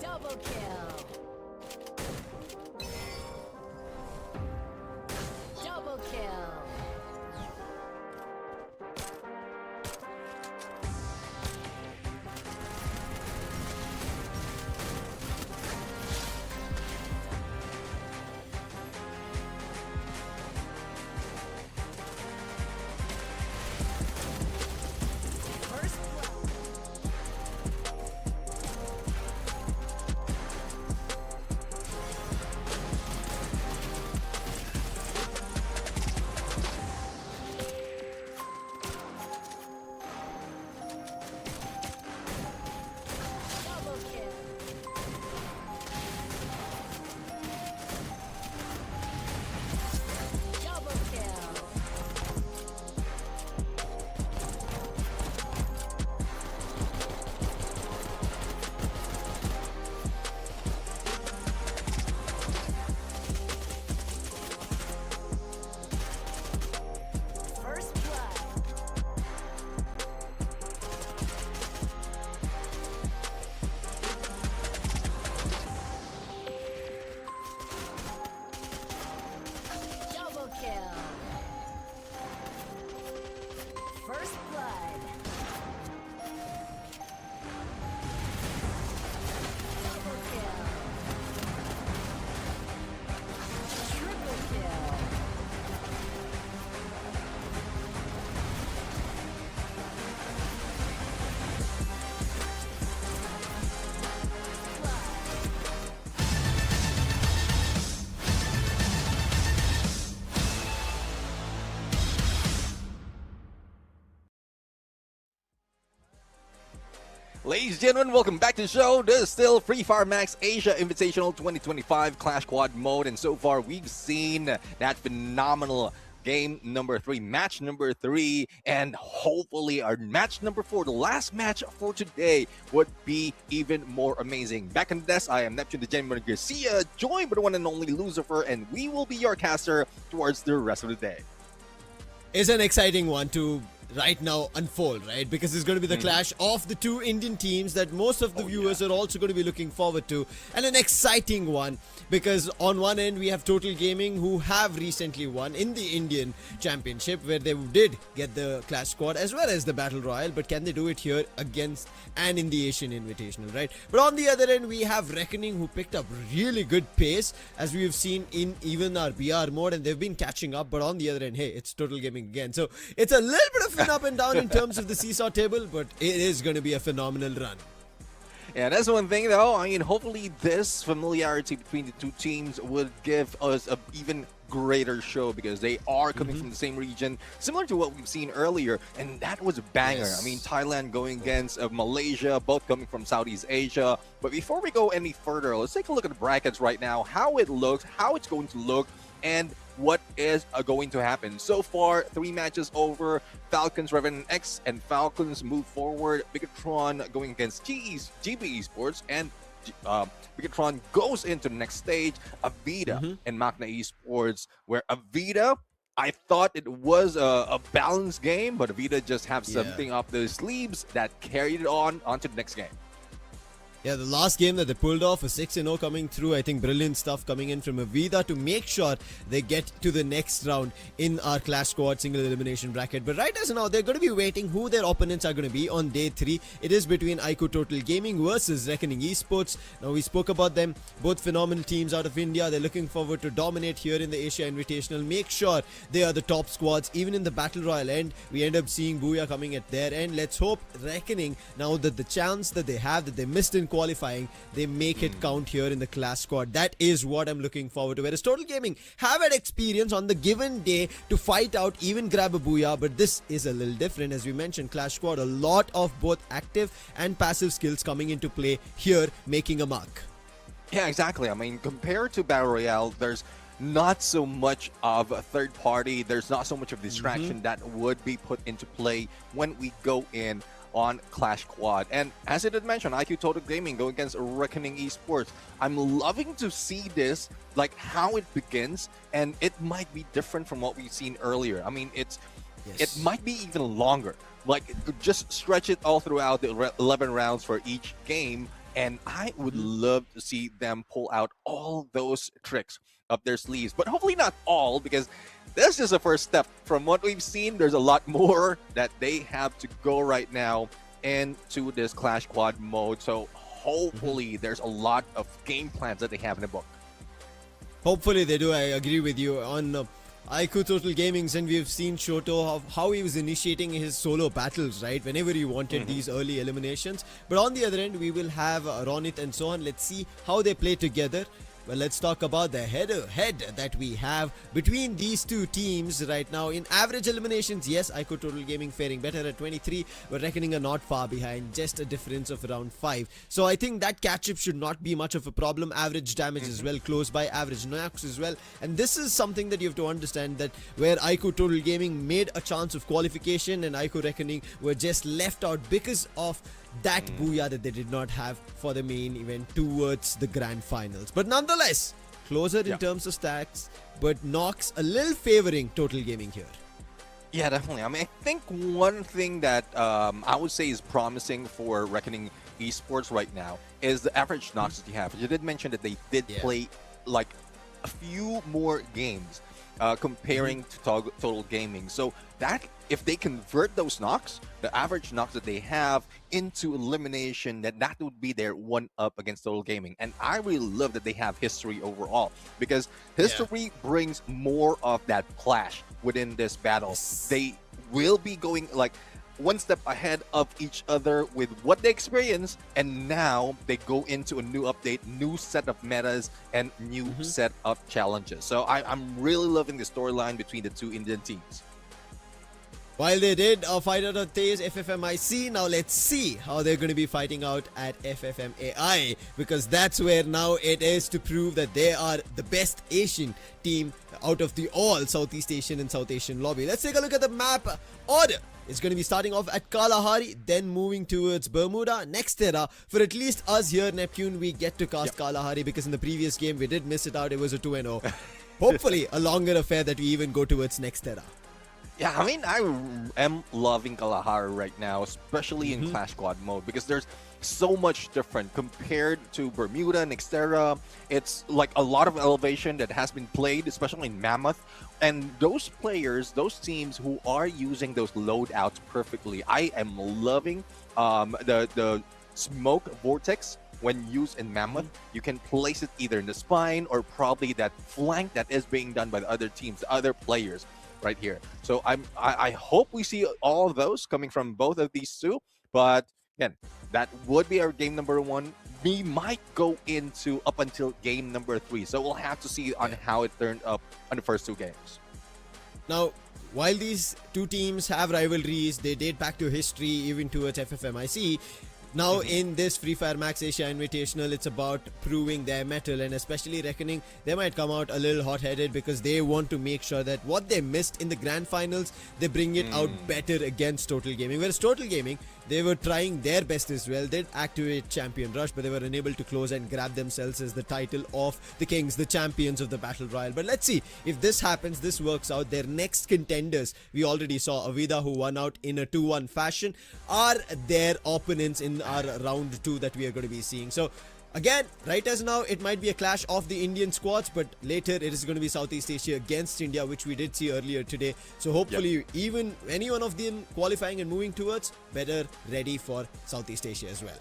Double kill. Double kill. First blood. Ladies and gentlemen, welcome back to the show. This is still Free Fire Max Asia Invitational 2025 Clash Squad mode, and so far we've seen that phenomenal game number 3, match number 3, and hopefully our match number 4, the last match for today, would be even more amazing. Back in the desk, I am Neptune the Gentleman Garcia, joined by the one and only Lucifer, and we will be your caster towards the rest of the day. It's an exciting one to right now unfold, right? Because it's going to be the clash of the two Indian teams that most of the viewers are also going to be looking forward to, and an exciting one because on one end we have Total Gaming, who have recently won in the Indian Championship, where they did get the Clash Squad as well as the Battle Royale, but can they do it here against and in the Asian Invitational, right? But on the other end we have Reckoning, who picked up really good pace as we have seen in even our BR mode, and they've been catching up. But on the other end, hey, it's Total Gaming again, so it's a little bit of an up and down in terms of the seesaw table, but it is going to be a phenomenal run. Yeah, that's one thing though. I mean, hopefully this familiarity between the two teams would give us an even greater show, because they are coming from the same region, similar to what we've seen earlier, and that was a banger. Yes. I mean, Thailand going against Malaysia, both coming from Southeast Asia. But before we go any further, let's take a look at the brackets right now, how it looks, how it's going to look, and what is going to happen. So far, 3 matches over. FALCONS, REVENANT X, and FALCONS move forward. BIGETRON going against GB Esports, and BIGETRON goes into the next stage. AVIDA and MAQNA Esports, where AVIDA, I thought it was a balanced game, but AVIDA just have something up their sleeves that carried it onto the next game. Yeah, the last game that they pulled off, a 6-0 coming through. I think brilliant stuff coming in from AVIDA to make sure they get to the next round in our Clash Squad single elimination bracket. But right as now, they're going to be waiting who their opponents are going to be on day 3. It is between IQOO Total Gaming versus Reckoning Esports. Now, we spoke about them, both phenomenal teams out of India. They're looking forward to dominate here in the Asia Invitational, make sure they are the top squads. Even in the Battle Royale end, we end up seeing Booyah coming at their end. Let's hope Reckoning, now that the chance that they have, that they missed in qualifying, they make it count here in the Clash Squad. That is what I'm looking forward to. Whereas Total Gaming have had experience on the given day to fight out, even grab a booyah, but this is a little different. As we mentioned, Clash Squad, a lot of both active and passive skills coming into play here, making a mark. Yeah, exactly. I mean, compared to Battle Royale, there's not so much of a third party. There's not so much of distraction that would be put into play when we go in on Clash Squad. And as I did mention, IQOO Total Gaming go against Reckoning Esports. I'm loving to see this, like how it begins, and it might be different from what we've seen earlier. I mean, it might be even longer. Like, just stretch it all throughout the 11 rounds for each game, and I would love to see them pull out all those tricks up their sleeves. But hopefully not all, because that's just a first step. From what we've seen, there's a lot more that they have to go right now into this Clash Squad mode. So hopefully there's a lot of game plans that they have in the book. Hopefully they do. I agree with you. On IQOO Total Gaming's, and we've seen Shoto of how he was initiating his solo battles, right? Whenever he wanted these early eliminations. But on the other end, we will have Ronit and so on. Let's see how they play together. Well, let's talk about the head-to-head that we have between these two teams right now. In average eliminations, yes, IQOO Total Gaming faring better at 23, but Reckoning are not far behind, just a difference of around 5. So I think that catch-up should not be much of a problem. Average damage as well, close by, average knocks as well. And this is something that you have to understand, that where IQOO Total Gaming made a chance of qualification and IQOO Reckoning were just left out because of that booyah that they did not have for the main event towards the grand finals. But nonetheless, closer in terms of stacks, but knocks a little favoring Total Gaming here. Yeah, definitely. I mean, I think one thing that I would say is promising for Reckoning Esports right now is the average knocks that you have. You did mention that they did play like a few more games comparing to Total Gaming. So that, if they convert those knocks, the average knocks that they have into elimination, that would be their one up against Total Gaming. And I really love that they have history overall, because history brings more of that clash within this battle. They will be going like one step ahead of each other with what they experience, and now they go into a new update, new set of metas, and new set of challenges. So I'm really loving the storyline between the two Indian teams. While they did fight out at TASE FFMIC, now let's see how they're going to be fighting out at FFMAI, because that's where now it is to prove that they are the best Asian team out of the all Southeast Asian and South Asian lobby. Let's take a look at the map order. It's going to be starting off at Kalahari, then moving towards Bermuda, Nextera. For at least us here, Neptune, we get to cast Kalahari, because in the previous game we did miss it out. It was a 2-0. Hopefully a longer affair that we even go towards Nextera. Yeah, I mean, I am loving Kalahari right now, especially in Clash Squad mode, because there's so much different compared to Bermuda and Nextera. It's like a lot of elevation that has been played, especially in Mammoth. And those players, those teams who are using those loadouts perfectly, I am loving the smoke vortex. When used in Mammoth, you can place it either in the spine or probably that flank that is being done by the other teams, the other players right here. So I hope we see all of those coming from both of these two. But again, that would be our game number 1. We might go into up until game number 3. So we'll have to see on how it turned up on the first 2 games. Now, while these two teams have rivalries, they date back to history, even towards FFMIC. Now in this Free Fire Max Asia Invitational, it's about proving their mettle, and especially Reckoning, they might come out a little hot-headed because they want to make sure that what they missed in the grand finals, they bring it out better against Total Gaming. Whereas Total Gaming, they were trying their best as well. They did activate Champion Rush, but they were unable to close and grab themselves as the title of the Kings, the champions of the Battle Royale. But let's see if this happens, this works out. Their next contenders, we already saw AVIDA, who won out in a 2-1 fashion, are their opponents in our round 2 that we are going to be seeing. So again, right as now, it might be a clash of the Indian squads, but later it is going to be Southeast Asia against India, which we did see earlier today. So hopefully even any one of them qualifying and moving towards, better ready for Southeast Asia as well.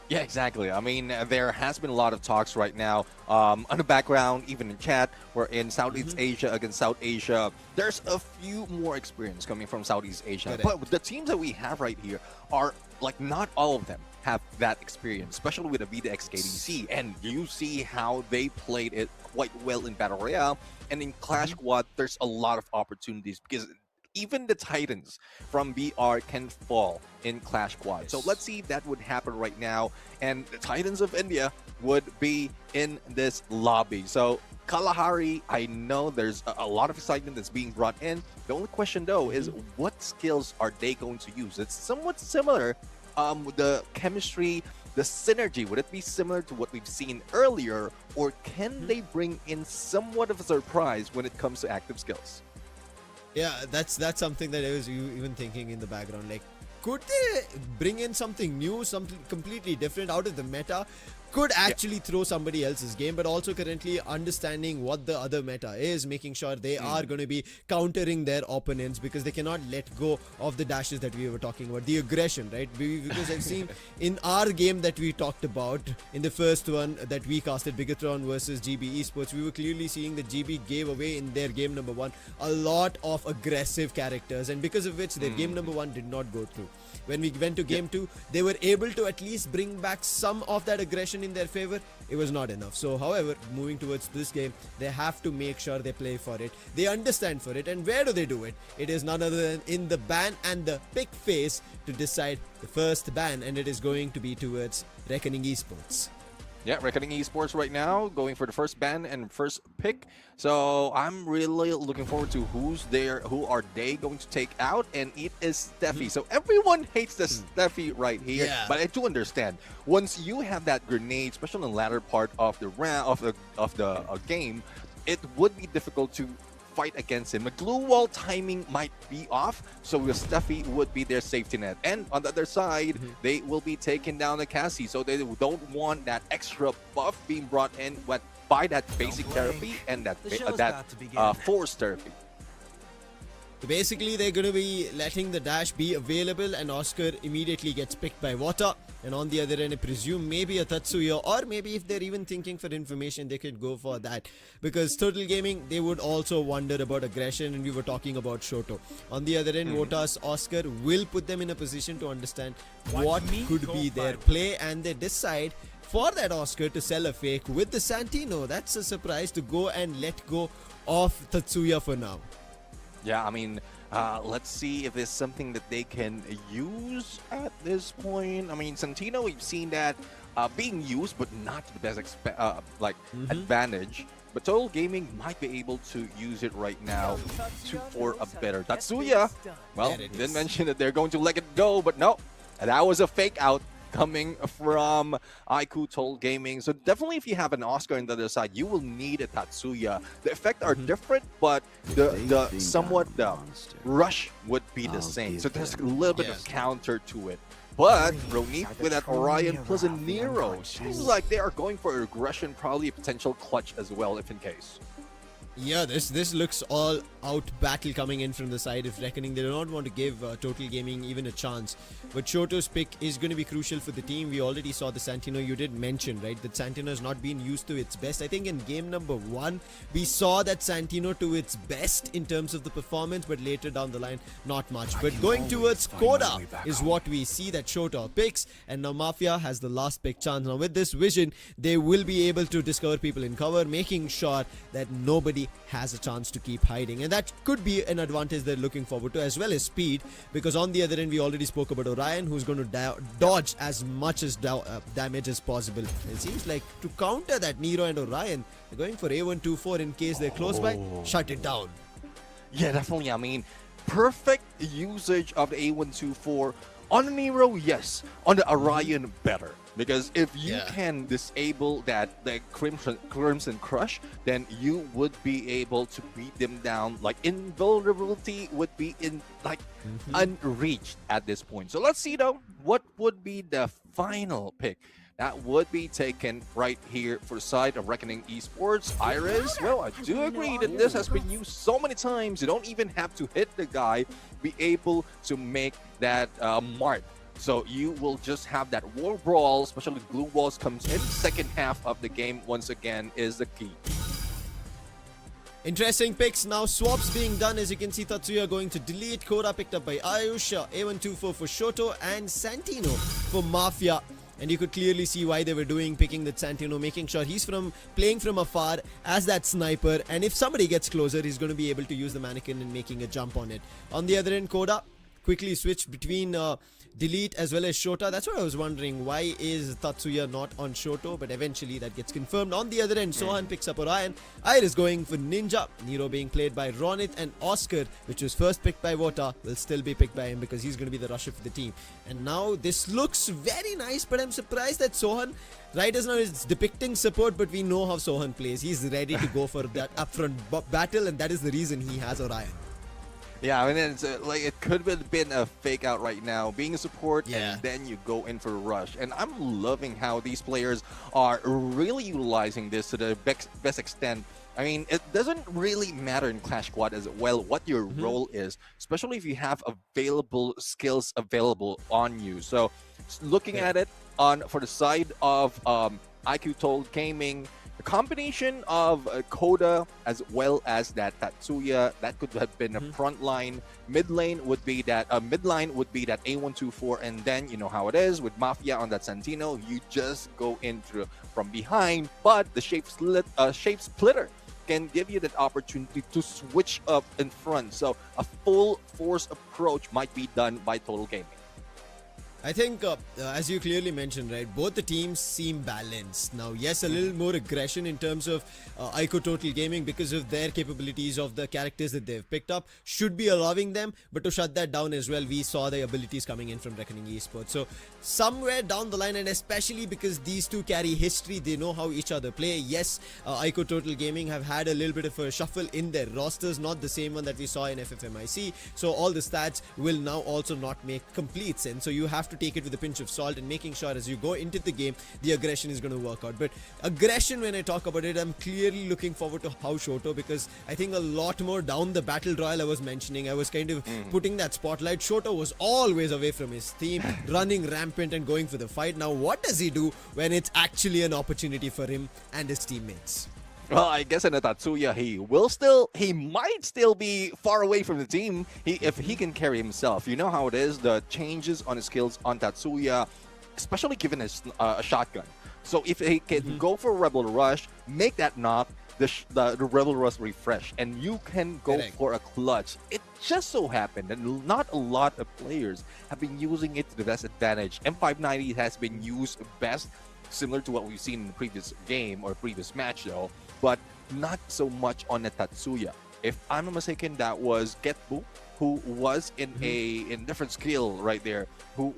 Yeah, exactly. I mean, there has been a lot of talks right now on the background, even in chat, where in Southeast Asia against South Asia, there's a few more experience coming from Southeast Asia. But the teams that we have right here are, like, not all of them have that experience, especially with AVIDA XKDC. And you see how they played it quite well in Battle Royale. And in Clash Squad, there's a lot of opportunities because even the Titans from BR can fall in Clash Squad. So let's see if that would happen right now. And the Titans of India would be in this lobby. So Kalahari, I know there's a lot of excitement that's being brought in. The only question, though, is what skills are they going to use? It's somewhat similar. The chemistry, the synergy, would it be similar to what we've seen earlier? Or can they bring in somewhat of a surprise when it comes to active skills? Yeah, that's something that I was even thinking in the background. Like, could they bring in something new, something completely different out of the meta? Could actually throw somebody else's game, but also currently understanding what the other meta is, making sure they are going to be countering their opponents, because they cannot let go of the dashes that we were talking about, the aggression, right? Because I've seen in our game that we talked about, in the first one that we casted, BIGETRON versus GB Esports, we were clearly seeing that GB gave away in their game number 1 a lot of aggressive characters, and because of which their game number 1 did not go through. When we went to game 2, they were able to at least bring back some of that aggression in their favor. It was not enough. So, however, moving towards this game, they have to make sure they play for it. They understand for it. And where do they do it? It is none other than in the ban and the pick phase to decide the first ban. And it is going to be towards Reckoning Esports. Yeah, Reckoning Esports right now going for the first ban and first pick. So I'm really looking forward to who's there, who are they going to take out, and it is Steffi. So everyone hates the Steffi right here, but I do understand. Once you have that grenade, especially in the latter part of the round of the game, it would be difficult to fight against him. The glue wall timing might be off, so the Steffi would be their safety net. And on the other side, they will be taking down the Cassie, so they don't want that extra buff being brought in by that basic therapy and that force therapy. So basically, they're going to be letting the dash be available, and Oscar immediately gets picked by Wata. And on the other end, I presume maybe a Tatsuya, or maybe if they're even thinking for information, they could go for that. Because Total Gaming, they would also wonder about aggression, and we were talking about Shoto. On the other end, Wota's Oscar will put them in a position to understand what could be their play, and they decide for that Oscar to sell a fake with the Santino. That's a surprise, to go and let go of Tatsuya for now. Yeah, I mean, Let's see if it's something that they can use at this point. I mean, Santino, we've seen that being used, but not to the best advantage. But Total Gaming might be able to use it right now for a better Tatsuya. Well, didn't mention that they're going to let it go, but no, that was a fake out coming from IQOO Total Gaming. So definitely if you have an Oscar on the other side, you will need a Tatsuya. The effects are different, but the somewhat rush would be the same. So there's a little bit of counter to it. But Ronit with that Orion plus a Nero, seems like they are going for aggression, probably a potential clutch as well, if in case. Yeah, this looks all out battle coming in from the side of Reckoning. They do not want to give Total Gaming even a chance. But Shoto's pick is going to be crucial for the team. We already saw the Santino. You did mention, right, that Santino has not been used to its best. I think in game number 1, we saw that Santino to its best in terms of the performance, but later down the line, not much. But going towards Koda is what we see that Shoto picks, and now Mafia has the last pick chance. Now with this vision, they will be able to discover people in cover, making sure that nobody has a chance to keep hiding, and that could be an advantage they're looking forward to, as well as speed, because on the other end we already spoke about Orion, who's going to dodge as much as damage as possible. It seems like to counter that Nero and Orion, they're going for A124 in case they're close by. Shut it down. Yeah, definitely. I mean, perfect usage of the A124 on the Nero, yes. On the Orion, better. Because if you can disable the Crimson Crush, then you would be able to beat them down. Like, invulnerability would be unreached at this point. So let's see though, what would be the final pick that would be taken right here for the side of Reckoning Esports. Iris, well, I do agree that this has been used so many times. You don't even have to hit the guy, be able to make that mark. So you will just have that war brawl, especially Blue Walls comes in. Second half of the game, once again, is the key. Interesting picks. Now swaps being done. As you can see, Tatsuya going to delete. Koda picked up by Ayush. A124 for Shoto and Santino for Mafia. And you could clearly see why they were picking that Santino, making sure he's playing from afar as that sniper. And if somebody gets closer, he's going to be able to use the mannequin and making a jump on it. On the other end, Koda quickly switched between Delete as well as Shota. That's what I was wondering. Why is Tatsuya not on Shoto? But eventually that gets confirmed. On the other end, Sohan picks up Orion. Iris going for Ninja. Nero being played by Ronit, and Oscar, which was first picked by Vota, will still be picked by him because he's going to be the rusher for the team. And now this looks very nice, but I'm surprised that Sohan right as now is depicting support, but we know how Sohan plays. He's ready to go for that upfront battle, and that is the reason he has Orion. Yeah, I mean, it's like it could have been a fake out right now, being a support, and then you go in for a rush. And I'm loving how these players are really utilizing this to the best extent. I mean, it doesn't really matter in Clash Squad as well what your role is, especially if you have available skills available on you. So, looking at it for the side of IQOO Total Gaming, the combination of Koda as well as that Tatsuya, that could have been a front line. Mid lane would be that midline would be that A124, and then you know how it is with Mafia on that Santino. You just go in from behind, but the shape splitter can give you that opportunity to switch up in front. So a full force approach might be done by Total Gaming. I think, as you clearly mentioned, right, both the teams seem balanced. Now, yes, a little more aggression in terms of IQOO Total Gaming because of their capabilities of the characters that they've picked up should be allowing them, but to shut that down as well, we saw the abilities coming in from Reckoning Esports. So, somewhere down the line, and especially because these two carry history, they know how each other play. Yes, IQOO Total Gaming have had a little bit of a shuffle in their rosters, not the same one that we saw in FFMAI. So, all the stats will now also not make complete sense. So, you have to take it with a pinch of salt and making sure as you go into the game, the aggression is going to work out. But aggression, when I talk about it, I'm clearly looking forward to how Shoto, because I think a lot more down the battle royale I was mentioning, I was kind of putting that spotlight. Shoto was always away from his team, running rampant and going for the fight. Now, what does he do when it's actually an opportunity for him and his teammates? Well, I guess in a Tatsuya, he might still be far away from the team if he can carry himself. You know how it is, the changes on his skills on Tatsuya, especially given his a shotgun. So if he can go for a Rebel Rush, make that knock, the Rebel Rust refresh, and you can go for a clutch. It just so happened that not a lot of players have been using it to the best advantage. M590 has been used best, similar to what we've seen in the previous game or previous match though, but not so much on the Tatsuya. If I'm not mistaken, that was Getbu, who was in a different skill right there, who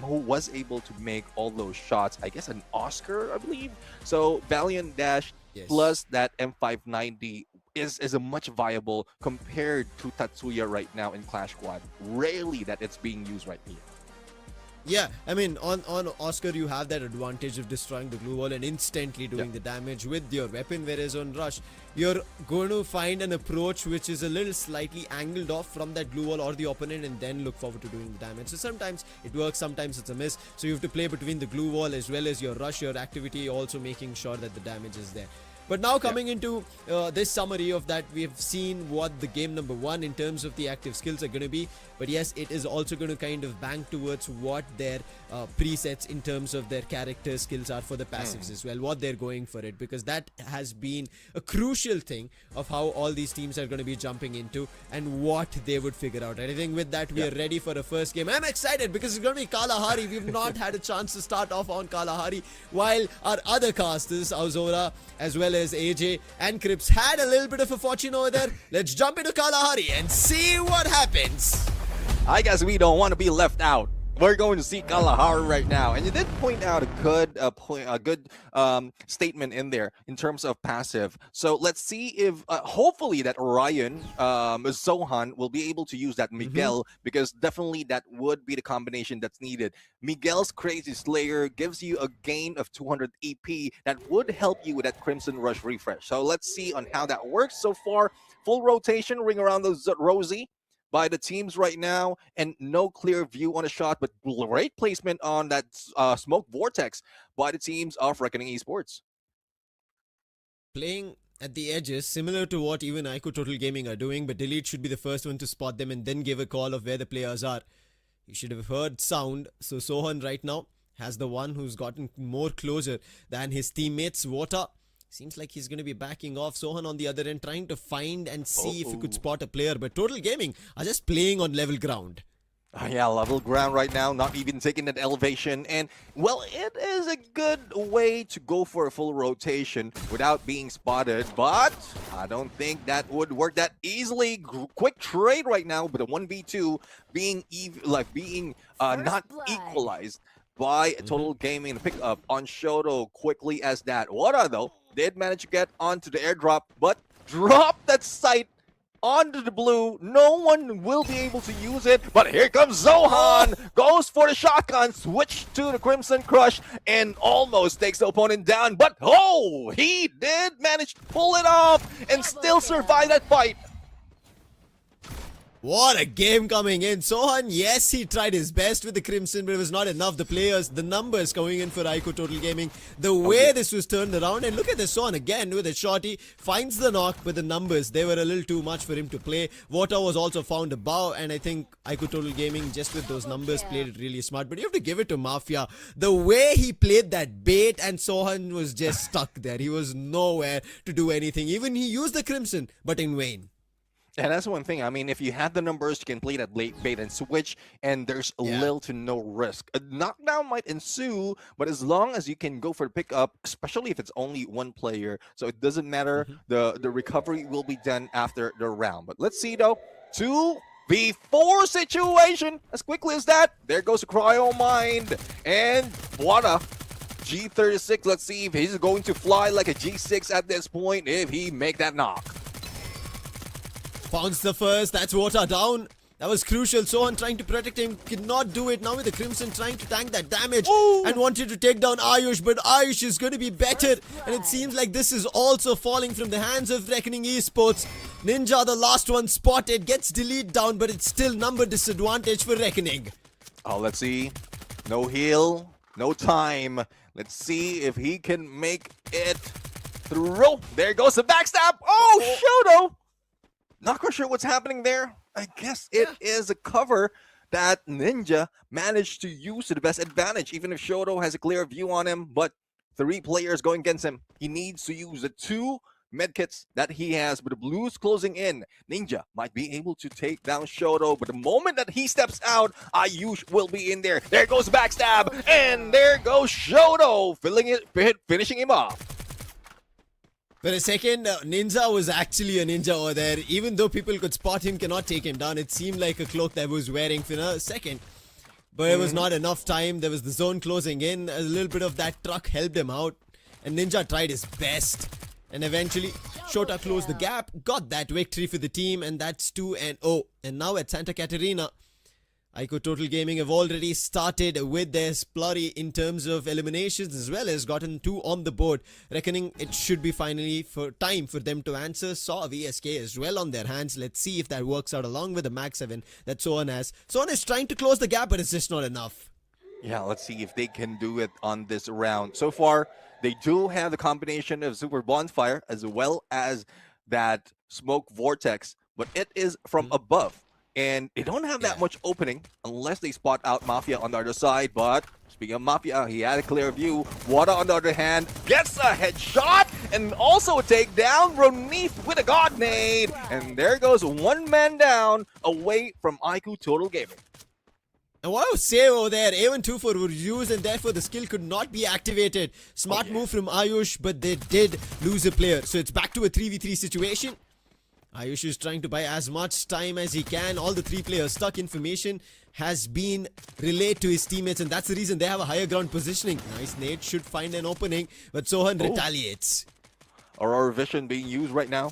was able to make all those shots. I guess an Oscar, I believe. So Valiant Dash plus that M590 is a much viable compared to Tatsuya right now in Clash Squad. Rarely that it's being used right here. Yeah, I mean, on Oscar, you have that advantage of destroying the glue wall and instantly doing the damage with your weapon, whereas on Rush, you're going to find an approach which is a little slightly angled off from that glue wall or the opponent and then look forward to doing the damage. So sometimes it works, sometimes it's a miss. So you have to play between the glue wall as well as your Rush, your activity, also making sure that the damage is there. But now coming into this summary of that, we have seen what the game number 1 in terms of the active skills are going to be. But yes, it is also going to kind of bank towards what their presets in terms of their character skills are for the passives as well, what they're going for it, because that has been a crucial thing of how all these teams are going to be jumping into and what they would figure out. And I think with that, we are ready for a first game. I'm excited because it's going to be Kalahari. We've not had a chance to start off on Kalahari, while our other casters, Auzora, as well as AJ and Crips, had a little bit of a fortune over there. Let's jump into Kalahari and see what happens. I guess we don't want to be left out. We're going to see Kalahari right now, and you did point out a good statement in there in terms of passive. So let's see if hopefully that Orion Sohan will be able to use that Miguel, because definitely that would be the combination that's needed. Miguel's Crazy Slayer gives you a gain of 200 EP that would help you with that Crimson Rush refresh. So let's see on how that works so far. Full rotation, ring around those Rosie by the teams right now, and no clear view on a shot, but great placement on that smoke vortex by the teams of Reckoning Esports. Playing at the edges, similar to what even IQOO Total Gaming are doing, but Delete should be the first one to spot them and then give a call of where the players are. You should have heard sound, so Sohan right now has the one who's gotten more closer than his teammates. Water seems like he's going to be backing off. Sohan on the other end trying to find and see if he could spot a player. But Total Gaming are just playing on level ground. Yeah, level ground right now, not even taking that elevation. And, well, it is a good way to go for a full rotation without being spotted. But I don't think that would work that easily. Quick trade right now, but a 1v2 being not equalized by Total Gaming. The pick up on Shoto quickly as that. Wada, though, did manage to get onto the airdrop, but drop that sight onto the blue. No one will be able to use it, but here comes Zohan. Goes for the shotgun, switch to the Crimson Crush, and almost takes the opponent down. But, oh, he did manage to pull it off and still survive that fight. What a game coming in. Sohan, yes, he tried his best with the Crimson, but it was not enough. The players, the numbers coming in for IQOO Total Gaming, the way this was turned around. And look at this Sohan again with a shorty, finds the knock, but the numbers, they were a little too much for him to play. Water was also found above, and I think IQOO Total Gaming, just with those numbers, played it really smart. But you have to give it to Mafia. The way he played that bait, and Sohan was just stuck there. He was nowhere to do anything. Even he used the Crimson, but in vain. And that's one thing. I mean, if you have the numbers, you can play that late bait and switch, and there's little to no risk. A knockdown might ensue, but as long as you can go for the pickup, especially if it's only one player, so it doesn't matter. The recovery will be done after the round. But let's see, though. 2v4 situation. As quickly as that, there goes the Cryo Mind. And Wada, G36. Let's see if he's going to fly like a G6 at this point if he make that knock. Bounce the first, that's Water down. That was crucial. Sohan trying to protect him, could not do it. Now with the Crimson trying to tank that damage and wanted to take down Ayush, but Ayush is going to be better. And it seems like this is also falling from the hands of Reckoning Esports. Ninja, the last one spotted, gets Delete down, but it's still number disadvantage for Reckoning. Oh, let's see. No heal, no time. Let's see if he can make it through. There goes the backstab. Oh, Shoto! Not quite sure what's happening there. I guess it is a cover that Ninja managed to use to the best advantage, even if Shoto has a clear view on him. But 3 players going against him. He needs to use the 2 medkits that he has, but the Blues closing in. Ninja might be able to take down Shoto, but the moment that he steps out, Ayush will be in there. There goes backstab, and there goes Shoto, finishing him off. For a second, Ninja was actually a ninja over there. Even though people could spot him, cannot take him down. It seemed like a cloak that he was wearing for a second. But it was not enough time. There was the zone closing in. A little bit of that truck helped him out. And Ninja tried his best. And eventually, Shota closed the gap. Got that victory for the team. And that's 2-0. And now at Santa Catarina, IQOO Total Gaming have already started with their splurry in terms of eliminations, as well as gotten 2 on the board. Reckoning it should be finally for time for them to answer. Saw VSK as well on their hands. Let's see if that works out along with the Max 7 that Sohan has. Sohan is trying to close the gap, but it's just not enough. Yeah, let's see if they can do it on this round. So far, they do have the combination of Super Bonfire as well as that Smoke Vortex, but it is from above. And they don't have that much opening unless they spot out Mafia on the other side. But speaking of Mafia, he had a clear view. Wada, on the other hand, gets a headshot and also a takedown. Ronith with a God Nade. And there goes one man down away from IQOO Total Gaming. And what I was saying over there, A124 were used and therefore the skill could not be activated. Smart move from Ayush, but they did lose a player. So it's back to a 3v3 situation. Ayush is trying to buy as much time as he can. All the 3 players stuck. Information has been relayed to his teammates, and that's the reason they have a higher ground positioning. Nice nade, should find an opening, but Sohan retaliates. Aurora Vision being used right now.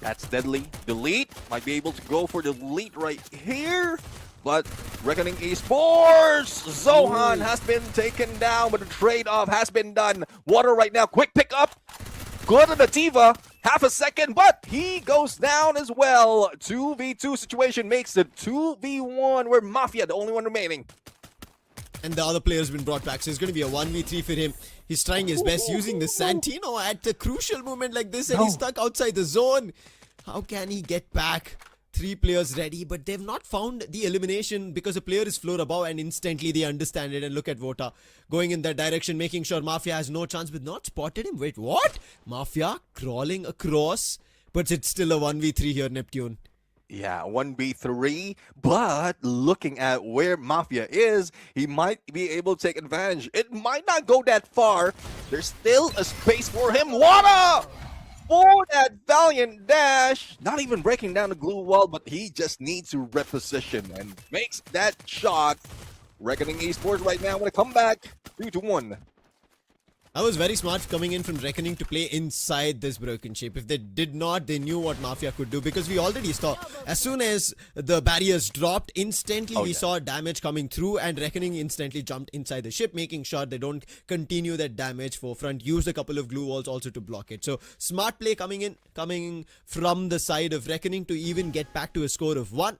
That's deadly. Delete might be able to go for the delete right here, but Reckoning Esports, Zohan has been taken down, but the trade-off has been done. Water right now, quick pick up. Good on the Tiva. Half a second, but he goes down as well. 2v2 situation makes it 2v1, where Mafia, the only one remaining. And the other player's been brought back, so it's going to be a 1v3 for him. He's trying his best using the Santino at a crucial moment like this, and he's stuck outside the zone. How can he get back? 3 players ready, but they've not found the elimination because a player is floor above and instantly they understand it. And look at Vota going in that direction, making sure Mafia has no chance, but not spotted him. Wait, what? Mafia crawling across, but it's still a 1v3 here, Neptune. Yeah, 1v3, but looking at where Mafia is, he might be able to take advantage. It might not go that far. There's still a space for him. Wada! For that valiant dash, not even breaking down the glue wall, but he just needs to reposition and makes that shot. Reckoning Esports right now with a comeback, 3-1. That was very smart coming in from Reckoning to play inside this broken shape. If they did not, they knew what Mafia could do, because we already saw as soon as the barriers dropped, instantly we saw damage coming through, and Reckoning instantly jumped inside the ship, making sure they don't continue that damage forefront. Used a couple of glue walls also to block it. So smart play coming from the side of Reckoning to even get back to a score of 1.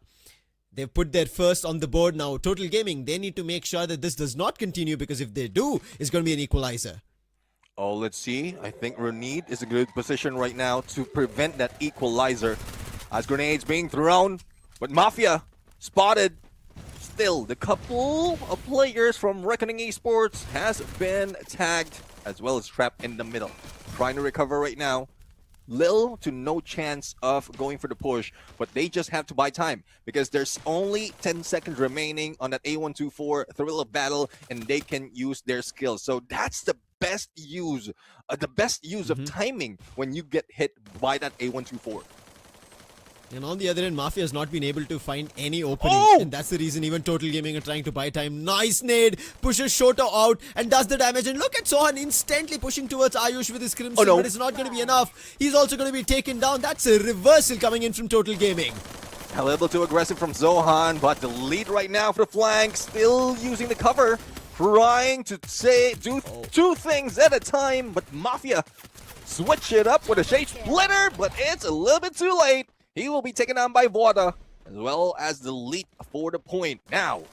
They've put their first on the board now. Total Gaming, they need to make sure that this does not continue, because if they do, it's going to be an equalizer. Oh, let's see. I think Renid is in a good position right now to prevent that equalizer. As grenades being thrown, but Mafia spotted. Still, the couple of players from Reckoning Esports has been tagged as well as trapped in the middle. Trying to recover right now. Little to no chance of going for the push, but they just have to buy time because there's only 10 seconds remaining on that A124 Thrill of Battle, and they can use their skills. So that's the best use of timing when you get hit by that A124. And on the other end, Mafia has not been able to find any opening, and that's the reason even Total Gaming are trying to buy time. Nice nade, pushes Shota out and does the damage, and look at Sohan instantly pushing towards Ayush with his Crimson, but it's not going to be enough. He's also going to be taken down. That's a reversal coming in from Total Gaming. A little too aggressive from Zohan, but the lead right now for the flank, still using the cover, trying to do 2 things at a time, but Mafia switch it up with a Shape Splitter, but it's a little bit too late. He will be taken down by Voda, as well as the lead for the point. Now,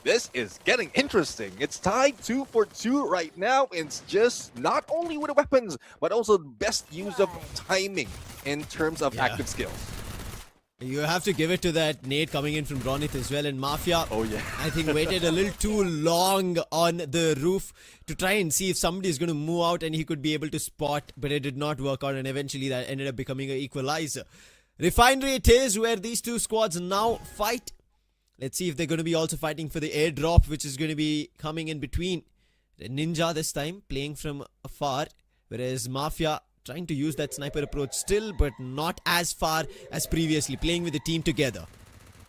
this is getting interesting. It's tied 2 for 2 right now. It's just not only with the weapons, but also the best use of timing in terms of active skills. You have to give it to that nade coming in from Ronit as well, and Mafia. Oh yeah. I think waited a little too long on the roof to try and see if somebody is going to move out and he could be able to spot, but it did not work out, and eventually that ended up becoming an equalizer. Refinery it is, where these two squads now fight. Let's see if they're going to be also fighting for the airdrop, which is going to be coming in between. Ninja this time playing from afar, whereas Mafia trying to use that sniper approach still, but not as far as previously, playing with the team together.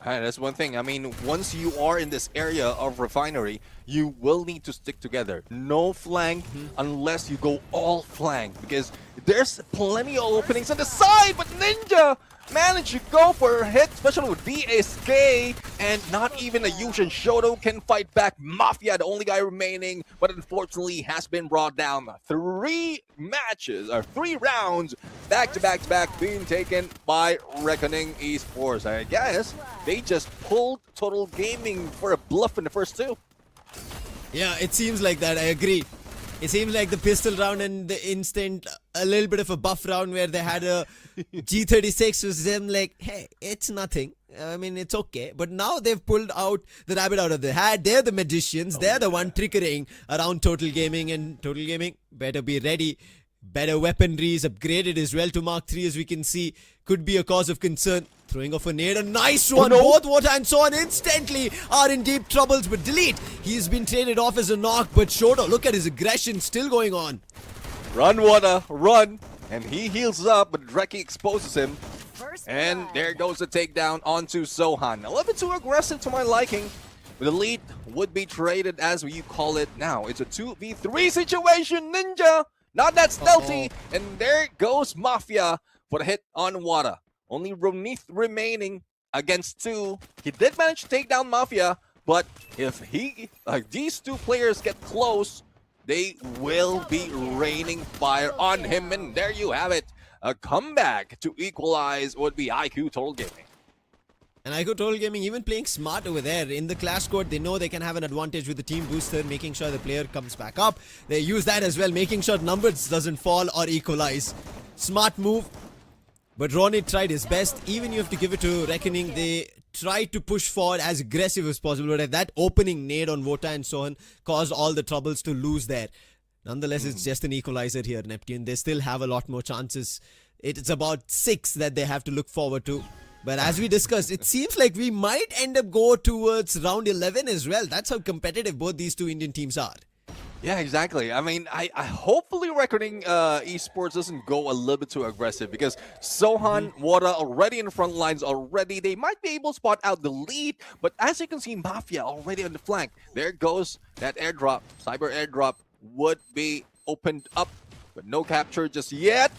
That's one thing. I mean, once you are in this area of Refinery, you will need to stick together. No flank unless you go all flank, because there's plenty of openings on the side, but Ninja managed to go for a hit, especially with DSK, and not even a Yushin Shoto can fight back. Mafia, the only guy remaining, but unfortunately has been brought down. 3 matches, or 3 rounds, back to back being taken by Reckoning Esports. I guess they just pulled Total Gaming for a bluff in the first 2. Yeah, it seems like that, I agree. It seems like the pistol round and the instant, a little bit of a buff round where they had a G36 was them like, hey, it's nothing. I mean, it's okay. But now they've pulled out the rabbit out of the hat. They're the magicians. They're the one triggering around Total Gaming, and Total Gaming better be ready. Better weaponry is upgraded as well to Mark 3, as we can see. Could be a cause of concern. Throwing off a nade, a nice one. Oh, no. Both Water and Son instantly are in deep troubles, but Delete, he's been traded off as a knock, but Shoto, look at his aggression still going on. Run, Water, run. And he heals up, but Dreki exposes him. And there goes the takedown onto Sohan. A little bit too aggressive to my liking. But Elite would be traded, as you call it now. It's a 2v3 situation, Ninja. Not that stealthy. And there goes Mafia for the hit on Water. Only Ronith remaining against 2. He did manage to take down Mafia, but if these 2 players get close, they will be raining fire on him. And there you have it. A comeback to equalize would be IQOO Total Gaming. And IQOO Total Gaming even playing smart over there. In the clash squad, they know they can have an advantage with the team booster, making sure the player comes back up. They use that as well, making sure numbers doesn't fall or equalize. Smart move. But Ronnie tried his best. Even you have to give it to Reckoning. They tried to push forward as aggressive as possible. But that opening nade on Vota and Sohan caused all the troubles to lose there. Nonetheless, it's just an equalizer here, Neptune. They still have a lot more chances. It's about 6 that they have to look forward to. But as we discussed, it seems like we might end up go towards round 11 as well. That's how competitive both these 2 Indian teams are. Yeah, exactly. I mean, I hopefully Reckoning Esports doesn't go a little bit too aggressive, because Sohan, Water already in the front lines already. They might be able to spot out the lead, but as you can see, Mafia already on the flank. There goes that airdrop. Cyber airdrop would be opened up, but no capture just yet.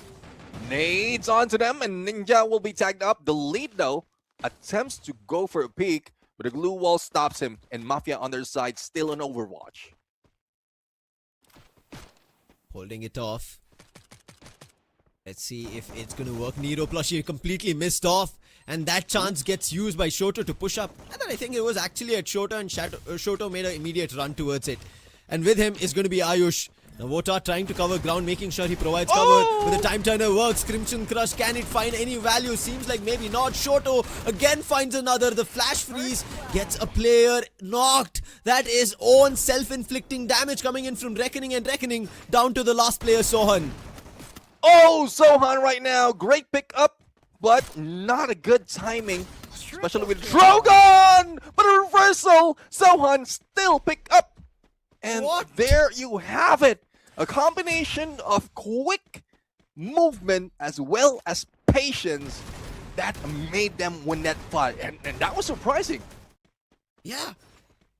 Nades onto them, and Ninja will be tagged up. The lead, though, attempts to go for a peek, but the glue wall stops him, and Mafia on their side still on Overwatch. Holding it off. Let's see if it's going to work. Nero plushie completely missed off, and that chance gets used by Shoto to push up. And then I think it was actually at Shoto, and Shoto made an immediate run towards it. And with him is going to be Ayush. Now Vota trying to cover ground, making sure he provides cover. But the time turner works. Crimson Crush, can it find any value? Seems like maybe not. Shoto again finds another. The flash freeze gets a player knocked. That is own self-inflicting damage coming in from Reckoning, and Reckoning down to the last player, Sohan. Oh, Sohan right now. Great pick up, but not a good timing. Especially with Drogon! But a reversal! Sohan still pick up. And there you have it. A combination of quick movement as well as patience that made them win that fight. And that was surprising. Yeah.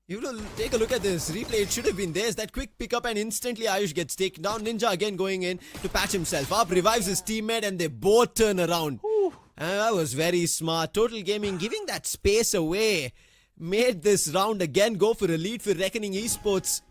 You will take a look at this replay. It should have been theirs. That quick pickup, and instantly Ayush gets taken down. Ninja again going in to patch himself up. Revives his teammate, and they both turn around. And that was very smart. Total Gaming giving that space away made this round again go for a lead for Reckoning Esports.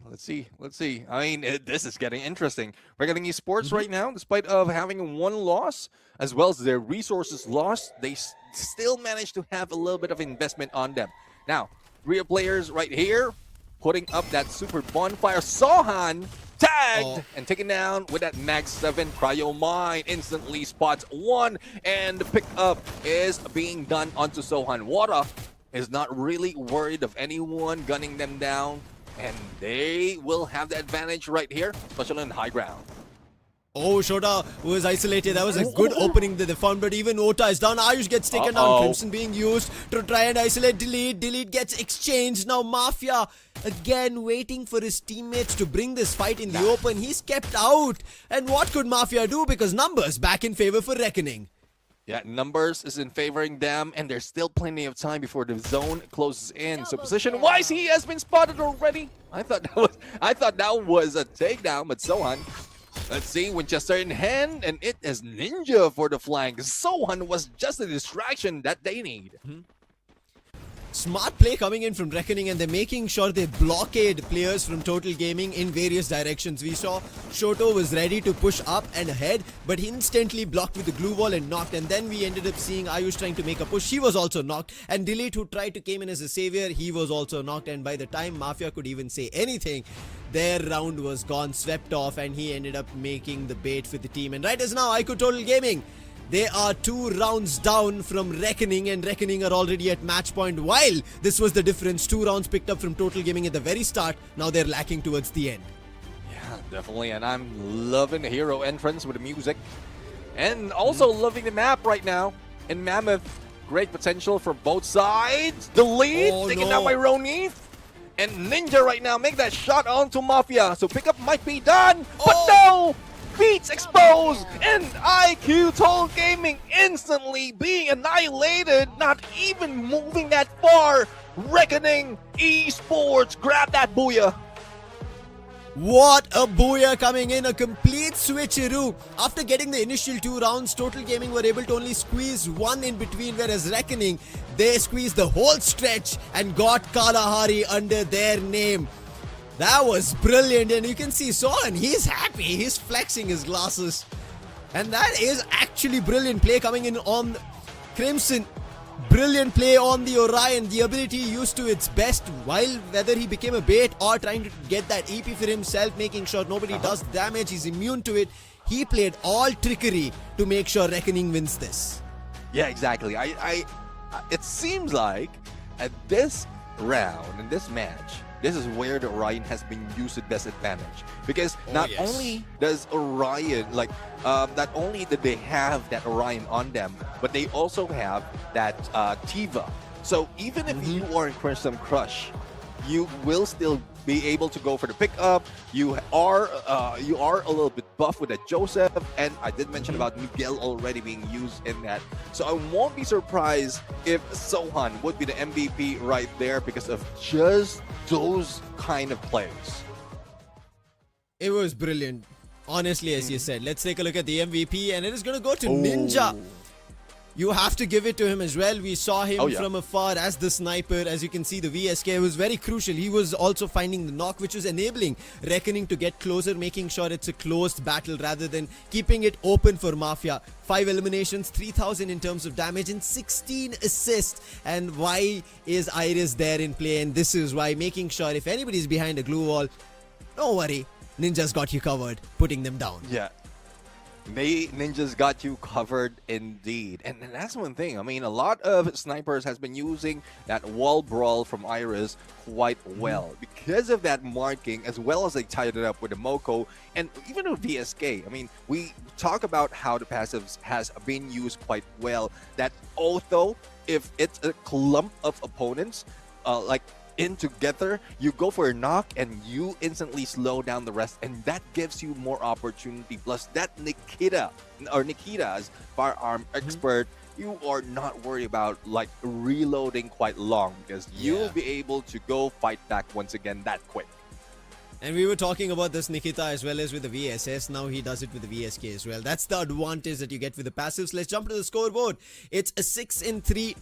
Let's see. I mean, this is getting interesting. Reckoning Esports right now, despite of having 1 loss, as well as their resources lost, they still managed to have a little bit of investment on them. Now, 3 players right here, putting up that super bonfire. Sohan Tagged and taken down with that Max 7 Cryo Mine. Instantly spots one, and the pickup is being done onto Sohan. Wada is not really worried of anyone gunning them down, and they will have the advantage right here, especially on high ground. Oh, Shota was isolated. That was a good opening that they found, but even Ota is down. Ayush gets taken down. Crimson being used to try and isolate Delete. Delete gets exchanged. Now Mafia again waiting for his teammates to bring this fight in the open. He's kept out. And what could Mafia do? Because numbers back in favor for Reckoning. Yeah, numbers is in favoring them, and there's still plenty of time before the zone closes in. So position-wise, he has been spotted already. I thought that was a takedown, but Sohan. Let's see, Winchester in hand, and it is Ninja for the flank. Sohan was just a distraction that they need. Smart play coming in from Reckoning, and they're making sure they blockade players from Total Gaming in various directions. We saw Shoto was ready to push up and ahead, but he instantly blocked with the glue wall and knocked. And then we ended up seeing Ayush trying to make a push. He was also knocked. And Delete, who tried to came in as a savior, he was also knocked. And by the time Mafia could even say anything, their round was gone, swept off, and he ended up making the bait for the team. And right as now, IQOO Total Gaming, they are 2 rounds down from Reckoning, and Reckoning are already at match point. While this was the difference, 2 rounds picked up from Total Gaming at the very start. Now they're lacking towards the end. Yeah, definitely. And I'm loving the hero entrance with the music. And also loving the map right now. In Mammoth, great potential for both sides. The lead taken down by Ronith. And Ninja right now make that shot onto Mafia. So pickup might be done. But no! Beats exposed, and IQOO Total Gaming instantly being annihilated, not even moving that far. Reckoning Esports, grab that booyah. What a booyah coming in, a complete switcheroo. After getting the initial 2 rounds, Total Gaming were able to only squeeze 1 in between, whereas Reckoning, they squeezed the whole stretch and got Kalahari under their name. That was brilliant, and you can see Sohan, he's happy, he's flexing his glasses. And that is actually brilliant play coming in on Crimson. Brilliant play on the Orion, the ability used to its best, while whether he became a bait or trying to get that EP for himself, making sure nobody does damage, he's immune to it. He played all trickery to make sure Reckoning wins this. Yeah, exactly. It seems like at this round, in this match, this is where the Orion has been used to best advantage, because not only does Orion, not only did they have that Orion on them, but they also have that Tiva. So even if you are in Crimson Crush, you will still be able to go for the pickup. You are a little bit buff with that Joseph, and I did mention about Miguel already being used in that. So I won't be surprised if Sohan would be the MVP right there because of just those kind of plays. It was brilliant, honestly, as you said. Let's take a look at the MVP, and it is going to go to Ninja. You have to give it to him as well. We saw him from afar as the sniper. As you can see, the VSK was very crucial. He was also finding the knock, which was enabling Reckoning to get closer, making sure it's a closed battle rather than keeping it open for Mafia. 5 eliminations, 3,000 in terms of damage, and 16 assists. And why is Iris there in play? And this is why, making sure if anybody's behind a glue wall, don't worry, Ninja's got you covered, putting them down. Yeah. Ninjas got you covered indeed. And that's one thing. I mean, a lot of snipers has been using that wall brawl from Iris quite well because of that marking, as well as they tied it up with the Moko and even with VSK. I mean, we talk about how the passives has been used quite well, that although if it's a clump of opponents in together, you go for a knock and you instantly slow down the rest, and that gives you more opportunity. Plus that Nikita's firearm expert, you are not worried about reloading quite long, because you'll be able to go fight back once again that quick. And we were talking about this Nikita as well as with the VSS. Now he does it with the VSK as well. That's the advantage that you get with the passives. Let's jump to the scoreboard. It's a 6-3.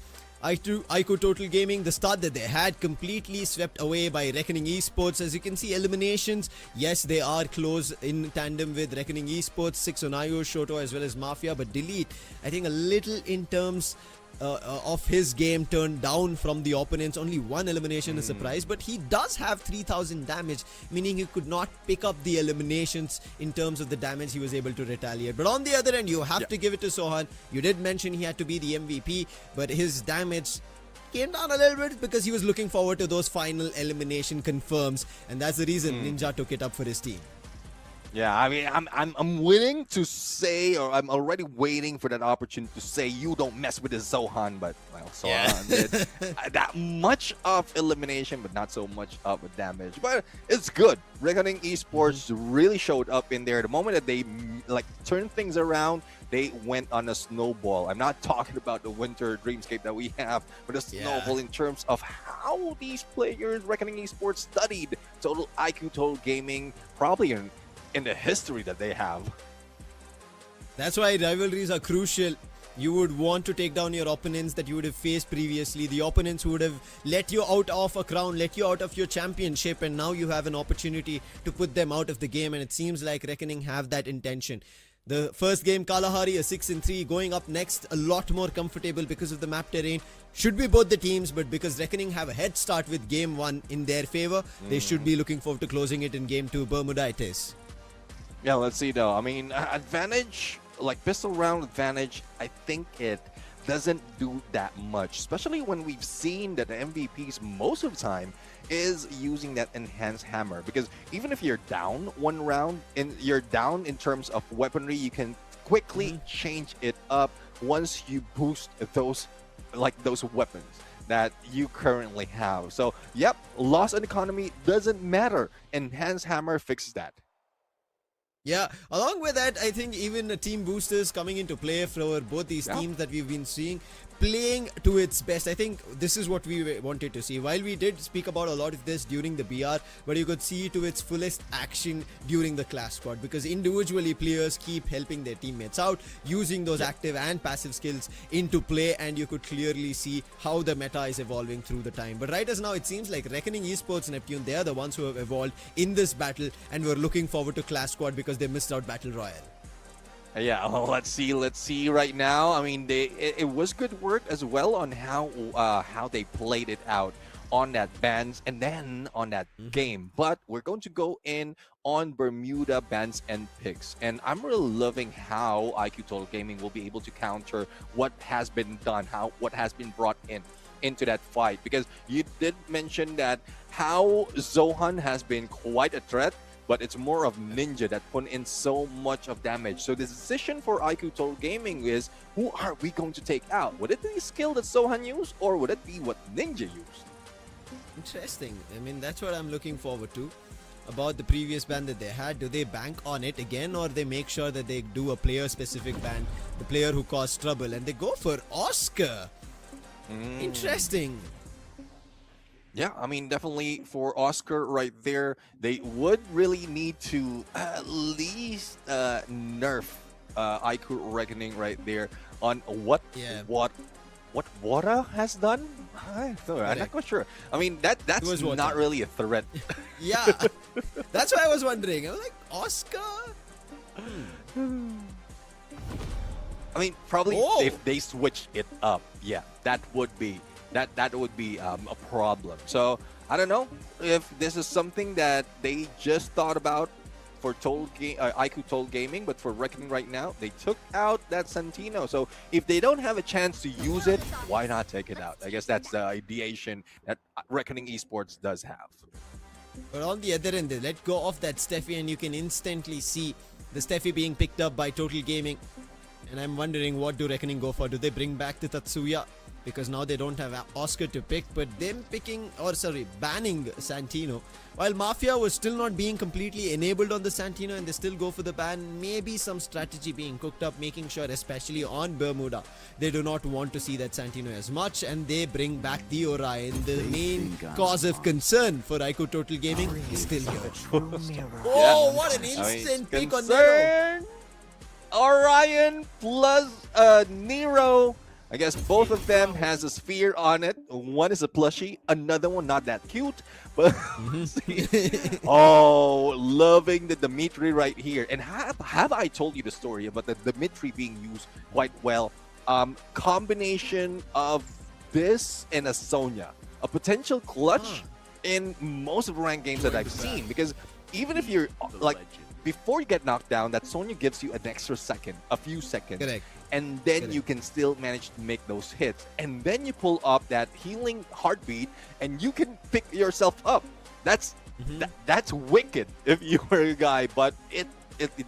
IQOO Total Gaming, the start that they had completely swept away by Reckoning Esports. As you can see, eliminations, yes, they are close in tandem with Reckoning Esports, 6 on IO, Shoto as well as Mafia, but Delete, I think a little in terms of his game turned down from the opponents. Only one elimination is a prize, but he does have 3000 damage, meaning he could not pick up the eliminations in terms of the damage he was able to retaliate. But on the other end, you have to give it to Sohan. You did mention he had to be the MVP, but his damage came down a little bit because he was looking forward to those final elimination confirms, and that's the reason Ninja took it up for his team. Yeah, I mean, I'm willing to say, or I'm already waiting for that opportunity to say, you don't mess with the Zohan, but, well, Zohan did that much of elimination, but not so much of a damage. But it's good. Reckoning Esports really showed up in there. The moment that they, like, turned things around, they went on a snowball. I'm not talking about the winter dreamscape that we have, but a snowball in terms of how these players, Reckoning Esports, studied Total IQOO, Total Gaming, probably in the history that they have. That's why rivalries are crucial. You would want to take down your opponents that you would have faced previously, the opponents who would have let you out of a crown, let you out of your championship, and now you have an opportunity to put them out of the game, and it seems like Reckoning have that intention. The first game, Kalahari, a 6-3, going up next, a lot more comfortable because of the map terrain. Should be both the teams, but because Reckoning have a head start with game 1 in their favor, they should be looking forward to closing it in game 2. Bermuda it is. Yeah, let's see though. I mean, advantage, like pistol round advantage, I think it doesn't do that much, especially when we've seen that the MVPs most of the time is using that enhanced hammer, because even if you're down one round and you're down in terms of weaponry, you can quickly change it up once you boost those weapons that you currently have. So yep, loss on economy doesn't matter. Enhanced hammer fixes that. Yeah, along with that, I think even the team boosters coming into play for both these teams that we've been seeing, playing to its best. I think this is what we wanted to see. While we did speak about a lot of this during the BR, but you could see to its fullest action during the class squad, because individually players keep helping their teammates out, using those active and passive skills into play, and you could clearly see how the meta is evolving through the time. But right as now, it seems like Reckoning Esports Neptune, they are the ones who have evolved in this battle, and we're looking forward to class squad because they missed out Battle Royale. Yeah, well, let's see right now. I mean, it was good work as well on how they played it out on that bans and then on that game. But we're going to go in on Bermuda bans and picks, and I'm really loving how IQOO Total Gaming will be able to counter what has been done, what has been brought into that fight, because you did mention that how Zohan has been quite a threat, but it's more of Ninja that put in so much of damage. So the decision for IQOO Total Gaming is, who are we going to take out? Would it be the skill that Sohan used, or would it be what Ninja used? Interesting. I mean, that's what I'm looking forward to. About the previous ban that they had, do they bank on it again, or they make sure that they do a player-specific ban, the player who caused trouble, and they go for Oscar? Interesting. Yeah, I mean, definitely for Oscar right there, they would really need to at least nerf IQOO Reckoning right there on what Wara has done. I'm not quite sure. I mean, that's not really a threat. Yeah, that's what I was wondering. I was like, Oscar? I mean, probably if they switch it up, yeah, that would be a problem. So I don't know if this is something that they just thought about for IQOO Total Gaming, but for Reckoning right now, they took out that Santino. So if they don't have a chance to use it, why not take it out? I guess that's the ideation that Reckoning Esports does have. But on the other end, they let go of that Steffi, and you can instantly see the Steffi being picked up by Total Gaming. And I'm wondering, what do Reckoning go for? Do they bring back the Tatsuya? Because now they don't have Oscar to pick, but them banning Santino. While Mafia was still not being completely enabled on the Santino, and they still go for the ban, maybe some strategy being cooked up, making sure, especially on Bermuda, they do not want to see that Santino as much, and they bring back the Orion. The main cause of concern for IQOO Total Gaming is still here. Oh, what an instant pick on Nero! Orion plus Nero. I guess both of them has a sphere on it. One is a plushie, another one not that cute. But oh, loving the Dimitri right here. And have I told you the story about the Dimitri being used quite well combination of this and a Sonya, a potential clutch in most of the ranked games that I've seen. Because even if you're like, before you get knocked down, that Sonya gives you an extra second, a few seconds. Correct. And then you can still manage to make those hits. And then you pull up that healing heartbeat and you can pick yourself up. That's that's wicked if you were a guy, but it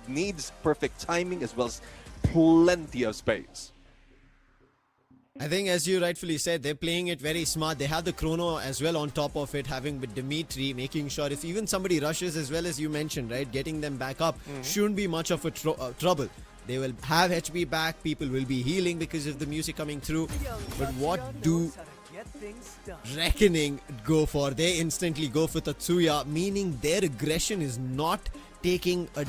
needs perfect timing as well as plenty of space. I think, as you rightfully said, they're playing it very smart. They have the chrono as well on top of it, having with Dimitri, making sure if even somebody rushes, as well as you mentioned, right, getting them back up shouldn't be much of a trouble. They will have HP back, people will be healing because of the music coming through. But what do Reckoning go for? They instantly go for Tatsuya, meaning their aggression is not taking a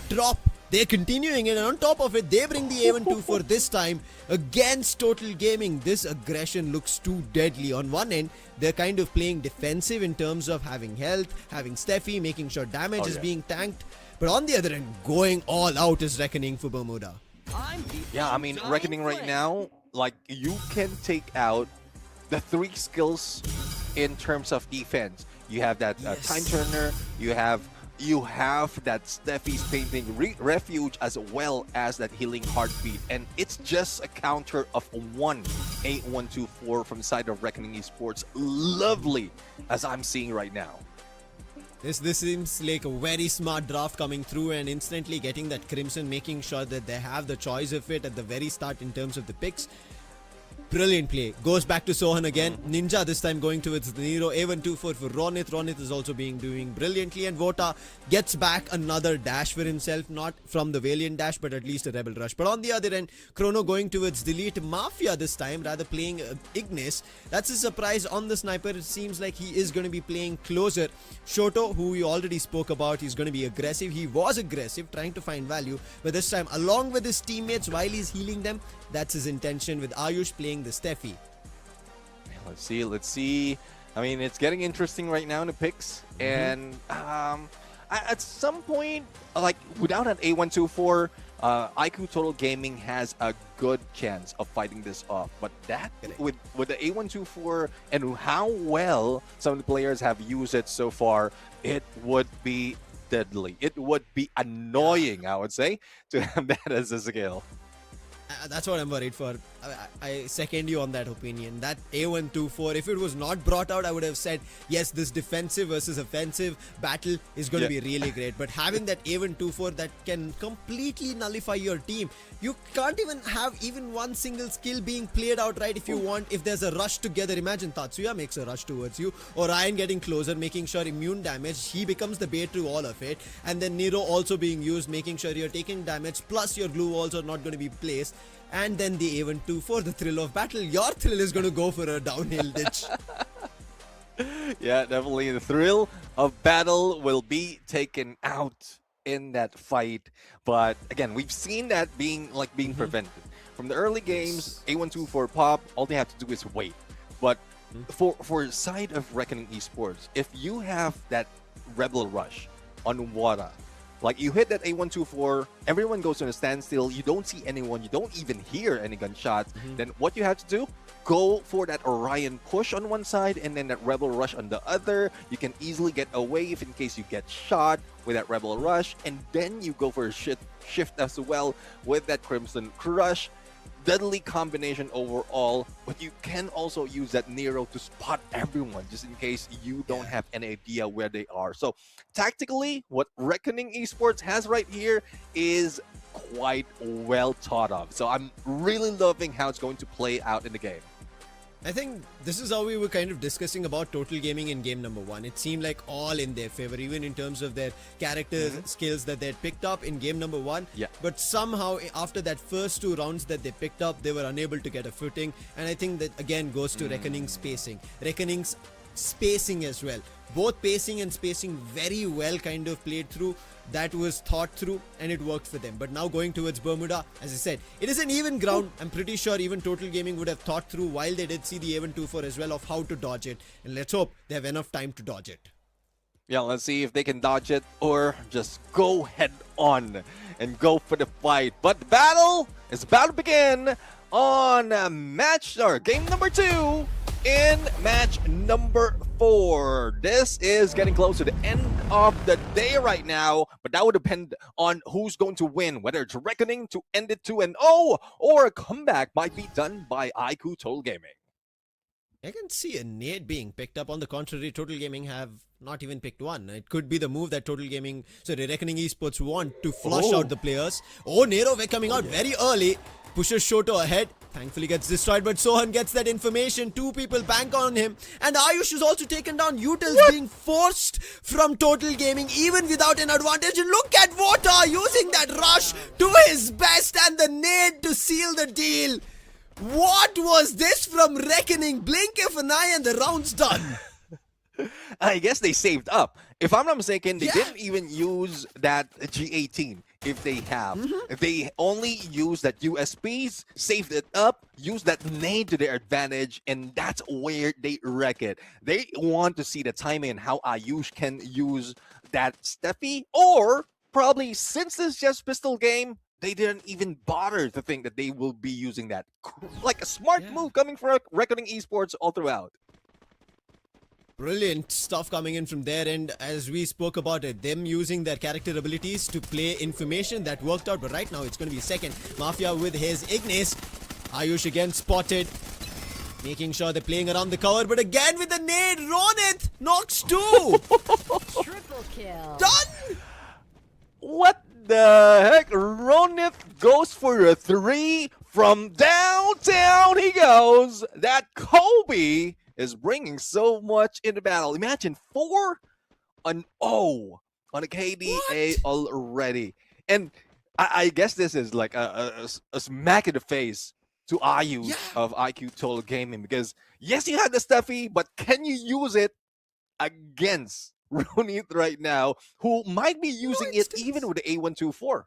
drop. They're continuing it, and on top of it, they bring the A124 this time against Total Gaming. This aggression looks too deadly. On one end, they're kind of playing defensive in terms of having health, having Steffi, making sure damage is being tanked. But on the other end, going all out is Reckoning for Bermuda. Yeah, I mean, Reckoning right now, like, you can take out the 3 skills in terms of defense. You have that time turner, you have that Steffi's painting refuge, as well as that healing heartbeat, and it's just a counter of 1 8124 from the side of Reckoning Esports. Lovely, as I'm seeing right now. This seems like a very smart draft coming through and instantly getting that Crimson, making sure that they have the choice of it at the very start in terms of the picks. Brilliant play. Goes back to Sohan again. Ninja this time going towards Nero. A124 for Ronith. Ronith is also doing brilliantly. And Vota gets back another dash for himself. Not from the Valiant dash, but at least a Rebel Rush. But on the other end, Chrono going towards Delete. Mafia this time, rather playing Ignis. That's a surprise on the sniper. It seems like he is going to be playing closer. Shoto, who we already spoke about, he's going to be aggressive. He was aggressive, trying to find value. But this time, along with his teammates, while he's healing them, that's his intention, with Ayush playing the Steffi. Let's see. I mean, it's getting interesting right now in the picks. And at some point, like, without an A124, IQOO Total Gaming has a good chance of fighting this off. But that, with the A124 and how well some of the players have used it so far, it would be deadly. It would be annoying, I would say, to have that as a skill. That's what I'm worried for. I second you on that opinion. That A124, if it was not brought out, I would have said, yes, this defensive versus offensive battle is going to be really great. But having that A124 that can completely nullify your team, you can't even have even one single skill being played out right if you want. If there's a rush together, imagine Tatsuya makes a rush towards you, or Ryan getting closer, making sure immune damage, he becomes the bait to all of it. And then Nero also being used, making sure you're taking damage, plus your glue walls are not going to be placed. And then the A124, the thrill of battle. Your thrill is going to go for a downhill ditch. Yeah, definitely. The thrill of battle will be taken out in that fight. But again, we've seen that being prevented. From the early games, A124 pop, all they have to do is wait. But for side of Reckoning Esports, if you have that Rebel Rush on Wada, like, you hit that A124, everyone goes to a standstill, you don't see anyone, you don't even hear any gunshots, then what you have to do, go for that Orion push on one side and then that Rebel Rush on the other. You can easily get away if in case you get shot with that Rebel Rush, and then you go for a shift as well with that Crimson Crush. Deadly combination overall, but you can also use that Nero to spot everyone just in case you don't have any idea where they are. So tactically, what Reckoning Esports has right here is quite well thought of. So I'm really loving how it's going to play out in the game. I think this is how we were kind of discussing about Total Gaming in game number 1. It seemed like all in their favor, even in terms of their characters, skills that they had picked up in game number 1. Yeah. But somehow, after that first 2 rounds that they picked up, they were unable to get a footing. And I think that, again, goes to Reckoning's spacing. Reckoning's spacing as well. Both pacing and spacing very well kind of played through. That was thought through and it worked for them. But now going towards Bermuda, as I said, it is an even ground. I'm pretty sure even Total Gaming would have thought through, while they did see the A124 as well, of how to dodge it. And let's hope they have enough time to dodge it. Yeah, let's see if they can dodge it or just go head on and go for the fight. But the battle is about to begin on game number 2 in match number 4. This is getting close to the end of the day right now, but that would depend on who's going to win, whether it's Reckoning to end it 2-0 or a comeback might be done by IQOO Total Gaming. I can see a nade being picked up. On the contrary, Total Gaming have not even picked one. It could be the move that Reckoning Esports want to flush out the players. Oh, Nerove coming out very early. Pushes Shoto ahead. Thankfully gets destroyed, but Sohan gets that information. 2 people bank on him. And Ayush is also taken down. Utils being forced from Total Gaming even without an advantage. And look at Vota using that rush to his best and the nade to seal the deal. What was this from Reckoning? Blink of an eye and the round's done. I guess they saved up. If I'm not mistaken, they didn't even use that G18. If they have, if they only use that USPs, saved it up, use that nade to their advantage, and that's where they wreck it. They want to see the timing and how Ayush can use that Steffi, or probably since it's just pistol game, they didn't even bother to think that they will be using that. Like a smart move coming from Reckoning Esports all throughout. Brilliant stuff coming in from there, and as we spoke about it, them using their character abilities to play information, that worked out. But right now it's going to be second. Mafia with his Ignis. Ayush again spotted, making sure they're playing around the cover, but again with the nade, Ronith knocks 2. Triple kill. Done. What the heck? Ronith goes for a 3 from downtown. He goes. That Kobe is bringing so much in the battle. Imagine 4-0 on a KDA already. And I guess this is like a smack in the face to Ayush of IQOO Total Gaming, because yes, you have the Steffi, but can you use it against Ronith right now, who might be using it even with the A124?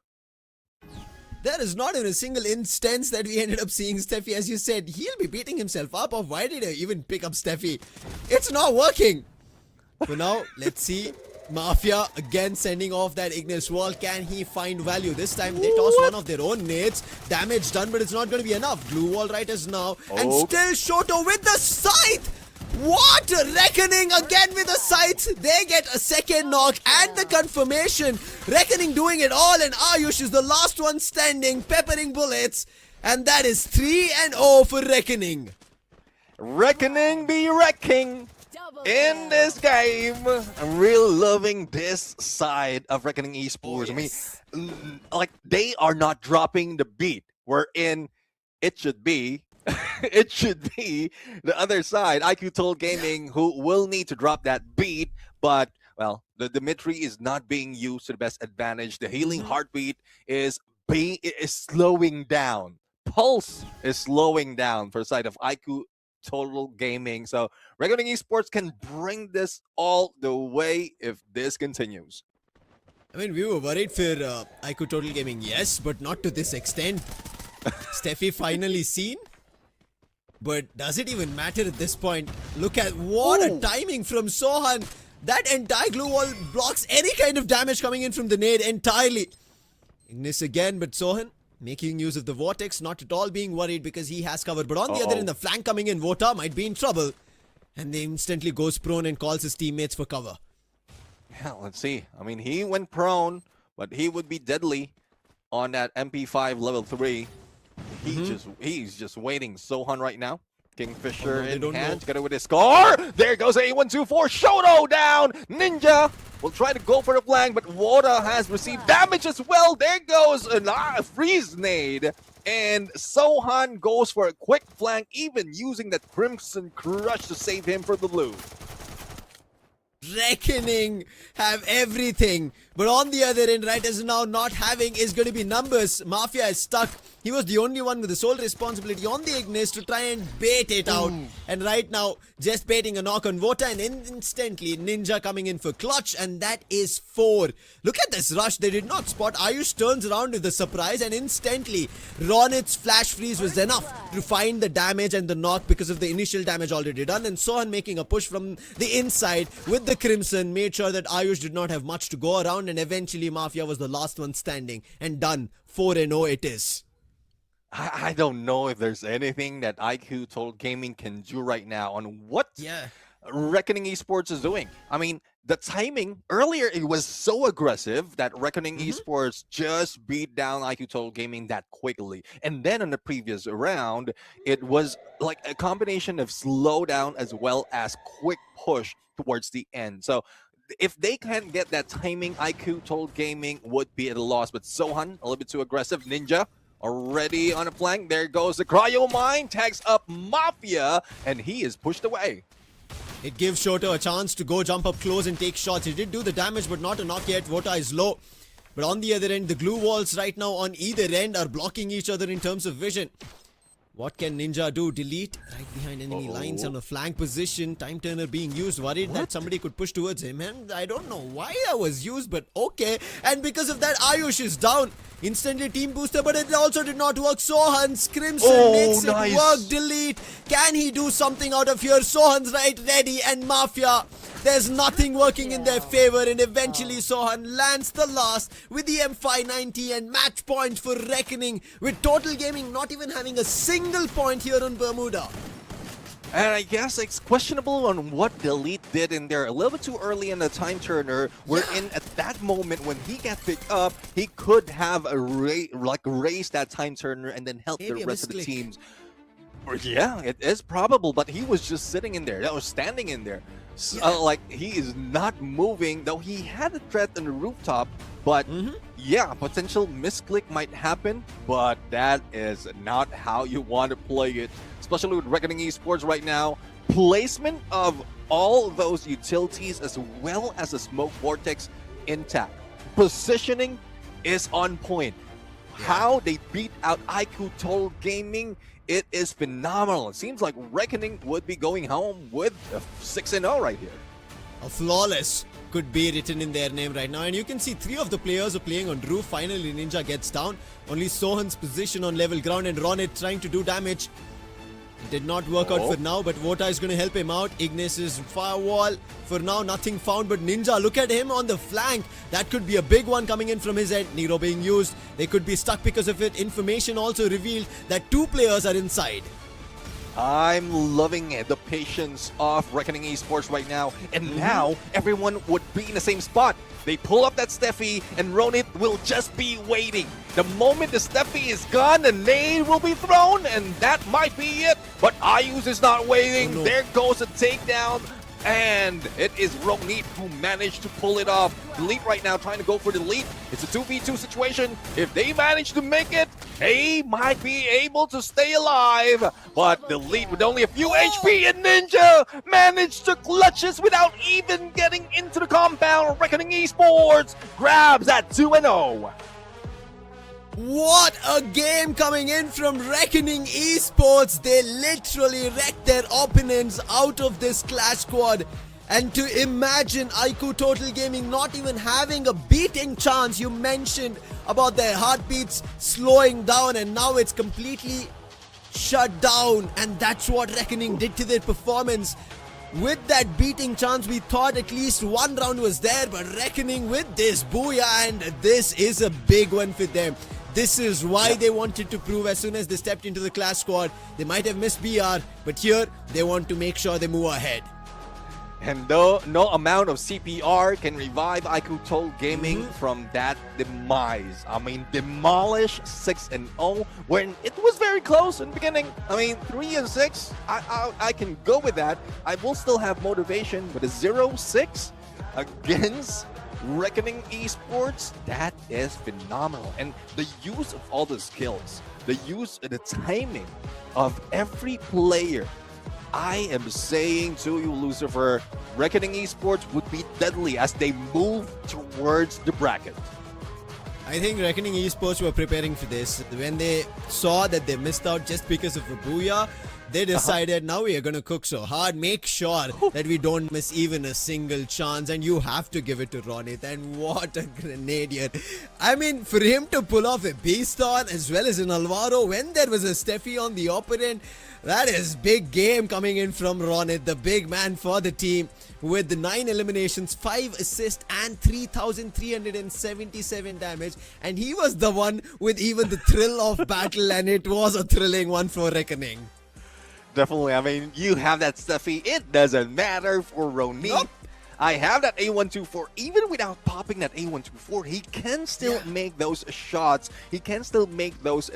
There is not even a single instance that we ended up seeing Steffi. As you said, he'll be beating himself up of why did I even pick up Steffi? It's not working. For now, let's see. Mafia again sending off that Ignis wall. Can he find value? This time they toss one of their own nades. Damage done, but it's not going to be enough. Glue wall right as now. And still Shoto with the scythe. What? Reckoning again with the scythe. They get a second knock and the confirmation. Reckoning doing it all, and Ayush is the last one standing, peppering bullets. And that is 3-0 for Reckoning. Reckoning be wrecking in this game. I'm really loving this side of Reckoning Esports. I mean, like, they are not dropping the beat. We're in, it should be the other side, IQOO Total Gaming, who will need to drop that beat, but well, the Dimitri is not being used to the best advantage. The healing heartbeat is slowing down. Pulse is slowing down for the side of IQOO Total Gaming. So Reckoning Esports can bring this all the way if this continues. I mean, we were worried for IQOO Total Gaming, yes, but not to this extent. Steffi finally seen. But does it even matter at this point? Look at what a timing from Sohan. That entire glue wall blocks any kind of damage coming in from the nade entirely. Ignis again, but Sohan making use of the vortex, not at all being worried because he has cover. But on the other end, the flank coming in, Vota might be in trouble. And they instantly goes prone and calls his teammates for cover. Yeah, let's see. I mean, he went prone, but he would be deadly on that MP5 level 3. He's just waiting. Sohan right now. Kingfisher in hand, together with his score. There goes A124. Shoto down. Ninja will try to go for the flank, but Wada has received damage as well. There goes a freeze nade. And Sohan goes for a quick flank, even using that Crimson Crush to save him for the blue. Reckoning have everything, but on the other end, right as now, not having is going to be numbers. Mafia is stuck. He was the only one with the sole responsibility on the Ignis to try and bait it out. And right now, just baiting a knock on Vota, and instantly Ninja coming in for clutch, and that is 4. Look at this rush. They did not spot. Ayush turns around with the surprise, and instantly Ronith's flash freeze was enough to find the damage and the knock because of the initial damage already done. And Sohan making a push from the inside with the Crimson made sure that Ayush did not have much to go around, and eventually Mafia was the last one standing, and done. 4-0 it is. I don't know if there's anything that IQOO Total Gaming can do right now on what Reckoning Esports is doing. I mean, the timing earlier, it was so aggressive that Reckoning Esports just beat down IQOO Total Gaming that quickly. And then in the previous round, it was like a combination of slowdown as well as quick push towards the end. So if they can't get that timing, IQOO Total Gaming would be at a loss. But Sohan, a little bit too aggressive. Ninja already on a flank. There goes the Cryo Mine, tags up Mafia, and he is pushed away. It gives Shoto a chance to go jump up close and take shots. He did do the damage, but not a knock yet. Vota is low. But on the other end, the glue walls right now on either end are blocking each other in terms of vision. What can Ninja do? Delete right behind enemy lines on a flank position. Time turner being used. Worried that somebody could push towards him. And I don't know why that was used, but okay. And because of that, Ayush is down. Instantly team booster, but it also did not work. Sohan's Crimson makes it work. Delete. Can he do something out of here? Sohan's right ready, and Mafia. There's nothing working in their favor, and eventually Sohan lands the last with the M590 and match point for Reckoning, with Total Gaming not even having a single point here on Bermuda. And I guess it's questionable on what Delete did in there. A little bit too early in the time turner. We're in at that moment when he got picked up, he could have raised that time turner and then help the rest of the teams. Yeah, it is probable, but he was just sitting in there. That was standing in there. So, like, he is not moving, though he had a threat on the rooftop. But yeah, potential misclick might happen, but that is not how you want to play it, especially with Reckoning Esports right now. Placement of all those utilities as well as the smoke vortex intact. Positioning is on point. How they beat out IQOO Total Gaming, it is phenomenal. It seems like Reckoning would be going home with a 6-0 right here. A flawless could be written in their name right now. And you can see 3 of the players are playing on roof. Finally, Ninja gets down. Only Sohan's position on level ground, and Ronit trying to do damage. It did not work out for now, but Vota is going to help him out. Ignis's firewall. For now, nothing found, but Ninja, look at him on the flank. That could be a big one coming in from his end. Nero being used. They could be stuck because of it. Information also revealed that 2 players are inside. I'm loving the patience of Reckoning Esports right now. And now, everyone would be in the same spot. They pull up that Steffi, and Ronit will just be waiting. The moment the Steffi is gone, the nade will be thrown, and that might be it. But Ayush is not waiting. There goes a takedown. And it is Ronit who managed to pull it off. Delete right now trying to go for the lead. It's a 2v2 situation. If they manage to make it, they might be able to stay alive. But Delete with only a few HP, and Ninja managed to clutch this without even getting into the compound. Reckoning Esports grabs that 2-0. What a game coming in from Reckoning Esports. They literally wrecked their opponents out of this Clash Squad. And to imagine IQOO Total Gaming not even having a beating chance. You mentioned about their heartbeats slowing down, and now it's completely shut down. And that's what Reckoning did to their performance. With that beating chance, we thought at least one round was there, but Reckoning with this booyah, and this is a big one for them. This is why they wanted to prove as soon as they stepped into the Clash Squad. They might have missed BR, but here they want to make sure they move ahead. And though no amount of CPR can revive IQOO Total Gaming from that demise. I mean, demolish 6-0 when it was very close in the beginning. I mean, 3-6, I can go with that. I will still have motivation, but a 0-6 against Reckoning Esports, that is phenomenal. And the use of all the skills, the use of the timing of every player. I am saying to you, Lucifer, Reckoning Esports would be deadly as they move towards the bracket. I think Reckoning Esports were preparing for this. When they saw that they missed out just because of a booyah, they decided now we are going to cook so hard, make sure that we don't miss even a single chance, and you have to give it to Ronit. And what a grenadier. I mean, for him to pull off a beast on as well as an Alvaro when there was a Steffi on the opponent, That is big game coming in from Ronit, the big man for the team, with the 9 eliminations, 5 assists and 3,377 damage. And he was the one with even the thrill of battle, and it was a thrilling one for Reckoning. Definitely. I mean, you have that Steffi. It doesn't matter for Ronit. Nope. I have that A124. Even without popping that A124, he can still make those shots. He can still make those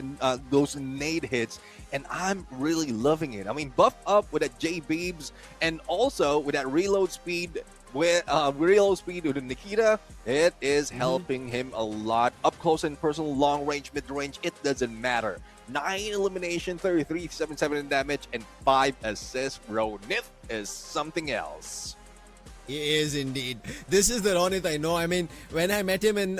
nade hits. And I'm really loving it. I mean, buff up with that J Beebs and also with that reload speed with the Nikita, it is helping him a lot. Up close and personal, long range, mid range, it doesn't matter. 9 elimination, 3377 in damage, and 5 assists. Ronit is something else. He is indeed. This is the Ronit I know. I mean, when I met him in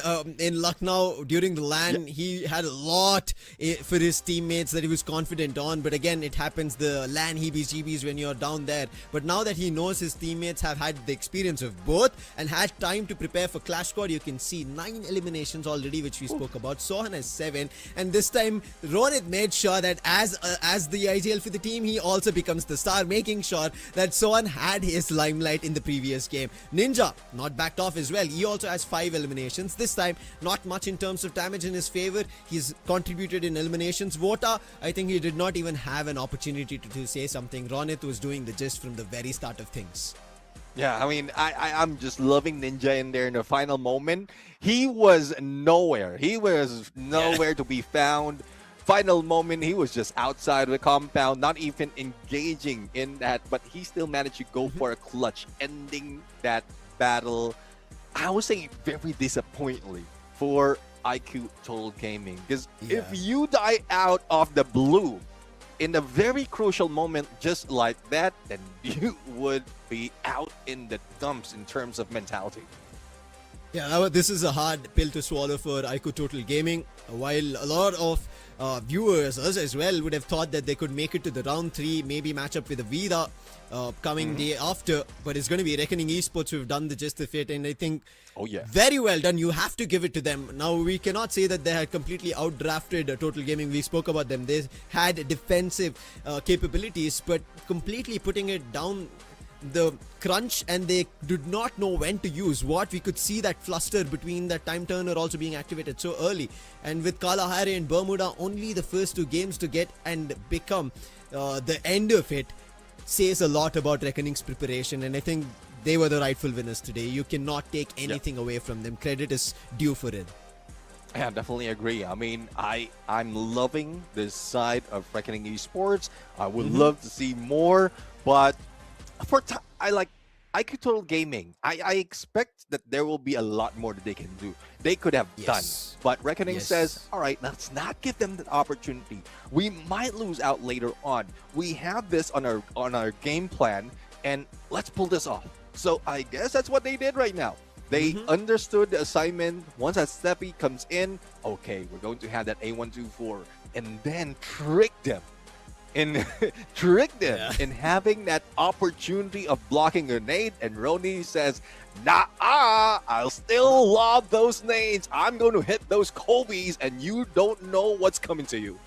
Lucknow during the LAN, he had a lot for his teammates that he was confident on. But again, it happens, the LAN heebie-jeebies when you're down there. But now that he knows his teammates have had the experience of both and had time to prepare for Clash Squad, you can see 9 eliminations already, which we spoke about. Sohan has 7. And this time, Ronit made sure that as the IGL for the team, he also becomes the star, making sure that Sohan had his limelight in the previous game. Ninja not backed off as well. He also has 5 eliminations. This time not much in terms of damage in his favor. He's contributed in eliminations. Vota, I think he did not even have an opportunity to say something. Ronit was doing the gist from the very start of things. Yeah, I mean, I'm just loving Ninja in there in the final moment. He was nowhere. He was nowhere to be found. Final moment, he was just outside the compound, not even engaging in that, but he still managed to go for a clutch, ending that battle. I would say very disappointingly for IQOO Total Gaming, because if you die out of the blue in a very crucial moment just like that, then you would be out in the dumps in terms of mentality. Yeah, this is a hard pill to swallow for IQOO Total Gaming. While a lot of viewers, us as well, would have thought that they could make it to the round 3, maybe match up with AVIDA coming day after. But it's going to be Reckoning Esports who've done the gist of it. And I think very well done. You have to give it to them. Now, we cannot say that they had completely outdrafted Total Gaming. We spoke about them. They had defensive capabilities, but completely putting it down the crunch, and they did not know when to use what. We could see that fluster between that time turner also being activated so early, and with Kalahari and Bermuda only the first 2 games to get and become the end of it, says a lot about Reckoning's preparation. And I think they were the rightful winners today. You cannot take anything away from them. Credit is due for it. Yeah, definitely agree. I mean, I'm loving this side of Reckoning Esports. I would love to see more, but I like IQOO Total Gaming. I expect that there will be a lot more that they can do. They could have done. But Reckoning says, all right, let's not give them the opportunity. We might lose out later on. We have this on our game plan, and let's pull this off. So I guess that's what they did right now. They understood the assignment. Once that Steffi comes in, okay, we're going to have that A124, and then trick them. In having that opportunity of blocking a nade, and Roni says, I'll still lob those nades. I'm going to hit those Kobe's, and you don't know what's coming to you.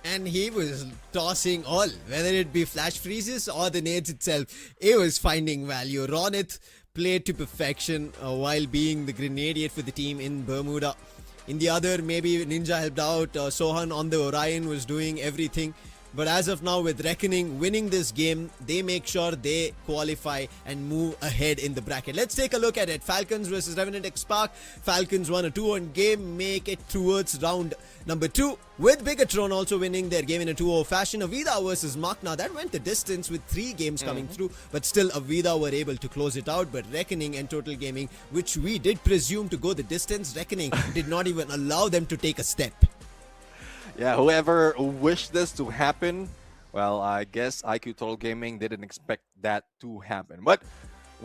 And he was tossing all, whether it be flash freezes or the nades itself. It was finding value. Ronit played to perfection while being the grenadier for the team in Bermuda. In the other, maybe Ninja helped out. Sohan on the Orion was doing everything. But as of now, with Reckoning winning this game, they make sure they qualify and move ahead in the bracket. Let's take a look at it. FALCONS versus REVENANT XSPARK. FALCONS won a 2-1 game, make it towards round number 2. With BIGETRON also winning their game in a 2-0 fashion. AVIDA versus MAQNA, that went the distance with 3 games coming through. But still, AVIDA were able to close it out. But Reckoning and Total Gaming, which we did presume to go the distance, Reckoning did not even allow them to take a step. Yeah, whoever wished this to happen, well, I guess IQOO Total Gaming didn't expect that to happen. But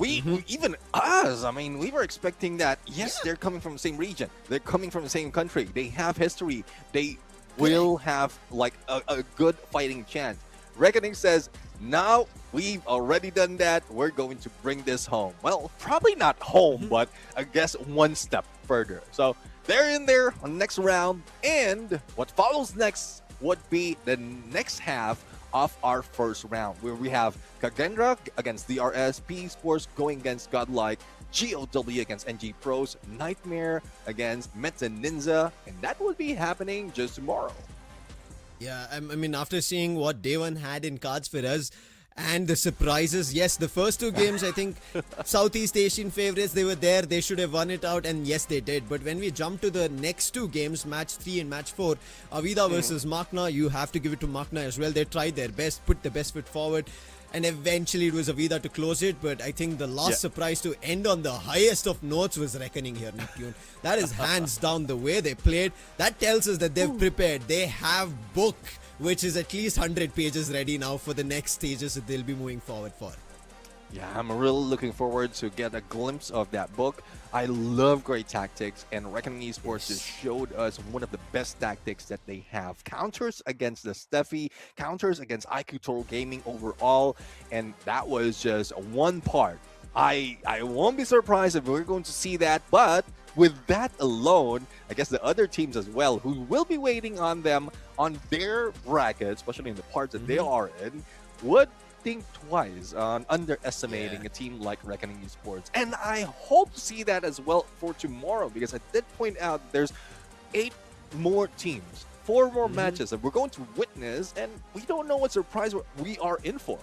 even us, I mean, we were expecting that, yes, they're coming from the same region. They're coming from the same country. They have history. They will have, like, a good fighting chance. Reckoning says, now we've already done that. We're going to bring this home. Well, probably not home, but I guess one step further. So they're in there on the next round, and what follows next would be the next half of our first round, where we have Kagendra against DRS, Esports going against Godlike, GOW against NG Pros, Nightmare against Meta Ninja, and that will be happening just tomorrow. Yeah, I mean, after seeing what Day One had in cards for us, and the surprises, yes, the first two games, I think Southeast Asian favorites, they were there, they should have won it out, and yes, they did. But when we jump to the next two games, match 3 and match 4, AVIDA versus MAQNA, you have to give it to MAQNA as well. They tried their best, put the best foot forward, and eventually it was AVIDA to close it. But I think the last surprise to end on the highest of notes was Reckoning here, Neptune. That is hands down the way they played. That tells us that they've prepared. They have book, which is at least 100 pages ready now for the next stages that they'll be moving forward for. Yeah, I'm really looking forward to get a glimpse of that book. I love great tactics, and Reckoning Esports just showed us one of the best tactics that they have. Counters against the Steffi, counters against IQOO Gaming overall, and that was just one part. I won't be surprised if we're going to see that, but with that alone, I guess the other teams as well, who will be waiting on them on their bracket, especially in the parts that they are in, would think twice on underestimating a team like Reckoning Esports. And I hope to see that as well for tomorrow, because I did point out there's 8 more teams, 4 more matches that we're going to witness, and we don't know what surprise we are in for.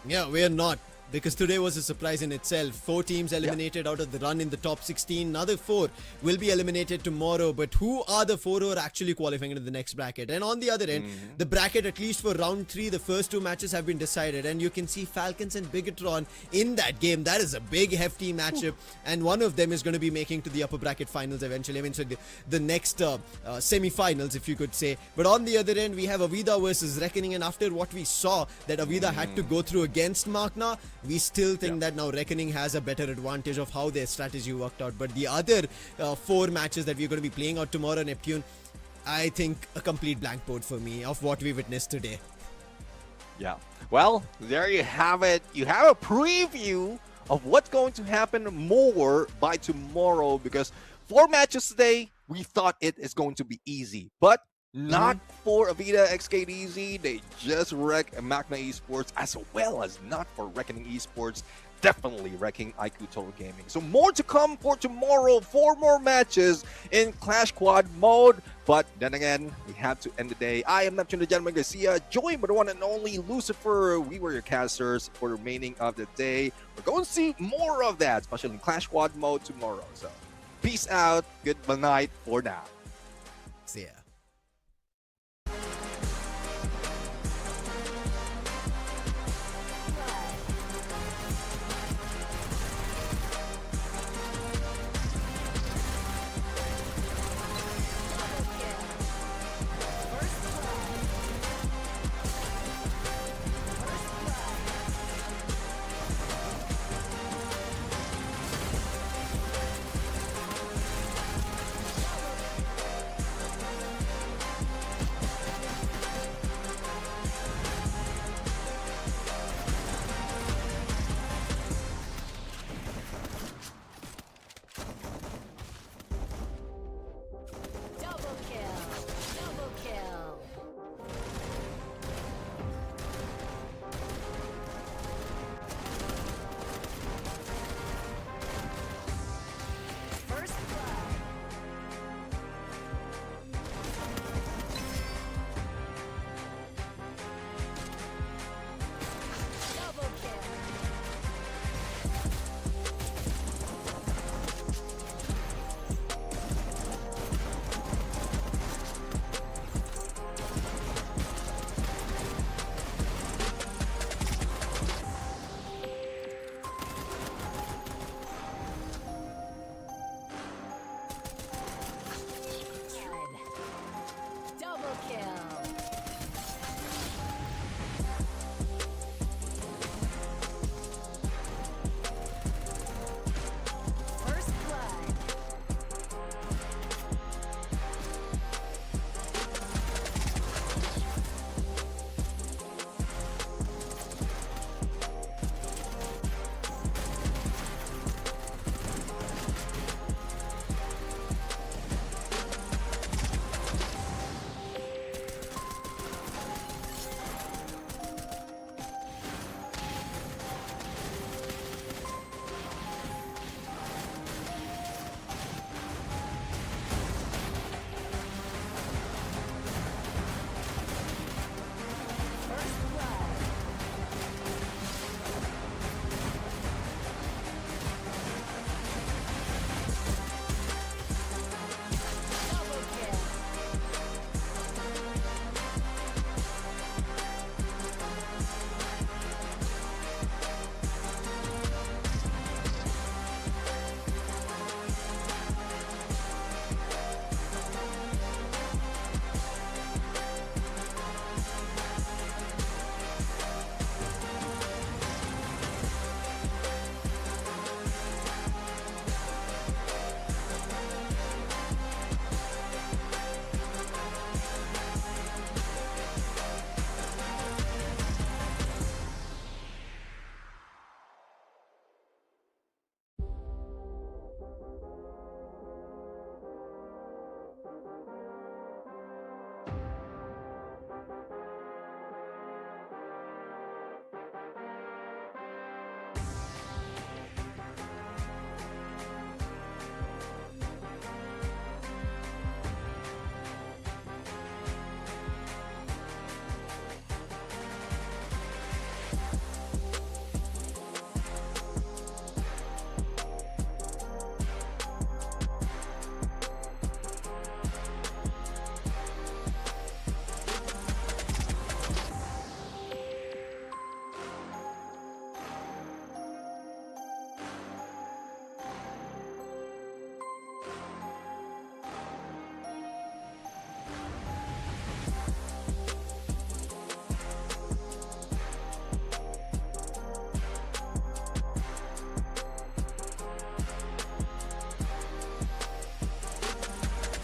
Yeah, we are not. Because today was a surprise in itself. 4 teams eliminated out of the run in the top 16. Another 4 will be eliminated tomorrow. But who are the 4 who are actually qualifying into the next bracket? And on the other end, the bracket, at least for round 3, the first 2 matches have been decided. And you can see Falcons and BIGETRON in that game. That is a big, hefty matchup. And one of them is going to be making to the upper bracket finals eventually. I mean, so the next semi-finals, if you could say. But on the other end, we have AVIDA versus Reckoning. And after what we saw that AVIDA had to go through against MAQNA, we still think that now Reckoning has a better advantage of how their strategy worked out. But the other 4 matches that we're going to be playing out tomorrow, Neptune, I think a complete blank board for me of what we witnessed today. Yeah. Well, there you have it. You have a preview of what's going to happen more by tomorrow, because 4 matches today, we thought it is going to be easy. But not for AVIDA XKDZ. They just wrecked MAQNA Esports, as well as not for Reckoning Esports. Definitely wrecking IQOO Gaming. So more to come for tomorrow. 4 more matches in Clash Squad mode. But then again, we have to end the day. I am Neptune the Gentleman Garcia, joined by the one and only Lucifer. We were your casters for the remaining of the day. We're going to see more of that, especially in Clash Squad mode tomorrow. So peace out. Good night for now. See ya.